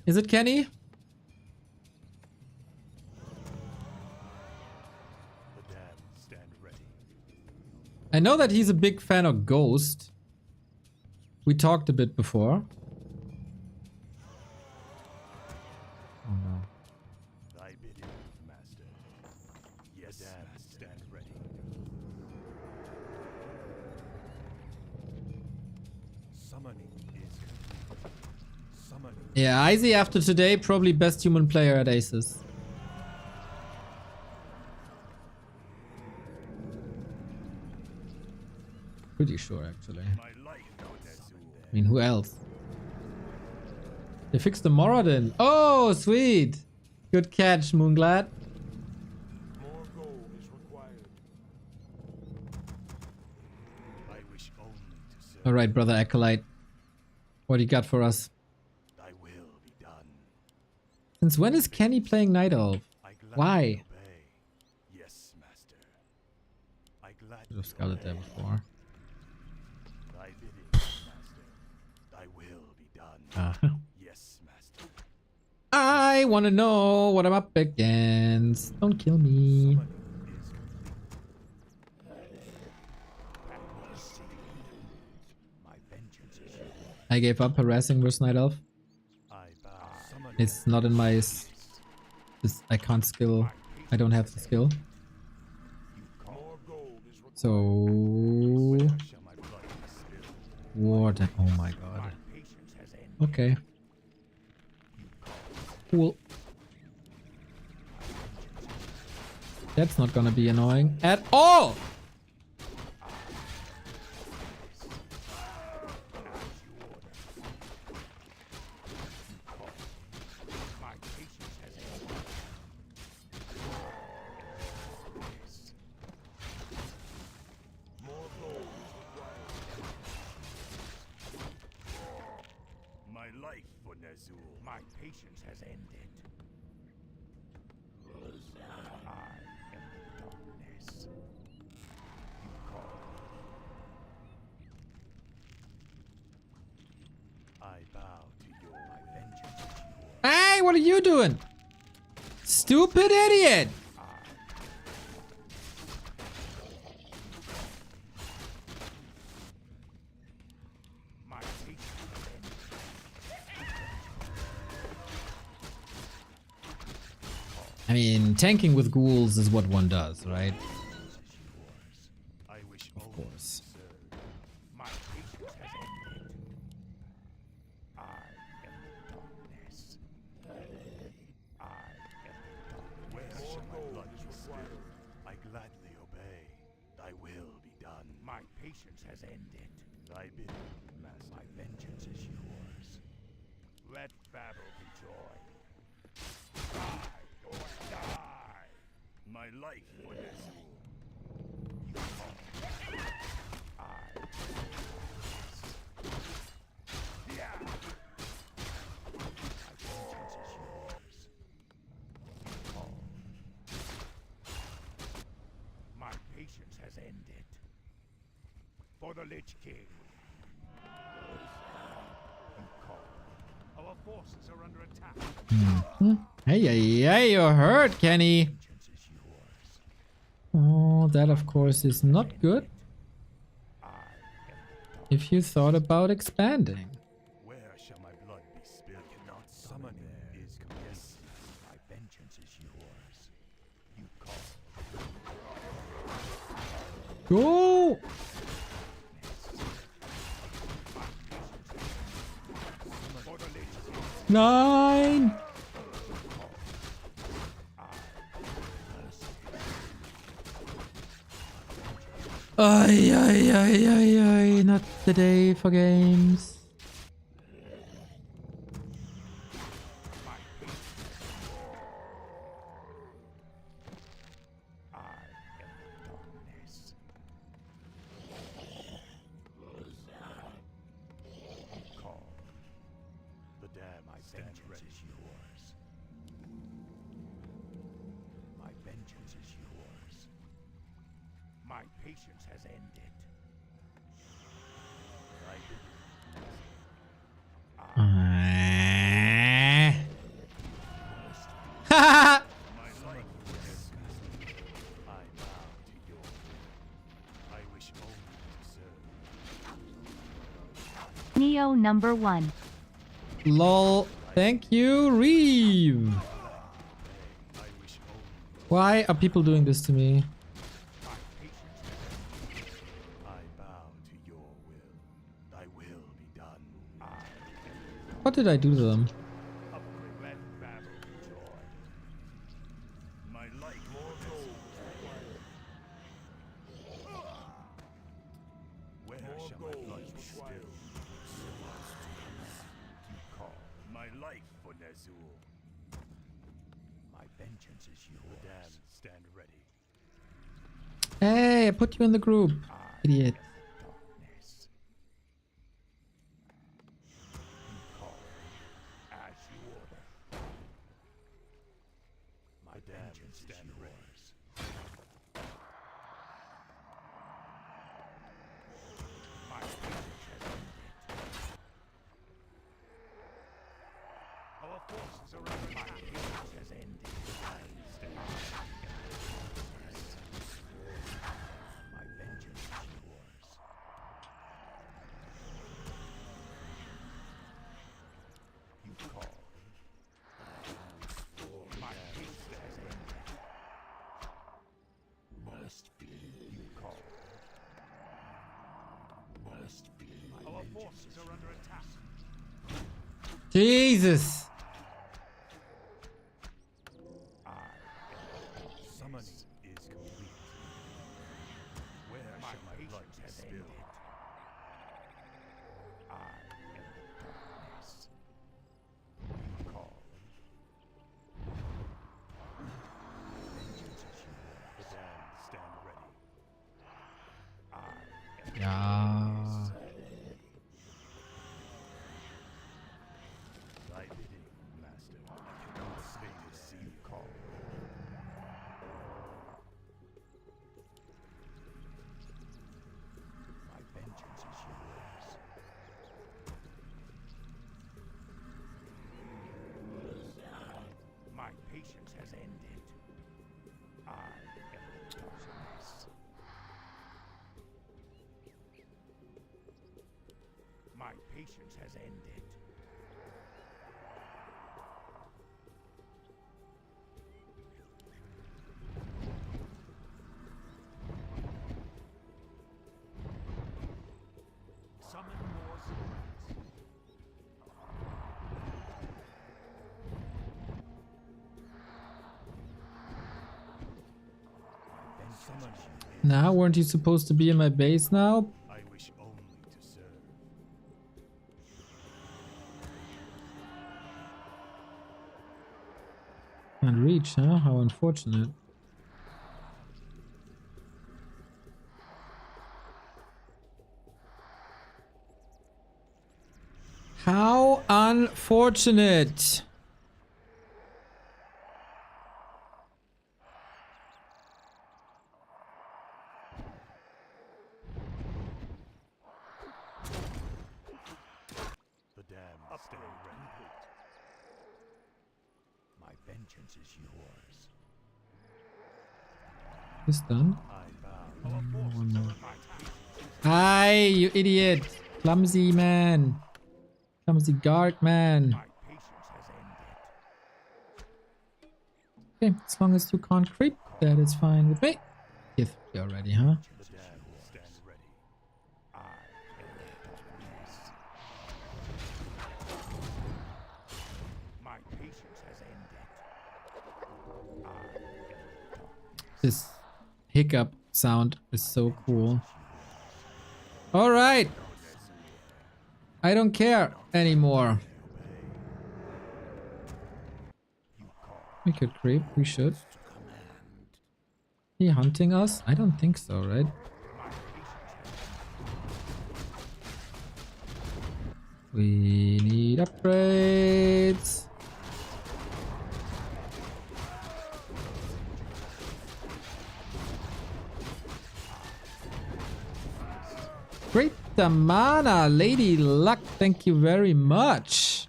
Is it Kenny? The damned stand ready. I know that he's a big fan of Ghost. We talked a bit before. Oh no. Thy bidding, master. Yes, damned stand ready. Summoning is complete. Summoning. Yeah, Izzy after today, probably best human player at Aces. Pretty sure, actually. My life, Nezul. I mean, who else? They fixed the Moradin. Oh, sweet. Good catch, Moonglad. More gold is required. I wish only to serve. All right, brother Acolyte. What do you got for us? Thy will be done. Since when is Kenny playing Night Elf? I gladly Why? obey. Yes, master. I gladly Should have scouted there obey. before. Thy bidding, master. Thy will be done. Yes, master. I want to know what I'm up against. Don't kill me. Summoning is complete. My vengeance is yours. I gave up harassing versus Night Elf. I bow. Summoning It's not in my... I can't skill. I don't have the skill. more gold is required. So... Shall my blood be spilled? Warden. Oh my god. Patience has ended. Okay. Cool. That's not gonna be annoying at all! My patience has ended. More gold is required. My life for Nezul. My patience has ended. I am the darkness. You call. I bow to your vengeance is yours. Hey, what are you doing? Stupid idiot! My patience has ended. I mean, tanking with ghouls is what one does, right? I wish Of only course. to serve. My patience has ended. I am the darkness. I am the darkness. Where shall my blood be spilled? I gladly obey. Thy will be done. My patience has ended. Thy bidding, master. My vengeance is yours. Let battle be joy. Die or die. My life for Nezul. You call. I. Yeah. My vengeance is yours. You call. My patience has ended. For the Lich King. You call. Our forces are under attack. Hey, hey, hey, you're hurt, Kenny. Vengeance is yours. Oh, that of course is not good. I am the dark. If you thought about expanding. Where shall my blood be spilled? Cannot summoning is complete. Yes, my vengeance is yours. You call. Go! For the Lich King. 9! Ay, ay, ay, ay, ay, not today for games. I am the darkness. You call. The damned my vengeance is yours. My vengeance is yours. My patience has ended. Thy bidding. Haha! My life is I bow to your will. I wish only to serve. Neo number 1. Lol. Thank you, Reeve. I wish only Why are people doing this to me? my patience has ended. I bow to your will. Thy will be done. I am What did I do to them? upgrade. Let battle be joy. My life more gold. Where shall my blood be spilled? You call my life for Nezul. My vengeance is yours. The damned stand ready. Hey, I put you in the group. Idiot. Darkness. You call as you order. My vengeance stand ready. My vengeance has ended. Our forces are under attack. My vengeance has ended. My vengeance is yours. You call. My vengeance has ended. Must be. You call. Must be. Our forces are under attack. Jesus. Summoning is complete. Where shall my blood be spilled? I am the darkness. You call. Vengeance is yours. The damned stand ready. I am Ja. thy bidding, master. I cannot stay to see you call. My vengeance is yours. My patience has ended. I am the darkness. My patience has ended. Summon more swords. My vengeance is Now, weren't you supposed to be in my base now? I wish only to serve. Can't reach, huh? How unfortunate. How unfortunate. The damned stay ready. My vengeance is yours. This done? I bow. Our forces are under attack. Hi, you idiot. Clumsy man. Clumsy guard man. My patience has ended. Okay, as long as you can't creep, that is fine with me. Give me already, huh? The damned stand ready. I am the darkness. My patience has ended. I am the darkness. This hiccup sound is so cool. Alright. I don't care anymore. We could creep, we should. He hunting us? I don't think so, right? We need upgrades. Great mana, Lady Luck, thank you very much.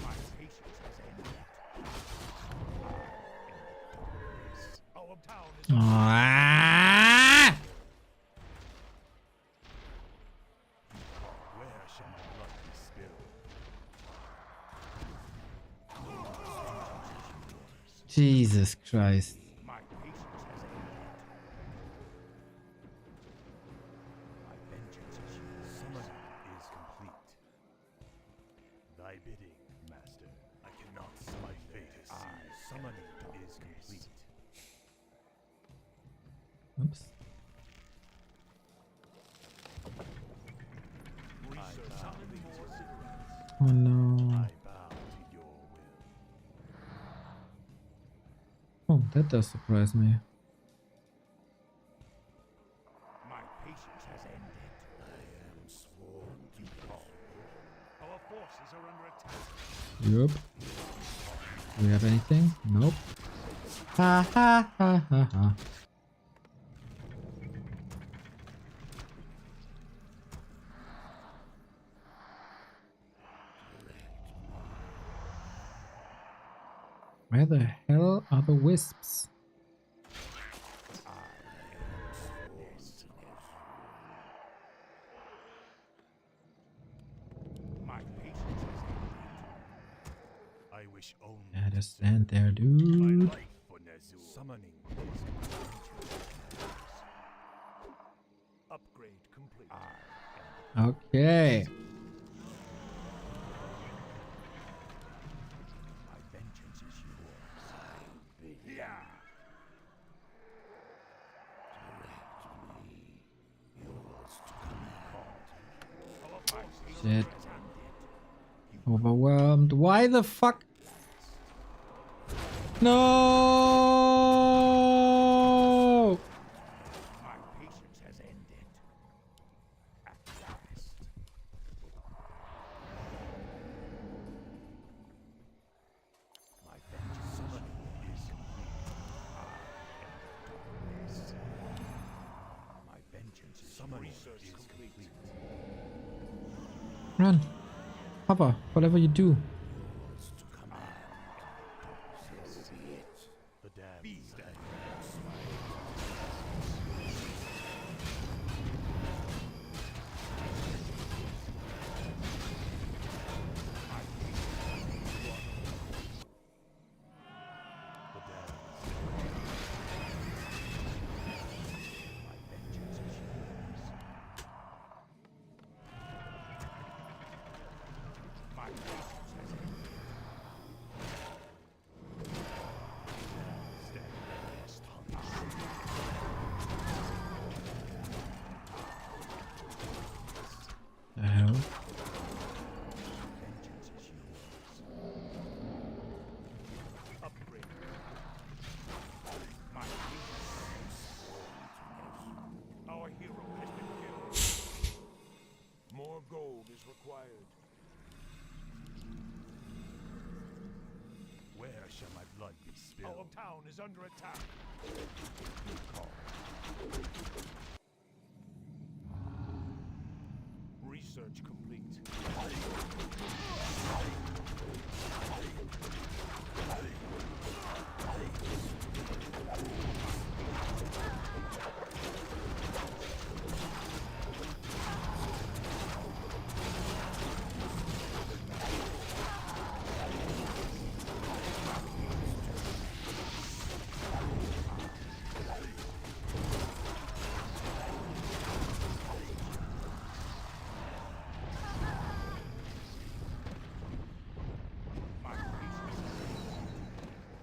My patience has ended. Our town is Ah! Where shall my blood be spilled? Jesus Christ. My patience has ended. My vengeance is yours. Summoning is complete. Thy bidding, master. I cannot see my fate is sealed. Summoning is complete. Oops. Oh no. I bow to your will. Oh, that does surprise me. My patience has ended. I am sworn to call. Our forces are under attack. Yup. Do we have anything? Nope. Ha ha ha ha ha. Where the hell are the wisps? My patience has ended. I wish only Yeah, to just stand there, my dude. life for Nezul. Summoning is upgrade complete. Okay. My vengeance is yours. Yeah. Shit. Overwhelmed. Why the fuck? No! My patience has ended. At last. My vengeance is complete. My vengeance is research complete. Run. Hover. Whatever you do. The dam. The hell? Upgrade. Our hero has been killed. More gold is required. Where shall my blood be spilled? Our town is under attack. Research complete.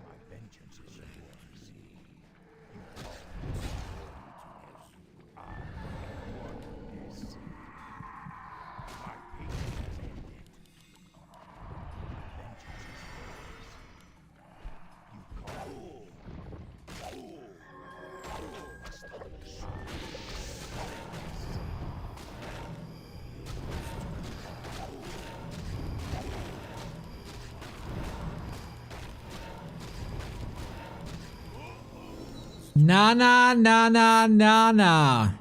My vengeance is yours. You call. I am is. My patience has ended. Vengeance is yours. You call. Nana, nana, nana.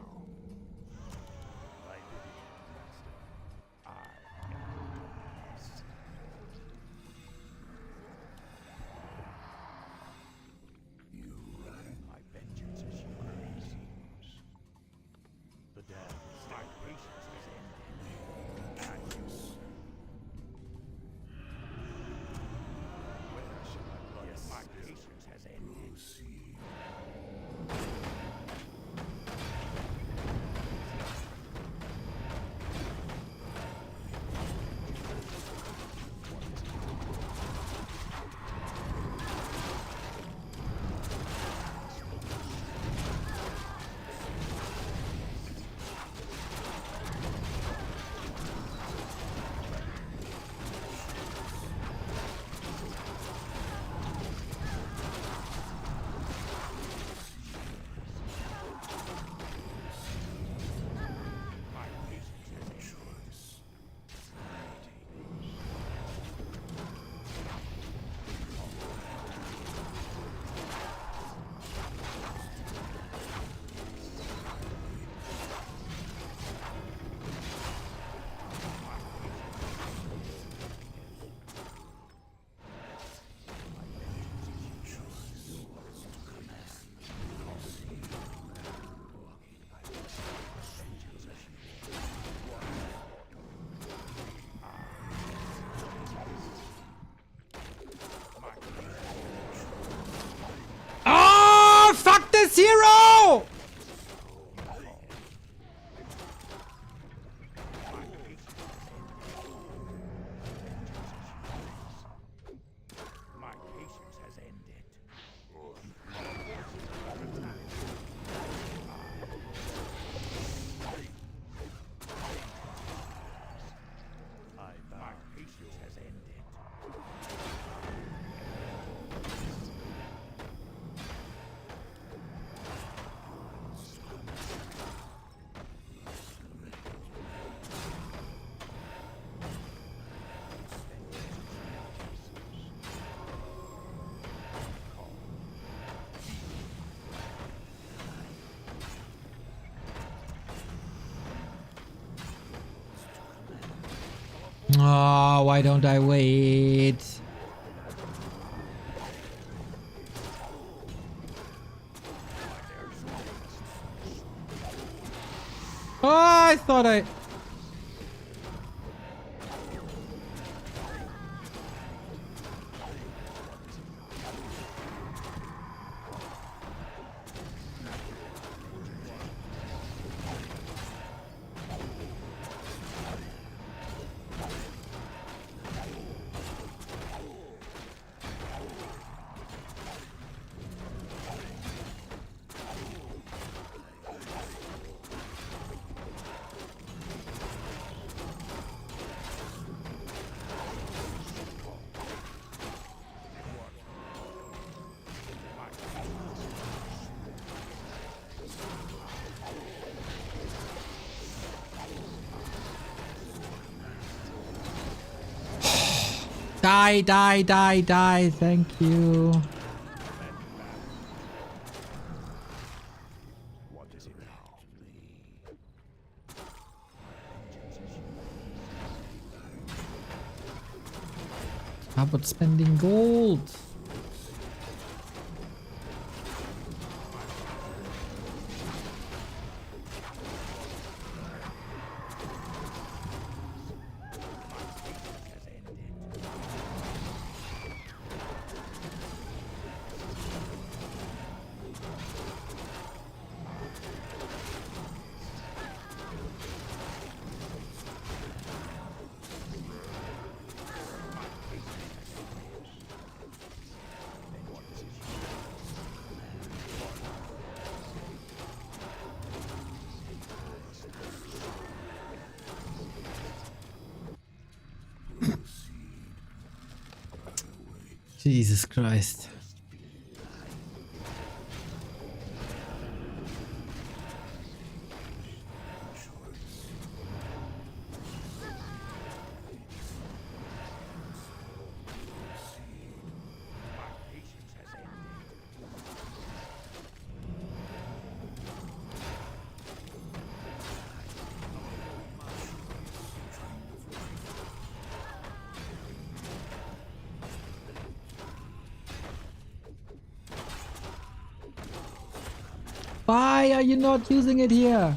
My vengeance is yours. The dam. My patience has ended. Where shall my blood? Yes, my patience has ended. Oh, why don't I wait? Oh, I thought I... Die, die, die, die. Thank you. What is it now? How about spending gold? Jesus Christ. Why are you not using it here?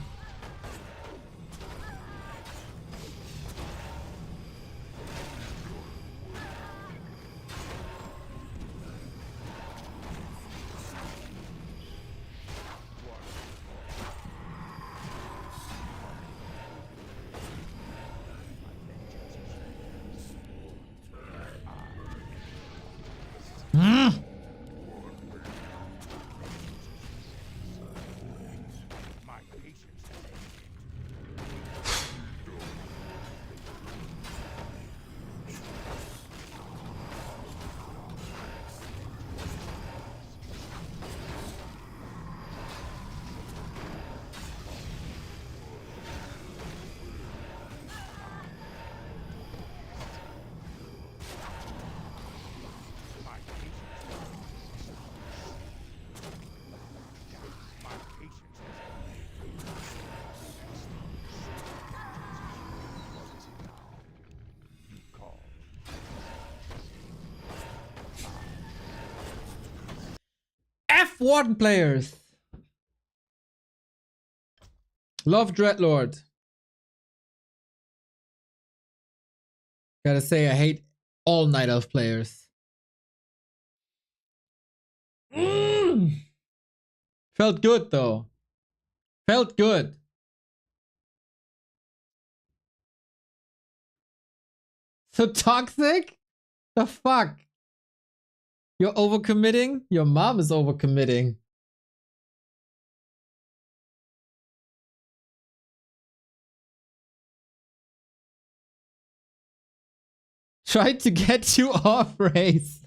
F Warden players. Love Dreadlord. Gotta say, I hate all Night Elf players. Felt good though. Felt good. So toxic? The fuck? You're overcommitting? Your mom is overcommitting. Tried to get you off race.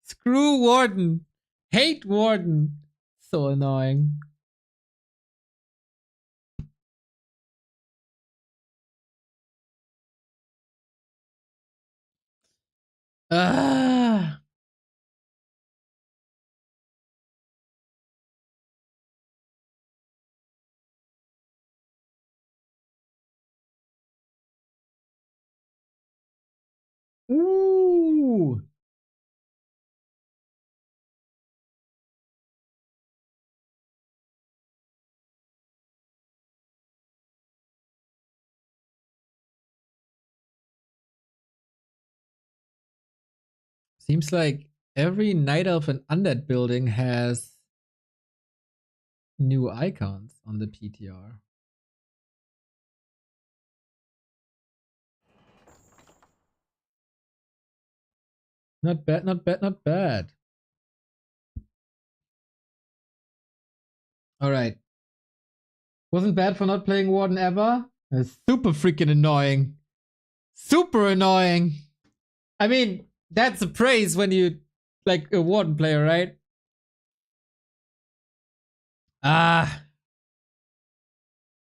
Screw Warden. Hate Warden. So annoying. Ah. Ooh. Seems like every Night Elf and Undead building has new icons on the PTR. Not bad, not bad, not bad. Alright. Wasn't bad for not playing Warden ever. It's super freaking annoying. Super annoying. I mean, that's a praise when you like a Warden player, right? Ah.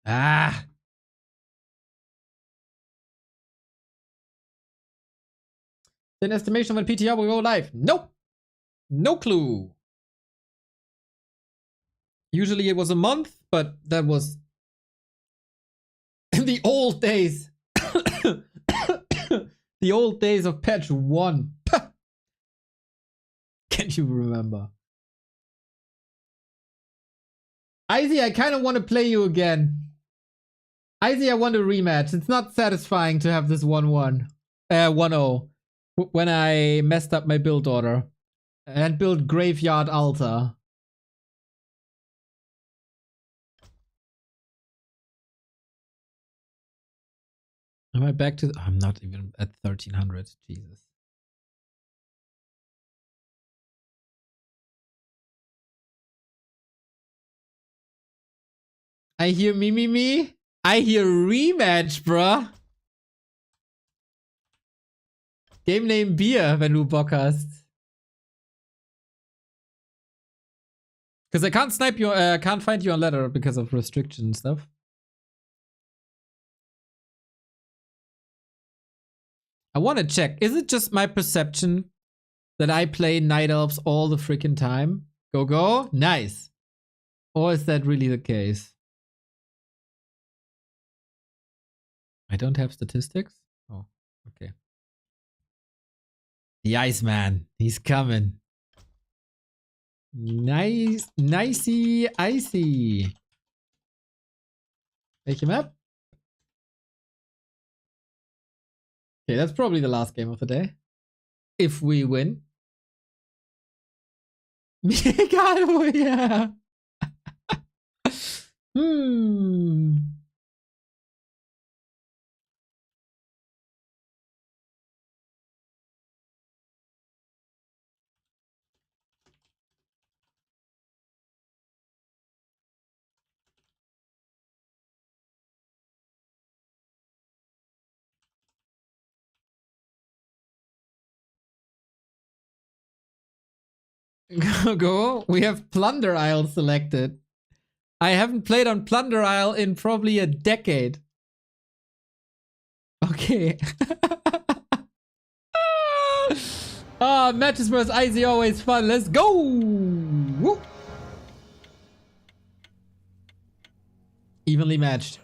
Ah. An estimation when PTR will go live? Nope. No clue. Usually it was a month, but that was in the old days. The old days of patch 1. Can you remember? Izzy, I kind of want to play you again. Izzy, I want a rematch. It's not satisfying to have this 1-1. 1-0. When I messed up my build order. And built Graveyard Altar. Am I back to... I'm not even at 1300. Jesus. I hear me. I hear rematch, bruh. Game name Bier, wenn du Bock hast. Because I can't snipe you, can't find you on ladder because of restriction and stuff. I want to check. Is it just my perception that I play Night Elves all the freaking time? Go. Nice. Or is that really the case? I don't have statistics? Oh, okay. The Iceman. He's coming. Nice. Nicey icy. Welche Map? Okay, that's probably the last game of the day. If we win. Egal, yeah. Go. We have Plunder Isle selected. I haven't played on Plunder Isle in probably a decade. Okay. Matches versus Izzy always fun. Let's go. Woo. Evenly matched.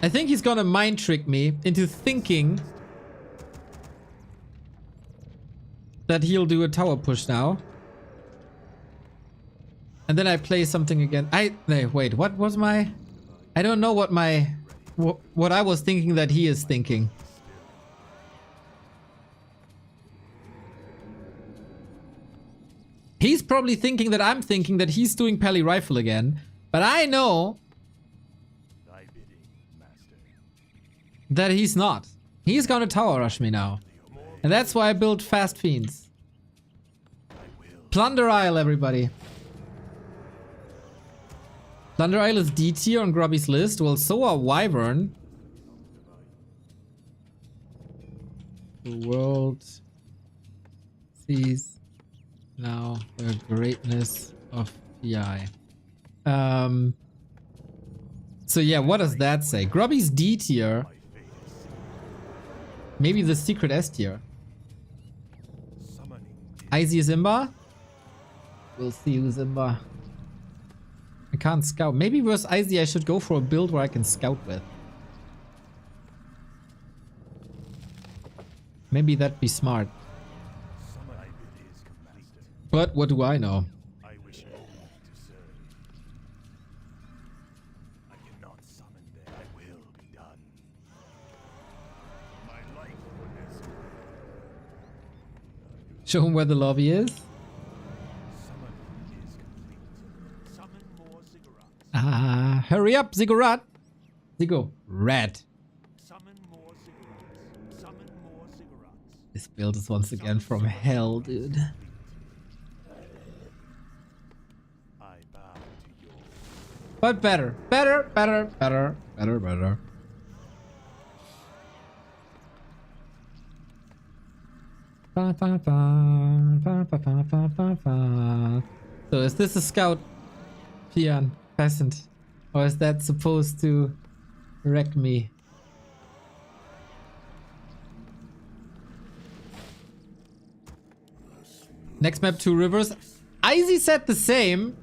I think he's gonna mind trick me into thinking that he'll do a tower push now. And then I play something again. Wait, what was my... I don't know what my... What I was thinking that he is thinking. He's probably thinking that I'm thinking that he's doing Pally Rifle again. But I know that he's not. He's gonna tower rush me now. And that's why I built Fast Fiends. Plunder Isle, everybody. Plunder Isle is D tier on Grubby's list. Well, so are Wyvern. The world sees now the greatness of PI. So yeah, what does that say? Grubby's D tier. Maybe the secret S tier. Izzy Zimba? We'll see you, Zimba. I I can't scout. Maybe versus Izzy I should go for a build where I can scout with. Maybe that'd be smart. But what do I know? I wish only to serve. I cannot summon them. Thy will be done. My life for this. Show him where the lobby is. Summon is complete. Summon more ziggurats. Ah, hurry up, Ziggurat. Ziggo, red. Summon more ziggurats. Summon more ziggurats. This build is once again from hell, dude. I bow to your But better, better, better, better, better, better. Ba, ba, ba, ba, ba, ba, ba, ba, ba. So is this a scout, peon, peasant? Or is that supposed to wreck me? Next map, Two Rivers. Izzy said the same.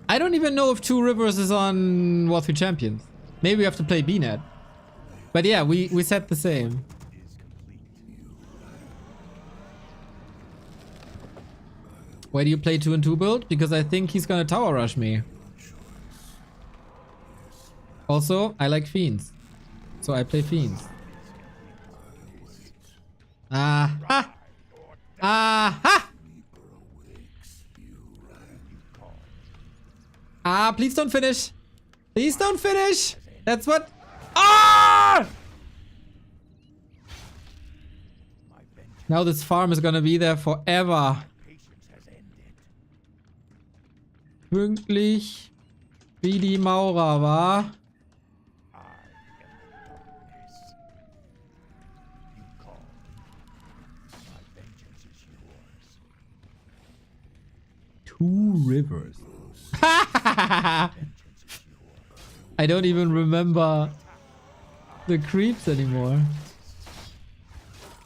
I don't even know if Two Rivers is on War 3 Champions. Maybe we have to play BNet. But yeah, we said the same. Why do you play 2 and 2 build? Because I think he's gonna tower rush me. Also, I like Fiends. So I play Fiends. Aha! Aha! Ah, please don't finish. Please don't finish. That's what... Ah! Now this farm is gonna be there forever. Pünktlich wie die Maurer, war. Two Rivers. I don't even remember the creeps anymore.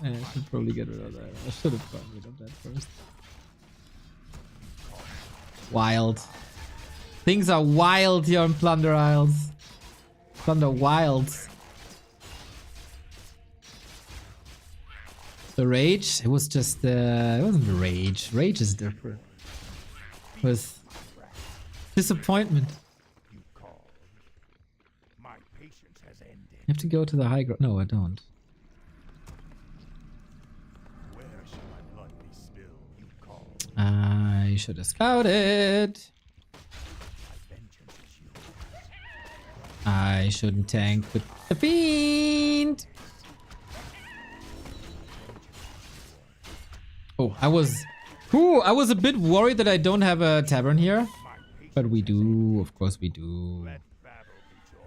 I should probably get rid of that. I should have gotten rid of that first. Wild. Things are wild here on Plunder Isles. Plunder Wilds. The rage? It was just, it wasn't the rage. Rage is different. It was disappointment. My patience has ended. You have to go to the high ground. No, I don't. Where shall my blood be spilled? You call. I should have scouted. I shouldn't tank with the fiend. Oh, I was a bit worried that I don't have a tavern here. But we do, of course we do. Let battle be joy.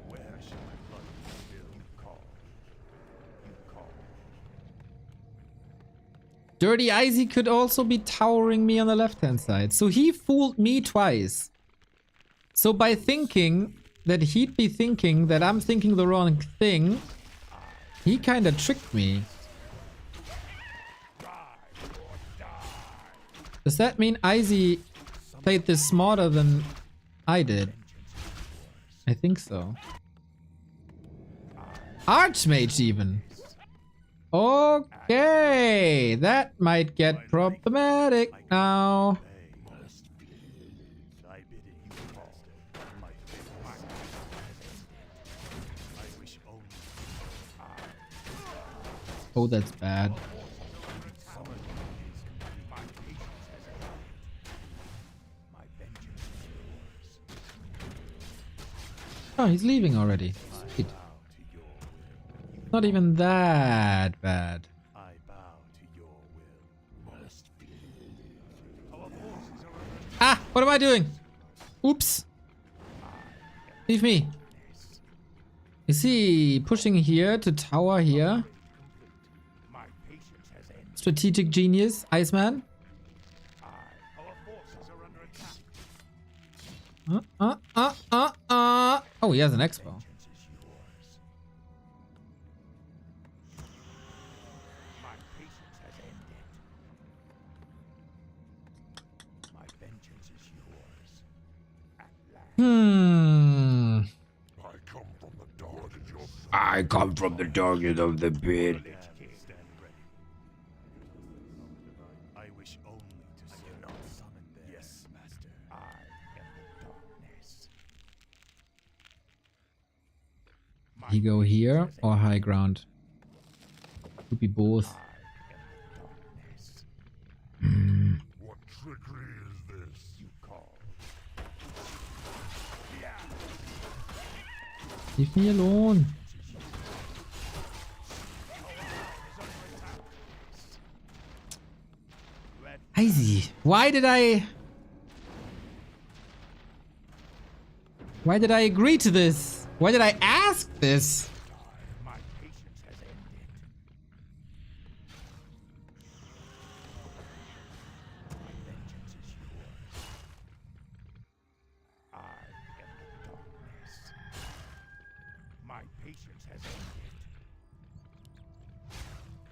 Where shall my blood be spilled? You call. You call. Dirty Izzy could also be towering me on the left-hand side. So he fooled me twice. So by thinking that he'd be thinking that I'm thinking the wrong thing, he kind of tricked me. Does that mean Izzy played this smarter than I did? I think so. Archmage even. Okay, that might get problematic now. Oh, that's bad. Oh, he's leaving already. Sweet. Not even that bad. I bow to your will. Ah, what am I doing? Oops. Leave me. Is he pushing here to tower here? My patience has ended. Strategic genius, Iceman. Our forces are under attack. Oh, he has an expo. Vengeance is yours. My patience has ended. My vengeance Hmm. I come from the dark of your I come from the darkness of the pit. stand ready. I wish only to serve. I cannot summon them. Yes, master. I am the darkness. He go here or high ground? Could be both. What trickery is this? You call. Leave me alone. Easy. Why did I agree to this? Why did I ask this? My patience has ended. My vengeance is yours. I am the darkness. My patience has ended.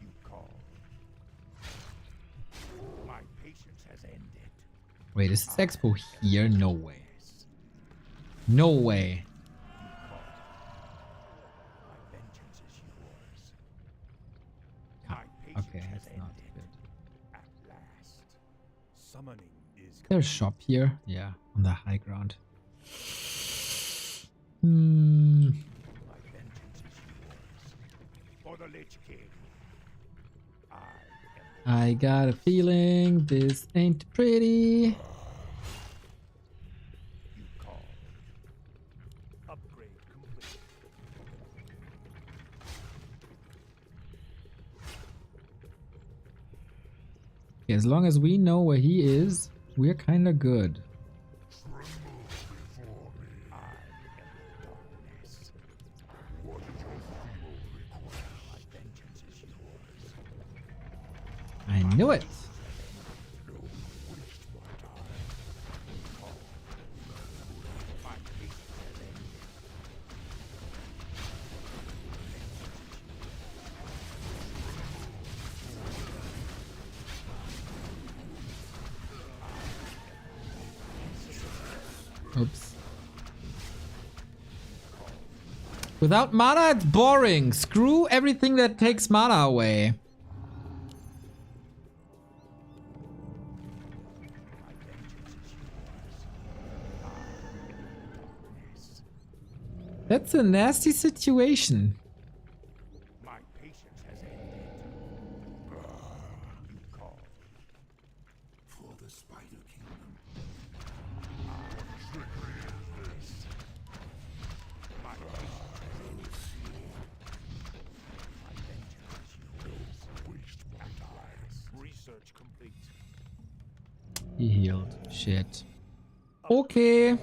You call. My patience has ended. Wait, is this expo here? No way. No way. My vengeance is yours. Ah, My patience okay, has that's not ended. good. At last. Summoning is There's shop here. Yeah, on the high ground. Hmm. My vengeance is yours. For the Lich King. I got a feeling this ain't pretty. You call. Upgrade complete. Okay, as long as we know where he is, we're kind of good. Tremble before me. I am the darkness. What is your feeble request? My vengeance is yours. I knew it. Don't waste my time. Call. My patience has ended. Oops. Without mana, it's boring. Screw everything that takes mana away. That's a nasty situation. My patience has ended. You call. For the Spider Kingdom. What trickery is this? My patience has ended. My vengeance is yours. Don't waste my time. Research complete. He healed. Shit. Okay.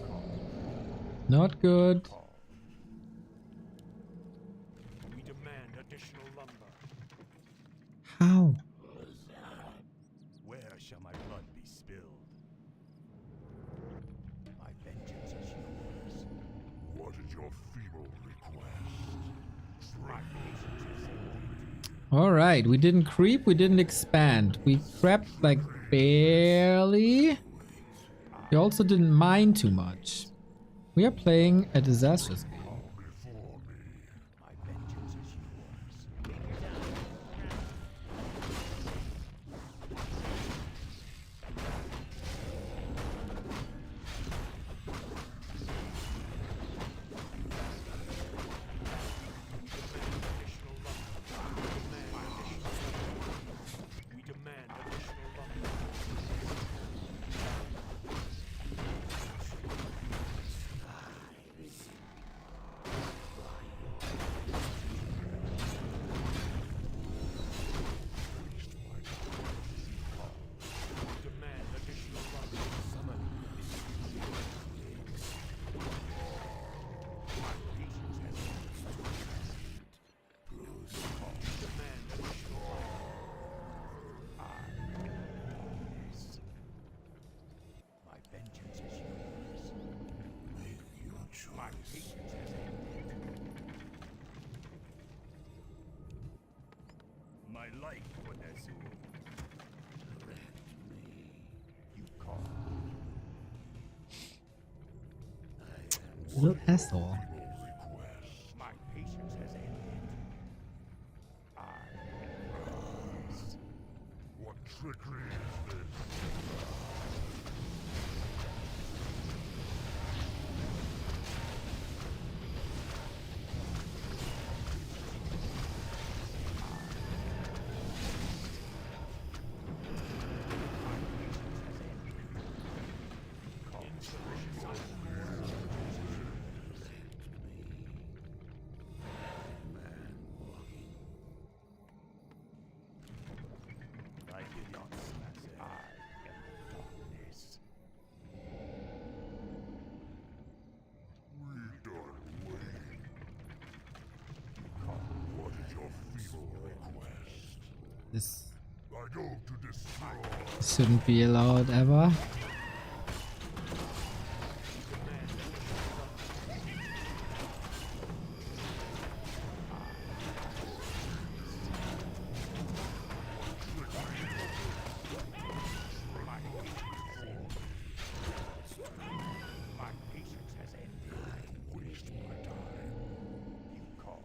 Not good. We demand additional lumber. How? Where shall my blood be spilled? My vengeance is yours. What is your feeble request? My patience has ended. Alright, we didn't creep, we didn't expand. We crept like barely. We also didn't mine too much. We are playing a disastrous game. Before me. My vengeance is yours. We demand additional lumber. Little asshole. My patience has ended. I am lost. What trickery is this? I did not smash it. I am darkness. We don't wait. What is your feeble request? This I go to destroy. shouldn't be allowed ever. My patience has ended. I waste my time. You call.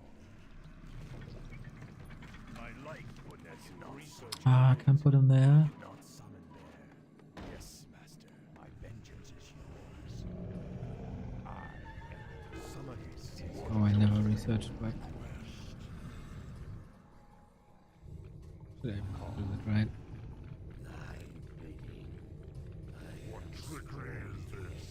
My life would not research. Ah, I can't put him there. Not summon there. Yes, master. My vengeance is yours. I am summoned. Oh, I never researched web. Should I do that right? What trickery is this?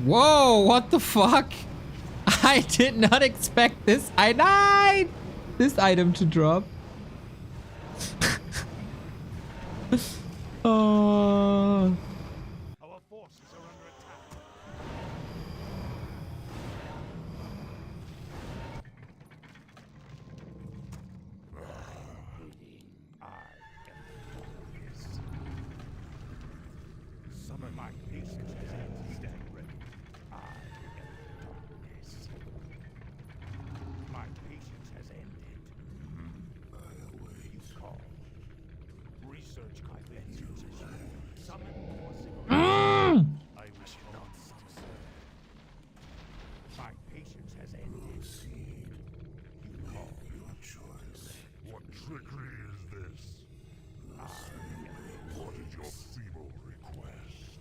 Whoa, what the fuck? I did not expect this. I died! This item to drop. Oh. Our forces are under attack. I am darkness. Summon my patience as I stand ready. I am darkness. My patience has ended. I await. You call. Research my vengeance is yours. Summon more cigarettes. I wish not summon. My patience has ended. Proceed. You call. Your choice. What trickery is this? What is your feeble request?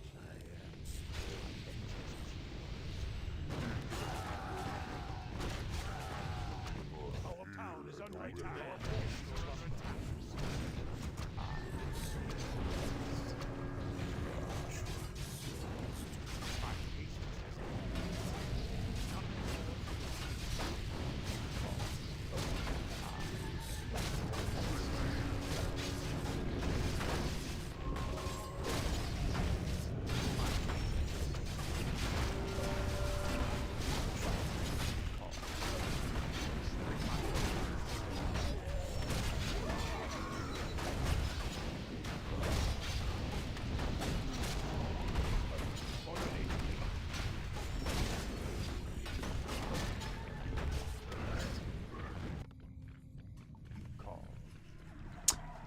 Our town is under attack.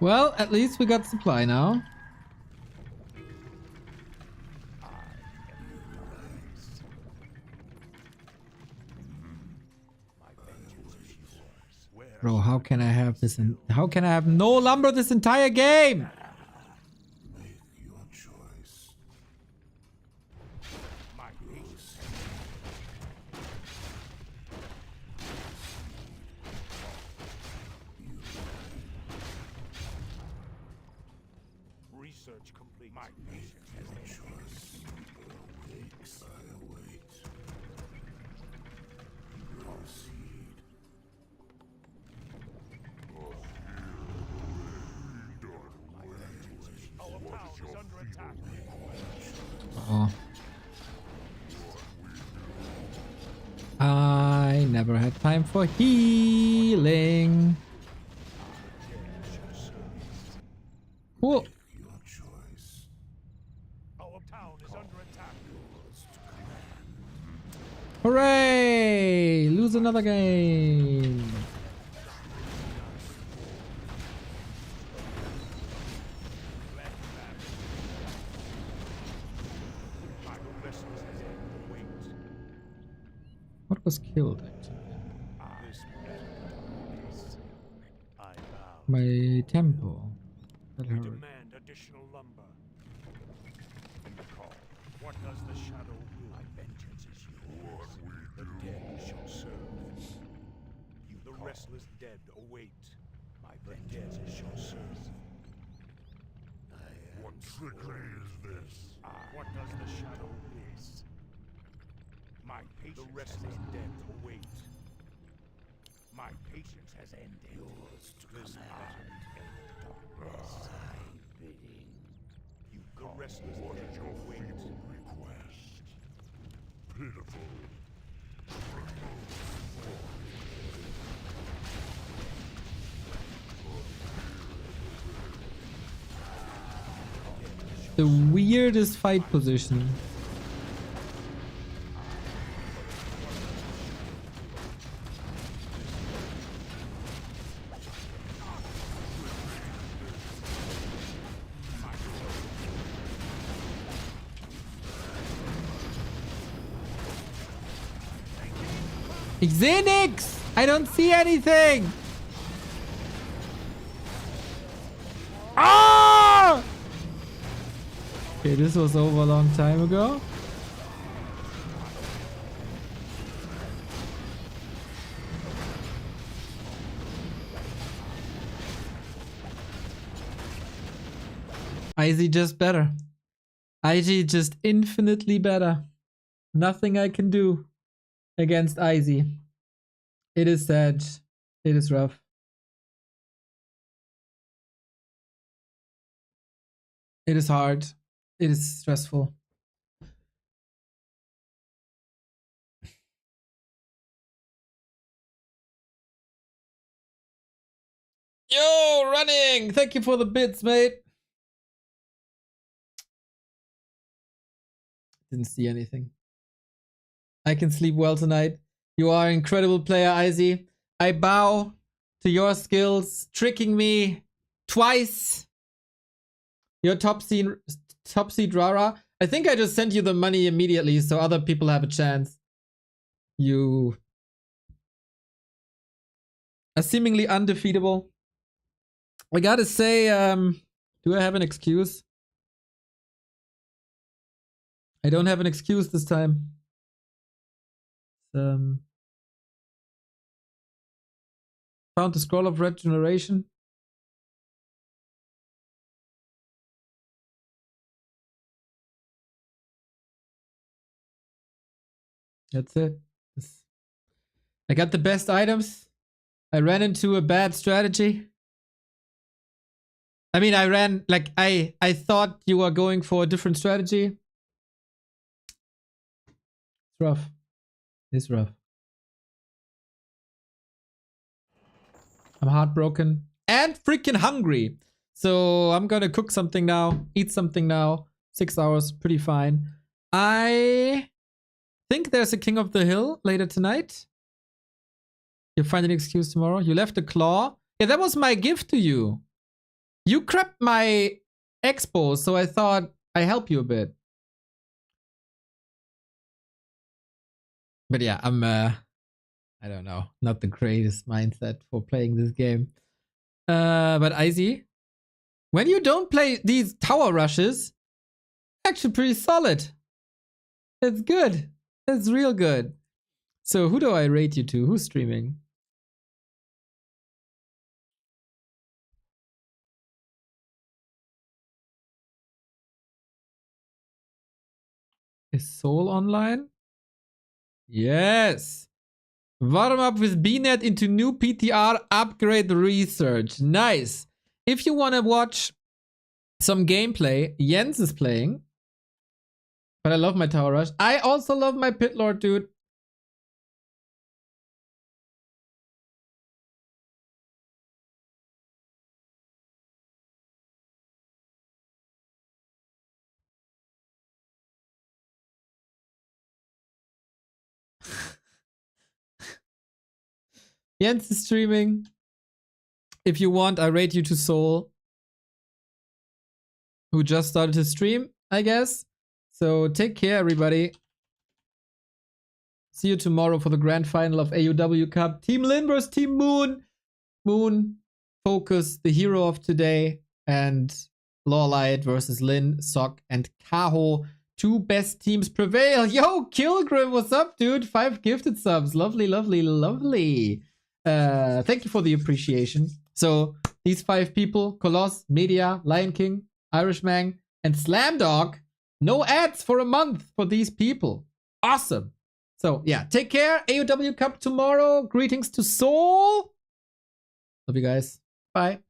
Well, at least we got supply now. Bro, how can I have this how can I have no lumber this entire game? Make your choice. My patience. Research complete. My patience has no choice. I await. Proceed. Our town is under attack. Oh. I never had time for healing. Cool. Your choice. Our town is under attack. Yours to command. Hooray! Lose another game. What was killed actually? My tempo. That hurt. Demand additional lumber. What does the shadow will? My vengeance is yours. The dead shall serve. The restless dead await. My vengeance shall serve. What trickery is this? What does the shadow is? My patience. The restless dead await. My patience has ended. Yours to command. My bidding. You the restless dead await. Request. Pitiful. The weirdest fight position. Ich sehe nix! I don't see anything! Ah! Okay, this was over a long time ago. IG just better. IG just infinitely better. Nothing I can do against Izzy. It is sad. It is rough. It is hard. It is stressful. Yo, running! Thank you for the bits, mate. Didn't see anything. I can sleep well tonight. You are an incredible player, Izzy. I bow to your skills, tricking me twice. Your top seed Rara. I think I just sent you the money immediately so other people have a chance. You are seemingly undefeatable. I gotta say, do I have an excuse? I don't have an excuse this time. Found the scroll of regeneration. That's it. I got the best items. I ran into a bad strategy. I mean, I thought you were going for a different strategy. It's rough. It's rough. I'm heartbroken and freaking hungry. So I'm gonna cook something now, eat something now. 6 hours, pretty fine. I think there's a King of the Hill later tonight. You'll find an excuse tomorrow. You left a claw. Yeah, that was my gift to you. You crapped my expo, so I thought I help you a bit. But yeah, I'm I don't know, not the greatest mindset for playing this game. But Izzy, when you don't play these tower rushes, actually pretty solid. It's good. It's real good. So who do I rate you to? Who's streaming? Is Soul online? Yes. Warm up with BNet into new PTR upgrade research. Nice. If you want to watch some gameplay, Jens is playing. But I love my Tower Rush. I also love my Pit Lord, dude. Jens is streaming. If you want, I rate you to Soul, who just started to stream, I guess. So take care, everybody. See you tomorrow for the grand final of AoW Cup. Team Lin versus Team Moon. Moon, Focus, the hero of today. And Lawlight versus Lin, Sok, and Kaho. 2 best teams prevail. Yo, Kilgrim, what's up, dude? 5 gifted subs. Lovely, lovely, lovely. Thank you for the appreciation. So, these 5 people, Coloss, Media, Lion King, Irishman, and Slamdog. No ads for a month for these people. Awesome. So, yeah, take care. AoW Cup tomorrow. Greetings to Seoul. Love you guys. Bye.